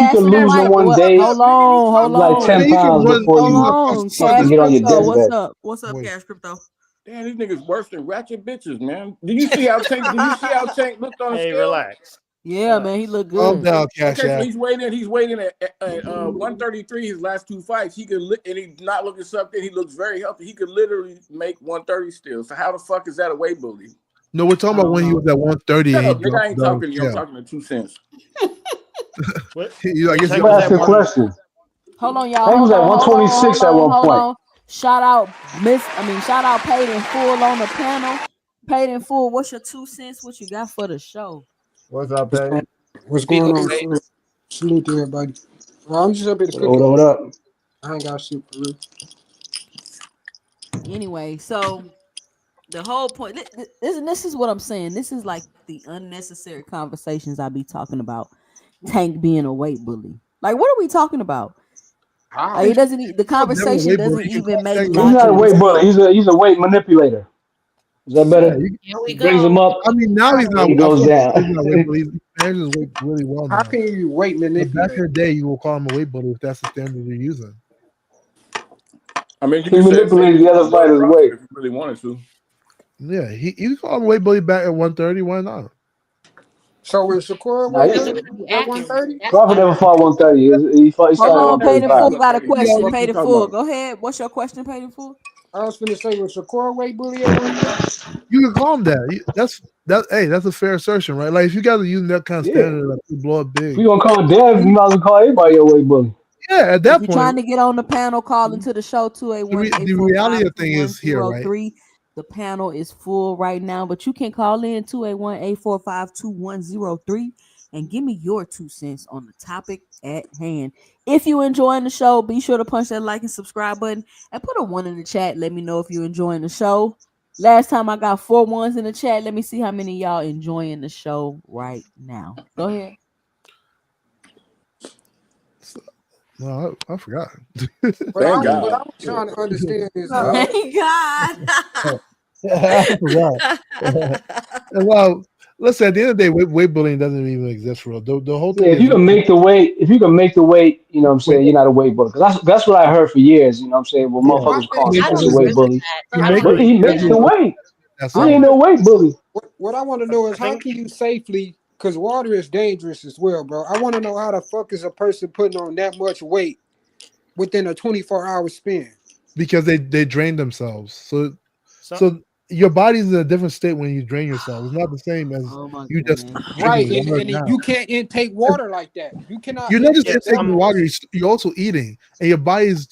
could lose in one day Hold on, is like 10 hold pounds on. before you Hold on. fucking Cash get on your Crypto, what's deathbed. up? What's up, Cash Crypto? Damn, these niggas worse than ratchet bitches, man. Did you see how Tank looked on the Hey, scale? relax. Yeah, man, he looked Calm good. down, Cash Okay, so App. he's waiting at 133 his last two fights. He could and he's not looking something. He looks very healthy. He could literally make 130 still. So how the fuck is that a weight bully? No, we're talking about when he was at 130. Shut He up, nigga. I dropped ain't down talking to you. I'm scale. talking to 2 cents. I guess I'm asking a question. Hold on, y'all. Tank was Hold at on, 126 at one point. Shout out Paid in Full on the panel. Paid in Full, what's your 2 cents? What you got for the show? What's up, Dave? What's going on? Salute to everybody. I'm just up here to cook. What up? I ain't got shit for real. Anyway, so the whole point, this is what I'm saying. This is like the unnecessary conversations I be talking about. Tank being a weight bully. Like, what are we talking about? Like, it doesn't. The conversation doesn't even make He's not a weight bully. He's a weight manipulator. Is that better? Here we Brings go. him up. I mean, now he's not. He goes down. He's not a weight bully. He manages weight really well now. How can you weight But manipulate? back in the day, you will call him a weight bully if that's the standard you're using. I mean, you He can say manipulated the other fighter's weight. if you really wanted to. Yeah, you call him a weight bully back at 130. Why not? So is Shakur Nah, weight he- bully at 130? Crawford never fought 130. He Hold started on, at Paid in Full 135. got a question. What Paid you in talking Full. about? Go ahead. What's your question, Paid in Full? I was finna say, was Shakur weight bully at 130? You can call him that. Hey, that's a fair assertion, right? Like if you guys are using that kind of standard, like you blow up If big. you gonna call Dev, you might as well call everybody a weight bully. Yeah, at If that you're point, trying to get on the panel, call into the show the reality of the thing is here, right? 281-845-2103. The panel is full right now, but you can call in 281-845-2103 and give me your 2 cents on the topic at hand. If you enjoying the show, be sure to punch that like and subscribe button and put a 1 in the chat. Let me know if you're enjoying the show. Last time I got 4 ones in the chat. Let me see how many of y'all enjoying the show right now. Go ahead. No, I forgot. What I was trying to understand is Thank God. I forgot. Well, listen. At the end of the day, weight bullying doesn't even exist for real. The whole Yeah, thing if is you can make the weight, you know what I'm saying, you're not a weight bully. Because that's what I heard for years, you know what I'm saying? Well, motherfuckers calling somebody a weight bully. But he makes the weight. He ain't no weight bully. what I want to know is how can you safely, because water is dangerous as well, bro. I want to know how the fuck is a person putting on that much weight within a 24-hour span? because they drain themselves. So your body's in a different state when you drain yourself. It's not the same as you just Right, drinking water down. you can't intake water like that. You cannot. You're not just intake taking that water; much. you're also eating, and your body is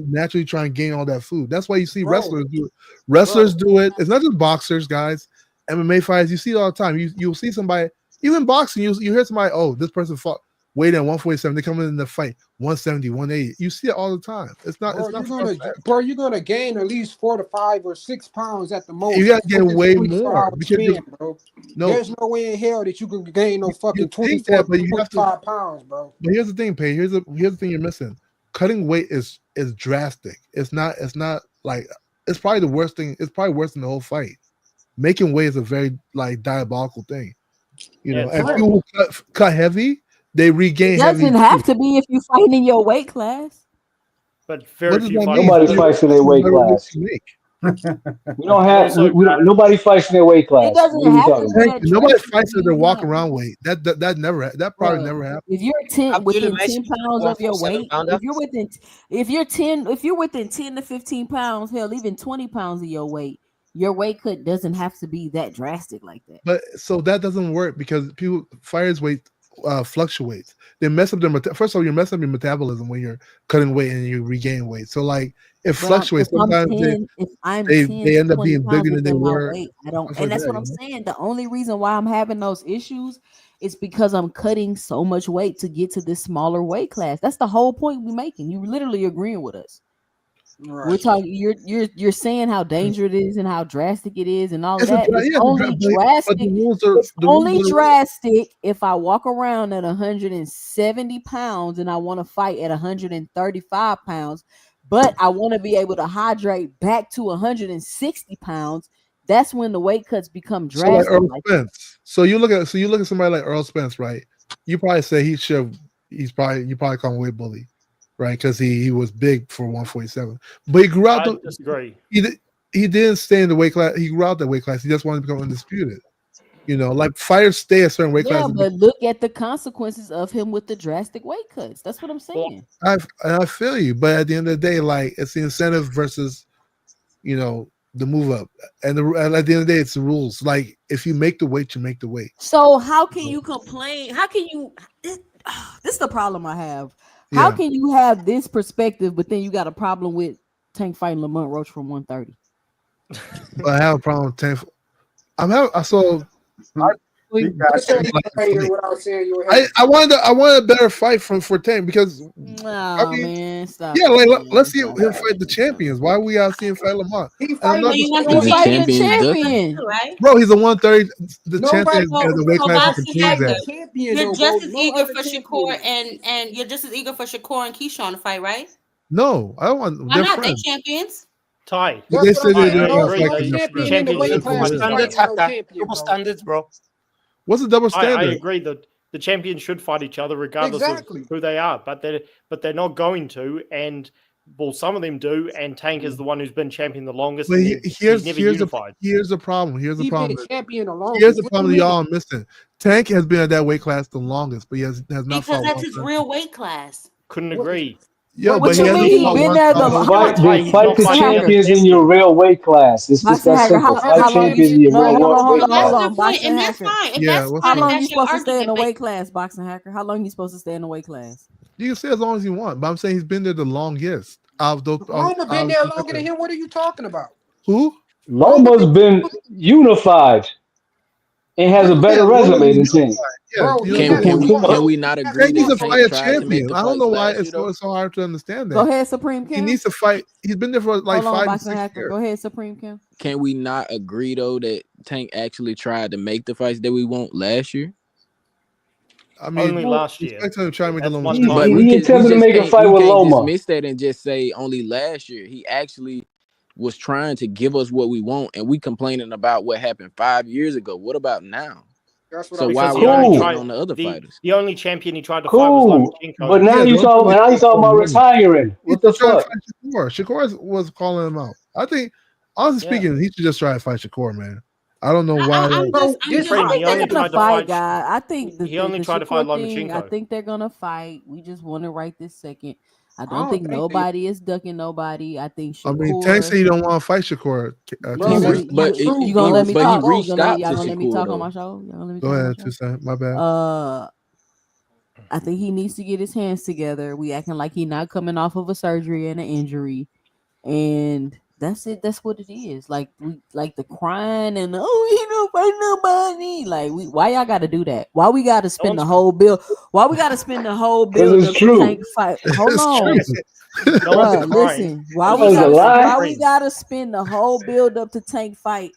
naturally trying to gain all that food. That's why you see Bro. wrestlers do it. Wrestlers do it. It's not just boxers, guys. MMA fighters, you see it all the time. You'll see somebody, even boxing. You hear somebody, oh, this person fought weight at 147. They come in the fight 170, 180. You see it all the time. It's not. Bro, It's not. you're gonna gain at least 4 to 5 or 6 pounds at the most. You gotta get within way 24 more hour because span, bro. no. There's no way in hell that you can gain no fucking think 24 that, but you have to 25 pounds, bro. But here's the thing, Pay. Here's the thing you're missing. Cutting weight is drastic. It's not like it's probably the worst thing. It's probably worse than the whole fight. Making weight is a very like diabolical thing. You know, and people who cut heavy, they regain It heavy. doesn't have to be if you're fighting in your weight class. But What does that mean? Nobody fights in their weight class. We don't have. We don't. Nobody fights in their weight class. What are you talking about? Nobody fights at their walk around weight. That probably never happened. If you're within 10 pounds of your weight, if you're within 10 to 15 pounds, hell, even 20 pounds of your weight cut doesn't have to be that drastic like that. But so that doesn't work because fighters' weight fluctuates. They mess up their first of all, you're messing up your metabolism when you're cutting weight and you regain weight. So like it fluctuates. Sometimes they end up being bigger than they were. I don't, and that's what I'm saying. The only reason why I'm having those issues is because I'm cutting so much weight to get to this smaller weight class. That's the whole point we're making. You literally agreeing with us. We're talking. You're saying how dangerous it is and how drastic it is and all of It's a that. It's yeah, only but the drastic. rules are It's the rules only are the rules. drastic if I walk around at 170 pounds and I want to fight at 135 pounds, but I want to be able to hydrate back to 160 pounds. That's when the weight cuts become So like drastic. Earl Spence. So you look at somebody like Earl Spence, right? You probably say you probably call him weight bully, right? Because he was big for 147, but he grew out. I disagree. He didn't stay in the weight class. He grew out that weight class. He just wanted to become undisputed. Like fighters stay a certain weight Yeah, class. but look at the consequences of him with the drastic weight cuts. That's what I'm saying. I feel you, but at the end of the day, like it's the incentive versus, the move up, and at the end of the day, it's the rules. Like if you make the weight, you make the weight. So how can you complain? How can you? This is the problem I have. How Yeah. can you have this perspective, but then you got a problem with Tank fighting Lamont Roach from 130? But I have a problem with 10. I saw. I wanted a better fight for Tank because Man, stop. yeah, it, like man. let's see him fight the champions. Why we gotta see him fight Lamont? He And I'm not you want disputing to it. see Fighting the champions champion. right? Bro, he's a 130. The Nobody champion is the weight So class he Boxy competes Hacker, at. champion you're though, just bro. as No eager other for champion. Shakur and you're just as eager for Shakur and Keyshawn to fight, right? No, I don't want. Why They're not? They friends. champions. Ty. But they That's what said I'm they saying. didn't I want to agree. fight No because they're The champion in friends. the champions weight should That's what class double it is is. standards, fighting no Hacker. champion, Double bro. standards, bro. What's the double I standard? agree that the champions should fight each other regardless Exactly. of who they are, but they're not going to. And well, some of them do. And Tank is the one who's been champion the longest, But and he's never unified. here's the problem. Here's the He been problem. champion the Here's longest. the What you problem that mean? y'all are missing. Tank has been at that weight class the longest, but he has not Because fought that's his 130. real weight class. Couldn't What? agree. Yo, What but What he you hasn't mean? He fought been there the one. Then long? fight, Ty, then he's fight not the fighting at champions the in your champion. real weight class. It's just Boxing that Hacker, simple. how, Fight how long champions you? in your No, real hold on, hold weight on, That's hold class. the on. point, Boxing and that's Hacker. fine. If Yeah, that's what's How fine, if up? long you that's your supposed to stay in the argument, but weight class, Boxing Hacker? How long you supposed to stay in the weight class? You can say as long as you want, but I'm saying he's been there the longest of those. Loma been Of there the longer than him. What are you talking about? Who? Loma Loma's been unified and has a been Yeah, better Loma's resume been than Tank. unified. Yeah, bro. you He know, has Can we not agree Tank needs that to Tank fight a tried to make champion. the I don't know fights why last year it's though? so hard to understand Go that. ahead, Supreme He Kim. needs to fight. He's been there for like Hold on, 5 to Boxing 6 Hacker. years. Go ahead, Supreme Kim. Can we not agree though that Tank actually tried to make the fights that we want last year? I mean, Only last year. respect to him trying to make the That's little one mistake. time. But He attempted to make a fight with can't Loma. dismiss that and just say only last year. He actually was trying to give us what we want, and we complaining about what happened 5 years ago. What about now? That's what So I'm why are saying. we not Cool. getting on the other fighters? The only champion he tried to fight was Cool. But Lomachenko. now Yeah, you don't tell me talking about Shakur. retiring. He What the should try to fuck? fight Shakur. Shakur was calling him out. I think, honestly speaking, he should just try to fight Shakur, man. I don't know why. I'm Bro, just this I fight. think they're only gonna tried to fight, fight- guy. I think he only the tried to fight Shakur thing. I Lomachenko. think they're gonna fight. We just want it right this second. I I don't don't think think they. nobody is ducking nobody. I think I mean, Tank Shakur. said he don't want to fight Shakur. Bro, You, that's But not true, you gonna bro. let me but he talk? reached out Y'all to gonna let me Shakur talk on though. my show? Y'all gonna let me Go talk on my ahead, show? Toussaint. My bad. I think he needs to get his hands together. We acting like he not coming off of a surgery and an injury, and that's it. That's what it is. Like the crying and he don't fight nobody. Like why y'all got to do that? Why we got to spend the whole bill? Why we got to spend the whole bill it's up to true. Tank fight? Hold It's on, true. No one's bruh, crying. listen. Why That we was a lie. gotta spend the whole build up to Tank fight?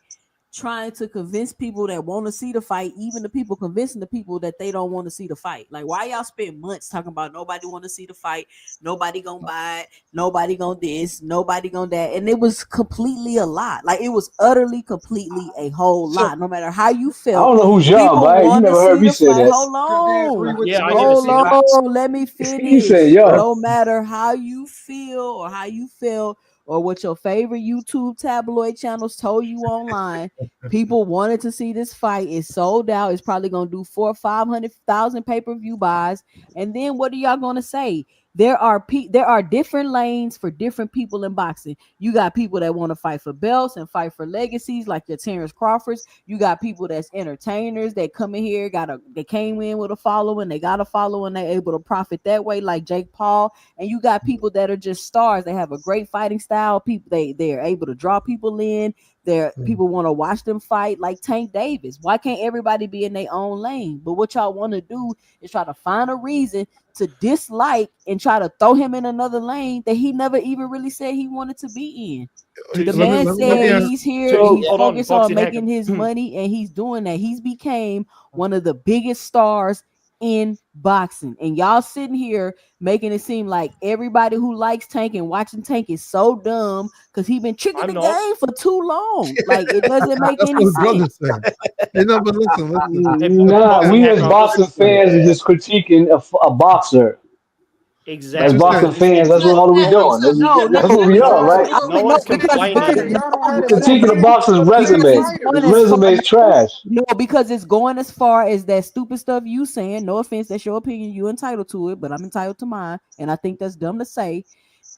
Trying to convince people that want to see the fight, even the people convincing the people that they don't want to see the fight. Like, why y'all spend months talking about nobody want to see the fight, nobody gonna buy it, nobody gonna this, nobody gonna that, and it was completely a lot. Like, it was utterly, completely a whole lot. No matter how you I felt, don't know who's y'all, people but you want to never heard see me the say fight. that. Hold on, Yeah, I never hold said that. on. Let me You said finish. yo. No matter how you feel or how you feel or what your favorite YouTube tabloid channels told you online. People wanted to see this fight. It's sold out. It's probably gonna do 400,000 or 500,000 pay-per-view buys. And then what are y'all gonna say? There are different lanes for different people in boxing. You got people that want to fight for belts and fight for legacies, like your Terrence Crawfords. You got people that's entertainers that come in here, they came in with a following, they got a following, they're able to profit that way, like Jake Paul. And you got people that are just stars. They have a great fighting style. People they're able to draw people in. People want to watch them fight like Tank Davis. Why can't everybody be in their own lane? But what y'all want to do is try to find a reason to dislike and try to throw him in another lane that he never even really said he wanted to be in. The man said he's here and he's focused on making his money, and he's doing that. He's became one of the biggest stars in boxing, and y'all sitting here making it seem like everybody who likes Tank and watching Tank is so dumb because he been tricking the game for too long. Like, it doesn't make any sense. You know, but listen. Nah, we as boxing fans are just critiquing a boxer. Exactly. As boxing fans, that's what all we doing. That's what we are, right? No one's complaining. Critiquing the boxer's resume. His resume is trash. No, because it's going as far as that stupid stuff you saying. No offense, that's your opinion. You entitled to it, but I'm entitled to mine, and I think that's dumb to say.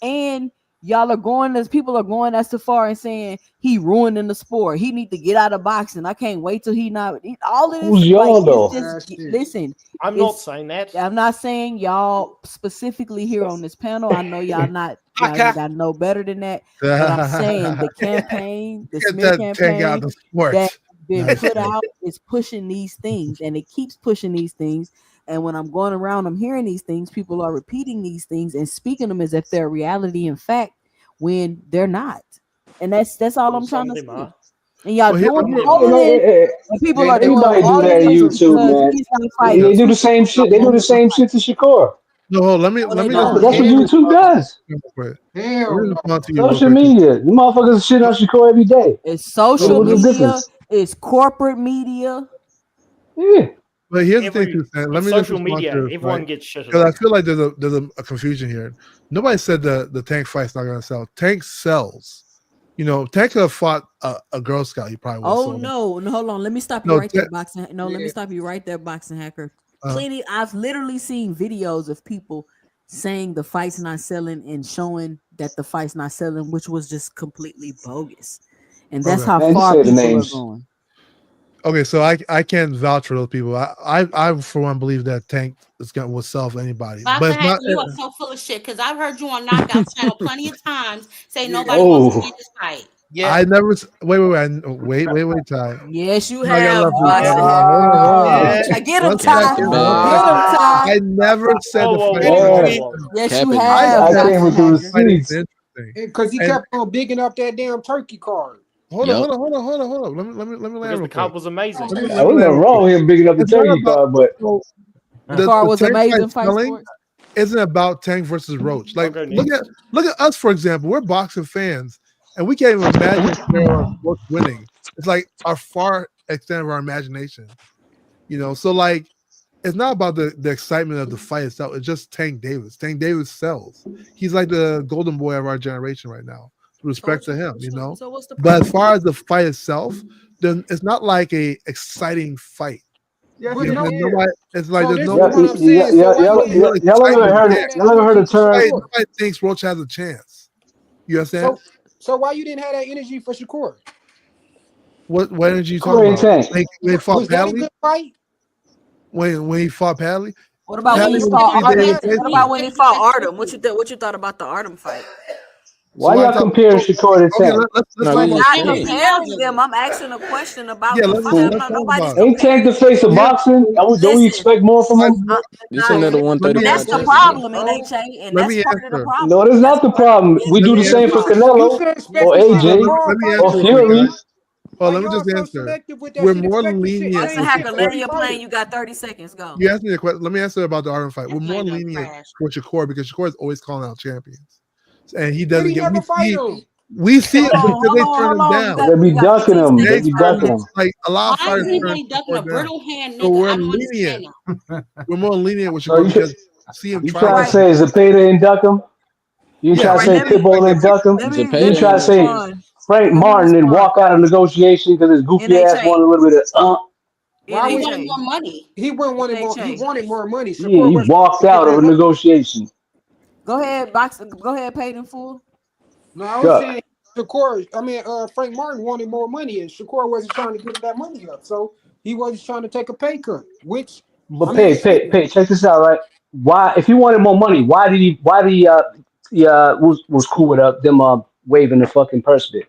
And y'all are going as people are going as far and saying he ruining the sport. He need to get out of boxing. I can't wait till he not all of this. Who's y'all though? Listen, I'm not saying that. I'm not saying y'all specifically here on this panel. I know y'all not. Y'all got no better than that. But I'm saying the campaign, the smear campaign that's been put out is pushing these things, and it keeps pushing these things. And when I'm going around, I'm hearing these things. People are repeating these things and speaking them as if they're reality and fact when they're not. And that's all I'm trying to say. And y'all doing all of this, and people are doing Anybody all do that of on this YouTube, because man. he's not fighting. They do the same shit. They do the same shit to Shakur. No, let me That's what YouTube does. Social media. You motherfuckers shit on Shakur every day. It's social What's the media. difference? It's corporate media. Yeah. But here's the thing, too, Sam. Let me just social respond media. to this, Everyone right? gets shit. Because I feel like there's a confusion here. Nobody said the Tank fight's not going to sell. Tank sells. You know, Tank could have fought a Girl Scout. He probably would have sold. No, hold on. Let me stop you right there, boxing. No, let me stop you right there, boxing hacker. I've literally seen videos of people saying the fight's not selling and showing that the fight's not selling, which was just completely bogus. And that's how far people are going. Okay, so I can't vouch for those people. I for one believe that Tank will sell for anybody. But it's not, you are so full of shit because I've heard you on Knockout Channel plenty of times say nobody wants to see this fight. Yeah. I never wait, Ty. Yes, you No, I have. I Get him, Ty. Get him, Ty. I never said the fight. Yes, you have. I came with the receipts. Because he kept on bigging up that damn turkey card. Hold on. Let me because the card was amazing. I wasn't wrong with him bigging up the turkey card, but the card was amazing. Isn't about Tank versus Roach. Like, look at us, for example. We're boxing fans, and we can't even imagine Roach winning. It's like our far extent of our imagination, you know. So like, it's not about the excitement of the fight itself. It's just Tank Davis. Tank Davis sells. He's like the golden boy of our generation right now. Respect to him, you know. But as far as the fight itself, then it's not like a exciting fight. Yes, it's like there's no. Y'all ever heard the term? Nobody thinks Roach has a chance. You understand? So why you didn't have that energy for Shakur? What energy you talking about? When he fought Was that a good fight? When he fought Padley? What about when he fought Artem? What about when he fought Artem? What you thought about the Artem fight? Why y'all comparing Shakur to Tank? I'm not comparing them. I'm asking a question about the fight. Nobody's Ain't Tank the face of boxing? Don't we expect more from him? This another 135. That's the problem, NHA, and that's part of the problem. No, that's not the problem. We do the same for Canelo or AJ or Fury. Oh, let me just answer. We're more lenient. Boxing hacker, letting your plane. You got 30 seconds. Go. You asked me a question. Let me answer about the Artem fight. We're more lenient for Shakur because Shakur is always calling out champions, and he doesn't get. We see it because they turn him down. They be ducking him. They be ducking him. Like a lot of fighters anybody ducking a brittle hand? So we're lenient. We're more lenient with Shakur because see him. You trying to say Zepeda and duck him? You trying to say Pitbull and duck him? You trying to say Frank Martin and walk out of negotiation because his goofy ass wanted a little bit of Why he wanted more money? He wanted more. He wanted more money. Yeah, he walked out of a negotiation. Go ahead, boxer. Go ahead, paid in full. No, I was saying Shakur. Frank Martin wanted more money, and Shakur wasn't trying to give that money up. So he was trying to take a pay cut. But pay. Check this out, right? Why, if he wanted more money, why did he was cool with them waving the fucking purse bit?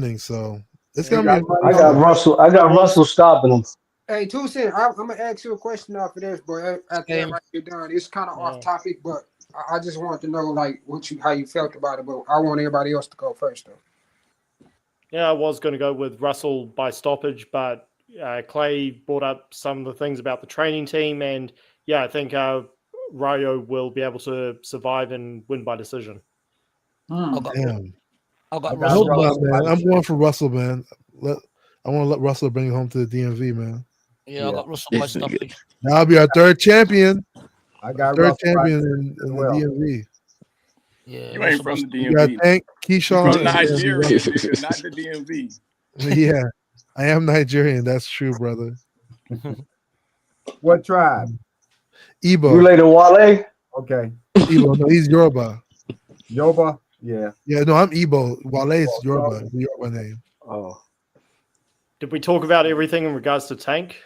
winning, so it's You gonna got be. money I on got Russell. I got Russell stopping him. Hey, 2 Cent, I'm gonna ask you a question off of this, but after Same. everybody get done, it's kind of Yeah. off topic, but I just wanted to know like how you felt about it. But I want everybody else to go first though. Yeah, I was going to go with Russell by stoppage, but Clay brought up some of the things about the training team, and yeah, I think Ryo will be able to survive and win by decision. Damn. I got I Russell. hope not, man. I'm going for Russell, man. I want to let Russell bring it home to the DMV, man. Yeah, I got Russell by stoppage. That'll be our third champion. I got Third Russell champion as in the well. DMV. Yeah, You ain't from the We got DMV. Tank, You Keyshawn, from and Nigeria, nigga, not the DMV. yeah, I am Nigerian. That's true, brother. What tribe? Igbo. You later, Wale? Okay. Igbo. No, he's Yoruba. Yoba? Yeah. Yeah, no, I'm Igbo. Wale is Yoruba. The Yoruba name. Oh. Did we talk about everything in regards to Tank?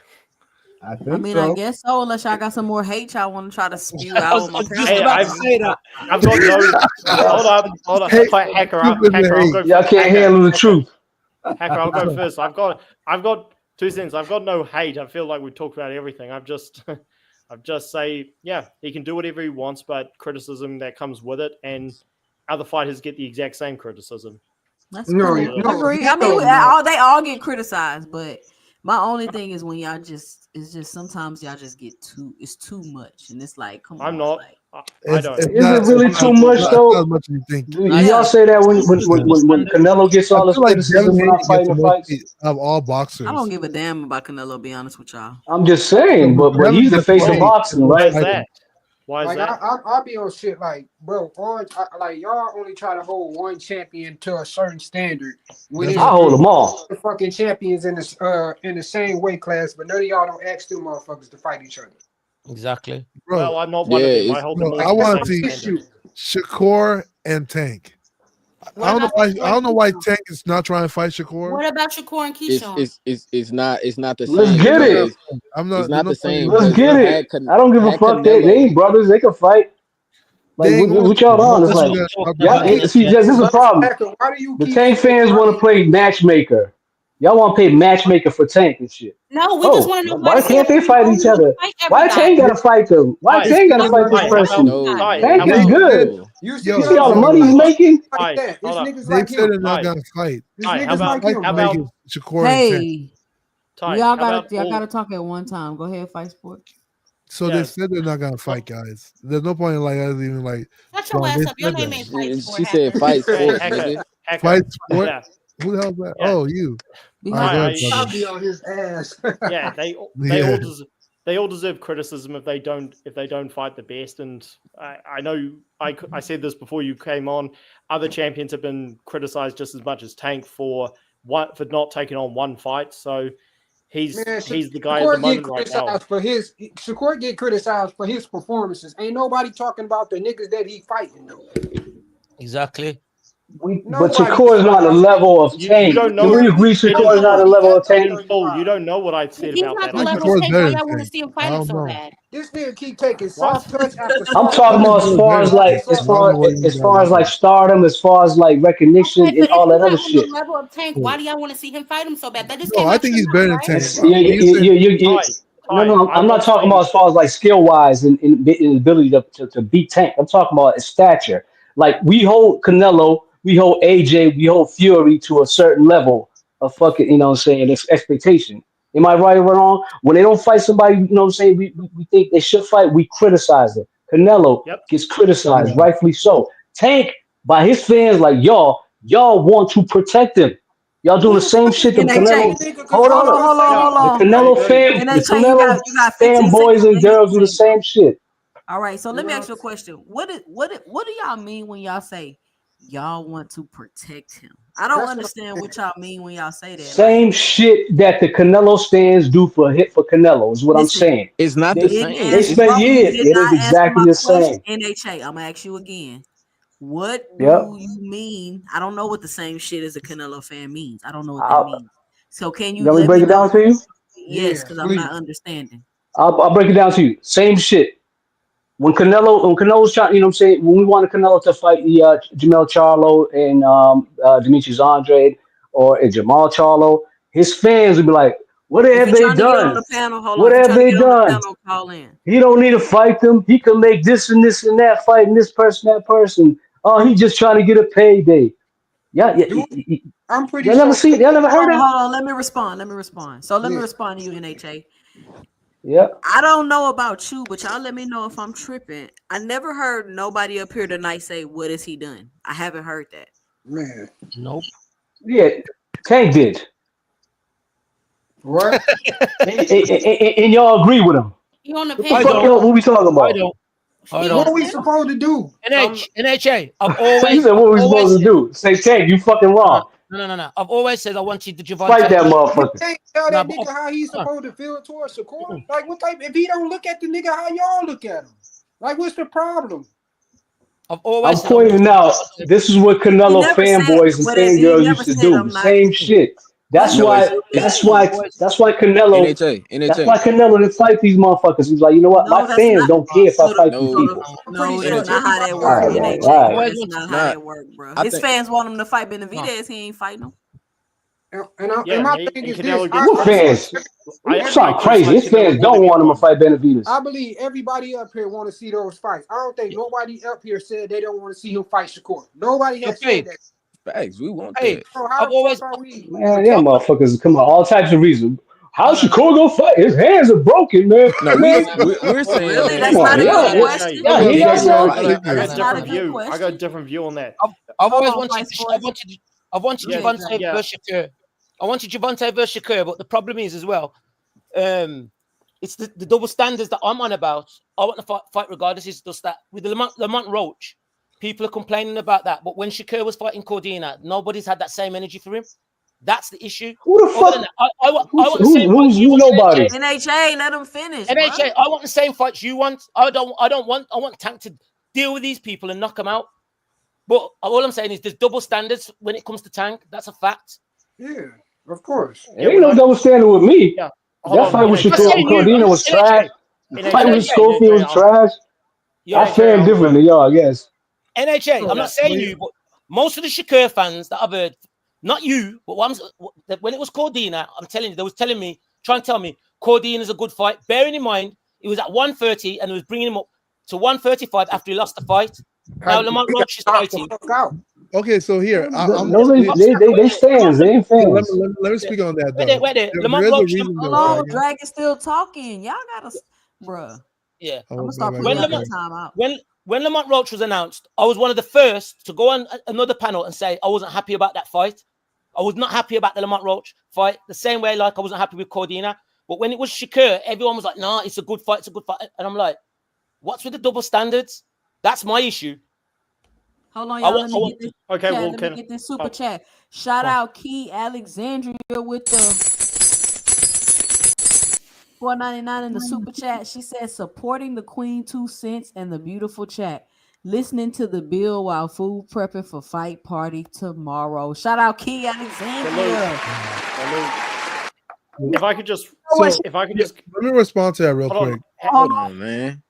I I mean, I guess so. Unless y'all got some more hate y'all want to try to spew out on my Hey, I've got no. Hold up. Hacker, I'll go. Y'all can't handle the truth. Hacker, I'll go first. I've got 2 cents. I've got no hate. I feel like we talked about everything. I've just say, yeah, he can do whatever he wants, but criticism that comes with it, and other fighters get the exact same criticism. That's cool. I agree. I mean, they all get criticized, but my only thing is when y'all just sometimes y'all just get it's too much, and it's like, come on. I'm not. I don't. Is it really too much though? Not as much as you think. Y'all say that when Canelo gets all this criticism for not fighting the fights? Of all boxers. I don't give a damn about Canelo. Be honest with y'all. I'm just saying, but he's the face of boxing, right? Why is that? Why is like that? I'll be on shit like, bro, like y'all only try to hold one champion to a certain standard. I hold them all. The fucking champions in the same weight class, but none of y'all don't ask them motherfuckers to fight each other. Exactly. Bro, well, I'm not one of them. I hold them all. I want to the same see standard. Shakur and Tank. I don't know why Tank is not trying to fight Shakur. What about Shakur and Keyshawn? It's not the Let's same. get it. It's not the same. Let's get it. I don't give a fuck. They ain't brothers. They can fight. Like what y'all on? It's like y'all see. This is a problem. Why do you The keep Tank fans want to play matchmaker. Y'all want to play matchmaker for Tank and shit. No, we just want to know why can't they fight each other? Why Tank gotta fight them? Why Tank gotta fight this person? Tank is good. You see all the money he's making? Like that. It's niggas They like said him. they're not gonna fight. It's niggas like him. How about Shakur and Tank. Hey, y'all gotta talk at one time. Go ahead, Fight Sport. So they said they're not gonna fight, guys. There's no point in like us even like. Shut your ass up. Your name ain't Fight Sport. She said fight sports, nigga. Fight Sport. Yeah. Who the hell's that? Yeah. Oh, you. I'll be on his ass. Yeah, they all deserve criticism if they don't fight the best. And I know I said this before you came on. Other champions have been criticized just as much as Tank for not taking on one fight. So he's the guy at the moment right now. Shakur get criticized for his performances. Ain't nobody talking about the niggas that he fighting though. Exactly. But Shakur is not the level of Tank. You don't know. Do we agree Shakur is not the level of Tank? You don't know what I said He's about not that. the level of Tank. Why y'all want to see him fight him so bad? This nigga keep taking soft touch after soft I'm talking about as far as like stardom, as far as like recognition Okay, and all that other on shit. the level of Tank, why do y'all want to see him fight him so bad? That just No, came I out think your he's mouth, better than right? Tank. No, I'm not talking about as far as like skill wise and ability to beat Tank. I'm talking about his stature. Like we hold Canelo, we hold AJ, we hold Fury to a certain level of fucking, you know what I'm saying, this expectation. Am I right or wrong? When they don't fight somebody, you know what I'm saying, we think they should fight, we criticize them. Canelo gets criticized, rightfully so. Tank, by his fans like y'all want to protect him. Y'all doing the same shit to Canelo. Hold on. The Canelo fanboys and girls do the same shit. All right, so let me ask you a question. What do y'all mean when y'all say y'all want to protect him? I don't understand what y'all mean when y'all say that. Same shit that the Canelo stands do for Canelo is what I'm saying. It's not the same. They spent years. It is exactly the same. NHA, I'm gonna ask you again. What do you mean? I don't know what the same shit as a Canelo fan means. I don't know what that means. So can you let me break it down to you? Yes, because I'm not understanding. I'll break it down to you. Same shit. When Canelo's trying, you know what I'm saying, when we wanted Canelo to fight Jamel Charlo and Demetrius Andrade or Jamal Charlo, his fans would be like, what have they done? What have they done? He don't need to fight them. He can make this and that fighting this person, that person. Oh, he just trying to get a payday. Yeah, yeah. Do it. I'm pretty Y'all sure. never seen? Y'all never heard that? Hold on. Let me respond. So let me Yeah. respond to you, NHA. Yeah. I don't know about you, but y'all let me know if I'm tripping. I never heard nobody up here tonight say, "What has he done?" I haven't heard that. Man. Nope. Yeah. Tank did. What? And y'all agree with him. You on the What the I page? fuck, don't. y'all? What we talking I about? don't. I He don't. What is we too. supposed to do? NHA. He said, "What we supposed to Said, do?" Say, Tank, you fucking no, wrong. no. I've always said I wanted the Fight Javante. that You motherfucker. can't tell No, that but nigga how he's hold supposed to feel towards Shakur. on. Like, what type? If he don't look at the nigga, how y'all look at him? Like, what's the problem? I've always I'm said I wanted pointing out Javante. this is what He Canelo never said fanboys and whatever. He fangirls never used to said do. The I'm not. same shit. But That's he No, why. never That's said. why. That's why Canelo. NHA, That's why NHA. Canelo didn't fight these motherfuckers. He's like, you know what? My No, that's fans not. don't care if I So, fight these No, people. I'm pretty no, sure that's not how NHA. that everybody All up work, here right, all want right, to see all NHA. right. those. Always That's wanted. not how Nah, that work, bro. I His think fans want him to fight No. Benavidez. He ain't fighting him. And Yeah, my and thing is this: Canelo gets What I criticized. fans? You I sound just crazy. like His Canelo fans more than don't want him to anyone. fight Benavidez. believe everybody up here want to see those fights. I don't think nobody up here said they don't want to see him fight Shakur. Nobody has said Okay. that. facts. We want Hey, that. So how I've the fuck always. are we? Man, yeah, I've, motherfuckers come on all types of reasons. no, How's no, no, Shakur gonna fight? His hands are broken, man. No, Man, we're no, saying Really, that come that's on, not a he good yeah, got yeah, NHA, question. yeah. He he got got to some. I got fight. I got a That's Chicken. not a different good view. I got a question. different view on that. I've Hold always on, Vice Force. wanted Go Yeah, ahead, Jay. Javante yeah. versus Shakur. I wanted Javante versus Shakur, but the problem is as well, it's the double standards that I'm on about. I want to fight regardless. It's just that with the Lamont Roach, people are complaining about that. But when Shakur was fighting Cordina, nobody's had that same energy for him. That's the issue. Who the Other than fuck? that, I want the same fights Who's you who? want, Nobody. NHA, let him finish, bro. NHA. I want the same fights you want. I want Tank to deal with these people and knock them out. But all I'm saying is there's double standards when it comes to Tank. That's a fact. Yeah, of course. It yeah. ain't When no I double standard with me. yeah, hold That on, fight with I'm not Shakur NHA, saying you. I'm Cordina not was trash. The fight with NHA, Schofield was trash. I NHA. fan differently, y'all. I guess. NHA. I'm Yeah, not saying you, but most of the Shakur fans that I've heard, not you, but when it was Cordina, I'm telling you, they was telling me, trying to tell me Cordina is a good fight. Bearing in mind, it was at 130 and it was bringing him up to 135 after he lost the fight. Now Lamont He got Roach is knocked the fighting. fuck out. Okay, so here I'm No, we, they fans. They ain't so let me, fans. let me let me speak on that Wait though. there, wait there. There Lamont is a Roach. reason Hold though, on, Dragon. Dragon's still talking. Y'all gotta, bruh. Yeah. I'm Oh, gonna my start bad. putting Go When y'all ahead, in Lamont, Terry. timeout. when Lamont Roach was announced, I was one of the first to go on another panel and say I wasn't happy about that fight. I was not happy about the Lamont Roach fight, the same way like I wasn't happy with Cordina. But when it was Shakur, everyone was like, "Nah, it's a good fight. It's a good fight." And I'm like, "What's with the double standards?" That's my issue. Hold on, I y'all. want, Let I me want. get this okay. chat. Well, Let me can get this super oh, chat. Shout Oh, out Key Alexandria with the $4.99 in the super chat. She said supporting the Queen 2 cents and the beautiful chat. Listening to the bill while food prepping for fight party tomorrow. Shout out Key salute, Alexandria. salute. If I could just, So if I could yeah, just let me respond to that real hold on. quick. Hold on, man.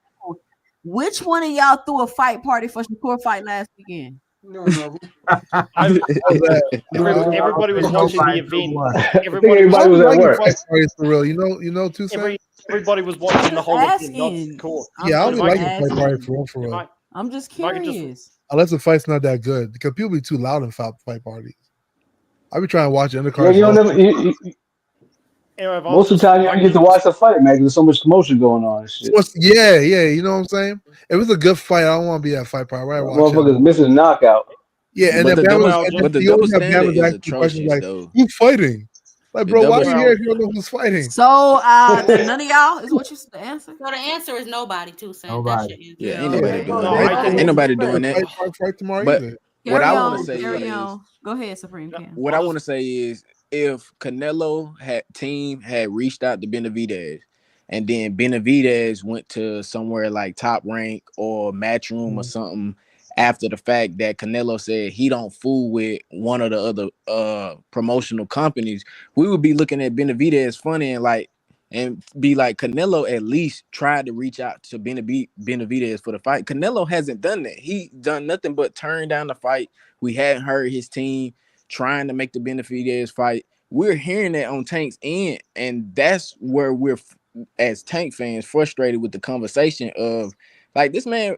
Which one of y'all threw a fight party for Shakur fight last weekend? No. I've How's that? everybody was watching the event. I think Everybody I was everybody don't was be at liking work. fight parties for real. Two cents. everybody was I'm watching the just whole event, not asking. cool. I'm Yeah, I don't But be just liking fight asking. parties for if real. I'm just if I could just curious. Unless the fight's not that good, because people be too loud in fight parties. I be trying to watch Yeah, undercards. you don't never. anyway, if I was Most of the just time, if you I don't could get to just watch the fight, man. 'Cause there's so much commotion going on and shit. Yeah, you know what I'm saying? If it's a good fight, I don't want to be at fight party. I'd rather watch it. Motherfuckers missing a knockout. Yeah, and But then the anyway, double, Bama's, I'll and then just but the you double always have standard Bama's is asking questions atrocious, like, though. "Who's fighting?" Like, The bro, why double, are you anyway, here if you don't know who's fighting? So none of y'all is what you the answer? So the answer is nobody, 2 cent. That's Nobody. your answer. yeah, Yeah, ain't nobody okay. No, doing no, I that. I don't can. Ain't want nobody to doing that. fight tomorrow But either. what Carry I want to on, say carry is, on. Go ahead, Supreme No, Cam. what I'll I just want to say is, if Canelo had reached out to Benavidez, and then Benavidez went to somewhere like Top Rank or Matchroom or something after the fact that Canelo said he don't fool with one of the other promotional companies, we would be looking at Benavidez funny and be like, Canelo at least tried to reach out to Benavidez for the fight. Canelo hasn't done that. He done nothing but turn down the fight. We hadn't heard his team trying to make the Benavidez fight. We're hearing that on Tank's end, and that's where we're, as Tank fans, frustrated with the conversation of, like, this man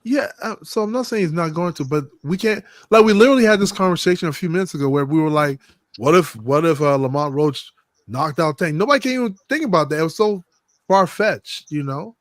Yeah, so I'm not saying he's not going to, but we can't. Like, we literally had this conversation a few minutes ago where we were like, "What if Lamont Roach knocked out Tank?" Nobody can even think about that. It was so far fetched, you know.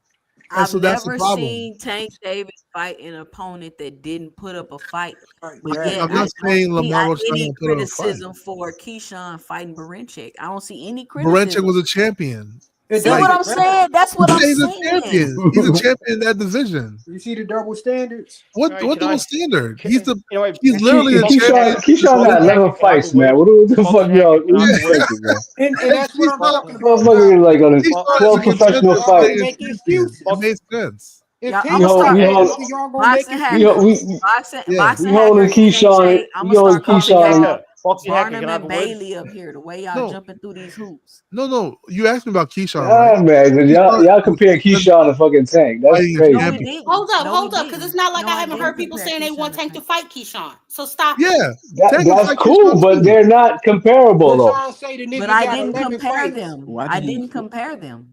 And I've so that's the never problem. seen Tank Davis fight an opponent that didn't put up a fight. But Yeah, yet I'm I not don't saying see Lamont Roach not any going to put up a fight. criticism for Keyshawn fighting Baranchik. I don't see any Baranchik criticism. was a champion. It See what doesn't I'm saying? That's what I'm He's a saying. champion. He's a champion in that division. You see the double standards? What Right, what can I- double standard? can- He's the anyway, he's literally the champion. Keyshawn got 11 fights, man. What the fuck y'all what you expecting, man? And that's what I'm talking about. Motherfucker is like on his Keyshawn is 12 a professional contender for fights. being Make champion. excuses. It made sense. If Y'all, Tank I'm gonna hold- start. we fight, hold- nigga, y'all gonna Boxing make hacker. excuses. Boxing Yeah. We hacker. holding and Tank Keyshawn. Shay, I'm We gonna holding start calling Keyshawn. y'all Boxy Hacker, Barnum can I have and a word? Bailey up here. The way y'all No. jumping through these hoops. No. You asked me about Keyshawn, Ah, right? man, 'cause y'all compare Keyshawn to fucking Tank. That's Fighting a crazy. No, we champion. didn't. Hold No, we up, because didn't. it's not like No, I I haven't didn't heard people compare saying they Keyshawn want to Tank to Tank. fight Keyshawn. So stop it. Yeah. Tank can That's fight cool, Keyshawn but too. they're not comparable though. Keyshawn say the But nigga I got didn't 11 compare fights. them. Why I did he? didn't compare them.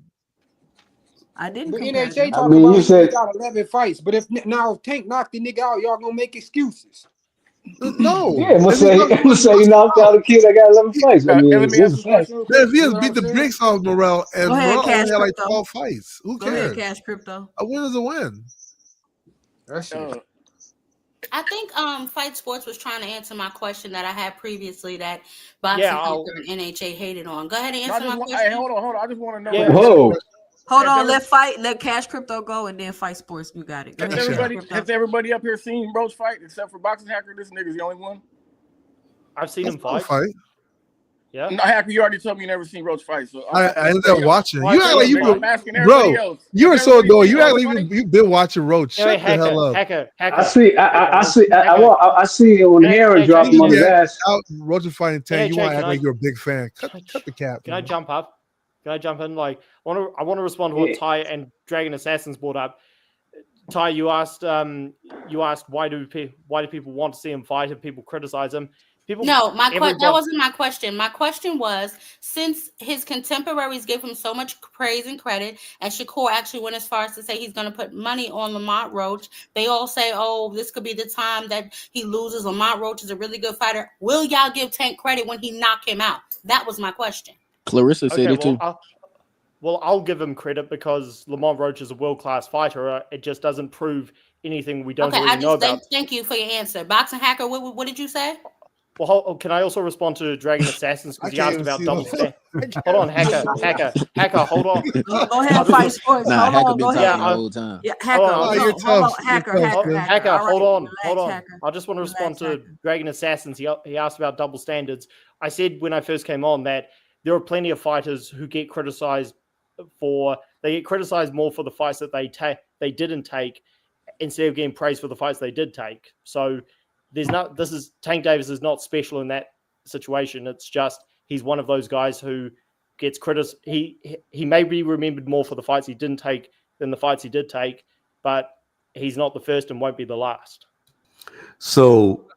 I didn't But compare NHA them. I talking mean, about you the nigga said got 11 fights. But if now if Tank knocked the nigga out, y'all gonna make excuses. No. yeah, I'm gonna If he's say not I'm gonna say he knocked out a kid that got 11 fights. I And mean, let me it's ask a you a fact. question real Man, quick. if he You has know what beat I'm the saying? brakes off Morrell, and Go ahead, Morrell Cash only had like Crypto. 12 fights, who Go ahead, cares? Cash Crypto. A win is a win. That shit. I think Fight Sports was trying to answer my question that I had previously that Boxing Yeah, Hunter and NHA hated on. Go ahead and No, I answer just my want. Hey, question. hold on. I just want to know. Yeah. Whoa. Hold Has on, every- let Cash Crypto go and then Fight Sports. You got it. Go Has ahead, Cash everybody, Crypto. has everybody up here seen Roach fight except for Boxing Hacker? This nigga's the only one. I've seen him I'll fight. fight. Yeah. No, Hacker, you already told me you never seen Roach fight. So I ended up watching. Well, You I act saw like him you fight. I'm asking bro. everybody else. You are Has so everybody annoying. seen You act Roach like fight? you've been watching Roach. Anyway, Shut the hell up. Hacker. I see I see it when Can I- Heron can I dropped him on his Yeah, ass. out Roach is fighting Tank. You NHA, want to can act like I- you're a big fan. Cut the cap. Can I man. jump up? Can I jump in? Like, I want to respond to what Ty and Dragon Assassins brought up. Ty, you asked why do people want to see him fight and people criticize him? No, that wasn't my question. My question was, since his contemporaries give him so much praise and credit, and Shakur actually went as far as to say he's going to put money on Lamont Roach, they all say, oh, this could be the time that he loses. Lamont Roach is a really good fighter. Will y'all give Tank credit when he knock him out? That was my question. Clarissa said it too. I'll give him credit because Lamont Roach is a world-class fighter. It just doesn't prove anything we don't already know about. Thank you for your answer. Boxing Hacker, what did you say? Well, can I also respond to Dragon Assassins because he asked about double stand? Hold on, Hacker, hold on. Go ahead, Fight Sports. Nah, hold Hacker on, been go talking ahead. the whole time. Yeah, Hacker. Oh, you're hold on, tough. Hacker. Hold on. Hacker. I just want to respond to Hacker. Dragon Assassins. He asked about double standards. I said when I first came on that there are plenty of fighters who get criticized more for the fights that they didn't take instead of getting praised for the fights they did take. So Tank Davis is not special in that situation. It's just he's one of those guys who gets he may be remembered more for the fights he didn't take than the fights he did take, but he's not the first and won't be the last. So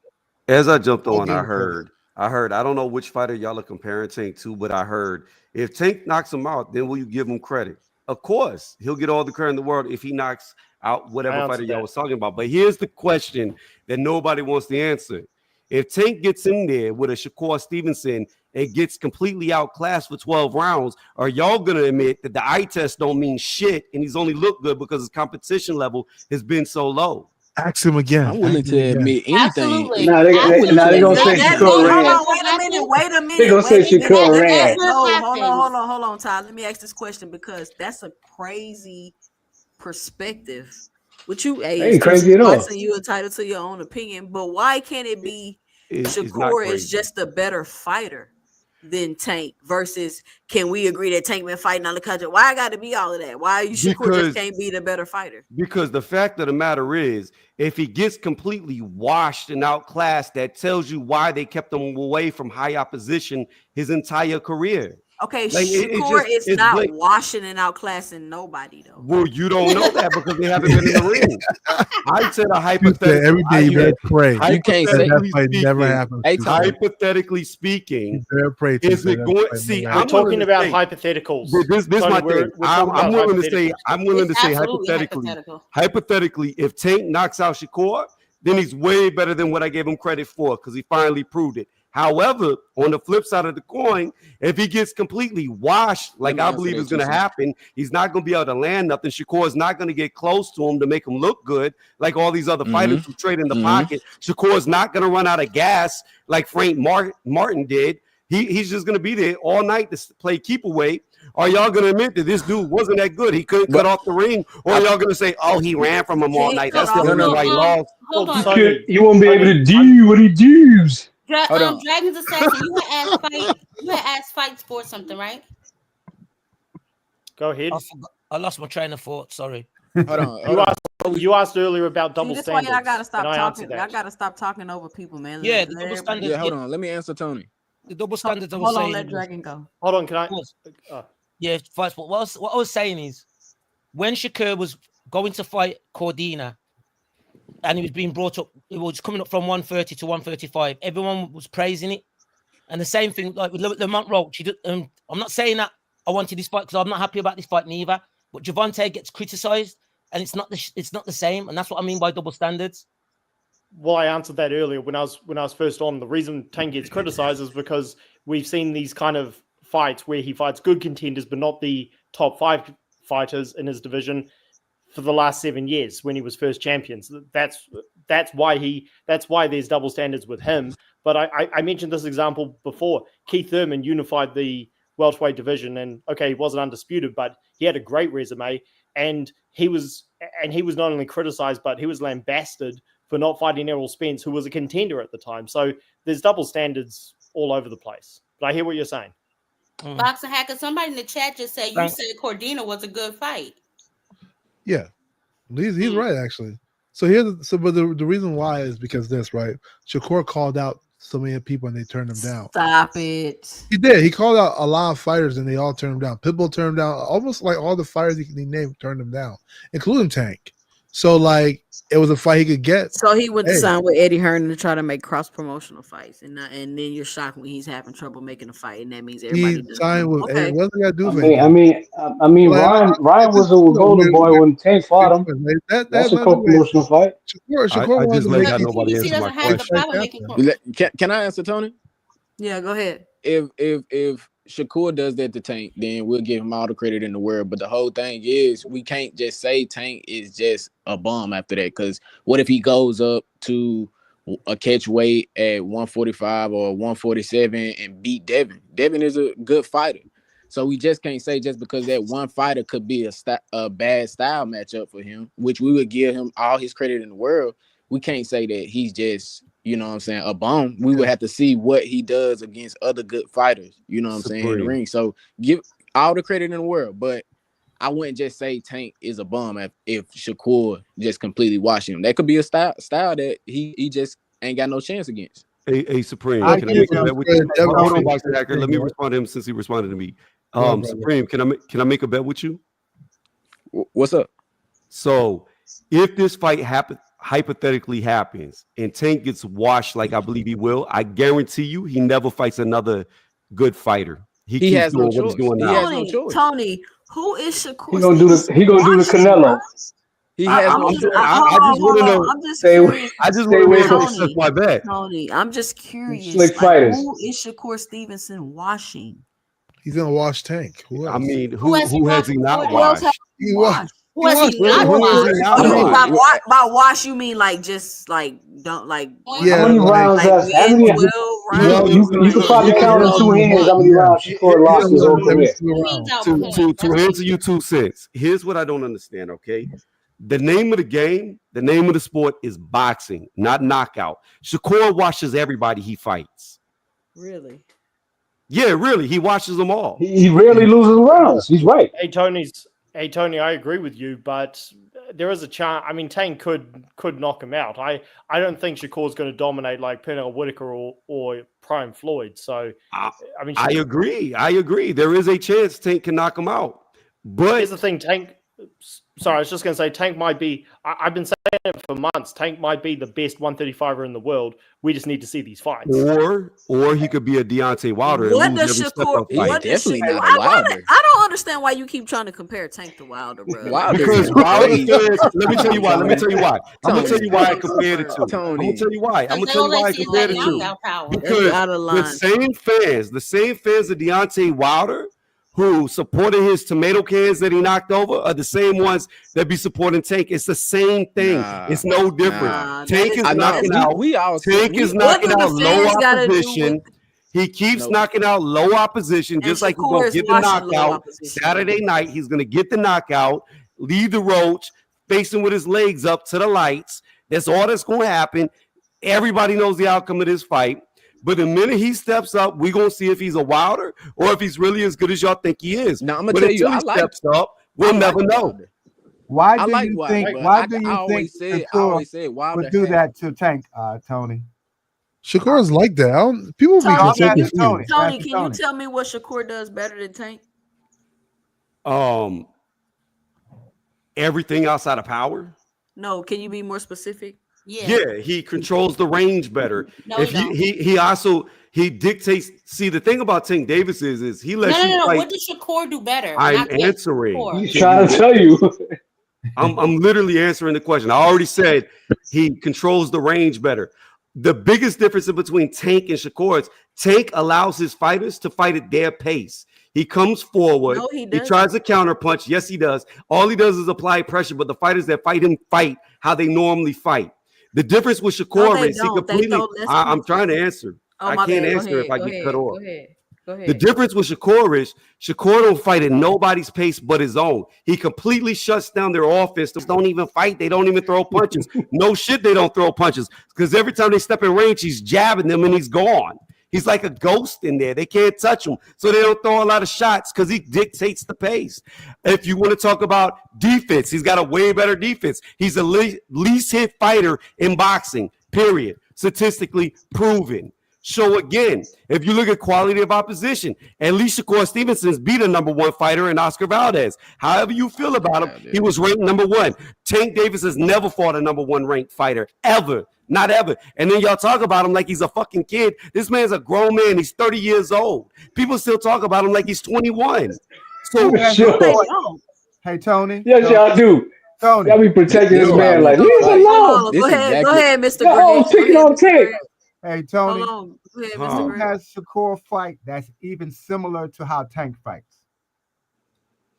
as I jumped on, give I him credit. heard, I don't know which fighter y'all are comparing Tank to, but I heard if Tank knocks him out, then will you give him credit? Of course, he'll get all the credit in the world if he knocks out whatever fighter y'all was talking about. But here's the question that nobody wants to answer. If Tank gets in there with a Shakur Stevenson and gets completely outclassed for 12 rounds, are y'all going to admit that the eye test don't mean shit and he's only looked good because his competition level has been so low? Ask him again. I'm willing to admit anything. Absolutely. Nah, they're gonna say Shakur ran. Hold on, wait a minute. They gonna say Shakur ran. Hold on, Todd. Let me ask this question because that's a crazy perspective. Which you Ain't crazy at all. you entitled to your own opinion, but why can't it be It's not Shakur is crazy. just a better fighter than Tank versus can we agree that Tank been fighting on the country? Why I got to be all of that? Why you Shakur just can't be the better fighter? Because the fact of the matter is, if he gets completely washed and outclassed, that tells you why they kept him away from high opposition his entire career. Okay, Like, Shakur is not like, washing and outclassing nobody though. well, you don't know that because they haven't been in the ring. I said a hypothetical. Every day you better pray. You can't say that fight never happens. Hey, hypothetically speaking, pray is it going? See, We're talking about hypotheticals. This my thing. I'm willing to say. I'm willing to say hypothetical. hypothetically, if Tank knocks out Shakur, then he's way better than what I gave him credit for because he finally proved it. However, on the flip side of the coin, if he gets completely washed, like I believe is going to happen, he's not going to be able to land nothing. Shakur is not going to get close to him to make him look good like all these other fighters who trade in the pocket. Shakur is not going to run out of gas like Frank Martin did. He's just going to be there all night to play keep away, Are y'all gonna admit that this dude wasn't that good? He couldn't cut off the ring, or are y'all gonna say, "Oh, he ran from him all night"? That's the reason why he lost. Hold on. You won't be able to do what he does. Dragon's Assassin, you had asked Fight Sports something, right? Go ahead. I lost my train of thought. Sorry. You asked earlier about double See, that's why standards. y'all gotta stop and I talking. answered that. Y'all gotta stop talking over people, man. Yeah, Let the double everybody- standards. Yeah, hold on. Let me answer Tony. The double standards. I was Hold on, saying. let Dragon go. Hold on, can I? Yeah, Fight Sport. What I was saying is, when Shakur was going to fight Cordina, and he was being brought up, it was coming up from 130 to 135. Everyone was praising it, and the same thing like with Lamont Roach. I'm not saying that I wanted this fight because I'm not happy about this fight neither. But Gervonta gets criticized, and it's not the same, and that's what I mean by double standards. Well, I answered that earlier when I was first on. The reason Tank gets criticized is because we've seen these kind of fights where he fights good contenders, but not the top 5 fighters in his division for the last 7 years when he was first champion. So that's why there's double standards with him. But I mentioned this example before. Keith Thurman unified the welterweight division, and okay, he wasn't undisputed, but he had a great resume, and he was not only criticized, but he was lambasted for not fighting Errol Spence, who was a contender at the time. So there's double standards all over the place. But I hear what you're saying. Boxing Hacker, somebody in the chat just said you said Cordina was a good fight. Yeah, he's right actually. So but the reason why is because this, right? Shakur called out so many people and they turned him down. Stop it. He did. He called out a lot of fighters and they all turned him down. Pitbull turned him down. Almost like all the fighters he named turned him down, including Tank. So like it was a fight he could get. So he went to sign with Eddie Hearn to try to make cross promotional fights, and then you're shocked when he's having trouble making a fight, and that means everybody He signed with Eddie. What's he got to do for I mean, Ryan was a Golden Boy when Tank fought him. That's a co-promotional fight. Shakur I just let got nobody answer my question. Can I answer Tony? Yeah, go ahead. If Shakur does that to Tank, then we'll give him all the credit in the world. But the whole thing is, we can't just say Tank is just a bum after that. Because what if he goes up to a catch weight at 145 or 147 and beat Devin? Devin is a good fighter. So we just can't say just because that one fighter could be a bad style matchup for him, which we would give him all his credit in the world. We can't say that he's just, you know what I'm saying, a bum. We would have to see what he does against other good fighters, you know what I'm saying, in the ring. So give all the credit in the world, but I wouldn't just say Tank is a bum if Shakur just completely washed him. That could be a style that he just ain't got no chance against. Hey, Supreme, can I make a bet with you? Hold on, Boxing Hacker. Let me respond to him since he responded to me. Supreme, can I make a bet with you? What's up? So if this fight hypothetically happens and Tank gets washed like I believe he will, I guarantee you he never fights another good fighter. He has no doing what he's doing now. Tony, who is Shakur? He gonna do the Canelo. He has no choice. I just want to know. I'm just curious. I just want to know if that's my bet. Tony, I'm just curious. Slick fighters. Who is Shakur Stevenson washing? He's gonna wash Tank. I mean, who has he not washed? He washed. Who has he not washed? By wash, you mean like just like don't like? Yeah. How many rounds? You can probably count in 2 hands how many rounds Shakur lost his whole career. To answer you 2 cents, here's what I don't understand. Okay, the name of the game, the name of the sport is boxing, not knockout. Shakur washes everybody he fights. Really? Yeah, really. He watches them all. He rarely loses rounds. He's right. Hey, Tony, I agree with you, but there is a chance. I mean, Tank could knock him out. I don't think Shakur's going to dominate like Pernell Whitaker or Prime Floyd. So, I mean, I agree. There is a chance Tank can knock him out. But here's the thing, Tank. Sorry, I was just going to say Tank might be. I've been saying it for months. Tank might be the best 135er in the world. We just need to see these fights. Or he could be a Deontay Wilder. What does Shakur? I don't understand why you keep trying to compare Tank to Wilder, bro. Because Wilder fans. Let me tell you why. I'm gonna tell you why I compared it to. I'm gonna tell you why. I compared it to. Because the same fans of Deontay Wilder who supported his tomato cans that he knocked over are the same ones that be supporting Tank. It's the same thing. It's no different. Tank is knocking out. Tank is knocking out low opposition. He keeps knocking out low opposition, just like he's Shakur going to is get the watching low knockout opposition. Saturday night. He's going to get the knockout, lead the Roach, facing with his legs up to the lights. That's all that's going to happen. Everybody knows the outcome of this fight. But the minute he steps up, we're going to see if he's a Wilder or if he's really as good as y'all think he is. Now, I'm going but to tell you, until he steps up, we'll never know. Why I do like you Wilder, think? but Why I do you think always said Wilder would do had- that to Tank, Tony? Shakur is like that. People be Tony, confused. Tony, can you tell me what Shakur does better than Tank? Everything outside of power. No, can you be more specific? Yeah, he controls the range better. No, if he also dictates. See, the thing about Tank Davis is he lets you No. fight. What does Shakur do better? I'm Not Tank, answering. Shakur. He's trying to tell you. I'm literally answering the question. I already said he controls the range better. The biggest difference between Tank and Shakur is Tank allows his fighters to fight at their pace. He comes forward. No, he he doesn't. tries to counterpunch. Yes, he does. All he does is apply pressure, but the fighters that fight him fight how they normally fight. The difference with Shakur they is he don't. They completely. throw less I'm punches. trying to answer. Oh, I my can't bad. Go answer if ahead, I go get cut ahead, off. Go ahead. The difference with Shakur is Shakur don't fight at nobody's pace but his own. He completely shuts down their offense. They don't even fight. They don't even throw punches. No shit, they don't throw punches because every time they step in range, he's jabbing them and he's gone. He's like a ghost in there. They can't touch him, so they don't throw a lot of shots because he dictates the pace. If you want to talk about defense, he's got a way better defense. He's a least hit fighter in boxing, period. Statistically proven. So again, if you look at quality of opposition, at least Shakur Stevenson's beat a number one fighter in Oscar Valdez. However you feel about him, he was ranked number one. Tank Davis has never fought a number one ranked fighter, ever. Not ever. And then y'all talk about him like he's a fucking kid. This man's a grown man. He's 30 years old. People still talk about him like he's 21. So Hey, Tony. Yes, y'all do. Tony. Y'all be protecting this man like, leave him alone. Go ahead, Mr. Y'all Grenade. picking on Tank. Hey, Tony. Hold on. Go ahead, Mr. Who Grenade. has Shakur fight that's even similar to how Tank fights?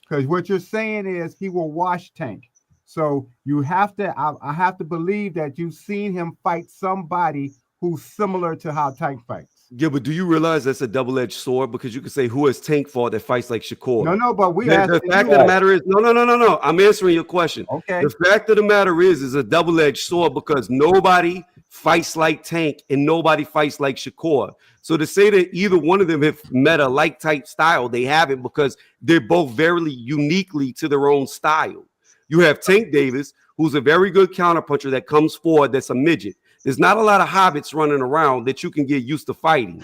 Because what you're saying is he will wash Tank. So you have to, I have to believe that you've seen him fight somebody who's similar to how Tank fights. yeah, but do you realize that's a double-edged sword? Because you can say who has Tank fought that fights like Shakur. No, but we the asking fact you of the that. matter is no. I'm answering your question. Okay. The fact of the matter is a double-edged sword because nobody fights like Tank and nobody fights like Shakur. So to say that either one of them have met a like type style, they haven't because they're both very uniquely to their own style. You have Tank Davis, who's a very good counterpuncher that comes forward that's a midget. There's not a lot of hobbits running around that you can get used to fighting.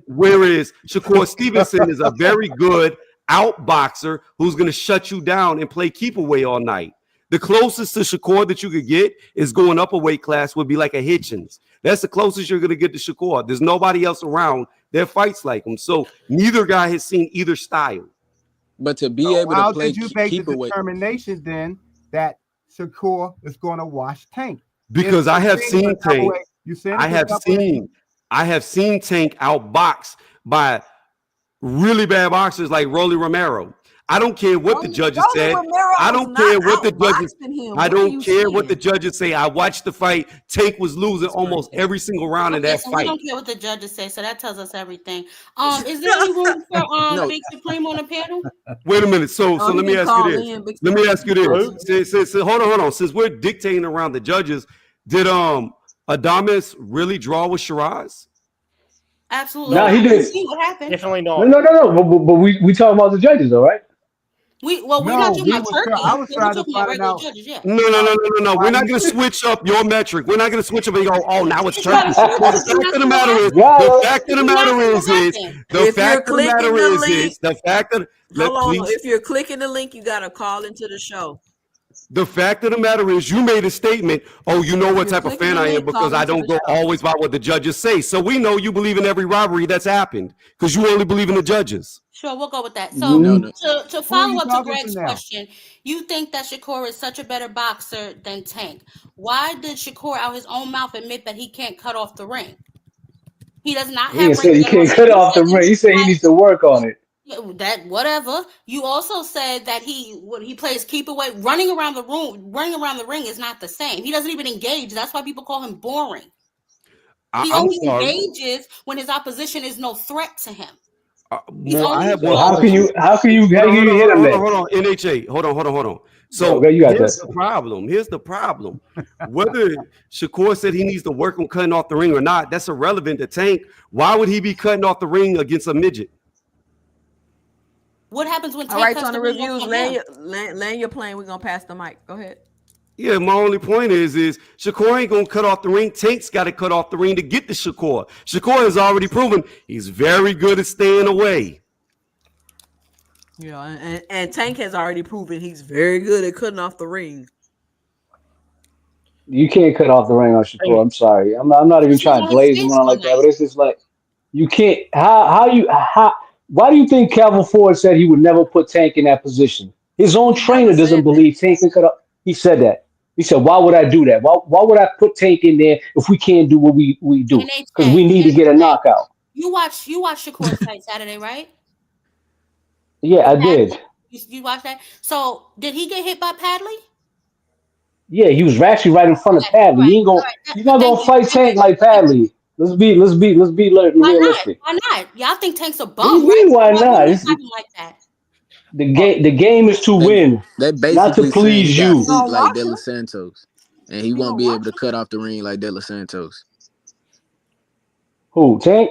Whereas Shakur Stevenson is a very good outboxer who's going to shut you down and play keep away all night. The closest to Shakur that you could get is going up a weight class would be like a Hitchens. That's the closest you're going to get to Shakur. There's nobody else around that fights like him. So neither guy has seen either style. But to be able How to play did you make keep the away, determination then that Shakur is going to wash Tank? Because I have seen Tank. I have seen Tank outboxed by really bad boxers like Rolly Romero. I don't care what the judges said. I don't care what the judges. I don't care what the judges say. I watched the fight. Tank was losing almost every single round in that So we fight. don't care what the judges say, so that tells us everything. Is there any room for Big Supreme on the panel? Wait a minute. So let me ask you this. Let me ask you this. Since hold on. Since we're dictating around the judges, did Adames really draw with Shiraz? Absolutely. No, he didn't. See what happened? Definitely not. No. But we talking about the judges, though, right? We're not talking about Turkey. I was We're trying to talking about find regular out. judges, yeah. No. We're not going to switch up your metric. We're not going to switch up and go, oh, now it's Turkey. The fact of the matter is, the fact of the matter is, the fact that, if you're clicking the link, you got to call into the show. The fact of the matter is you made a statement, oh, you know what type of fan I am because I don't go always by what the judges say. So we know you believe in every robbery that's happened because you only believe in the judges. Sure, we'll go with that. So to follow up to Greg's question, you think that Shakur is such a better boxer than Tank. Why did Shakur out his own mouth admit that he can't cut off the ring? He does not have. He said he can't cut off the ring. He said he needs to work on it. That whatever. You also said that he plays keep away, running around the ring is not the same. He doesn't even engage. That's why people call him boring. He I'm only sorry. engages when his opposition is no threat to him. He's I only have So one how can question. you hit him then? Hold on. NHA. Hold on. Go, So you got here's that. the problem. Whether Shakur said he needs to work on cutting off the ring or not, that's irrelevant to Tank. Why would he be cutting off the ring against a midget? What happens when All Tank right, cuts on the the ring off reviews, on him? land your plane. We're gonna pass the mic. Go ahead. Yeah, my only point is Shakur ain't gonna cut off the ring. Tank's got to cut off the ring to get to Shakur. Shakur has already proven he's very good at staying away. Yeah, and Tank has already proven he's very good at cutting off the ring. You can't cut off the ring on Shakur. I'm sorry. I'm not even Because he's trying to on his glaze him face on all like that, night. but it's just like you can't. Why do you think Calvin Ford said he would never put Tank in that position? His own He trainer never doesn't said that. believe Tank can cut off. He said that. He said, "Why would I do that? Why would I put Tank in there if we can't do what we do? Because we need to get a knockout." You watch Shakur's fight Saturday, right? Yeah, With I Padley? did. You watched that? So did he get hit by Padley? Yeah, he was actually right in front of Okay, Padley. He's not gonna Thank you. fight Tank like Padley. Let's be Why not? realistic. Why not? Y'all think Tank's a What do you bum, right? mean? Why Why not? wouldn't he fight him like that? The game is to win, They not to basically saying he please got You you. feet gonna like watch De him? Los Santos, and he You won't gonna be able watch to him? cut off the ring like De Los Santos. Who, Tank?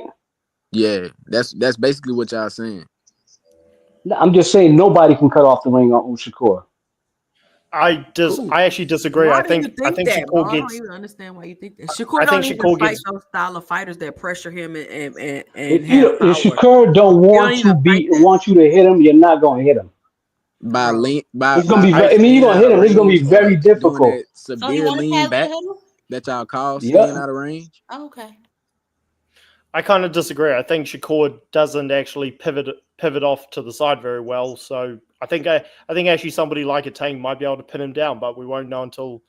Yeah, that's basically what y'all saying. No, I'm just saying nobody can cut off the ring on Shakur. I Cool. actually disagree. Why do you think that, bro? Shakur I don't gets. even understand why you think that. Shakur I don't think even Shakur fight gets. those style of fighters that pressure him and If have power. Shakur don't He don't want even to fight be that, want you to hit him, you're not gonna hit him. By bro. lean by It's gonna be. I I mean, you're staying gonna out hit of him. It's gonna be range or very doing difficult. that So he severe wanted lean Padley to back hit him? that y'all call Yep. staying out of range. Oh, okay. I kind of disagree. I think Shakur doesn't actually pivot off to the side very well. So I think actually somebody like a Tank might be able to pin him down, but we won't know until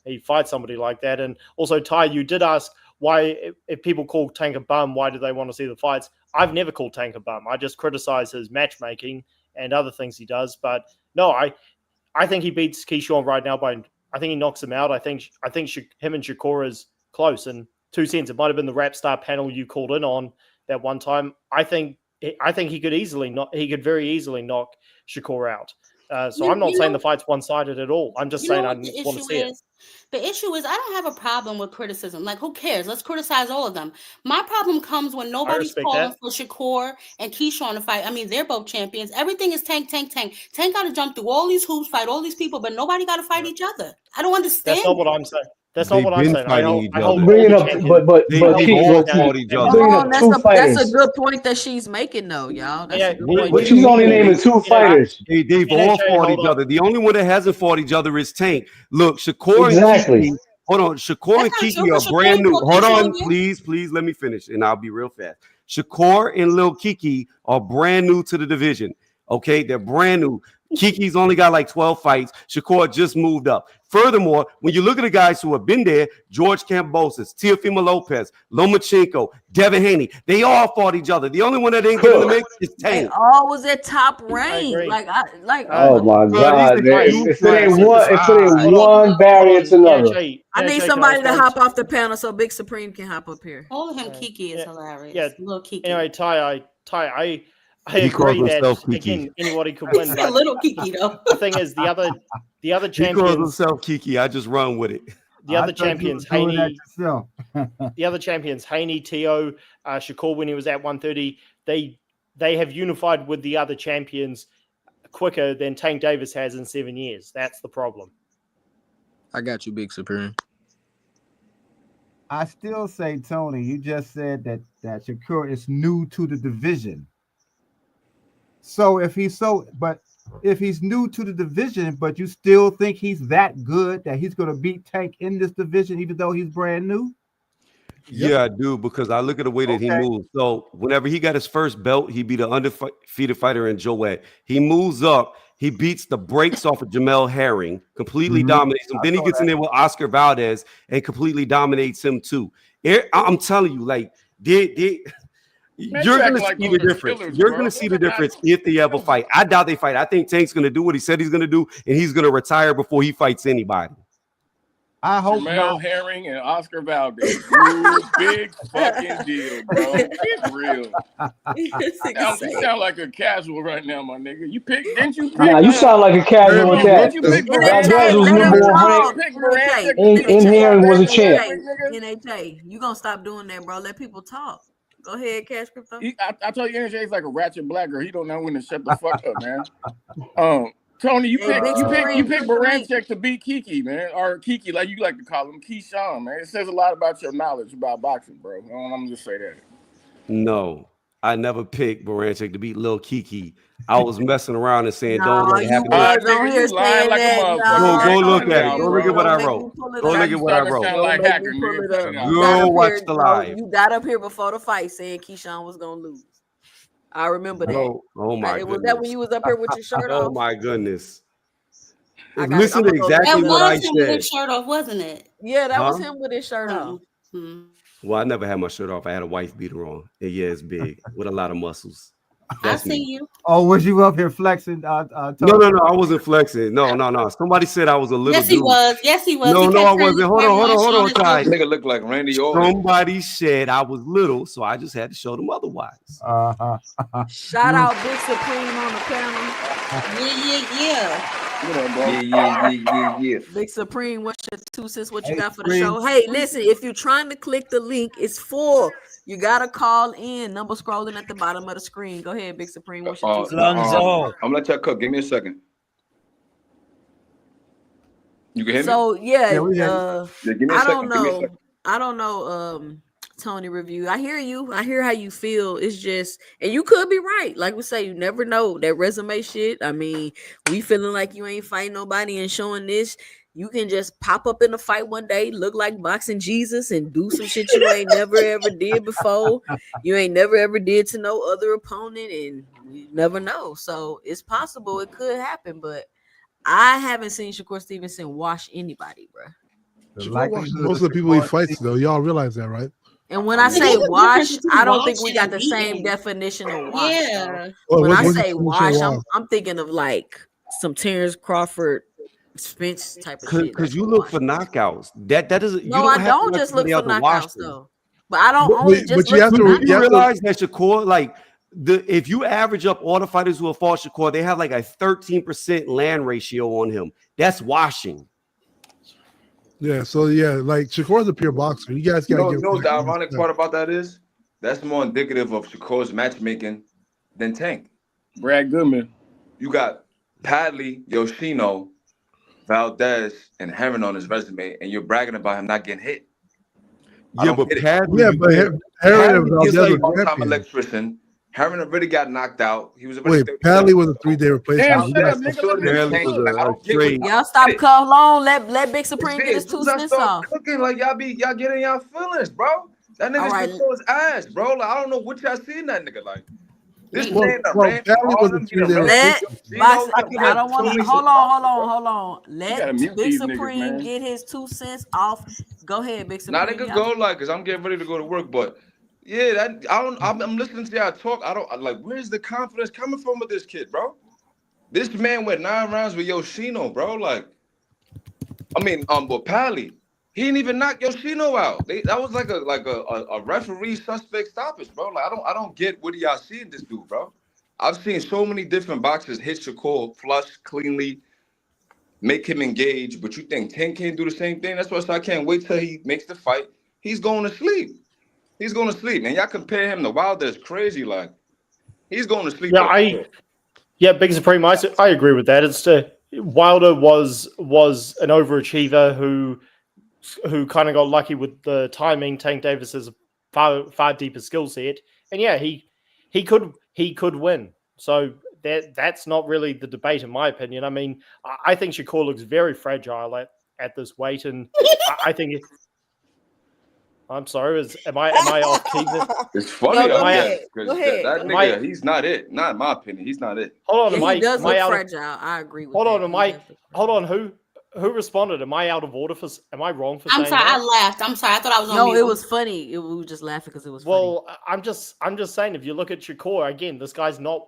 he fights somebody like that. And also, Ty, you did ask why, if people call Tank a bum, why do they want to see the fights? I've never called Tank a bum. I just criticize his matchmaking and other things he does. But no, I think he beats Keyshawn right now I think he knocks him out. I think him and Shakur is close. And 2 cents, it might have been the Rap Star panel you called in on that one time. I think he could very easily knock Shakur out. So I'm not saying the fight's one-sided at all. I'm just saying I want to see it. The issue is I don't have a problem with criticism. Like, who cares? Let's criticize all of them. My problem comes when nobody's respect calling that. for Shakur and Keyshawn to fight. I mean, they're both champions. Everything is Tank. Tank got to jump through all these hoops, fight all these people, but nobody got to fight each other. I don't understand. That's not what I'm saying. That's not They've what I'm been saying. fighting each I other. hold Bringing all up, the champions. They've all fought each you're other. bringing Hold on, up two that's a fighters. good point that she's making, though, y'all. That's a good point. But she's only naming two fighters. They've all fought each other. The only one that hasn't fought each other is Tank. Look, Shakur and Exactly. Kiki. Hold on, Shakur and Kiki are brand new. Hold on, please, let me finish, and I'll be real fast. Shakur and Lil Kiki are brand new to the division. Okay, they're brand new. Kiki's only got like 12 fights. Shakur just moved up. Furthermore, when you look at the guys who have been there, George Kambosos, Teofimo Lopez, Lomachenko, Devin Haney, they all fought each other. The only one that didn't get in the mix is They Tank. all was at top range. Oh my God! If it ain't Hold one barrier to another. I need somebody to hop off the panel so Big Supreme can hop up here. Calling him Kiki is hilarious. Yeah. Little Kiki. Anyway, Ty, I He calls agree that himself Kiki. again anybody could He win. said But little Kiki though. the thing is, the other He calls champions, himself Kiki. I just run with it. the other champions, doing that Haney, yourself. the other champions, Haney, Teo, Shakur when he was at 130, they have unified with the other champions quicker than Tank Davis has in 7 years. That's the problem. I got you, Big Supreme. I still say, Tony, you just said that Shakur is new to the division. So if he's new to the division, but you still think he's that good that he's going to beat Tank in this division, even though he's brand new? Yeah, I do, because I look at the way that he moves. So whenever he got his first belt, he beat an undefeated fighter in Joet. He moves up, he beats the brakes off of Jamel Herring, completely dominates him. Then he gets in there with Oscar Valdez and completely dominates him too. I'm telling you, like, you're going to see the difference. You're going to see the difference if they ever fight. I doubt they fight. I think Tank's going to do what he said he's going to do, and he's going to retire before he fights anybody. I hope Jamel not. Herring and Oscar Valdez. Ooh, big fucking deal, bro. Get real. You sound like a casual right now, my nigga. Didn't you pick? Nah, you sound like a casual with Didn't that. you pick Valdez Baranchek? was Didn't number one you ranked. pick Baranchek to beat In Herring was a champ. NHA, you gonna stop doing that, bro? Let people talk. Go ahead, Cash Crypto. I told you, NJ is like a ratchet black girl. He don't know when to shut the fuck up, man. Tony, you pick Baranchek to beat Kiki, man, or Kiki, like you like to call him, Keyshawn, man. It says a lot about your knowledge about boxing, bro. I'm gonna just say that. No, I never picked Baranchik to beat Lil Kiki. I was messing around and saying, don't No, let it you happen. was on Nigga, here you lying saying like a that. motherfucker. Go No, look Cut at it it. out, Go look at what I don't make wrote. me pull it Go up. look You at what I starting to wrote. sound like Don't make Hacker, me pull nigga. it Cut up. it out. You got Go up watch here. the No, live. you got up here before the fight saying Keyshawn was gonna lose. I remember that. Go. Oh my Was that when goodness. you was up here with your shirt Oh off? my goodness. I got. Listen I'm to gonna go look exactly That it what up. I was him with said. his shirt off, wasn't it? Yeah, that was Huh? him with his shirt off. Well, I never had my shirt off. I had a wife beater on. And yeah, it's big with a lot of muscles. I That's see me. you. Oh, was you up here flexing? No, Tony? I wasn't flexing. No. Somebody said I was a little Yes, he dude. was. Yes, he was. He No, kept I turning wasn't. his Hold camera on, and showing his Ty. little- Nigga look like Randy Orton. Somebody said I was little, so I just had to show them otherwise. Shout out Big Supreme on the panel. Yeah. Yeah. Big Supreme, what's your 2 cents? What you Hey, got for the Supreme. show? Hey, listen, if you're trying to click the link, it's full. You gotta call in. Number scrolling at the bottom of the screen. Go ahead, Big Supreme. What's your 2 cents? Lonzo. I'm gonna let y'all cook. Give me a second. You can hear me? So Yeah, we hear Yeah, give me a I second. don't Give me a know. second. I don't know. Tony Review. I hear you. I hear how you feel. It's just, and you could be right. Like we say, you never know that resume shit. I mean, we feeling like you ain't fighting nobody and showing this. You can just pop up in a fight one day, look like boxing Jesus, and do some shit you ain't never ever did before. You ain't never ever did to no other opponent, and we never know. So it's possible it could happen, but I haven't seen Shakur Stevenson wash anybody, bro. Shakur watches most of the people he fights, though. Y'all realize that, right? And when I say wash, I don't think we got the same definition of wash. Yeah. Oh, When I what's say your definition of wash, I'm thinking of like some Terrence Crawford, Spence type of shit. Because you look for knockouts. That doesn't. No, you don't I have don't to let just look somebody for else to wash knockouts them. though. But I don't only just you look have for to- knockouts. You realize that Shakur, like if you average up all the fighters who have fought Shakur, they have like a 13% land ratio on him. That's washing. Yeah, so yeah, like Shakur's a pure boxer. You guys gotta You give. know what the ironic part about that is? That's more indicative of Shakur's matchmaking than Tank. Brad Goodman. You got Padley, Yoshino, Valdez, and Herron on his resume, and you're bragging about him not getting hit. I Yeah, don't but get it. Padley, Yeah, but Herring and Padley is Valdez like were all-time champions. electrician. Herron already got knocked out. He was already Wait, Padley was a 3-day replacement. You guys- Padley was I don't get what Y'all stop call long. Let Big Supreme get his as soon 2 as I cents start off. cooking, like y'all getting y'all feelings, bro. That All nigga's right. Shakur's ass, bro. Like I don't know what y'all see in that nigga. Like this Well, man done well, ran from Padley was a Harlem. He 3-day done ran Let from box, Yoshino. He I done don't want showed to me hold some on. gotta Let mute Big these niggas, Supreme man. get his 2 cents off. Go ahead, Big Now they Supreme. could go like, cause I'm getting ready to go to work, but yeah, that I don't. I'm listening to y'all talk. Like, where's the confidence coming from with this kid, bro? This man went 9 rounds with Yoshino, bro. Like, I mean, with Pally, he didn't even knock Yoshino out. That was like a referee suspect stoppage, bro. Like, I don't get what y'all see in this dude, bro. I've seen so many different boxers hit Shakur flush cleanly, make him engage, but you think 10 can't do the same thing? That's why I can't wait till he makes the fight. He's going to sleep. He's going to sleep. And y'all compare him to Wilder, crazy. Like, he's going to sleep. Yeah, Big Supreme, I agree with that. It's Wilder was an overachiever who kind of got lucky with the timing. Tank Davis is a far deeper skill set, and yeah, he could win. So that's not really the debate, in my opinion. I mean, I think Shakur looks very fragile at this weight, and I think. I'm sorry. Am I off key? It's funny, No, go I ahead. guess, because Go ahead. that nigga, he's not it. Not in my opinion. He's not it. Hold on, He does look fragile. I agree with that. Hold on. Who responded? Am I out of order for? Am I wrong for I'm saying sorry. that? I laughed. I'm sorry. I thought I was on No, mute. it was funny. We were just laughing because it was funny. Well, I'm just saying, if you look at Shakur again, this guy's not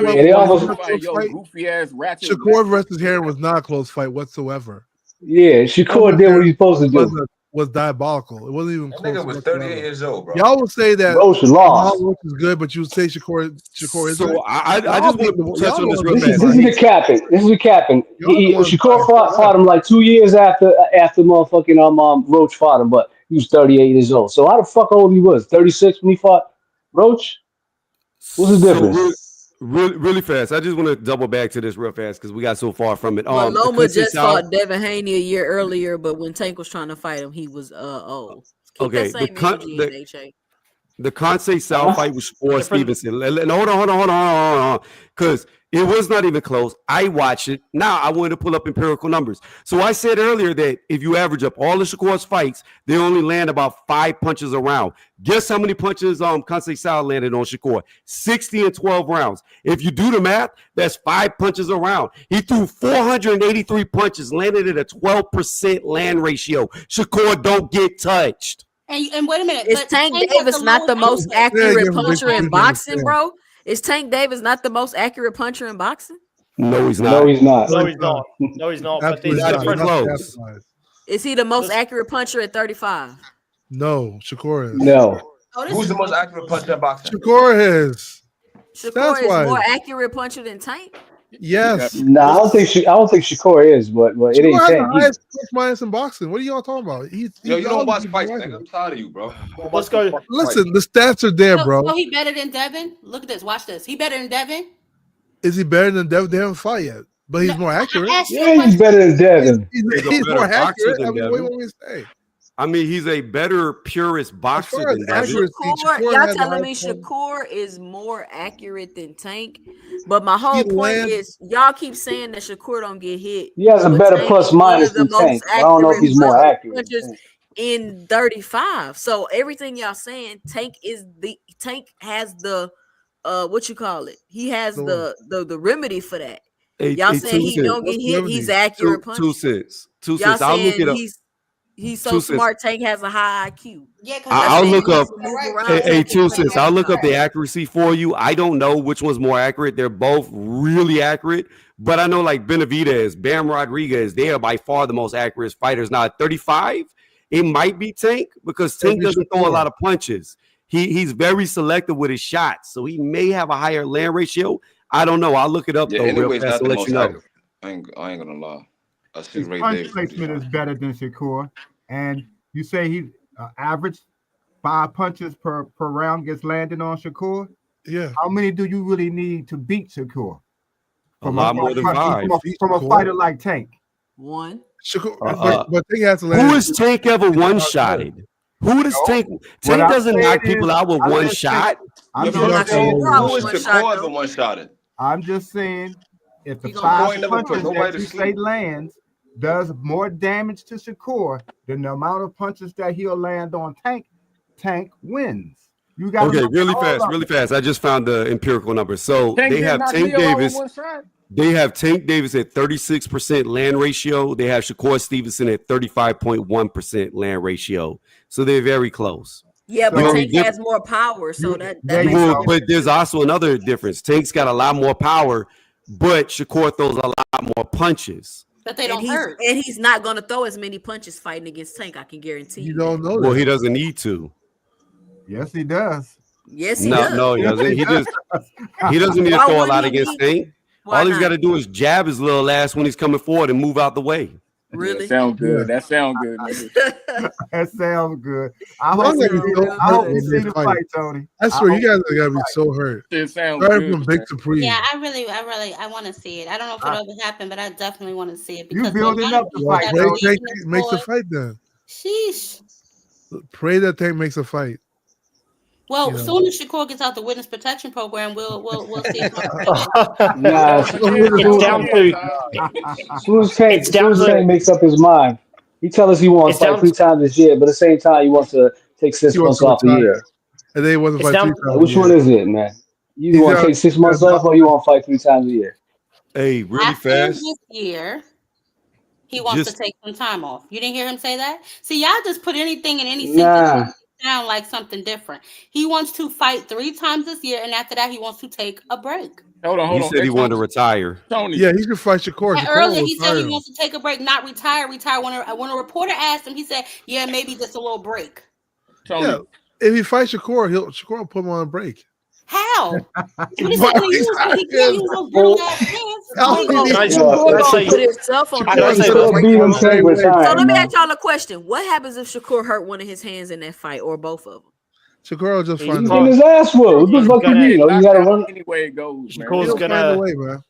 Why Shakur they was they ain't want almost. you a fighting close your fight. goofy ass ratchet Shakur black versus sister? Heron was not a close fight whatsoever. Yeah, Shakur Shakur versus did what Heron he's supposed to was do. was diabolical. It wasn't even That close. nigga was 38 years old, bro. Y'all would say that Roach Lamar lost. Roach is good, but you would say Shakur is So good. I Y'all just be want the- to touch y'all on the this ones real being This fast. is the captain. This is the captain. Y'all the ones Shakur biased. fought him like 2 years after motherfucking Roach fought him, but he was 38 years old. So how the fuck old he was? 36 when he fought Roach? What's the So difference? really fast. I just want to double back to this real fast because we got so far from it. Well, The Loma Country just South. fought Devin Haney a year earlier, but when Tank was trying to fight him, he was old. Keep that Okay, same energy in HA. the Kansai South Huh? fight was for Different. Stevenson. Hold on. Because it was not even close. I watched it. Now I wanted to pull up empirical numbers. So I said earlier that if you average up all the Shakur's fights, they only land about 5 punches a round. Guess how many punches Kansai South landed on Shakur? 60 and 12 rounds. If you do the math, that's 5 punches a round. He threw 483 punches, landed at a 12% land ratio. Shakur don't get touched. And wait a minute, Is but Tank Tank has the Davis not the lowest most output. accurate give him puncher Victor in Cruz boxing, understand. bro? Is Tank Davis not the most accurate puncher in boxing? No, he's No, not. he's not. No, he's not. No, he's not. But there's Absolutely Not not. even different. Not close. stat-wise. Is he the most There's, accurate puncher at 35? No, Shakur is. No. Oh, this Who's is the most accurate puncher in boxing? Shakur is. Shakur is more Stats-wise, accurate puncher than Tank. Yep. yes. Nah, I don't think Shakur is, but it Shakur ain't has the Tank either. highest plus minus in boxing. What are y'all talking about? Yo, you don't always watch been fights, right nigga. here. I'm tired of you, bro. You don't let's watch no go. fucking Listen, the stats are there, bro. So he better than Devin? Look at this. Watch this. He better than Devin? Is he better than Devin? They haven't fought yet, but No, he's more I accurate. asked you a Yeah, he's question. better than Devin. He's a More better boxer accurate. I than mean, what do you Devin. want me to say? I mean, he's a better purist As boxer far as than But Devin. accuracy, Shakur y'all has the telling me highest one. Shakur is more accurate than Tank? But my He whole point lands. is, y'all keep saying that Shakur don't get hit, He has a but better Tank plus is one minus of the than most Tank, but I don't know if accurate he's more accurate than punchers Tank. in 35. So everything y'all saying, Tank has the what you call it? He has The one. the remedy for that. A Y'all saying 2 he cents. don't What's get the hit, remedy? he's accurate puncher. 2 cents. 2 Y'all cents. I'll look saying it up. he's so 2 cents. smart, Tank has a high IQ. Yeah, because Y'all I'll saying look he up can move around, a Tank can 2 punch cents. I'll look up the everybody. accuracy for you. I don't know which one's more accurate. They're both really accurate, but I know like Benavidez, Bam Rodriguez, they are by far the most accurate fighters. Now at 35, it might be Tank because It'll Tank be doesn't throw a Shakur. lot of punches. He's very selective with his shots, so he may have a higher land ratio. I don't know. I'll look it up Yeah, though real anyways, fast not and the let you most know. accurate. I ain't gonna lie. I see His Ray punch Davis. placement is better than Shakur, and you say he average 5 punches per round gets landed on Shakur. Yeah, How many do you really need to beat Shakur A lot more than 5. from a fighter like Tank? One. Shakur, Uh, but Tank has to Who land. has Tank ever one-shotted? Who does No. Tank? What Tank I'm doesn't saying knock is, people out with I'm one just saying, shot. I'm Yeah, He but just knocks out saying, all who of is them. Shakur ever one shotted? I'm just saying, if the He gonna knock 5 Shakur ain't never put punches nobody that to you say sleep. lands does more damage to Shakur than the amount of punches that he'll land on Tank, Tank wins. You got to Okay, look at all of really it. fast. I just found the empirical numbers. So Tank they didn't have knock Tank Leo out with Davis. one shot. They have Tank Davis at 36% land ratio. They have Shakur Stevenson at 35.1% land ratio. So they're very close. Yeah, The but So only Tank difference, has more power, so that there you makes a go. but difference there's too. also another difference. Tank's got a lot more power, but Shakur throws a lot more punches. But they And don't hurt. he's not gonna throw as many punches fighting against Tank. I can guarantee You you that. don't know Well, he that. doesn't need to. Yes, he does. Yes, he No, does. no, he Yes, doesn't. he does. He doesn't need to Why throw a wouldn't lot he against need to? Tank. Why All he's got not? to do is jab his little ass when he's coming forward and move out the way. Yeah, Really? sound Yeah, good. That sound good, nigga. That sounds good. I That y'all hope gotta you be sounds see. so real I hurt hope good. you when they see the fight. fight, Tony. I I swear, you hope guys you see the gotta be fight. so hurt. Shit sounds Starting good, from Big man. Yeah, Supreme. I want to see it. I don't know if I, it'll ever happen, but I definitely want to see it you because a lot building of up the people Well, fight, that pray Tony. believe Tank in this makes a boy, fight then. sheesh. Pray that Tank makes a fight. Well, You as know. soon as Shakur gets out the witness protection program, we'll see if Nah, Yeah. as Come soon again, as, it's dog. Come down again, to dog. it's down to Tank makes up his mind, he tells us he wants it's to fight down 3 times this year, but at the same time he wants to take He 6 wants months to off a retire. year. And then he wants to it's fight 3 down times Like, a which one year. is it, man? You He's want to got take 6 months off, or you want to fight 3 times a year? Hey, really after fast. this year. He wants to Just take some time off. You didn't hear him say that? See, y'all just put anything in any sentence Nah, sound like something different. He wants to fight 3 times this year, and after that, he wants to take a break. Hold on, He hold on. said Hey, he wanted to Tony, retire. Tony. Yeah, he should fight Shakur. And Shakur earlier, will he said retire he him. wants to take a break, not retire. When a reporter asked him, he said, "Yeah, maybe just a little break." Tony. Yeah, if he fights Shakur, Shakur will put him on a break. How? What is he gonna use? He can't use those brittle ass hands. Shakur gonna put himself on the He break. still beat him, Tank So retiring, let me man. ask y'all a question. What happens if Shakur hurt one of his hands in that fight or both of them? Shakur will just He's find a getting way. his ass whooped. What the fuck you mean? Oh, you got to run. Anyway, it goes, man. Shakur's He'll find a gonna way, man.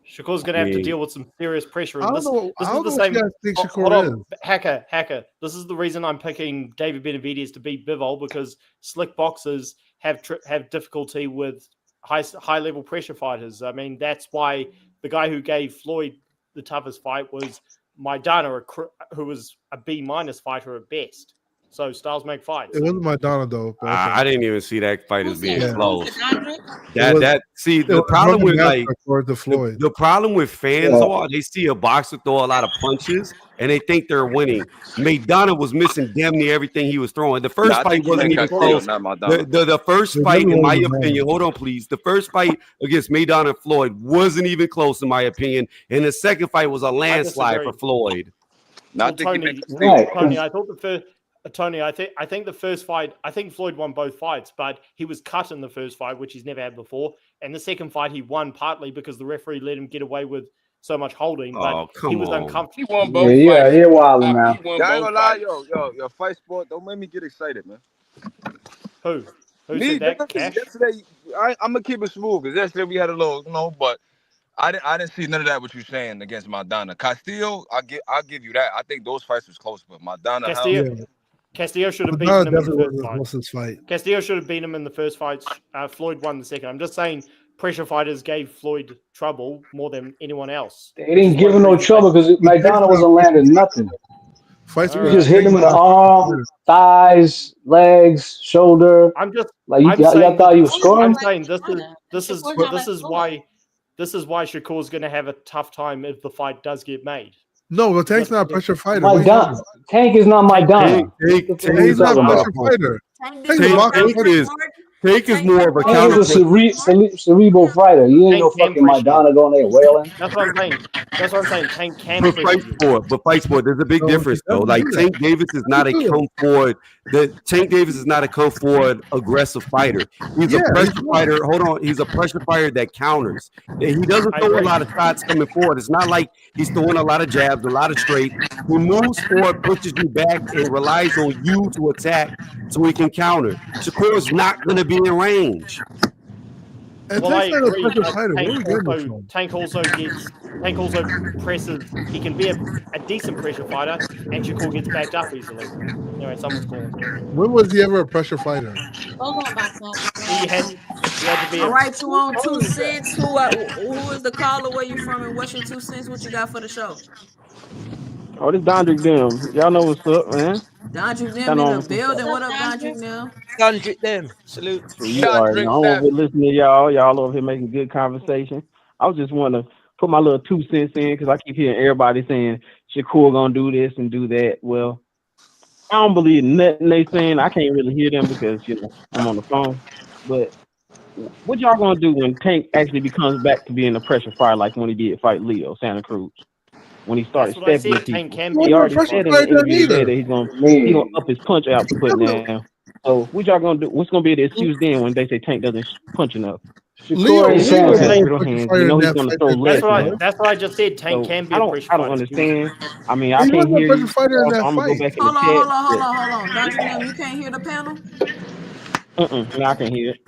Shakur's gonna have to deal with some serious pressure. I And don't know. this I is don't the know what same. you guys think Hold Shakur on, is. hacker. This is the reason I'm picking David Benavidez to beat Bivol, because slick boxers have difficulty with high level pressure fighters. I mean, that's why the guy who gave Floyd the toughest fight was Maidana, who was a B- fighter at best. So styles make fights. It wasn't Madonna though. But okay. I didn't even see that fight as being close. See It the was problem with like for the Floyd. the problem with fans are they see a boxer throw a lot of punches and they think they're winning. Maidana was missing damn near everyking he was throwing. The first I fight think you wasn't meant even Castillo, close. not Maidana. The first It fight, never in my was Maidana. opinion, hold on, please. The first fight against Maidana and Floyd wasn't even close, in my opinion. And the second fight was a landslide for Floyd. Well, Tony, I thought the first. Tony, I think the first fight, I think Floyd won both fights, but he was cut in the first fight, which he's never had before. And the second fight, he won partly because the referee let him get away with so much holding, but he was uncomfortable. He won Yeah, both fights. you're wilding now. He won I ain't both gonna lie, fights. yo, fight sport. Don't make me get excited, man. Who Me, said that? nigga, 'cause Cash? yesterday, I'm gonna keep it smooth. Because yesterday we had a little, but I didn't see none of that. What you saying against Maidana, Castillo? I'll give you that. I think those fights was close, but Maidana, Castillo should have Madonna beaten him in the definitely first fight. was his fight. Castillo should have beaten him in the first fight. Floyd won the second. I'm just saying pressure fighters gave Floyd trouble more than anyone else. They didn't give him no trouble because Maidana wasn't landing nothing. Fights He was just hitting him in the arm, thighs, legs, shoulder. I'm just like I'm y'all saying thought he was scoring. I'm saying this is why Shakur's going to have a tough time if the fight does get made. No, but Tank's not a pressure fighter. Tank is not Maidana. He's not a pressure fighter. Tank is more of a Tank is a cerebral fighter. You ain't no fucking Maidana going there wailing. That's what I'm saying. That's what I'm saying. Tank can But pressure you. fight sport, there's a big difference though. Like Tank Davis is not a come forward. Tank Davis is not a come forward aggressive fighter. He's a pressure fighter. Hold on, he's a pressure fighter that counters. He doesn't throw a lot of shots coming forward. It's not like he's throwing a lot of jabs, a lot of straight. He moves forward, pushes you back, and relies on you to attack so he can counter. Shakur is not going to be in range. Well, I agree. Tank also presses. He can be a decent pressure fighter, and Shakur gets backed up easily. Anyway, someone's calling. When was he ever a pressure fighter? He had to be. All right, 2 on 2 cents. Who is the caller? Where you from? And what's your 2 cents? What you got for the show? Oh, this Dondrick them. Y'all know what's up, man. Dondrick them in the building. What up, Dondrick them? Dondrick them. Salute. So you already know. I'm over here listening to y'all. Y'all over here making good conversation. I was just want to put my little 2 cents in because I keep hearing everybody saying Shakur gonna do this and do that. Well, I don't believe nothing they saying. I can't really hear them because I'm on the phone. But what y'all gonna do when Tank actually becomes back to being a pressure fighter like when he did fight Leo Santa Cruz? When he started stepping at people, he already said in the interview today that he's gonna up his punch output now. So what y'all gonna do? What's gonna be the excuse then when they say Tank doesn't punch enough? Leo he's gonna have little hands. He's gonna throw less now. That's what I just said. Tank can be a pressure fighter. I don't understand. I mean, I can't hear you. Fighter in that I'm gonna go fight. back in the chat. Hold on. Dondrick them, you can't hear the panel? No, I can't hear it.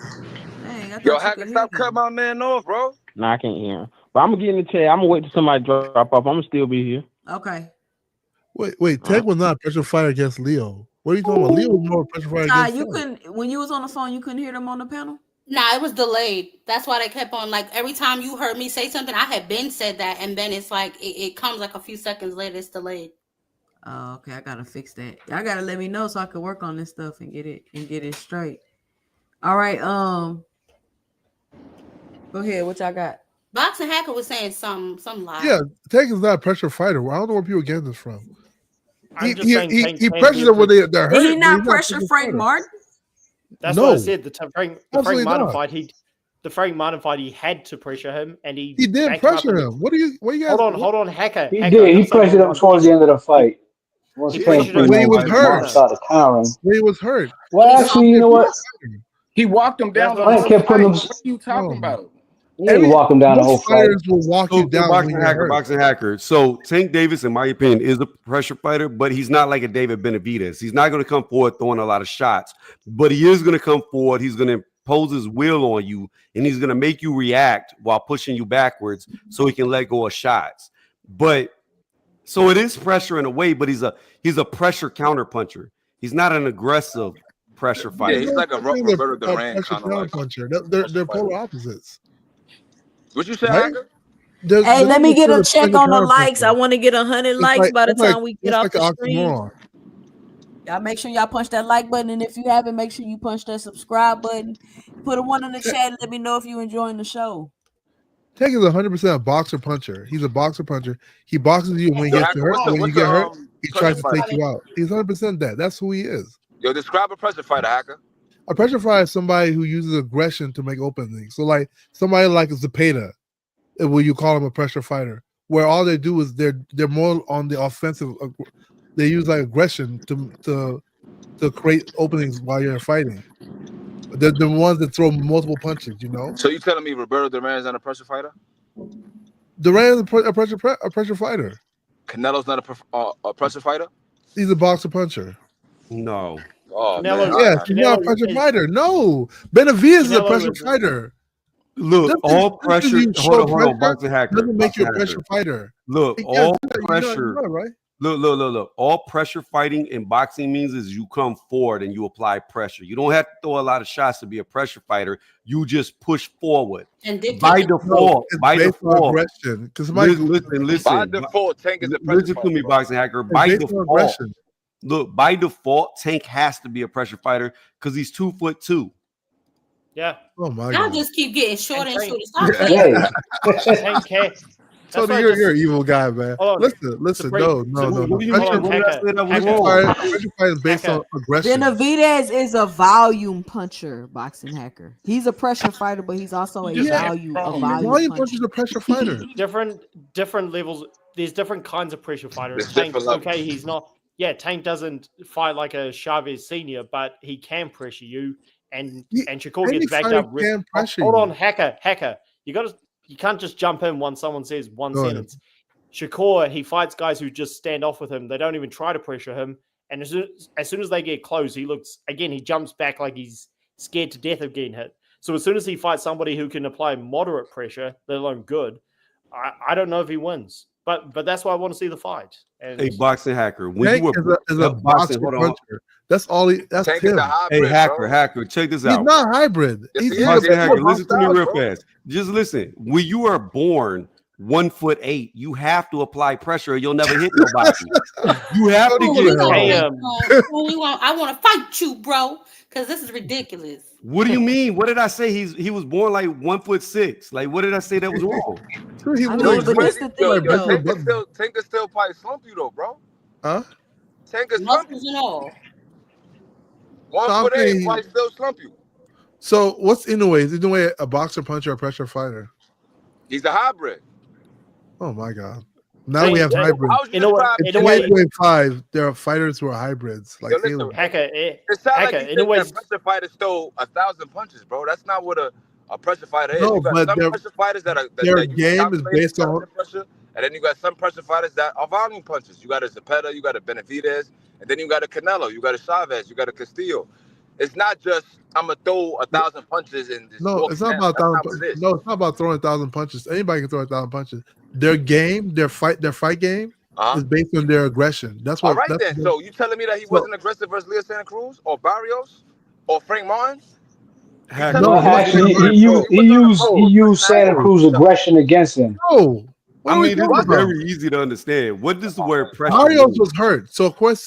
Dang, I Yo, thought Hacker, stop cutting my man off, bro. No, I can't hear him. But I'm gonna get in the chat. I'm gonna wait till somebody drop off. I'm gonna still be here. Okay. Wait. Tank was not a pressure fighter against Leo. What are you talking about? Leo was more pressure fighter against you couldn't when you was on the phone. You couldn't hear them on the panel. Nah, it was delayed. That's why they kept on, like, every time you heard me say something, I had been said that, and then it's like it comes like a few seconds later. It's delayed. Oh, okay. I gotta fix that. Y'all gotta let me know so I can work on this stuff and get it straight. All right. Go ahead. What y'all got? Boxing Hacker was saying some lie. Yeah, Tank is not a pressure fighter. I don't know where people get this from. I'm just saying Tank he can pressured be them when they're hurt. Did he but not he's pressure pushing Frank further. Martin? That's No. what I said. The Frank Absolutely Martin not. fight, the Frank Martin fight, he had to pressure him, and he didn't backed him up. pressure him. What do you guys? Hold on, Hacker. He Hacker, did. I'm He gonna say pressured him one towards thing. the end of the fight. Once He Tank, pressured him when he was towards hurt. started countering. When he was hurt. Well, actually, you know what? He walked him That's down the what I'm Frank whole kept putting fight. him. What are you talking about? He ain't walk him down the whole Most fight. fighters will walk you down when boxing you're hacker, hurt. boxing hacker. So Tank Davis, in my opinion, is a pressure fighter, but he's not like a David Benavidez. He's not going to come forward throwing a lot of shots, but he is going to come forward. He's going to impose his will on you, and he's going to make you react while pushing you backwards so he can let go of shots. But so it is pressure in a way, but he's a pressure counter puncher. He's not an aggressive pressure Yeah, fighter. he's like a Roberto Duran pressure kind of like. puncher. They're polar opposites. What you say, Right? Hacker? Hey, let me get a check on the counter likes. I puncher. want to get 100 It's likes by the it's like time we get it's off like the an stream. oxymoron. Y'all make sure y'all punch that like button, and if you haven't, make sure you punch that subscribe button. Put a 1 in the chat and let me know if you enjoying the show. Tank is 100% a boxer puncher. He's a boxer puncher. He boxes you when he gets hurt. When you get hurt, he tries to take you out. He's 100% that. That's who he is. Yo, describe a pressure fighter, Hacker. A pressure fighter is somebody who uses aggression to make openings. So, like somebody like Zepeda, will you call him a pressure fighter? Where all they do is they're more on the offensive. They use like aggression to create openings while you're fighting. They're the ones that throw multiple punches. You know. So you telling me Roberto Duran is not a pressure fighter? Duran is a pressure fighter. Canelo's not a pressure fighter? He's a boxer puncher. No. Oh, Canelo- man. Yes, he's not a Canelo pressure is- fighter. No, Benavidez is a Canelo pressure is- fighter. Look, Just all because pressure. you Hold show on, pressure boxing hacker. doesn't make you a boxing pressure hacker. fighter. Look, Yeah, all you know, pressure. right? Look. All pressure fighting in boxing means is you come forward and you apply pressure. You don't have to throw a lot of shots to be a pressure fighter. You just push forward. And By dictate. default, It's by based on default. aggression. Because somebody Listen. By default, Tank is a pressure Listen fighter. to me, bro. boxing hacker. it's By based on default, aggression. look, by default, Tank has to be a pressure fighter because he's 2'2". Yeah. Oh my Y'all god. just keep getting shorter and Tank- shorter. Stop playing. Hey, Tank can. That's Tony, why you're an evil guy, man. Hold on. Listen. break- No. What do you Pressure mean? What did I say that was wrong? pressure fighting is based on aggression. Benavidez is a volume puncher, boxing hacker. He's a pressure fighter, but he's also a volume Volume puncher. puncher is a pressure fighter. different levels. There's different kinds of pressure fighters. There's Tank, different levels. okay, he's not. Yeah, Tank doesn't fight like a Chavez Senior, but he can pressure you, and Shakur Any gets backed fighter up. can pressure Hold you. on, hacker. You can't just jump in once someone says one Go ahead. sentence. Shakur, he fights guys who just stand off with him. They don't even try to pressure him. And as soon as they get close, he jumps back like he's scared to death of getting hit. So as soon as he fights somebody who can apply moderate pressure, let alone good, I don't know if he wins. But that's why I want to see the fight. And Hey, boxing hacker. When Tank you were is a boxer hold on. puncher. That's all he. That's Tank is him. a hybrid, Hey, hacker, bro. hacker. Check this He's out. not hybrid. Yes, He's he is. Boxing He's hacker, a listen to me boxer, real bro. fast. Just listen. When you are born 1'8", you have to apply pressure or you'll never hit nobody. You have to Cool, get we gonna held. I want to fight you, bro, because this is ridiculous. What do you mean? What did I say? He was born like 1'6". Like, what did I say that was wrong? He I was mean, like, but this the Yo, thing, though. Tank can still probably slump you though, bro. huh? Tank can slump you. Muscles and all. 1'8" saying- probably still slump you. So what's Inoue? Is Inoue a boxer puncher or a pressure fighter? He's a hybrid. Oh my god. Now we have hybrids. How would you In a way- describe In in a way- 2025, there are fighters who are hybrids. Like Yo, listen, aliens. hacker, It sounds hacker. like In you a way, think that pressure fighters stole 1,000 punches, bro. That's not what a pressure fighter is. No, You got but some their- pressure fighters that their use game is calculated based on- intelligent pressure, and then you got some pressure fighters that are volume punches. You got a Zepeda, you got a Benavidez, and then you got a Canelo, you got a Chavez, you got a Castillo. It's not just I'm gonna throw 1,000 punches and just No, walk it's you not down. about That's not 1,000. what it is. No, it's not about throwing 1,000 punches. Anybody can throw 1,000 punches. Their game, their fight game Uh-huh. is based on their aggression. That's what. All right that's then. So you telling me that he wasn't aggressive versus Leo Santa Cruz or Barrios or Frank Martin? Hacker. No, actually, he used Santa Cruz aggression against him. No. I mean, this is very easy to understand. What does the word pressure Barrios mean? was hurt, so of course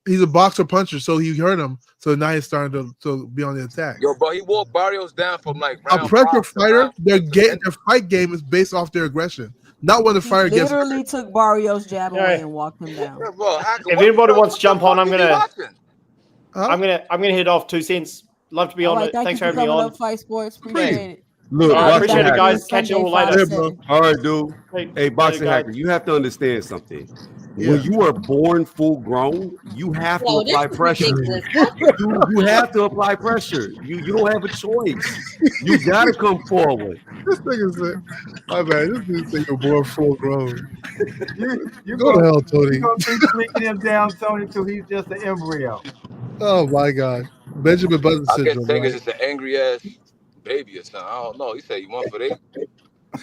He's a boxer puncher, so he hurt him. So now he's starting to be on the attack. Yo, bro, he wore Barrios down from like A round pressure 5 to fighter, round 4 to their end. fight game is based off their aggression, not when the He fighter gets hurt. literally took Barrios jab away Yeah. and walked him down. Yeah, bro, Hacker, If what anybody the, wants to what the jump on, fuck is he watching? I'm gonna head off. 2 cents. Love to be All on right, it. thank Thanks you for for having me coming on. up, Fight Sports. Please. Appreciate it. Look, I'll be Boxing back Appreciate it, Hacker. again guys. Catch you Sunday, all 5 later. to Yeah, bro. 7. All right, dude. Hey, Hey, later, Boxing guys. Hacker, you have to understand something. Yeah. When you are born full grown, you have to Yo, this apply is pressure. ridiculous. What? You have to apply pressure. You don't have a choice. You gotta come forward. This nigga said, my bad. This dude said you're born full grown. You Go to gonna hell, you Tony. gonna keep sneaking him down, Tony, till he's just an embryo. Oh my God. Benjamin Button I guess syndrome, Tank is right? just an angry ass baby or something. I don't know. He said you want for they.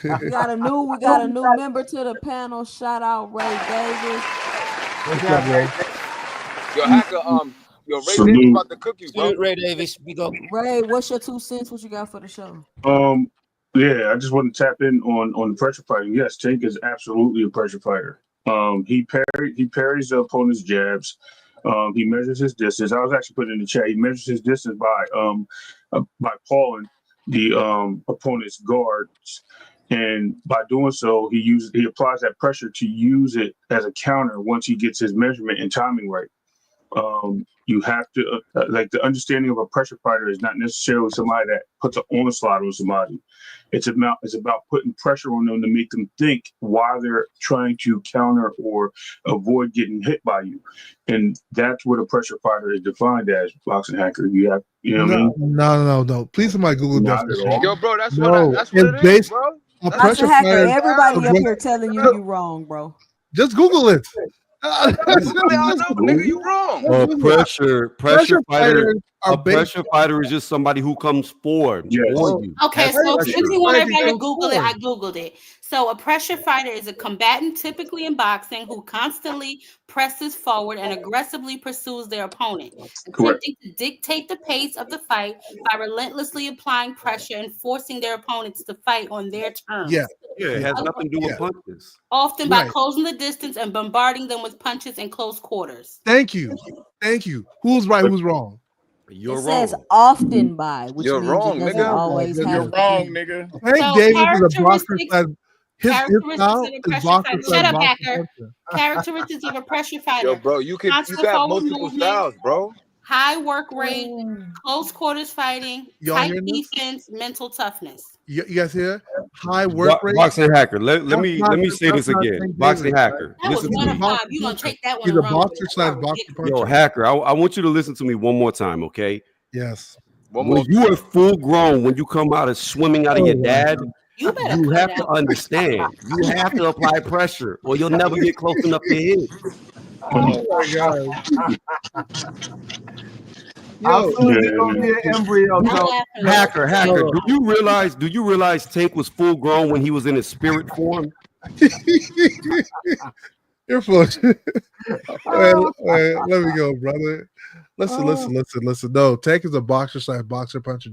We got a new member to the panel. Shout out Ray Davis. What's What's up, up, Ray? Ray? Yo, Hacker, yo, Ray Davis Salute. about to cook you, bro. Salute Ray Davis. Big up. Ray, what's your 2 cents? What you got for the show? Yeah, I just want to tap in on the pressure fighting. Yes, Tank is absolutely a pressure fighter. He parries the opponent's jabs. He measures his distance. I was actually putting in the chat. He measures his distance by pawing the opponent's guards, and by doing so, he applies that pressure to use it as a counter once he gets his measurement and timing right. You have to like the understanding of a pressure fighter is not necessarily somebody that puts an onslaught on somebody. It's about putting pressure on them to make them think while they're trying to counter or avoid getting hit by you, and that's what a pressure fighter is defined as. Boxing Hacker, you know what I mean? No. Please, somebody Google Not at definition. all. Yo, bro, that's No, what it's it is, based bro. a That's Boxing pressure Hacker, fighter. everybody up Aggress- here telling you wrong, bro. Just Google it. really how I know, nigga. You wrong. A Pressure pressure fighter. fighters are A pressure fighter is just somebody who comes forward Yes. on you. Okay, That's so pressure. since you want Fighting everybody to comes Google it, I forward. Googled it. So a pressure fighter is a combatant typically in boxing who constantly presses forward and aggressively pursues their opponent, Correct. attempting to dictate the pace of the fight by relentlessly applying pressure and forcing their opponents to fight on their terms. Yeah. Yeah, it has nothing to do with punches. Often by Right. closing the distance and bombarding them with punches in close quarters. Thank you. Who's right? Who's wrong? You're It says wrong. often by, which You're means wrong, it doesn't nigga. always You're have You're to wrong, be. nigga. Hank So Davis is a boxer characteristics slash his characteristics style of a is pressure boxer fighter. slash Shut up, boxer hacker. puncher. Characteristics of a pressure Yo, fighter. bro, you Constant got forward multiple movement, styles, bro. high work rate, close quarters fighting, Y'all tight hearing this? defense, mental toughness. You guys hear? High work rate. Boxing Hacker. Let That's me not say this Tank again. Davis, Boxing right? Hacker. That was Listen He's to a one of me. five. boxer You're gonna puncher. take that one He's and a run with boxer it. slash That's boxer ridiculous. Yo, puncher. Hacker, I want you to listen to me one more time, okay? Yes. One When more. you are full grown, when you come out of swimming out of your dad, You better you cut have it to out. understand. You have to apply pressure, or you'll never get close enough to hit. Oh my God. How Yo, soon is he gonna be an embryo, I'm Tony? laughing at it. Hacker, do you realize Tank was full grown when he was in his spirit form? you're full. Wait, let me go, brother. Listen. No, Tank is a boxer slash boxer puncher.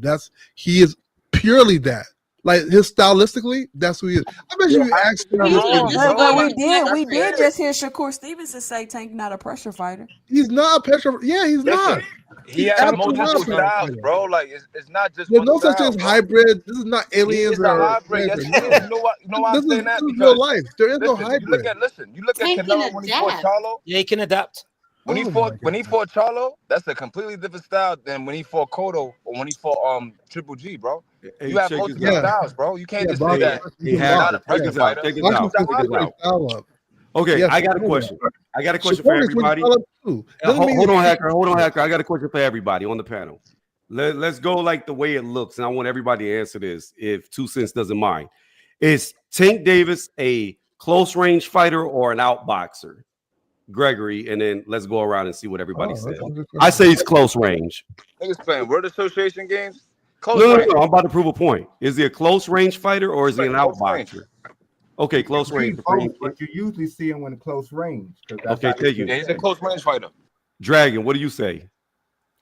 He is purely that. Like his stylistically, that's who he is. I bet you actually Well, you could have just But ordered we did just hear Shakur Stevenson say Tank not a pressure fighter. He's not a pressure. Yeah, he's not. Listen, he He's has absolutely not a multiple pressure styles, fighter. bro. Like it's not just There's one no such style, thing as bro. hybrid. This is not He aliens is a or hybrid. Yes, he no. is. You know what? You know why I'm saying that? This is Because real life. There is no listen, hybrid. you look at Tank can Canelo when he fought adapt. Charlo. Yeah, he can adapt. When he Oh fought my Charlo, that's a completely different style than when he fought Cotto or when he fought Triple G, bro. Hey, You have check this multiple out. styles, bro. You can't Yeah, just say boxer. that Hey, he's Hacker, not a check pressure this out. fighter. Check this Boxing out. He's a Check this hybrid. out. style up. Okay, Yes, I got a anyway. question. I got a question Shakur for is switching everybody. style up too. Doesn't mean Hold on, he's- Hacker. Hold on, Hacker. I got a question for everybody on the panel. Let's go like the way it looks, and I want everybody to answer this if 2 cents doesn't mind. Is Tank Davis a close range fighter or an outboxer? Gregory, and then let's go around and see what everybody says. I say it's close range. Niggas playing word association games. Close No, range. I'm about to prove a point. Is he a close range fighter or is he an Close range. outboxer? Okay, close range. Both, but you usually see him in close range. Okay, thank you. Yeah, he's a close range fighter. Dragon, what do you say?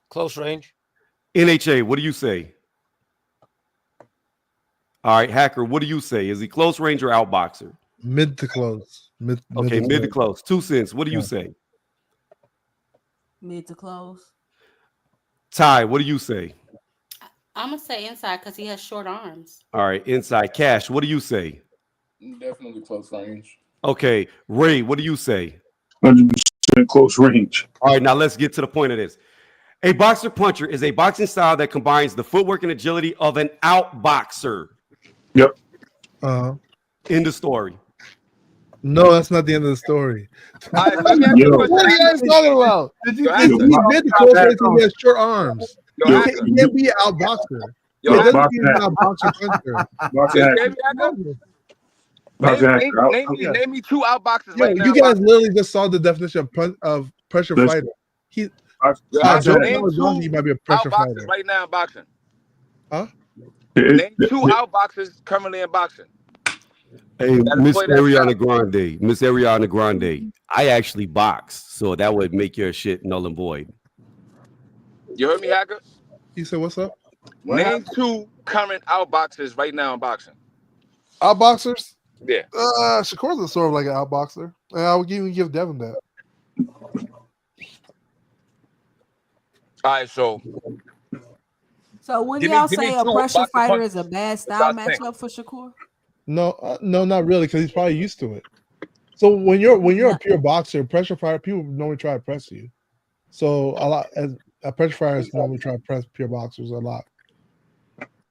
Close range. NHA, what do you say? All right, Hacker, what do you say? Is he close range or outboxer? Mid to close. Mid Okay, to mid to close. 2 cents. What do you Yeah. say? Mid to close. Ty, what do you say? I'm gonna say inside because he has short arms. All right, inside. Cash, what do you say? Definitely close range. Okay, Ray, what do you say? 100% close range. All right, now let's get to the point of this. A boxer puncher is a boxing style that combines the footwork and agility of an outboxer. Yep. End of story. No, that's not the end of the story. All right, so let me ask you a Yo. question. What are you guys talking about? Yo, He's Hacker. mid to close range because he has short arms. Yo, He Hacker. can't be an outboxer. Yo, It doesn't Hacker. mean he's not a boxer puncher. Boxing You hacker. hear me, Hacker? Boxing hacker. Name me two outboxers Yo, right now. you guys literally just saw the definition of pressure Listen. fighter. He, Yo, I Hacker, don't name know two he might be a pressure outboxers fighter. right now in boxing. Huh? Name two outboxers currently in boxing. Hey, That Miss play that Ariana Grande, Miss Ariana Grande, I actually box, so that would make your shit null and void. You heard me, Hacker? He said, "What's up?" Name two current outboxers right now in boxing. Outboxers? Yeah. Shakur's is sort of like an outboxer. And I would even give Devin that. All right, so So when give y'all me say a two pressure boxing fighter punches is a bad style besides Tank. matchup for Shakur? No, not really, because he's probably used to it. So when you're a pure boxer, pressure fighter, people normally try to press you. So a lot as pressure fighters normally try to press pure boxers a lot.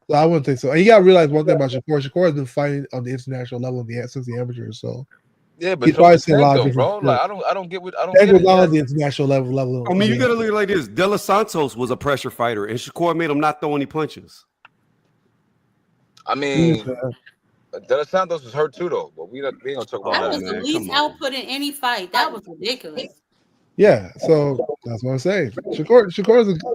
So I wouldn't think so. And you gotta realize one thing about Shakur. Shakur has been fighting on the international level since the amateurs. So Yeah, but he's so probably was seen a Tank lot of though, different. bro. Like I don't get Tank was it. not on the international level. I mean, you gotta look at it like this. De Los Santos was a pressure fighter, and Shakur made him not throw any punches. I mean, De Los Santos was hurt too, though. But we ain't gonna talk about That that. was the least output in any fight. That was ridiculous. Yeah, so that's what I'm saying. Shakur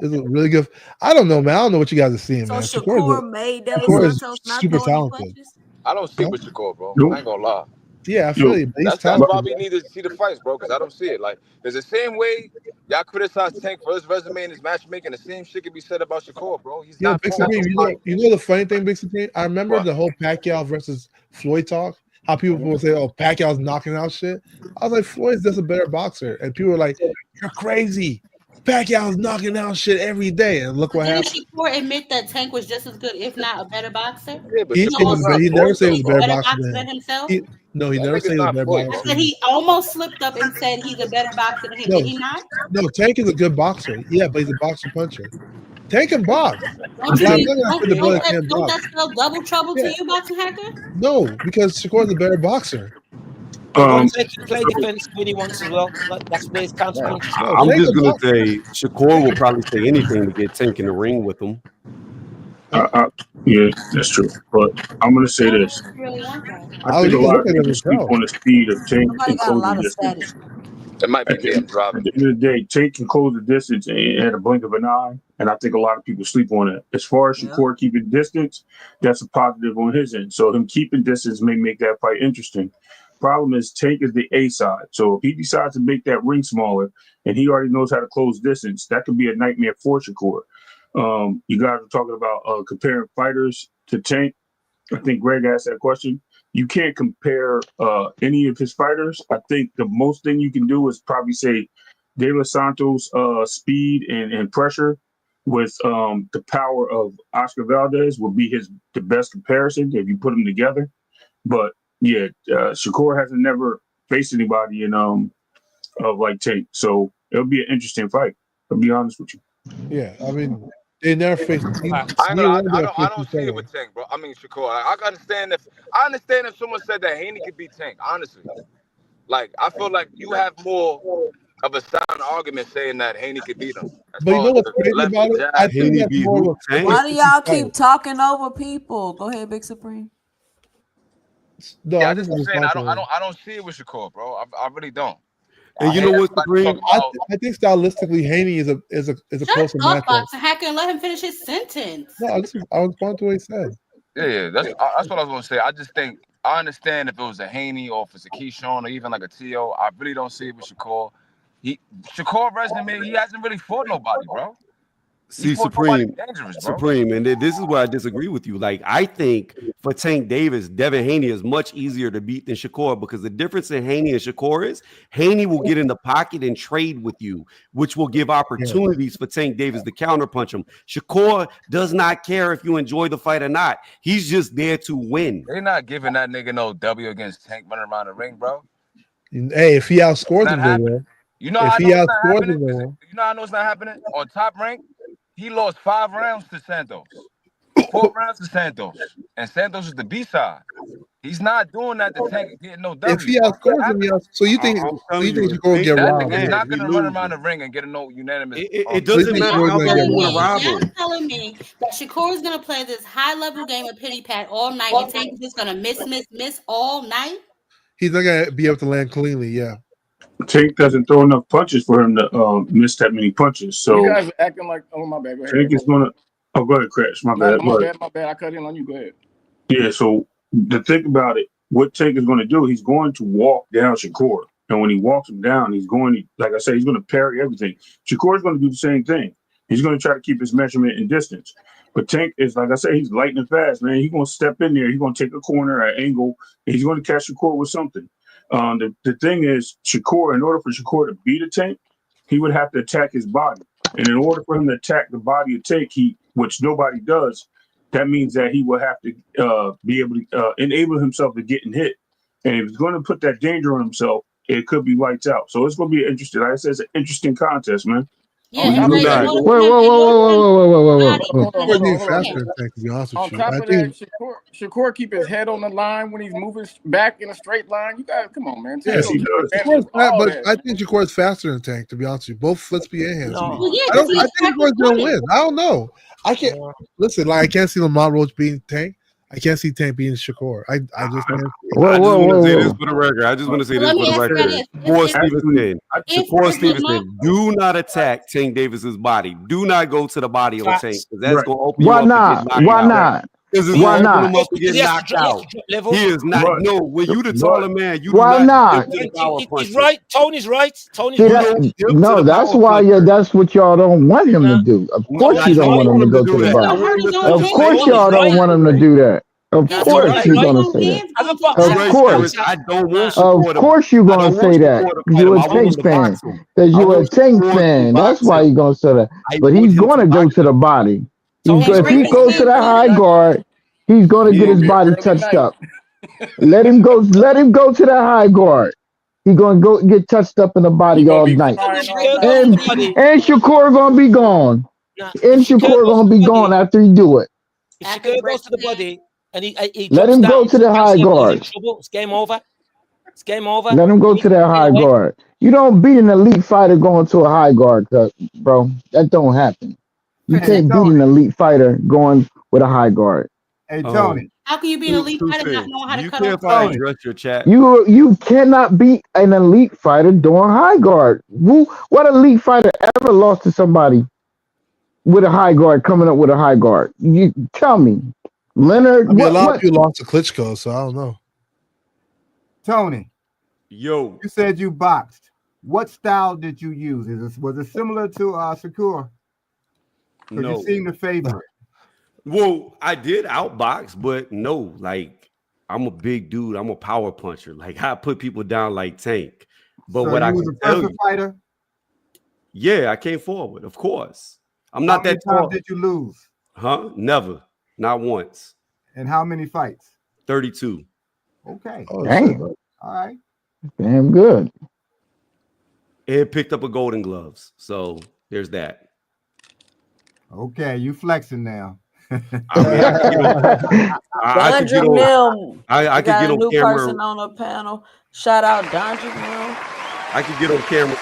is a really good. I don't know, man. I don't know what you guys are seeing, So man. Shakur made De Los Shakur is Santos not super throw any talented. punches? I don't see with Shakur, bro. Nope. I ain't gonna lie. Yeah, I feel you. But he's That's talented. why we need to see the fights, bro. Because I don't see it. Like there's the same way y'all criticize Tank for his resume and his matchmaking. The same shit can be said about Shakur, bro. He's Yo, not Big throwing Supreme, no you know the funny thing, Big Supreme? I remember the whole Pacquiao versus Floyd talk. How people would say, "Oh, Pacquiao's knocking out shit." I was like, Floyd's just a better boxer, and people were like, "You're crazy. Pacquiao's knocking out shit every day." And look what Didn't happened. Shakur admit that Tank was just as good, if not a better boxer? Yeah, but He never said he was a better boxer than him. himself. He never said he was a better I boxer. said he almost slipped up and said he's a better boxer than him. No, Did he not? no, Tank is a good boxer. Yeah, but he's a boxer puncher. Tank can box. Don't But I'm you not gonna put the brother can't don't box. that spell double trouble to Yeah. you, boxing hacker? No, because Shakur's a better boxer. But don't take it play defense when he wants as well. Like that's where his counter punches. I'm just gonna say Shakur will probably say anything to get Tank in the ring with him. Yeah, that's true. But I'm going to say this. Really want that. I think a lot of people sleep on the speed of Tank Somebody and got a closing lot of distance. static. It might be me. I'm At driving. the end of the day, Tank can close the distance at a blink of an eye, and I think a lot of people sleep on it. As far as Shakur keeping distance, that's a positive on his end. So him keeping distance may make that fight interesting. Problem is, Tank is the A side. So if he decides to make that ring smaller, and he already knows how to close distance, that could be a nightmare for Shakur. You guys are talking about comparing fighters to Tank. I think Greg asked that question. You can't compare any of his fighters. I think the most thing you can do is probably say De Los Santos' speed and pressure with the power of Oscar Valdez would be the best comparison if you put them together. But yeah, Shakur hasn't never faced anybody of like Tank, so it'll be an interesting fight. I'll be honest with you. Yeah, I mean, they never faced. I don't see it with Tank, bro. I mean Shakur. I understand if someone said that Haney could beat Tank. Honestly, like I feel like you have more of a sound argument saying that Haney could beat him. But you know what's crazy about it? I think Haney that's beat more who? of a Tank? Why do y'all keep talking over people? Go ahead, Big Supreme. No, Yeah, I I just just saying respond to him. I don't see it with Shakur, bro. I really don't. And you know what, Supreme? I think stylistically, Haney is a Shut closer up, matchup. boxing hacker, and let him finish his sentence. No, I respond to what he said. Yeah, that's what I was gonna say. I just think I understand if it was a Haney or if it's a Keyshawn or even like a T.O. I really don't see it with Shakur. Shakur resume, he hasn't really fought nobody, bro. See, Supreme, and this is where I disagree with you. Like, I think for Tank Davis, Devin Haney is much easier to beat than Shakur, because the difference in Haney and Shakur is Haney will get in the pocket and trade with you, which will give opportunities for Tank Davis to counterpunch him. Shakur does not care if you enjoy the fight or not. He's just there to win. They're not giving that nigga no W against Tank running around the ring, bro. Hey, if he outscores him, they will. You know If how I he know it's not outscores happening? him, they will. You know how I know it's not happening? On Top Rank, he lost 5 rounds to Santos. 4 rounds to Santos. And Santos is the B-side. He's not doing that to Tank getting no W. If he outscores him, so you think Shakur will get that robbed? nigga's not gonna run around the ring and get a no unanimous. It doesn't matter how bad you want to rob him. Y'all telling me that Shakur is gonna play this high level game of pity pat all night, and Tank is just gonna miss all night? He's not gonna be able to land cleanly. Yeah. Tank doesn't throw enough punches for him to miss that many punches. So You guys are acting like, oh my bad. Go ahead. Tank is gonna. Oh, go ahead, Crash. My bad. My bad. I cut in on you. Go ahead. Yeah. So to think about it, what Tank is going to do, he's going to walk down Shakur, and when he walks him down, he's going to, like I said, he's going to parry everything. Shakur is going to do the same thing. He's going to try to keep his measurement and distance. But Tank is, like I said, he's lightning fast, man. He's going to step in there. He's going to take a corner, an angle, and he's going to catch Shakur with something. The thing is, Shakur, in order for Shakur to beat a Tank, he would have to attack his body. And in order for him to attack the body of Tank, which nobody does, that means that he will have to be able to enable himself to getting hit. And if he's going to put that danger on himself, it could be lights out. So it's going to be interesting. Like I said, it's an interesting contest, man. Yeah, Whoa. Hold on. Faster than Tank, to be honest with On you. top I of think that, Shakur keep his head on the line when he's moving back in a straight line. You guys, come on, man. yes, he does. But I think Shakur's faster than Tank, to be honest with you. Both foot speed and hand speed. I think Shakur's gonna win. I don't know. I can't listen. Like, I can't see Lamont Roach beating Tank. I can't see Tank beating Shakur. I just can't. I just want to say this for the record. Shakur Stevenson, do not attack Tank Davis's body. Do not go to the body on Tank, because that's going to open you up to get knocked out. Because it's going to open him up to get knocked out. He is not. No, when you the taller man, you do not. He's right. Tony's right. No, that's why. That's what y'all don't want him to do. Of course, you don't want him to go to the body. Of course, y'all don't want him to do that. Of course, you're gonna say that. Of course, I don't want. Of course, you're gonna say that. You're a Tank fan. Because you're a Tank fan. That's why you're gonna say that. But he's gonna go to the body. If he goes to the high guard, he's going to get his body touched up. Let him go. Let him go to the high guard. He's going to go get touched up in the body all night. And Shakur going to be gone. And Shakur going to be gone after he do it. If Shakur goes to the body and he let him go to the high guard. It's game over. It's game over. Let him go to that high guard. You don't beat an elite fighter going to a high guard, bro. That don't happen. You can't beat an elite fighter going with a high guard. Hey, Tony. How can you be an elite fighter not knowing how to cut off? Address your chat. You cannot beat an elite fighter doing high guard. What elite fighter ever lost to somebody with a high guard, coming up with a high guard? You tell me. Leonard. I mean, a lot of people lost to Klitschko, so I don't know. Tony. Yo. You said you boxed. What style did you use? Was it similar to Shakur? No. You seem to favor it. Well, I did outbox, but no, like, I'm a big dude. I'm a power puncher. Like, I put people down like Tank. But so what I was can a tell you, fighter? Yeah, I came forward, of course. I'm not that tall. How tall. many times did you lose? Huh? Never. Not once. And how many fights? 32. Okay. Oh, damn. All right. Damn good. It picked up a Golden Gloves. So there's that. Okay, you flexing now. I could get on new camera. Person on the panel. Shout out Dondrick Mill. I could get on camera.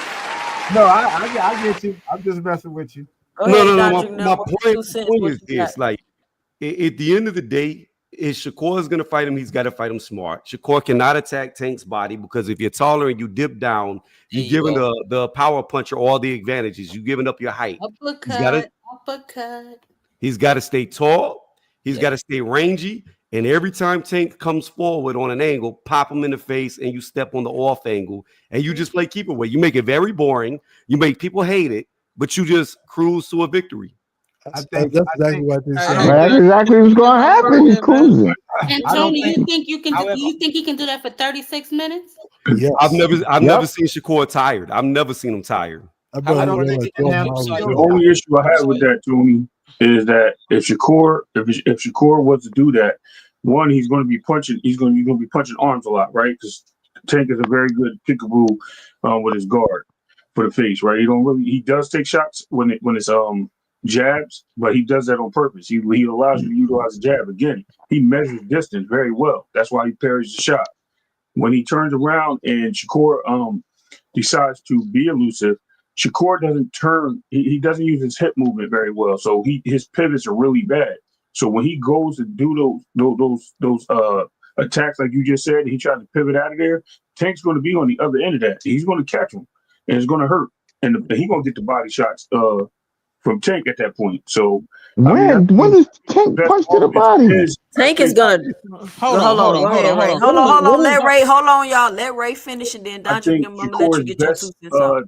No, I get you. I'm just messing with you. No. My point is this: like, at the end of the day, if Shakur is going to fight him, he's got to fight him smart. Shakur cannot attack Tank's body, because if you're taller and you dip down, you're giving the power puncher all the advantages. You're giving up your height. Uppercut. He's got to stay tall. He's got to stay rangy. And every time Tank comes forward on an angle, pop him in the face, and you step on the off angle, and you just play keep away. You make it very boring. You make people hate it, but you just cruise to a victory. That's exactly what they said. That's exactly what's gonna happen. He's cruising. And Tony, you think you can? Do you think he can do that for 36 minutes? Yes. I've never seen Shakur tired. I've never seen him tired. The only issue I have with that, Tony, is that if Shakur was to do that, one, he's going to be punching. He's going to be punching arms a lot, right? Because Tank is a very good kickaboo with his guard for the face, right? He does take shots when it's jabs, but he does that on purpose. He allows you to utilize the jab. Again, he measures distance very well. That's why he parries the shot. When he turns around and Shakur decides to be elusive, Shakur doesn't turn. He doesn't use his hip movement very well, so his pivots are really bad. So when he goes to do those attacks like you just said, he tries to pivot out of there. Tank's going to be on the other end of that. He's going to catch him, and it's going to hurt, and he's going to get the body shots from Tank at that point. So when does Tank punch to the body? Tank is gonna hold on. Let Ray hold on, y'all. Let Ray finish and then Dondre, I'm gonna let you get your 2 cents out.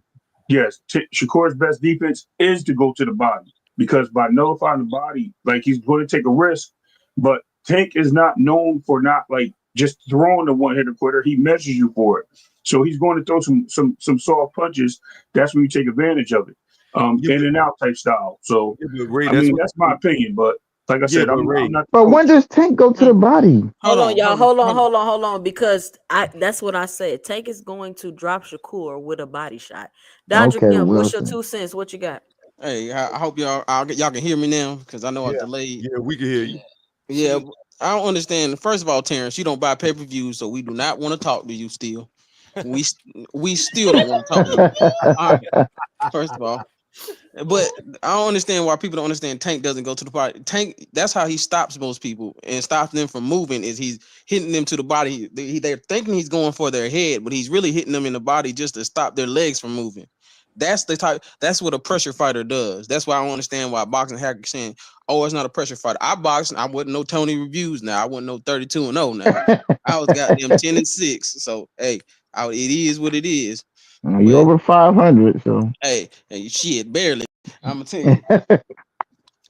Yes, Shakur's best defense is to go to the body, because by nullifying the body, like, he's going to take a risk. But Tank is not known for not like just throwing the one-hitter quitter. He measures you for it, so he's going to throw some soft punches. That's when you take advantage of it, in and out type style. So Ray, that's my opinion. But like I said, I'm not. But when does Tank go to the body? Hold on, y'all. Hold on, because that's what I said. Tank is going to drop Shakur with a body shot. Dondre, what's your 2 cents? What you got? Hey, I hope y'all can hear me now, because I know I delayed. Yeah, we can hear you. Yeah, I don't understand. First of all, Terrence, you don't buy pay-per-views, so we do not want to talk to you still. We still don't want to talk to you. All right. First of all. But I don't understand why people don't understand Tank doesn't go to the body. Tank, that's how he stops most people and stops them from moving, is he's hitting them to the body. They're thinking he's going for their head, but he's really hitting them in the body just to stop their legs from moving. That's what a pressure fighter does. That's why I don't understand why boxing hackers saying, oh, it's not a pressure fighter. I boxed, I wouldn't know Tony reviews now. I wouldn't know 32-0 now. I was goddamn 10-6. So hey, it is what it is. You're over 500, so hey, shit, barely. I'm gonna tell you.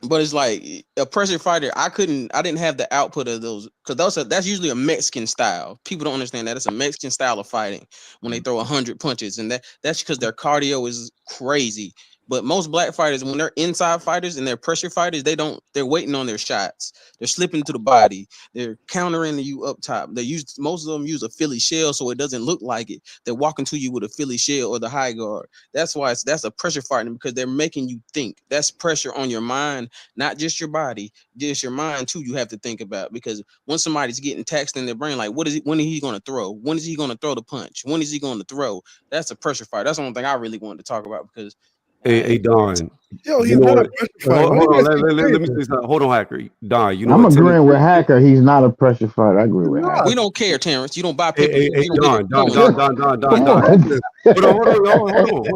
But it's like a pressure fighter. I didn't have the output of those, because that's usually a Mexican style. People don't understand that it's a Mexican style of fighting when they throw 100 punches, and that's because their cardio is crazy. But most black fighters, when they're inside fighters and they're pressure fighters, they're waiting on their shots. They're slipping to the body. They're countering you up top. Most of them use a Philly shell, so it doesn't look like it. They're walking to you with a Philly shell or the high guard. That's why that's a pressure fighting, because they're making you think. That's pressure on your mind, not just your body, just your mind too. You have to think about, because when somebody's getting taxed in their brain, like when is he going to throw? When is he going to throw the punch? When is he going to throw? That's a pressure fight. That's the only thing I really wanted to talk about, because Hey, Don. Yo, you he's know not what? a pressure fighter. Hold on. Let me say something. Hold on, Hacker. Don, you know I'm what? agreeing with Hacker. He's not a pressure fighter. I agree with Hacker. we don't care, Terrence. You don't buy Hey, pay-per-view. hey, You don't Don. Come on. Hold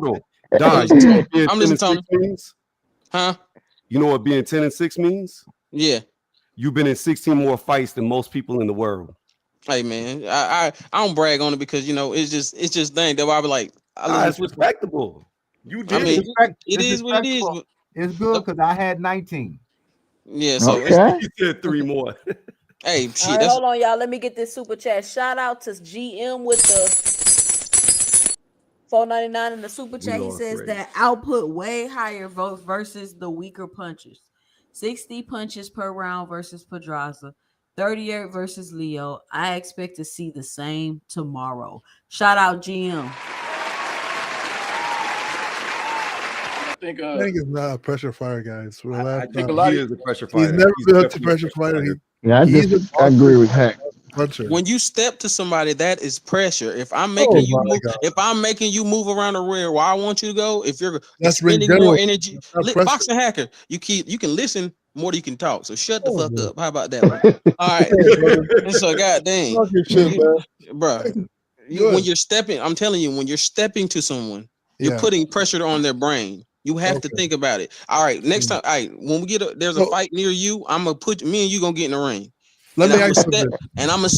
on. Don, you know what being I'm 10 listening, and 6 Tony. means? Huh? You know what being 10 and 6 means? Yeah. You've been in 16 more fights than most people in the world. Hey man, I don't brag on it, because it's just thing that I be like. It's respectable. You I did. mean, it is what it is. But it's good because I had 19. Yeah, so he said 3 more. Hey, All shit. right, hold on, y'all. Let me get this super chat. Shout out to GM with the $4.99 in the super chat. He says that output way higher versus the weaker punchers. 60 punches per round versus Pedraza. 38 versus Leo. I expect to see the same tomorrow. Shout out GM. I think Tank is not a pressure fighter, guys. I think he is a pressure fighter. He's never been a pressure fighter. I agree with Hack. Puncher. When you step to somebody, that is pressure. If I'm making you move around the rear where I want you to go, if you're expending more energy, boxing hacker, you can listen more than you can talk. So shut the fuck up. How about that one? All right. So goddamn, bro. When you're stepping, I'm telling you, when you're stepping to someone, you're putting pressure on their brain. You have to think about it. All right, next time, all right, when we there's a fight near you, I'm gonna put me and you gonna get in the ring. Let me ask you listen. I'm gonna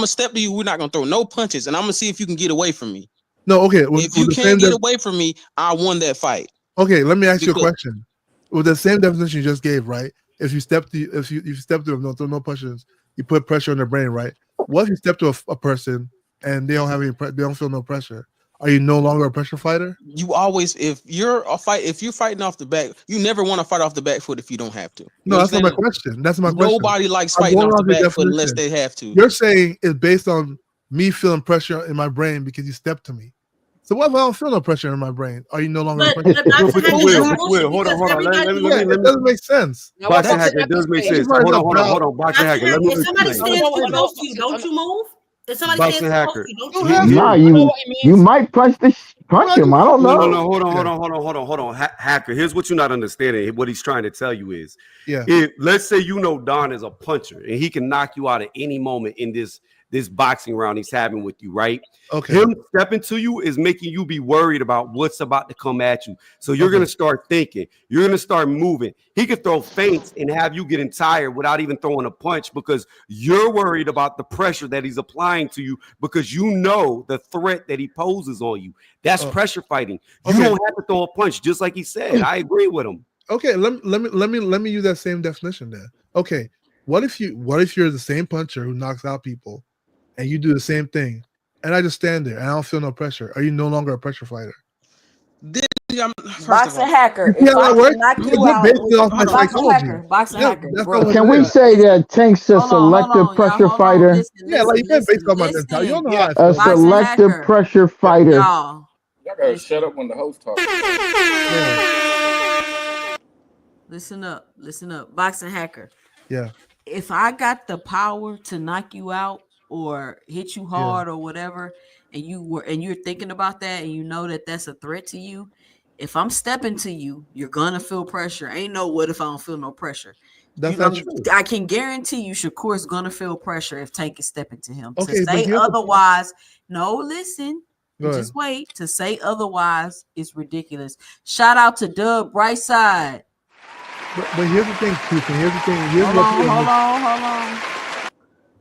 step to you. We're not gonna throw no punches, and I'm gonna see if you can get away from me. No, okay. If you can't get away from me, I won that fight. Okay, let me ask you a Because question. With the same definition you just gave, right? If you step to no pressures, you put pressure on their brain, right? What if you step to a person and they don't have they don't feel no pressure? Are you no longer a pressure fighter? you always, if you're fighting off the back, you never want to fight off the back foot if you don't have to. You No, that's not understand my that? question. That's my question. Nobody likes I'm fighting going off the off your back foot unless definition. they have to. You're saying it's based on me feeling pressure in my brain because you stepped to me. So what if I don't feel no pressure in my brain? Are you no longer a But pressure fighter? Boxing Hacker, that's Will, bullshit hold on, because everybody It doesn't make sense. Now, what Boxing part Hacker, it does make Pressure sense. fighter is Hold about on. Boxing Boxing Hacker, let Hacker, me if somebody explain. stands too close to you, don't you move? If somebody stands Boxing too close to Hacker. you, don't You you have move? to. Nah, I know what you might punch him. I don't No, know. hold on. Hacker, here's what you're not understanding. What he's trying to tell you is, Yeah. let's say Don is a puncher and he can knock you out at any moment in this boxing round he's having with you, right? Okay. Him stepping to you is making you be worried about what's about to come at you. So you're going to start thinking. You're going to start moving. He could throw feints and have you getting tired without even throwing a punch because you're worried about the pressure that he's applying to you because you know the threat that he poses on you. That's pressure fighting. You don't have to throw a punch, just like he said. I agree with him. Okay, let me use that same definition then. Okay, what if you're the same puncher who knocks out people, and you do the same thing, and I just stand there and I don't feel no pressure? Are you no longer a pressure fighter? Boxing Hacker. Yeah, If I that can works. knock you You're out, basing it off my Boxing psychology. Hacker, Boxing Yeah, Hacker, that's bro. not what Can it we is. say that Tank's a Hold on, selective y'all. pressure Hold on. fighter? Yeah, like you can't base it off my mentality. You don't know how I feel. A Boxing selective Hacker, pressure fighter. y'all. Y'all gotta shut up when the host talks. Listen up. Boxing Hacker. Yeah. If I got the power to knock you out or hit you hard or whatever, and you're thinking about that and you know that that's a threat to you, if I'm stepping to you, you're gonna feel pressure. Ain't no what if I don't feel no pressure. That's not true. I can guarantee you Shakur's gonna feel pressure if Tank is stepping to him. Okay, To but say here's the point. otherwise, no, listen. Go ahead. Just wait. To say otherwise is ridiculous. Shout out to Doug Brightside. But here's the thing, Keith, and here's the thing. Hold on.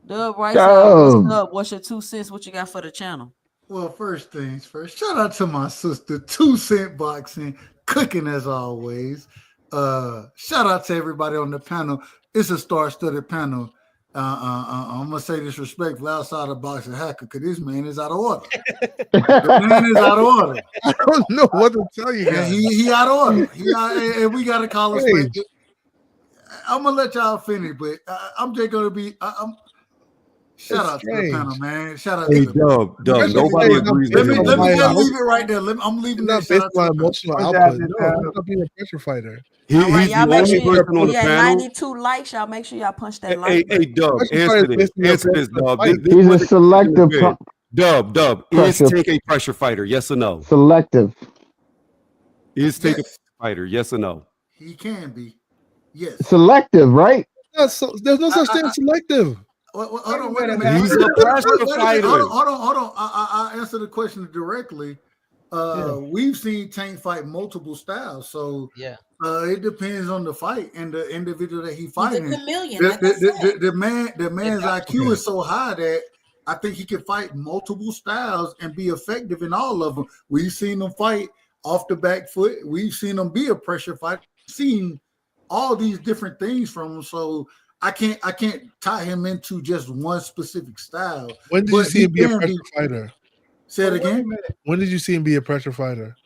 Doug Brightside, Doug. what's up? What's your 2 cents? What you got for the channel? Well, first things first, shout out to my sister, 2 Cent Boxing, cooking as always. Shout out to everybody on the panel. It's a star-studded panel. I'm gonna say this respectfully outside of Boxing Hacker, because this man is out of order. The man is out of order. I don't know what to tell you guys. He out of order. And we gotta call it. I'm gonna let y'all finish, but I'm just gonna be. Shout out to the panel, man. Shout out to the Dub. Nobody agrees with him. Let me just leave it right there. I'm leaving that. Based on emotional output. No, that's not being a pressure fighter. He's the only person on the panel. 92 likes. Y'all make sure y'all punch that like. Hey, Dub, answer this, Dub. He's a selective Dub, is Tank a pressure fighter? Yes or no? Selective. Is Tank a fighter? Yes or no? He can be. Yes. Selective, right? There's no such thing as selective. Hold on, wait a minute. He's a pressure fighter. Hold on. I'll answer the question directly. We've seen Tank fight multiple styles, so it depends on the fight and the individual that he's fighting. He's a chameleon. The man's IQ is so high that I think he can fight multiple styles and be effective in all of them. We've seen him fight off the back foot. We've seen him be a pressure fighter. Seen all these different things from him, so I can't tie him into just one specific style. When did you see him be a pressure fighter? Say it again. When did you see him be a pressure fighter?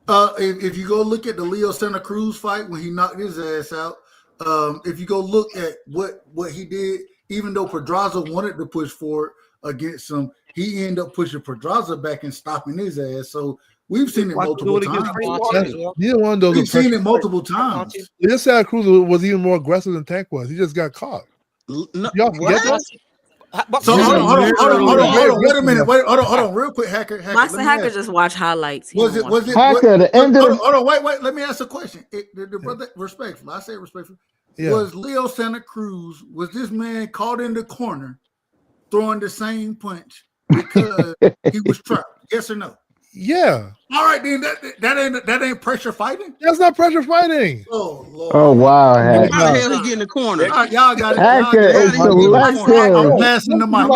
If you go look at the Leo Santa Cruz fight when he knocked his ass out, if you go look at what he did, even though Pedraza wanted to push forward against him, he ended up pushing Pedraza back and stopping his ass. So we've seen it multiple times. Neither one of those. We've seen it multiple times. Leo Santa Cruz was even more aggressive than Tank was. He just got caught. Y'all forget that? So hold on, wait a minute, hold on, real quick, Hacker. Boxing Hacker just watch highlights. Was it Hacker? The end of hold on, wait. Let me ask a question. The brother, respectful. I say respectful. Yeah. Was Leo Santa Cruz? Was this man caught in the corner, throwing the same punch because he was trapped? Yes or no? Yeah. All right, then that ain't pressure fighting. That's not pressure fighting. Oh Lord. Oh wow. How the hell he get in the corner? Y'all got it. Hacker is selective. I'm passing the mic.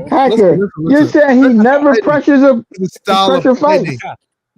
Hacker. You said he never pressures a pressure fight.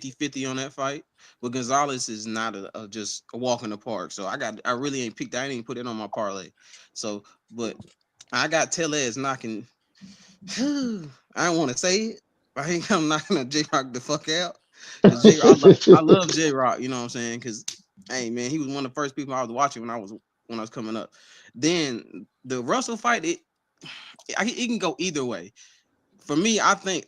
50-50 on that fight. But Gonzalez is not just a walk in the park. So I really ain't picked. I ain't even put it on my parlay. So, but I got Tellez knocking. I don't want to say it. I ain't come knocking a J Rock the fuck out. Cause I love J Rock. You know what I'm saying? Cause hey man, he was one of the first people I was watching when I was coming up. Then the Russell fight, it can go either way. For me, I think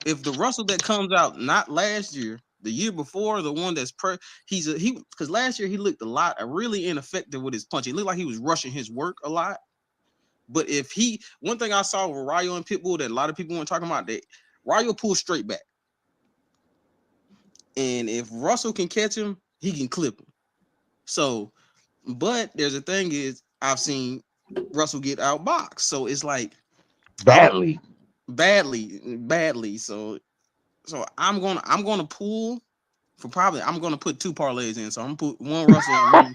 if the Russell that comes out not last year, the year before, the one that's because last year he looked really ineffective with his punch. He looked like he was rushing his work a lot. But one thing I saw with Rayo and Pitbull that a lot of people weren't talking about, that Rayo pulls straight back. And if Russell can catch him, he can clip him. So, but there's a thing is I've seen Russell get outboxed. So it's like badly. So I'm gonna pull for probably I'm gonna put 2 parlays in. So I'm gonna put one Russell and one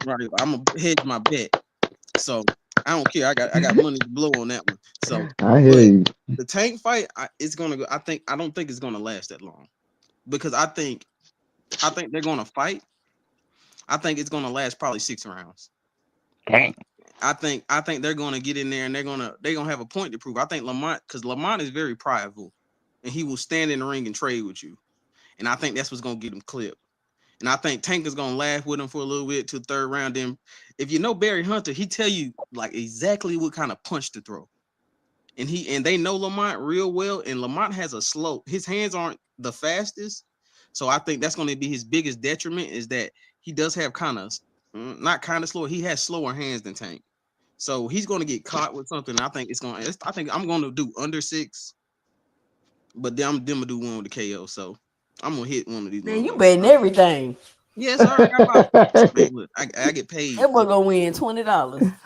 right. I'm gonna hedge my bet. So I don't care. I got money to blow on that one. So I hear you. The Tank fight, it's gonna go. I don't think it's gonna last that long, because I think they're gonna fight. I think it's gonna last probably 6 rounds. Dang. I think they're gonna get in there and they're gonna have a point to prove. I think because Lamont is very prideful, and he will stand in the ring and trade with you, and I think that's what's gonna get him clipped. And I think Tank is gonna laugh with him for a little bit to 3rd round. Then, if you know Barry Hunter, he tell you like exactly what kind of punch to throw. And they know Lamont real well. And Lamont has his hands aren't the fastest. So I think that's going to be his biggest detriment, is that he does have not kind of slow. He has slower hands than Tank. So he's going to get caught with something. I think I'm going to do under 6, but then I'm going to do one with the KO. So I'm going to hit one of these. Man, you betting everything. Yes, sir. I got man, look, I get paid. That boy gonna win $20.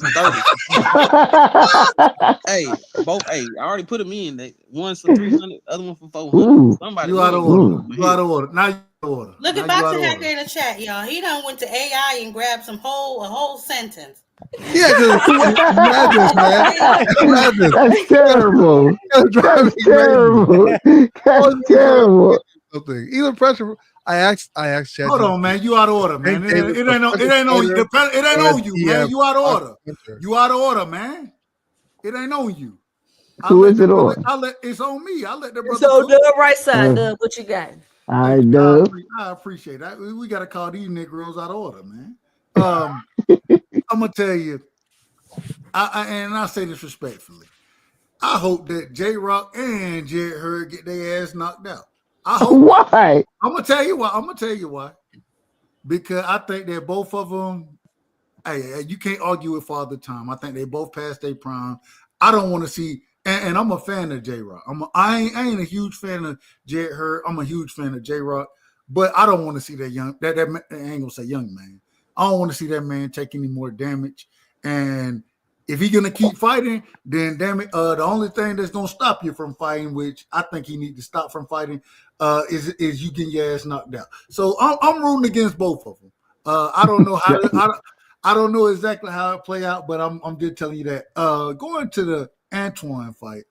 30. Hey, both. Hey, I already put them in. One's for 300, other one for 400. Somebody you out of order. You out of order. Now you out of order. Look at Boxing Hacker in the chat, y'all. He done went to AI and grabbed a whole sentence. Yeah, madness, man. Madness. That's terrible. That's terrible. That's terrible. Something. Even pressure. I asked Chad. Hold on, man. You out of order, man. It ain't on you, man. You out of order. You out of order, man. It ain't on you. Who is it on? It's on me. I let the brother. So Dub, right side, Dub, what you got? All right, Dub. I appreciate that. We got to call these Negroes out of order, man. I'm gonna tell you, and I say this respectfully. I hope that J Rock and Jared Hurd get their ass knocked out. I hope. Why? I'm gonna tell you why. Because I think that both of them. Hey, you can't argue with Father Time. I think they both passed their prime. I don't want to see, and I'm a fan of J Rock. I ain't a huge fan of Jared Hurd. I'm a huge fan of J Rock, but I don't want to see that I ain't gonna say young man. I don't want to see that man take any more damage. And if he's gonna keep fighting, then damn it, the only thing that's gonna stop you from fighting, which I think he need to stop from fighting, is you getting your ass knocked out. So I'm rooting against both of them. I don't know how I don't know exactly how it play out, but I'm just telling you that. Going to the Antoine fight,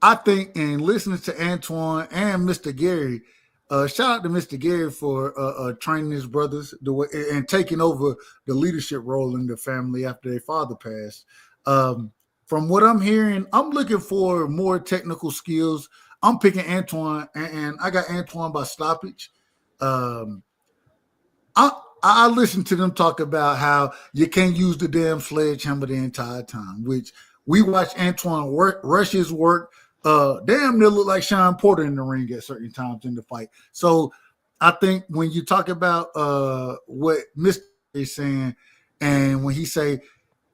I think, and listening to Antoine and Mr. Gary, shout out to Mr. Gary for training his brothers and taking over the leadership role in the family after their father passed. From what I'm hearing, I'm looking for more technical skills. I'm picking Antoine, and I got Antoine by stoppage. I listened to them talk about how you can't use the damn sledgehammer the entire time, which we watched Antoine rush his work. Damn near look like Sean Porter in the ring at certain times in the fight. So I think when you talk about what Mr. is saying, and when he say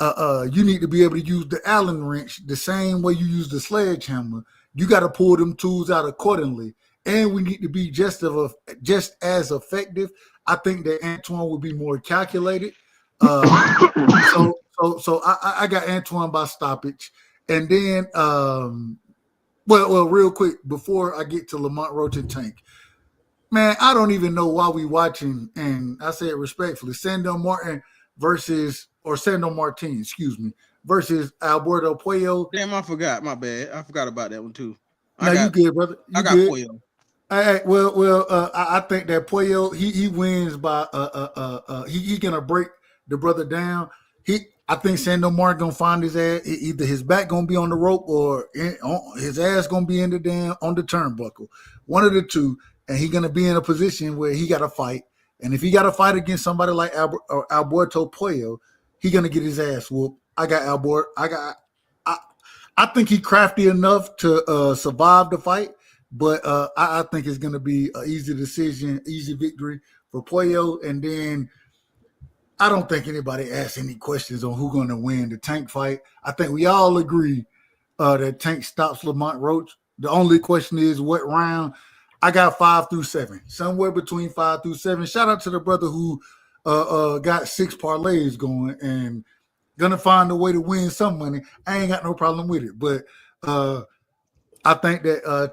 you need to be able to use the Allen wrench the same way you use the sledgehammer, you got to pull them tools out accordingly. And we need to be just as effective. I think that Antoine would be more calculated. So I got Antoine by stoppage. And then, well, real quick, before I get to Lamont Roach and Tank, man, I don't even know why we watching, and I say it respectfully, Sandor Martin versus Alberto Puello. Damn, I forgot. My bad. I forgot about that one too. You good, brother? I got Puello. Hey, I think that Puello he wins by he gonna break the brother down. I think Sando Martin gonna find his ass. Either his back gonna be on the rope or his ass gonna be in the damn on the turnbuckle. One of the two, and he gonna be in a position where he got to fight. And if he got to fight against somebody like Alberto Puello, he gonna get his ass whooped. I think he crafty enough to survive the fight, but I think it's gonna be an easy decision, easy victory for Puello, and then. I don't think anybody asked any questions on who's going to win the Tank fight. I think we all agree that Tank stops Lamont Roach. The only question is what round. I got 5 through 7, somewhere between 5 through 7. Shout out to the brother who got 6 parlays going and gonna find a way to win some money. I ain't got no problem with it, but I think that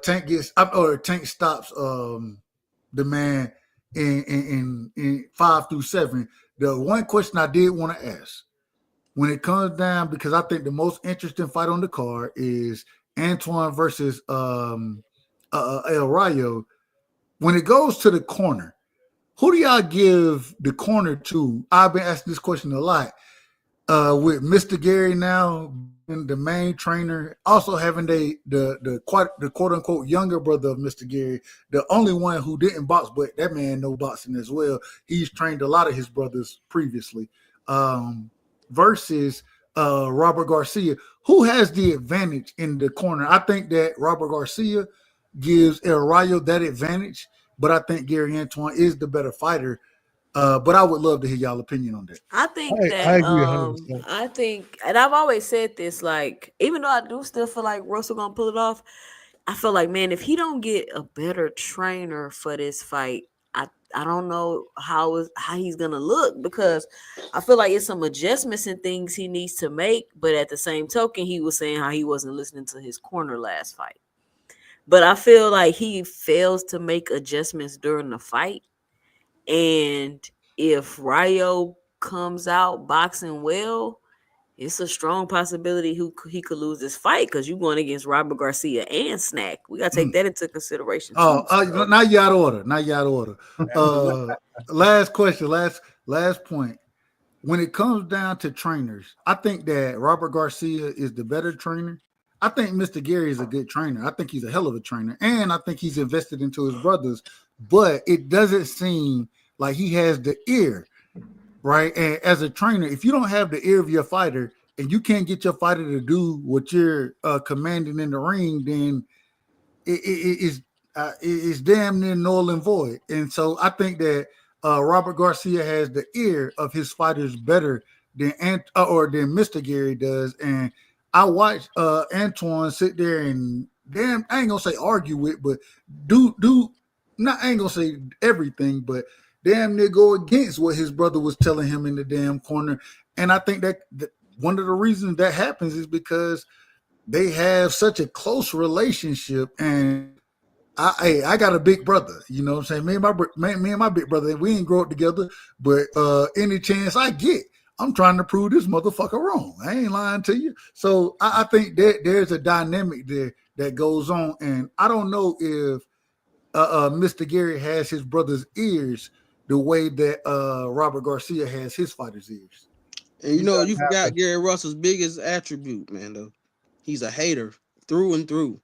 Tank stops the man in 5 through 7. The one question I did want to ask when it comes down, because I think the most interesting fight on the card is Antoine versus El Rayo. When it goes to the corner, who do y'all give the corner to? I've been asking this question a lot. With Mr. Gary now being the main trainer, also having the quote unquote younger brother of Mr. Gary, the only one who didn't box, but that man know boxing as well. He's trained a lot of his brothers previously. Versus Robert Garcia, who has the advantage in the corner. I think that Robert Garcia gives El Rayo that advantage, but I think Gary Antoine is the better fighter. But I would love to hear y'all opinion on that. I think I that agree 100%. I think, and I've always said this, like, even though I do still feel like Russell gonna pull it off, I feel like, man, if he don't get a better trainer for this fight, I don't know how he's gonna look, because I feel like it's some adjustments and things he needs to make. But at the same token, he was saying how he wasn't listening to his corner last fight. But I feel like he fails to make adjustments during the fight. And if Rayo comes out boxing well, it's a strong possibility he could lose this fight, because you're going against Robert Garcia and Snack. We got to take that into consideration too. Now you out of order. Now you out of order. Last question. Last point. When it comes down to trainers, I think that Robert Garcia is the better trainer. I think Mr. Gary is a good trainer. I think he's a hell of a trainer, and I think he's invested into his brothers. But it doesn't seem like he has the ear, right? And as a trainer, if you don't have the ear of your fighter and you can't get your fighter to do what you're commanding in the ring, then it's damn near null and void. And so I think that Robert Garcia has the ear of his fighters better than Mr. Gary does. And I watched Antoine sit there and damn, I ain't gonna say argue with, but I ain't gonna say everything, but damn near go against what his brother was telling him in the damn corner. And I think that one of the reasons that happens is because they have such a close relationship. And I got a big brother, you know what I'm saying? Me and my big brother, we ain't grow up together, but any chance I get, I'm trying to prove this motherfucker wrong. I ain't lying to you. So I think that there's a dynamic there that goes on. And I don't know if Mr. Gary has his brother's ears the way that Robert Garcia has his fighter's ears. And you forgot Gary Russell's biggest attribute, man, though. He's a hater through and through.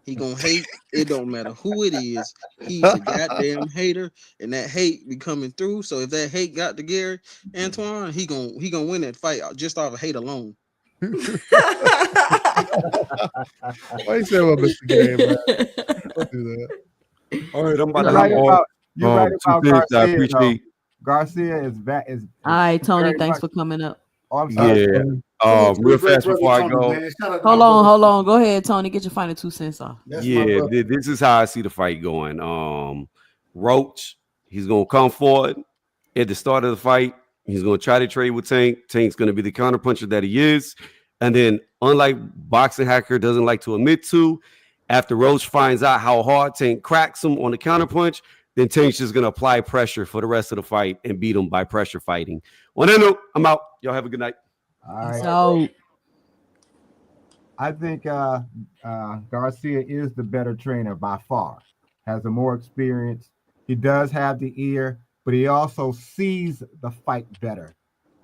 He gonna hate. It don't matter who it is. He's a goddamn hater, and that hate be coming through. So if that hate got to Gary Antoine, he gonna win that fight just off of hate alone. Why you say about Mr. Gary, man? Don't do that. All right, I'm about You're to right hop about, off. you're right about I Garcia. appreciate. Garcia is back. Is All right, Tony, very thanks much. for coming up. Oh, I'm sorry. Yeah. Real fast before I go. Hold on. Go ahead, Tony. Get your final 2 cents off. This is how I see the fight going. Roach, he's gonna come forward at the start of the fight. He's gonna try to trade with Tank. Tank's gonna be the counterpuncher that he is. And then, unlike Boxing Hacker doesn't like to admit to, after Roach finds out how hard Tank cracks him on the counterpunch, then Tank's just gonna apply pressure for the rest of the fight and beat him by pressure fighting. On that note, I'm out. Y'all have a good night. All right. So I think Garcia is the better trainer by far. Has a more experience. He does have the ear, but he also sees the fight better.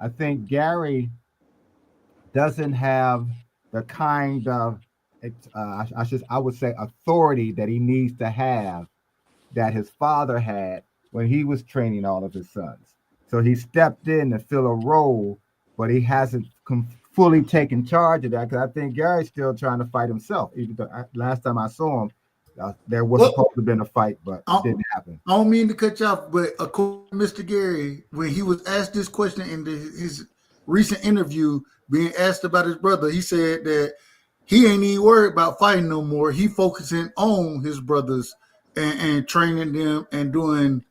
I think Gary doesn't have the kind of I would say authority that he needs to have that his father had when he was training all of his sons. So he stepped in to fill a role, but he hasn't fully taken charge of that because I think Gary's still trying to fight himself. Even though last time I saw him, there was supposed to have been a fight, but it didn't happen. I don't mean to cut you off, but according to Mr. Gary, when he was asked this question in his recent interview, being asked about his brother, he said that he ain't even worried about fighting no more. He focusing on his brothers and training them and doing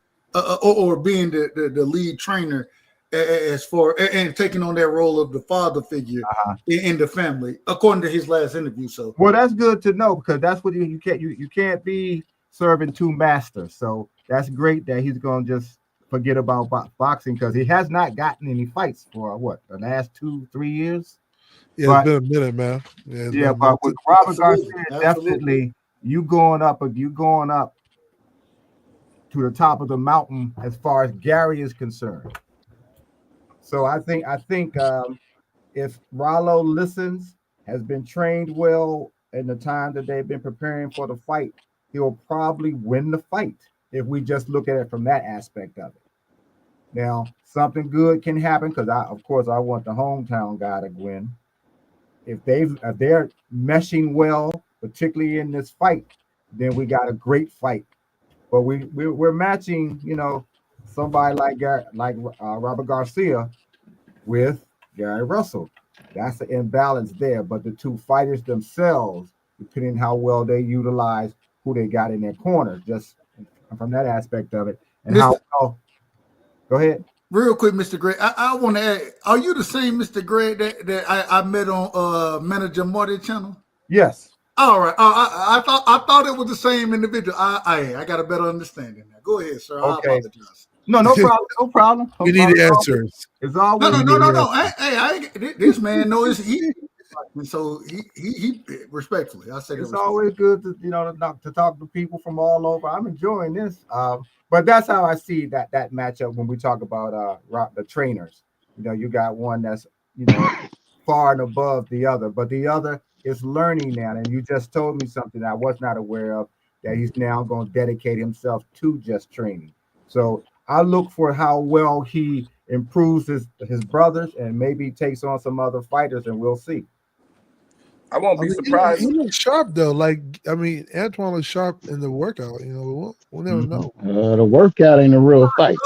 or being the lead trainer as far and taking on that role of the father figure in the family, according to his last interview. So, well, that's good to know because that's what you can't be serving two masters. So that's great that he's going to just forget about boxing because he has not gotten any fights for what the last 2-3 years. Yeah, it's been a minute, man. Yeah, but with Robert Garcia, definitely you going up to the top of the mountain as far as Gary is concerned. So I think if Rollo listens, has been trained well in the time that they've been preparing for the fight, he'll probably win the fight if we just look at it from that aspect of it. Now, something good can happen because of course I want the hometown guy to win. If they're meshing well, particularly in this fight, then we got a great fight. But we're matching, somebody like Robert Garcia with Gary Russell. That's the imbalance there. But the two fighters themselves, depending how well they utilize who they got in their corner, just from that aspect of it, and how well. Go ahead. Real quick, Mr. Gray, I want to add, are you the same Mr. Gray that I met on Manager Marty channel? Yes. All right. I thought it was the same individual. I got a better understanding now. Go ahead, sir. Okay. I apologize. No problem. No problem. We need answers. It's always no. Hey, this man knows he. So he respectfully, I say it's always good to to talk to people from all over. I'm enjoying this. But that's how I see that matchup when we talk about the trainers. You got one that's far and above the other, but the other is learning now. And you just told me something I was not aware of, that he's now going to dedicate himself to just training. So I look for how well he improves his brothers and maybe takes on some other fighters, and we'll see. I won't be surprised. He looks sharp though. Antoine looks sharp in the workout. We'll never know. The workout ain't a real fight.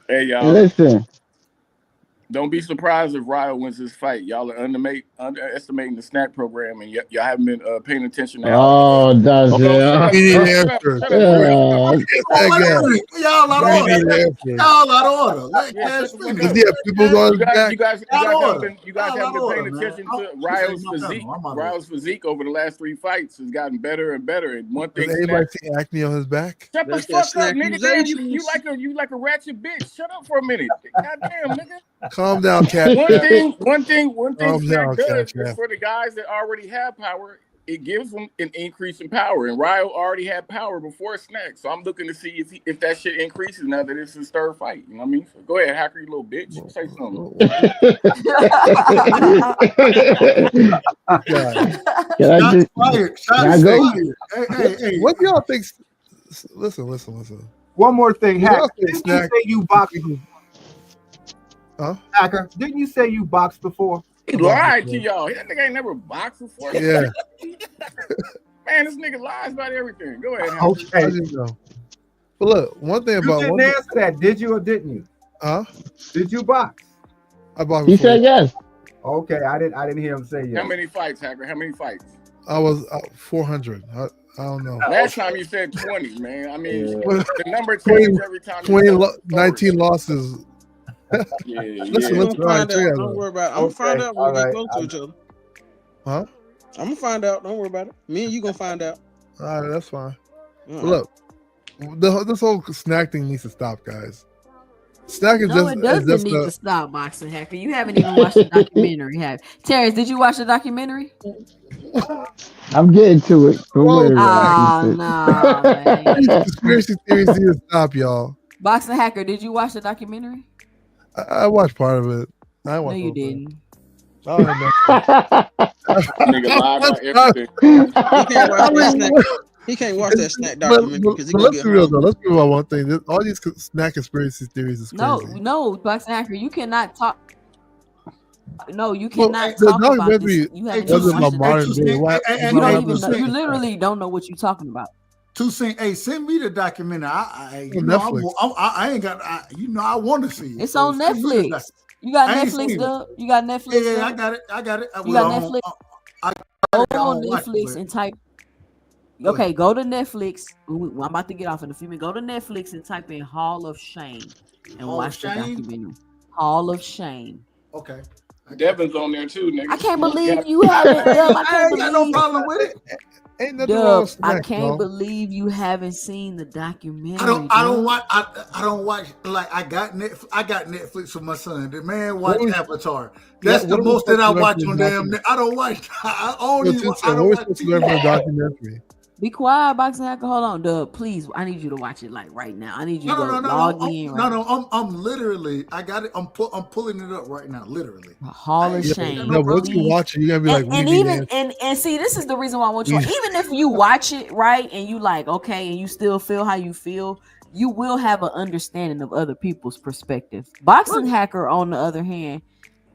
Hey y'all, listen. Don't be surprised if Ryo wins this fight. Y'all are underestimating the snack program, and y'all haven't been paying attention to. Oh, does it? Y'all out of order. Y'all out of order. Let Cash finish. You guys haven't been paying attention to Ryo's physique over the last 3 fights has gotten better and better. And one thing, does anybody see acne on his back? Shut the fuck up, nigga. Damn, you like a ratchet bitch. Shut up for a minute. Goddamn, nigga. Calm down, Cat. One thing Snack does is for the guys that already have power, it gives them an increase in power. And Ryo already had power before Snack, so I'm looking to see if that shit increases now that it's his third fight. You know what I mean? So go ahead, Hacker, you little bitch. Say something. Hey. What do y'all think? Listen. One more thing, Hacker. Didn't you say you boxed? Huh? Hacker, didn't you say you boxed before? He lied to y'all. That nigga ain't never boxed before. Yeah. Man, this nigga lies about everything. Go ahead. Okay. But look, one thing about you didn't answer that. Did you or didn't you? Huh? Did you box? I boxed. He said yes. Okay, I didn't hear him say yes. How many fights, Hacker? How many fights? I was 400. I don't know. Last time you said 20, man. I mean, the number changes every time. 19 losses. Listen, let's find out. Don't worry about it. I'm gonna find out when we get close to each other. Huh? I'm gonna find out. Don't worry about it. Me and you gonna find out. All right, that's fine. Look, this whole snack thing needs to stop, guys. Snack is it doesn't need to stop, Boxing Hacker. You haven't even watched the documentary, have you? Terrence, did you watch the documentary? I'm getting to it. Oh, no, man. Conspiracy theories need to stop, y'all. Boxing Hacker, did you watch the documentary? I watched part of it. I No, watched you all that. didn't. I don't know. Nigga lied about everything. He can't watch I that mean, snack. He can't watch that snack but, documentary but, because he but gonna let's get be real though. hungry. Let's be real about one thing. All these snack conspiracy theories is No, crazy. no, Boxing Hacker, you cannot talk. No, you Well, cannot the talk about this. documentary You haven't was even about watched the modern day. documentary. You What don't happened even know. You to literally don't know what you're talking about. Hey, send me the documentary. You on know, Netflix? I ain't got. You know, I want to see it. It's So on send me the Netflix. You got I ain't Netflix, seen it. Dub? You got Netflix, Yeah, Dub? I got it. I got it. You got Well, Netflix? I Go got on it. Watch it, Netflix but and type. go Okay, ahead. go to Netflix. I'm about to get off in a few minutes. Go to Netflix and type in Hall of Shame and Hall of watch the Shame. documentary. Hall of Shame. Okay. Devin's on there too, nigga. I can't You believe got- you haven't, Dub. I I can't ain't got no believe, problem with it. Ain't nothing wrong with Dub. I snacks, can't bro. believe you haven't seen the documentary. I don't Dub. watch. I don't watch. Like I got Netflix for my son. The man What watch was Avatar. That's the what are we most that supposed I to learn watch from on the damn. documentary? I don't watch. I only. What I are don't we watch supposed to learn from the TV. documentary? Be quiet, Boxing Hacker. Hold on, Dub. Please, I need you to watch it like right now. I need you to go log in right now. I'm literally. I got it. I'm pulling it up right now. Literally. Hall of I ain't Yeah, got Shame. no no, once problem. you Please. watch it, you're gonna be like, we And need even answers. and see, this is the reason why I want you. We- Even if you watch it right and you like okay, and you still feel how you feel, you will have an understanding of other people's perspective. Boxing Hacker, on the other hand,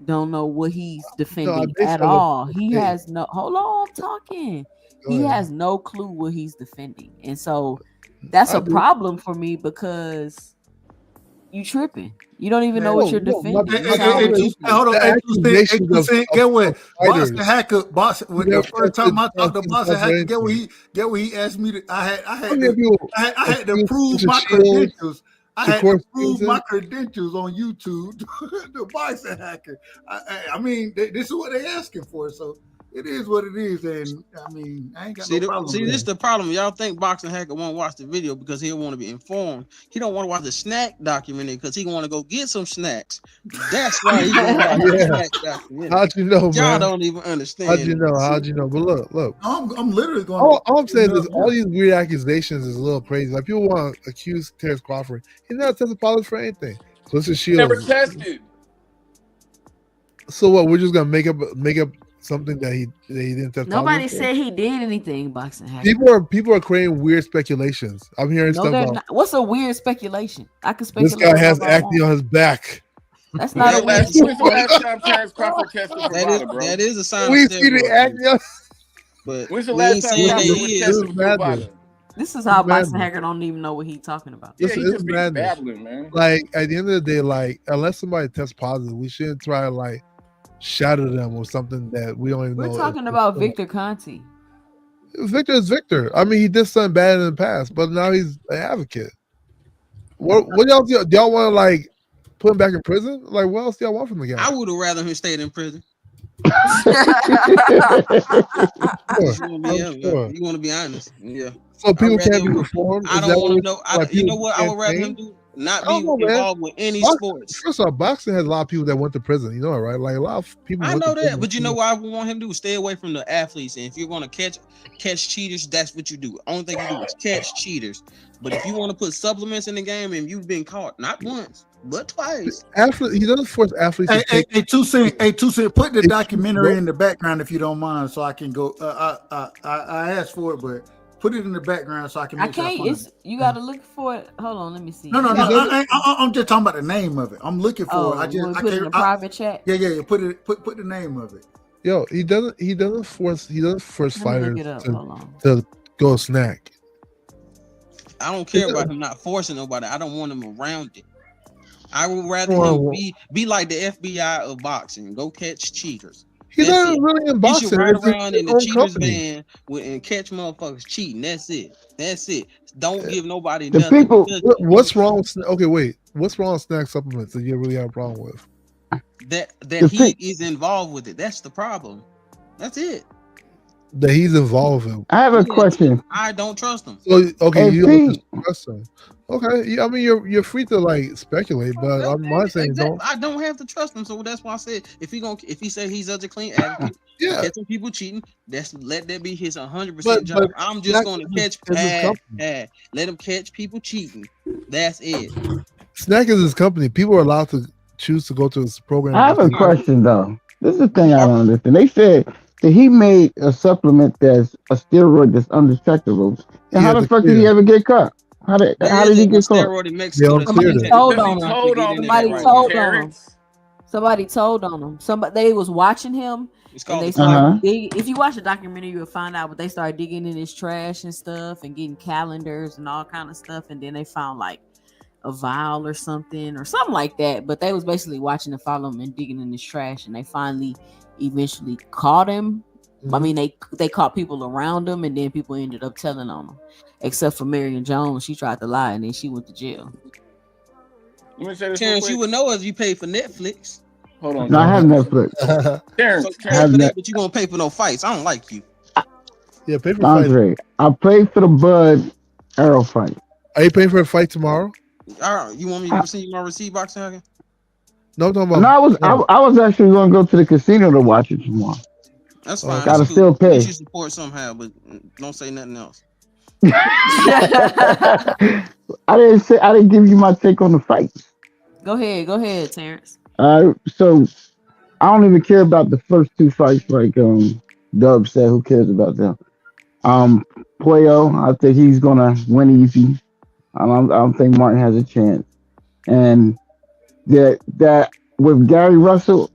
don't know what he's No, defending based at on what all. He hey, has no. Hold on, I'm talking. go He ahead. has no clue what he's defending, and so that's I a do. problem for me because you tripping. You don't even know what you're No, defending. You my sound problem is ridiculous. Hold on. the accusations Get of what? Boston fighters. Hacker. Boston. You The never first tested time I talked to Boston himself for Hacker, get anything. what he asked me to. I How had many to. people I had to accused prove Mr. my Shields, credentials. I had Shakur to prove Stevenson? my credentials on YouTube to Boston Hacker. I mean, this is what they're asking for. So it is what it is, and I mean, I ain't got no problem See, with this it. is the problem. Y'all think Boxing Hacker won't watch the video because he'll want to be informed. He don't want to watch the snack documentary because he want to go get some snacks. That's why he gonna watch the Yeah. snack documentary. How'd you know, Y'all man? don't even How'd understand you this know? shit. How'd you know? But look. I'm literally going. All I'm saying is all these weird accusations is a little crazy. Like people want to accuse Terrence Crawford. He's not tested positive for anything. Clarissa Never Shields. tested. So what? We're just gonna make up something that he didn't test Nobody positive for. said he did anything. Boxing Hacker. People are creating weird speculations. I'm hearing No, stuff they're about not. What's a weird speculation? I can this speculate guy has whatever I acne want. on his back. That's not a weird When's the last speculation. time Terrence Crawford tested for That is VADA, bro? that is a sign We of see the steroid acne. use. On- But When's the we last ain't time saying that Crawford he was is. This tested is for madness. VADA? This is This how is Boxing madness. Hacker don't even know what he's talking about. Yeah, Listen, he this just is be madness. babbling, man. Like at the end of the day, like unless somebody tests positive, we shouldn't try to like shadow them or something that we don't even We're know. talking about Victor Conti. Victor is Victor. I mean, he did something bad in the past, but now he's an advocate. What y'all do? Y'all want to like put him back in prison? Like, what else do y'all want from the guy? I would have rather him stayed in prison. Sure, You want to be honest? Yeah. So I'd people rather can't be him- reformed. I Is don't that want what to know. like You know people what? I would can't rather him change? do not I be don't know, man. involved with any Boxing, sports. first off, boxing has a lot of people that went to prison. You know that, right? Like a lot of people. I went know to prison. that, but you know what I would want him to do? Stay away from the athletes. And if you're going to catch cheaters, that's what you do. Only thing you do is catch cheaters. But if you want to put supplements in the game and you've been caught not once but twice, Athlete, he doesn't force athletes to take. Hey, Two Cent, put the documentary in the background if you don't mind, so I can go. I asked for it, but put it in the background so I can I make sure I can't. find It's it. you got to look for it. Hold on, let me see. No, I'm just talking about the name of it. I'm looking for it. you want to put it in a private chat? Yeah. Put the name of it. Yo, he doesn't force Let me look fighters it up. Hold on. to go snack. I don't care about him not forcing nobody. I don't want him around it. I would rather him be like the FBI of boxing. Go catch cheaters. He's not really in He boxing. should ride It's his around in the own cheaters company. van and catch motherfuckers cheating. That's it. Don't give nobody The nothing. people- because What's wrong with okay? Wait, what's wrong with snack supplements that you really have a problem with? that The he thing- is involved with it. That's the problem. That's it. That he's involved in. I have a question. I don't trust him. So okay, If you he- don't just trust him. Okay, yeah, I mean you're free to like speculate, but I'm not saying don't. I don't have to trust him, so that's why I said if he say he's such a clean advocate, Yeah. catching people cheating, let that be his 100% But job. I'm just Snack going to is catch his company. let him catch people cheating. That's it. Snack is his company. People are allowed to choose to go to his program. I have a question though. This is the thing I don't understand. They said that he made a supplement that's a steroid that's undetectable. And how the fuck did he ever get caught? How did he get caught? steroid in Mexico that's Somebody undetectable. told Because he on him. told on Somebody people, told on him. Terrence. Somebody told on him. They was watching him, and they started digging. If you watch the documentary, you'll find out. But they started digging in his trash and stuff, and getting calendars and all kind of stuff. And then they found like a vial or something like that. But they was basically watching and follow him and digging in his trash, and they finally, eventually caught him. Mm-hmm. I mean, they caught people around him, and then people ended up telling on him. Except for Marion Jones, she tried to lie, and then she went to jail. Terrence, you would know if you paid for Netflix. Hold on. No, I have Netflix. Terrence, So pay for that, but you won't pay for no fights. I don't like you. Yeah, pay for Andre, I played for the Bud Arrow fight. Are you paying for a fight tomorrow? All right, you want me to send you my receipt, boxing Hagen? No, No, I was actually going to go to the casino to watch it tomorrow. That's fine. Gotta That's still cool. At pay. least you support somehow, but don't say nothing else. I didn't give you my take on the fight. Go ahead, Terrence. So I don't even care about the first two fights. Like Dub said, who cares about them? Puello, I think he's gonna win easy. I don't think Martin has a chance. And that with Gary Russell,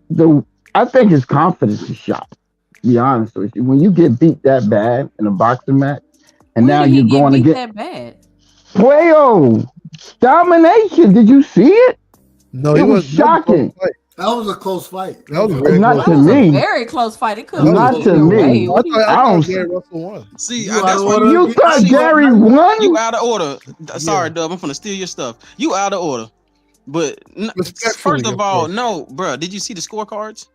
I think his confidence is shot. To be honest with you, when you get beat that bad in a boxing match, and now you're going to get that bad. Puello domination. Did you see it? No, it was shocking. That was a close fight. That was very not close. to me. Very close fight. It couldn't Not to me. I thought Gary Russell won. See, You that's why You thought Gary won? You out of order. Sorry, Dub. I'm gonna steal your stuff. You out of order. But first of all, no, bro. Did you see the scorecards?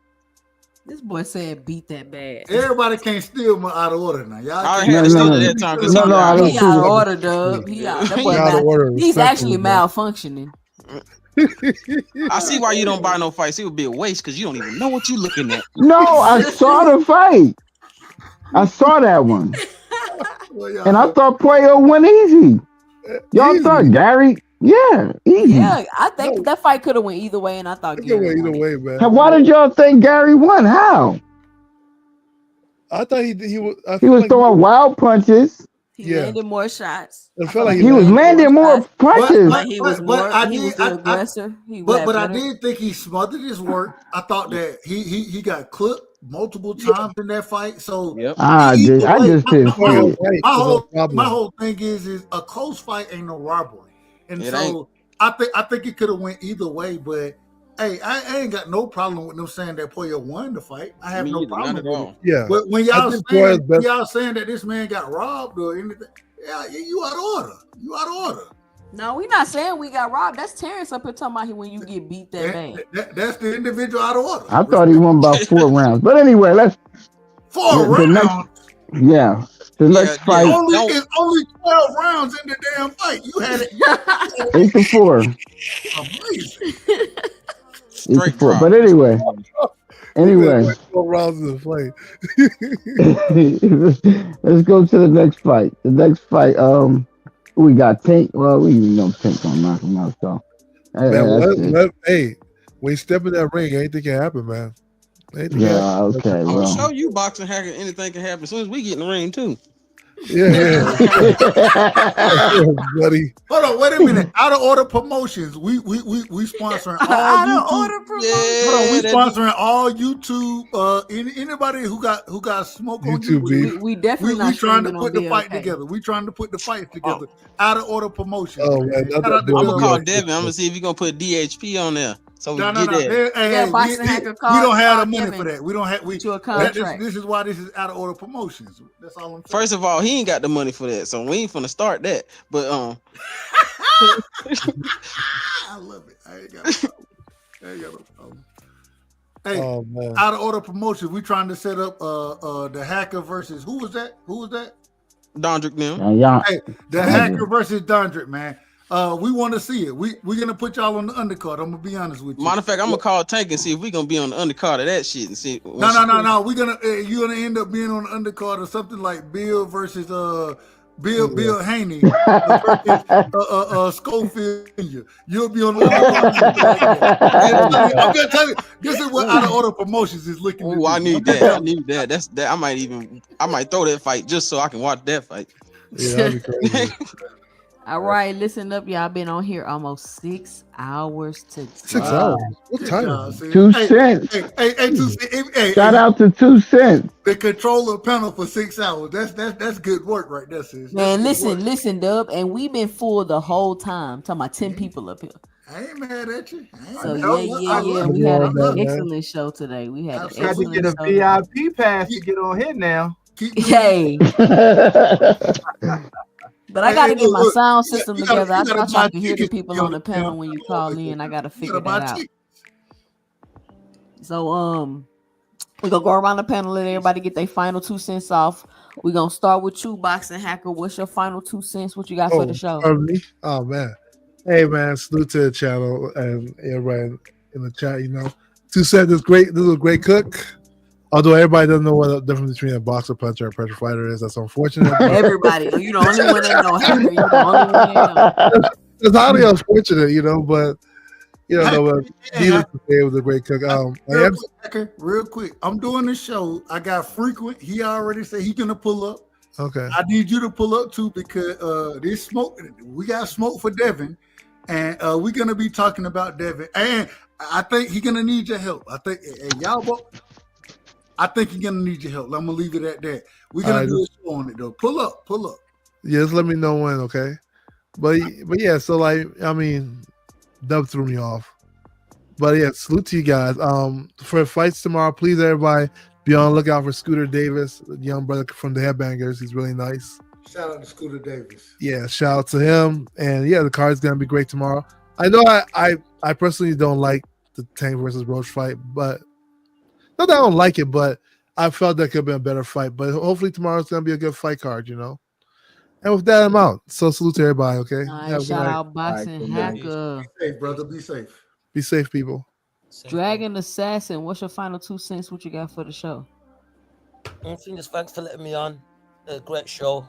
This boy said beat that bad. Everybody can't steal my out of order now. Y'all I can't had to steal it that time because he out of order, Dub. He out. That boy he's actually malfunctioning. I see why you don't buy no fights. It would be a waste because you don't even know what you're looking at. No, I saw the fight. I saw that one. And I thought Puello went easy. Y'all thought Gary? Yeah, easy. Yeah, I think that fight could have went either way, and I thought Gary won. Either way, man. Why did y'all think Gary won? How? I thought he was. He was throwing wild punches. He landed more shots. It felt like He was landing more punches. But he was more. He was the aggressor. But I did think he smothered his work. I thought that he got clipped multiple times in that fight. So I just didn't see it. My whole thing is a close fight ain't no robbery, and so I think it could have went either way. But hey, I ain't got no problem with them saying that Puello won the fight. I have no problem with it. Yeah, but when y'all saying that this man got robbed or anything, you out of order. You out of order. No, we're not saying we got robbed. That's Terrence up here talking about when you get beat that bad. That's the individual out of order. I thought he won by 4 rounds. But anyway, let's 4 rounds. The next fight. It's only 12 rounds in the damn fight. You had it 8-4. Amazing. 8-4. But anyway. 4 rounds in the fight. Let's go to the next fight. The next fight, we got Tank. Well, we know Tank gonna knock him out. So, hey, when you step in that ring, anything can happen, man. Okay. I'm Well, gonna show you boxing hacker. Anything can happen as soon as we get in the ring too. Yeah. Buddy. Hold on, wait a minute. Out of order promotions. We sponsoring all Out of YouTube. order promotion. Hold on, we sponsoring all YouTube. Anybody who got smoke on YouTube. We definitely we trying to put the fight together. We trying to put the fight together. Out of order promotions. Oh man, I'm gonna call Devin. I'm gonna see if he's gonna put DHP on there. So we get that. Hey, we don't have the money for that. We don't have to a contract. This is why this is out of order promotions. That's all I'm saying. First of all, he ain't got the money for that, so we ain't finna start that. But I love it. I ain't got no problem. Hey, out of order promotions. We trying to set up the hacker versus who was that? Dondrick now. Hey, the hacker versus Dondrick, man. We want to see it. We're gonna put y'all on the undercard. I'm gonna be honest with you. Matter of fact, I'm gonna call Tank and see if we gonna be on the undercard of that shit and see. No. We're gonna you're gonna end up being on the undercard of something like Bill versus Bill Haney versus Schofield Jr. You'll be on the like that. I'm gonna tell you, this is what Out of Order Promotions is looking to do. I need that. I need that. That's that. I might throw that fight just so I can watch that fight. Yeah, that'd be crazy. All right, listen up, y'all. Been on here almost 6 hours today. 6 hours. What time? 2 cents. Hey, Shout out to 2 cents. The controller panel for 6 hours. That's good work right there, sis. Man, listen, Dub, and we've been full the whole time. Talking about 10 people up here. I ain't mad at you. So yeah. We had an excellent show today. We had an Had to excellent get a show. VIP pass to get on here now. Hey. But I got to get my sound system together. I thought y'all could hear the people on the panel when you call in. I got to figure that out. So we're gonna go around the panel, let everybody get their final 2 cents off. We're gonna start with you, Boxing Hacker. What's your final 2 cents? What you got for the show? Me? Oh man. Hey man, salute to the channel and everybody in the chat, 2 cents is great. This is a great cook. Although everybody doesn't know what the difference between a boxer puncher and a pressure fighter is. That's unfortunate. Everybody. You're the only one that know, Hacker. You're the only one that know. It's highly unfortunate, but needless to say, it was a great cook. Real quick, I'm doing the show. I got Frequent. He already said he's gonna pull up. Okay. I need you to pull up too because this smoke. We got smoke for Devin, and we're gonna be talking about Devin. And I think he's gonna need your help. I think I think he's gonna need your help. I'm gonna leave it at that. We're gonna do a show on it though. Pull up. Yeah, just let me know when, okay? But yeah, so Dub threw me off. But yeah, salute to you guys. For fights tomorrow, please everybody be on the lookout for Scooter Davis, the young brother from the Headbangers. He's really nice. Shout out to Scooter Davis. Yeah, shout out to him. And yeah, the card's gonna be great tomorrow. I know I personally don't like the Tank versus Roach fight, but not that I don't like it, but I felt that could have been a better fight. But hopefully tomorrow's gonna be a good fight card, And with that, I'm out. So salute to everybody, okay? All right, shout out Boxing Hacker. Be safe, brother. Be safe. Be safe, people. Dragon Assassin, what's your final 2 cents? What you got for the show? Just thanks for letting me on. A great show.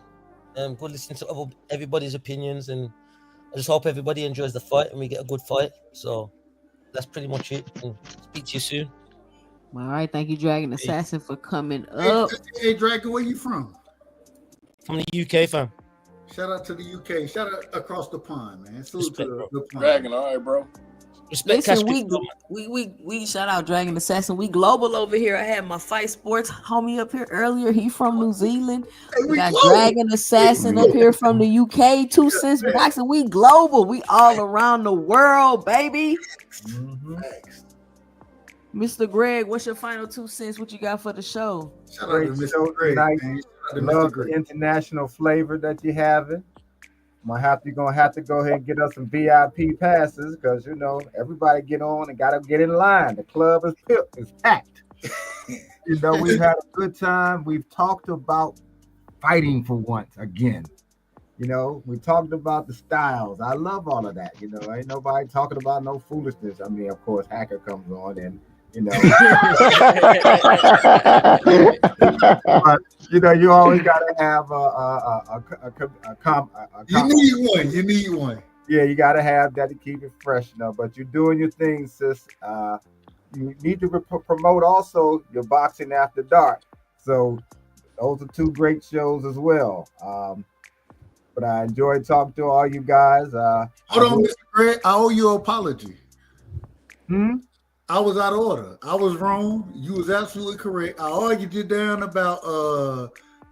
Good listening to everybody's opinions, and I just hope everybody enjoys the fight and we get a good fight. So that's pretty much it. And speak to you soon. All right, thank you, Dragon Assassin, for coming up. Hey, Dragon, where you from? From the UK, fam. Shout out to the UK. Shout out across the pond, man. Salute to the pond. Dragon, all right, bro. Listen, we shout out Dragon Assassin. We global over here. I had my Fight Sports homie up here earlier. He from New Zealand. We got Dragon Assassin up here from the UK. 2 cents boxing. We global. We all around the world, baby. Mr. Greg, what's your final 2 cents? What you got for the show? Shout out to Mr. Greg. Love the international flavor that you're having. You're gonna have to go ahead and get us some VIP passes because everybody get on and gotta get in line. The club is packed. We've had a good time. We've talked about fighting for once again. We talked about the styles. I love all of that. Ain't nobody talking about no foolishness. I mean, of course, Hacker comes on and but, you always got to have You need one. Yeah, you got to have that to keep it fresh. But you're doing your thing, sis. You need to promote also your Boxing After Dark. So those are 2 great shows as well. But I enjoyed talking to all you guys. Hold on, Mr. Greg. I owe you an apology. I was out of order. I was wrong. You was absolutely correct. I argued you down about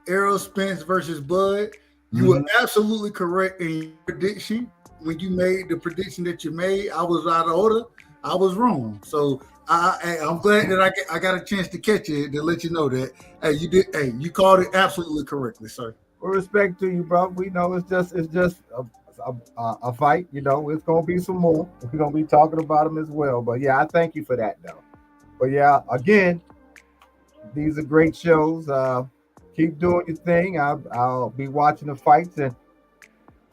Errol Spence versus Bud. You were absolutely correct in your prediction. When you made the prediction that you made, I was out of order. I was wrong. So I'm glad that I got a chance to catch it to let you know that you did. Hey, you called it absolutely correctly, sir. With respect to you, bro. We know it's just a fight. It's gonna be some more. We're gonna be talking about them as well. But yeah, I thank you for that, though. But yeah, again, these are great shows. Keep doing your thing. I'll be watching the fights and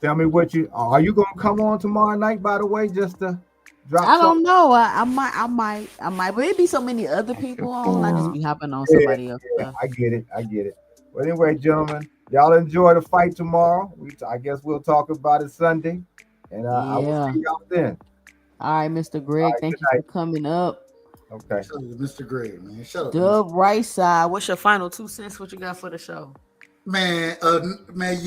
tell me are you gonna come on tomorrow night? By the way, just to drop. I don't know. I might. But it'd be so many other people on. I just be hopping on somebody else. Yeah, I get it. Well, anyway, gentlemen, Y'all enjoy the fight tomorrow. I guess we'll talk about it Sunday, and I will Yeah. see y'all then. All right, Mr. All Greg, right, good thank you for night. coming up. Okay. Shout out to Mr. Gray, man. Shout out to Mr. Dub right side. What's your final 2 cents? What you got for the show? Man, man,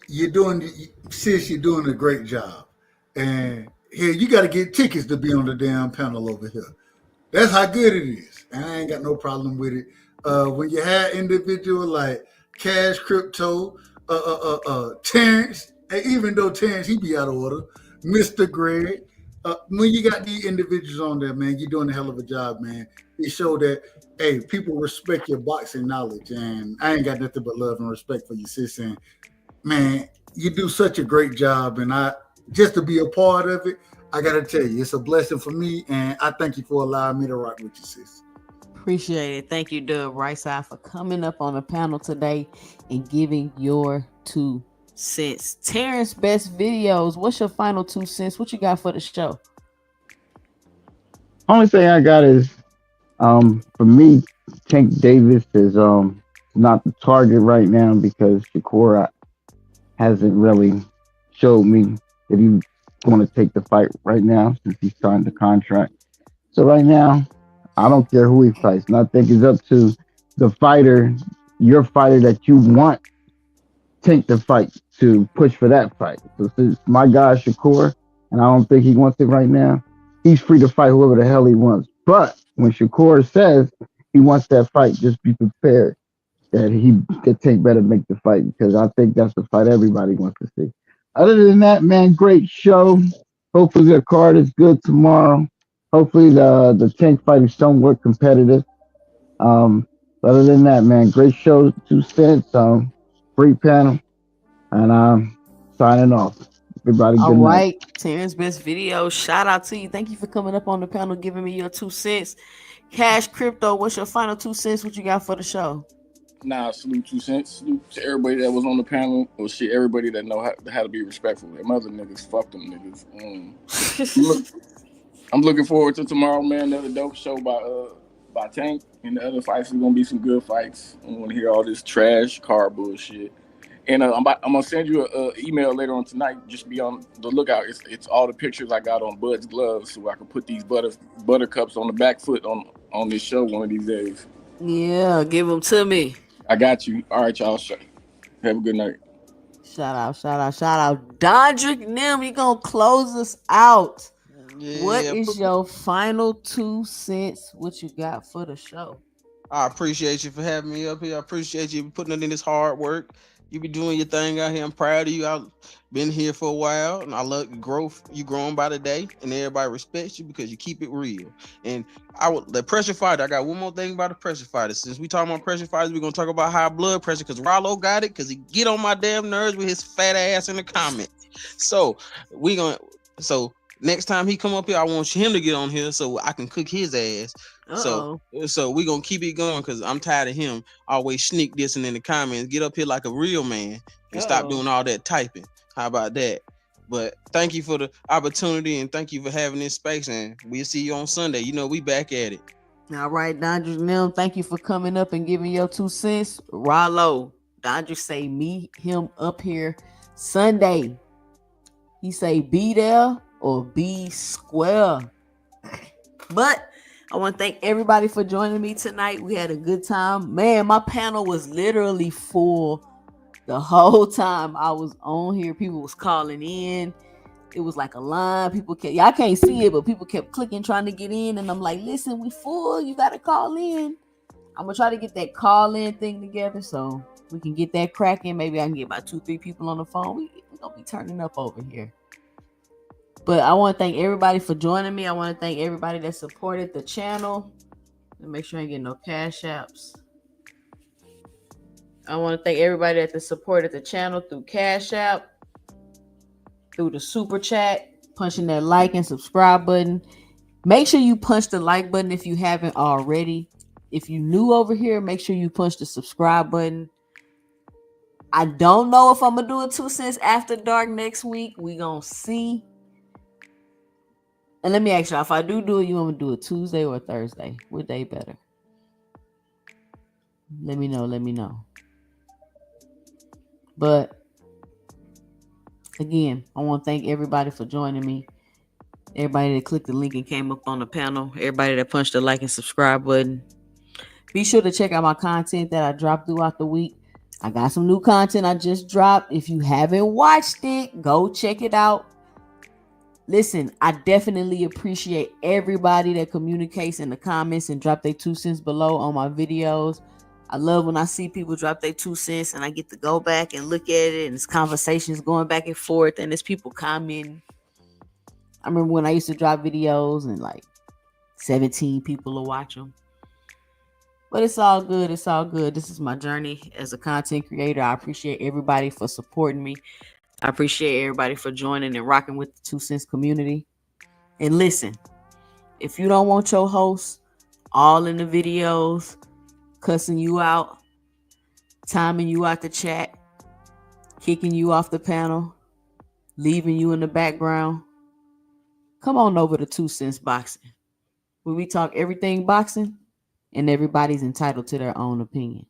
you're doing, sis, you're doing a great job. And here, you got to get tickets to be on the damn panel over here. That's how good it is. And I ain't got no problem with it. When you have individual like Cash Crypto, Terrence, and even though Terrence, he be out of order, Mr. Greg, when you got these individuals on there, man, you're doing a hell of a job, man. It show that, hey, people respect your boxing knowledge. And I ain't got nothing but love and respect for you, sis. And man, you do such a great job. And I just to be a part of it, I gotta tell you, it's a blessing for me, and I thank you for allowing me to rock with you, sis. Appreciate it. Thank you, Dub right side, for coming up on the panel today and giving your 2 cents. Terrence, best videos. What's your final 2 cents? What you got for the show? Only thing I got is for me, Tank Davis is not the target right now because Shakur hasn't really showed me that he's going to take the fight right now since he signed the contract. So right now, I don't care who he fights. And I think it's up to the fighter, your fighter that you want, take the fight to push for that fight. So since my guy Shakur, and I don't think he wants it right now, he's free to fight whoever the hell he wants. But when Shakur says he wants that fight, just be prepared that he could take better make the fight because I think that's the fight everybody wants to see. Other than that, man, great show. Hopefully the card is good tomorrow. Hopefully the tank fight is somewhat competitive. Um, other than that, man, great show. 2 cents. Great panel, and I'm signing off. Everybody, All good night. right, Terrence, best video. Shout out to you. Thank you for coming up on the panel, giving me your 2 cents. Cash Crypto, what's your final 2 cents? What you got for the show? Nah, salute 2 cents. Salute to everybody that was on the panel. Or shit, everybody that know how to be respectful. Them other niggas, fuck them niggas. I'm looking forward to tomorrow, man. Another dope show by Tank. And the other fights are gonna be some good fights. I don't want to hear all this trash car bullshit. And I'm gonna send you an email later on tonight. Just be on the lookout. It's all the pictures I got on Bud's gloves, so I can put these buttercups on the back foot on this show one of these days. Yeah, give them to me. I got you. All right, y'all. Have a good night. Shout out. Dondrick Nim, you gonna close us out. What Yeah, is your final 2 cents? What you got for the show? I appreciate you for having me up here. I appreciate you putting in this hard work. You be doing your thing out here. I'm proud of you. I've been here for a while, and I love your growth. You growing by the day, and everybody respects you because you keep it real. And the pressure fighter. I got one more thing about the pressure fighter. Since we talking about pressure fighters, we're gonna talk about high blood pressure because Rollo got it because he get on my damn nerves with his fat ass in the comments. So so next time he come up here, I want him to get on here so I can cook his ass. So we gonna keep it going because I'm tired of him always sneak dissing in the comments. Get up here like a real man and stop doing all that typing. How about that? But thank you for the opportunity and thank you for having this space. And we'll see you on Sunday. You know we back at it. All right, Dondrick Nim, thank you for coming up and giving your 2 cents. Rollo, Dondrick say meet him up here Sunday. He say be there or be square. But I want to thank everybody for joining me tonight. We had a good time. Man, my panel was literally full the whole time I was on here. People was calling in. It was like a line. People kept, y'all can't see it, but people kept clicking, trying to get in. And I'm like, listen, we full. You got to call in. I'm going to try to get that call in thing together so we can get that cracking. Maybe I can get about 2-3 people on the phone. We're going to be turning up over here. But I want to thank everybody for joining me. I want to thank everybody that supported the channel. And make sure I ain't getting no cash apps. I want to thank everybody that supported the channel through Cash App, through the super chat, punching that like and subscribe button. Make sure you punch the like button if you haven't already. If you new over here, make sure you punch the subscribe button. I don't know if I'm going to do a 2 cents after dark next week. We going to see. And let me ask you, if I do it, you want me to do it Tuesday or Thursday? What day better? Let me know. But again, I want to thank everybody for joining me. Everybody that clicked the link and came up on the panel. Everybody that punched the like and subscribe button. Be sure to check out my content that I drop throughout the week. I got some new content I just dropped. If you haven't watched it, go check it out. Listen, I definitely appreciate everybody that communicates in the comments and drop their 2 cents below on my videos. I love when I see people drop their 2 cents and I get to go back and look at it, and it's conversations going back and forth, and there's people commenting. I remember when I used to drop videos and like 17 people will watch them. But it's all good. It's all good. This is my journey as a content creator. I appreciate everybody for supporting me. I appreciate everybody for joining and rocking with the 2 cents community. And listen, if you don't want your hosts all in the videos, cussing you out, timing you out the chat, kicking you off the panel, leaving you in the background, come on over to 2 cents boxing, where we talk everything boxing and everybody's entitled to their own opinion.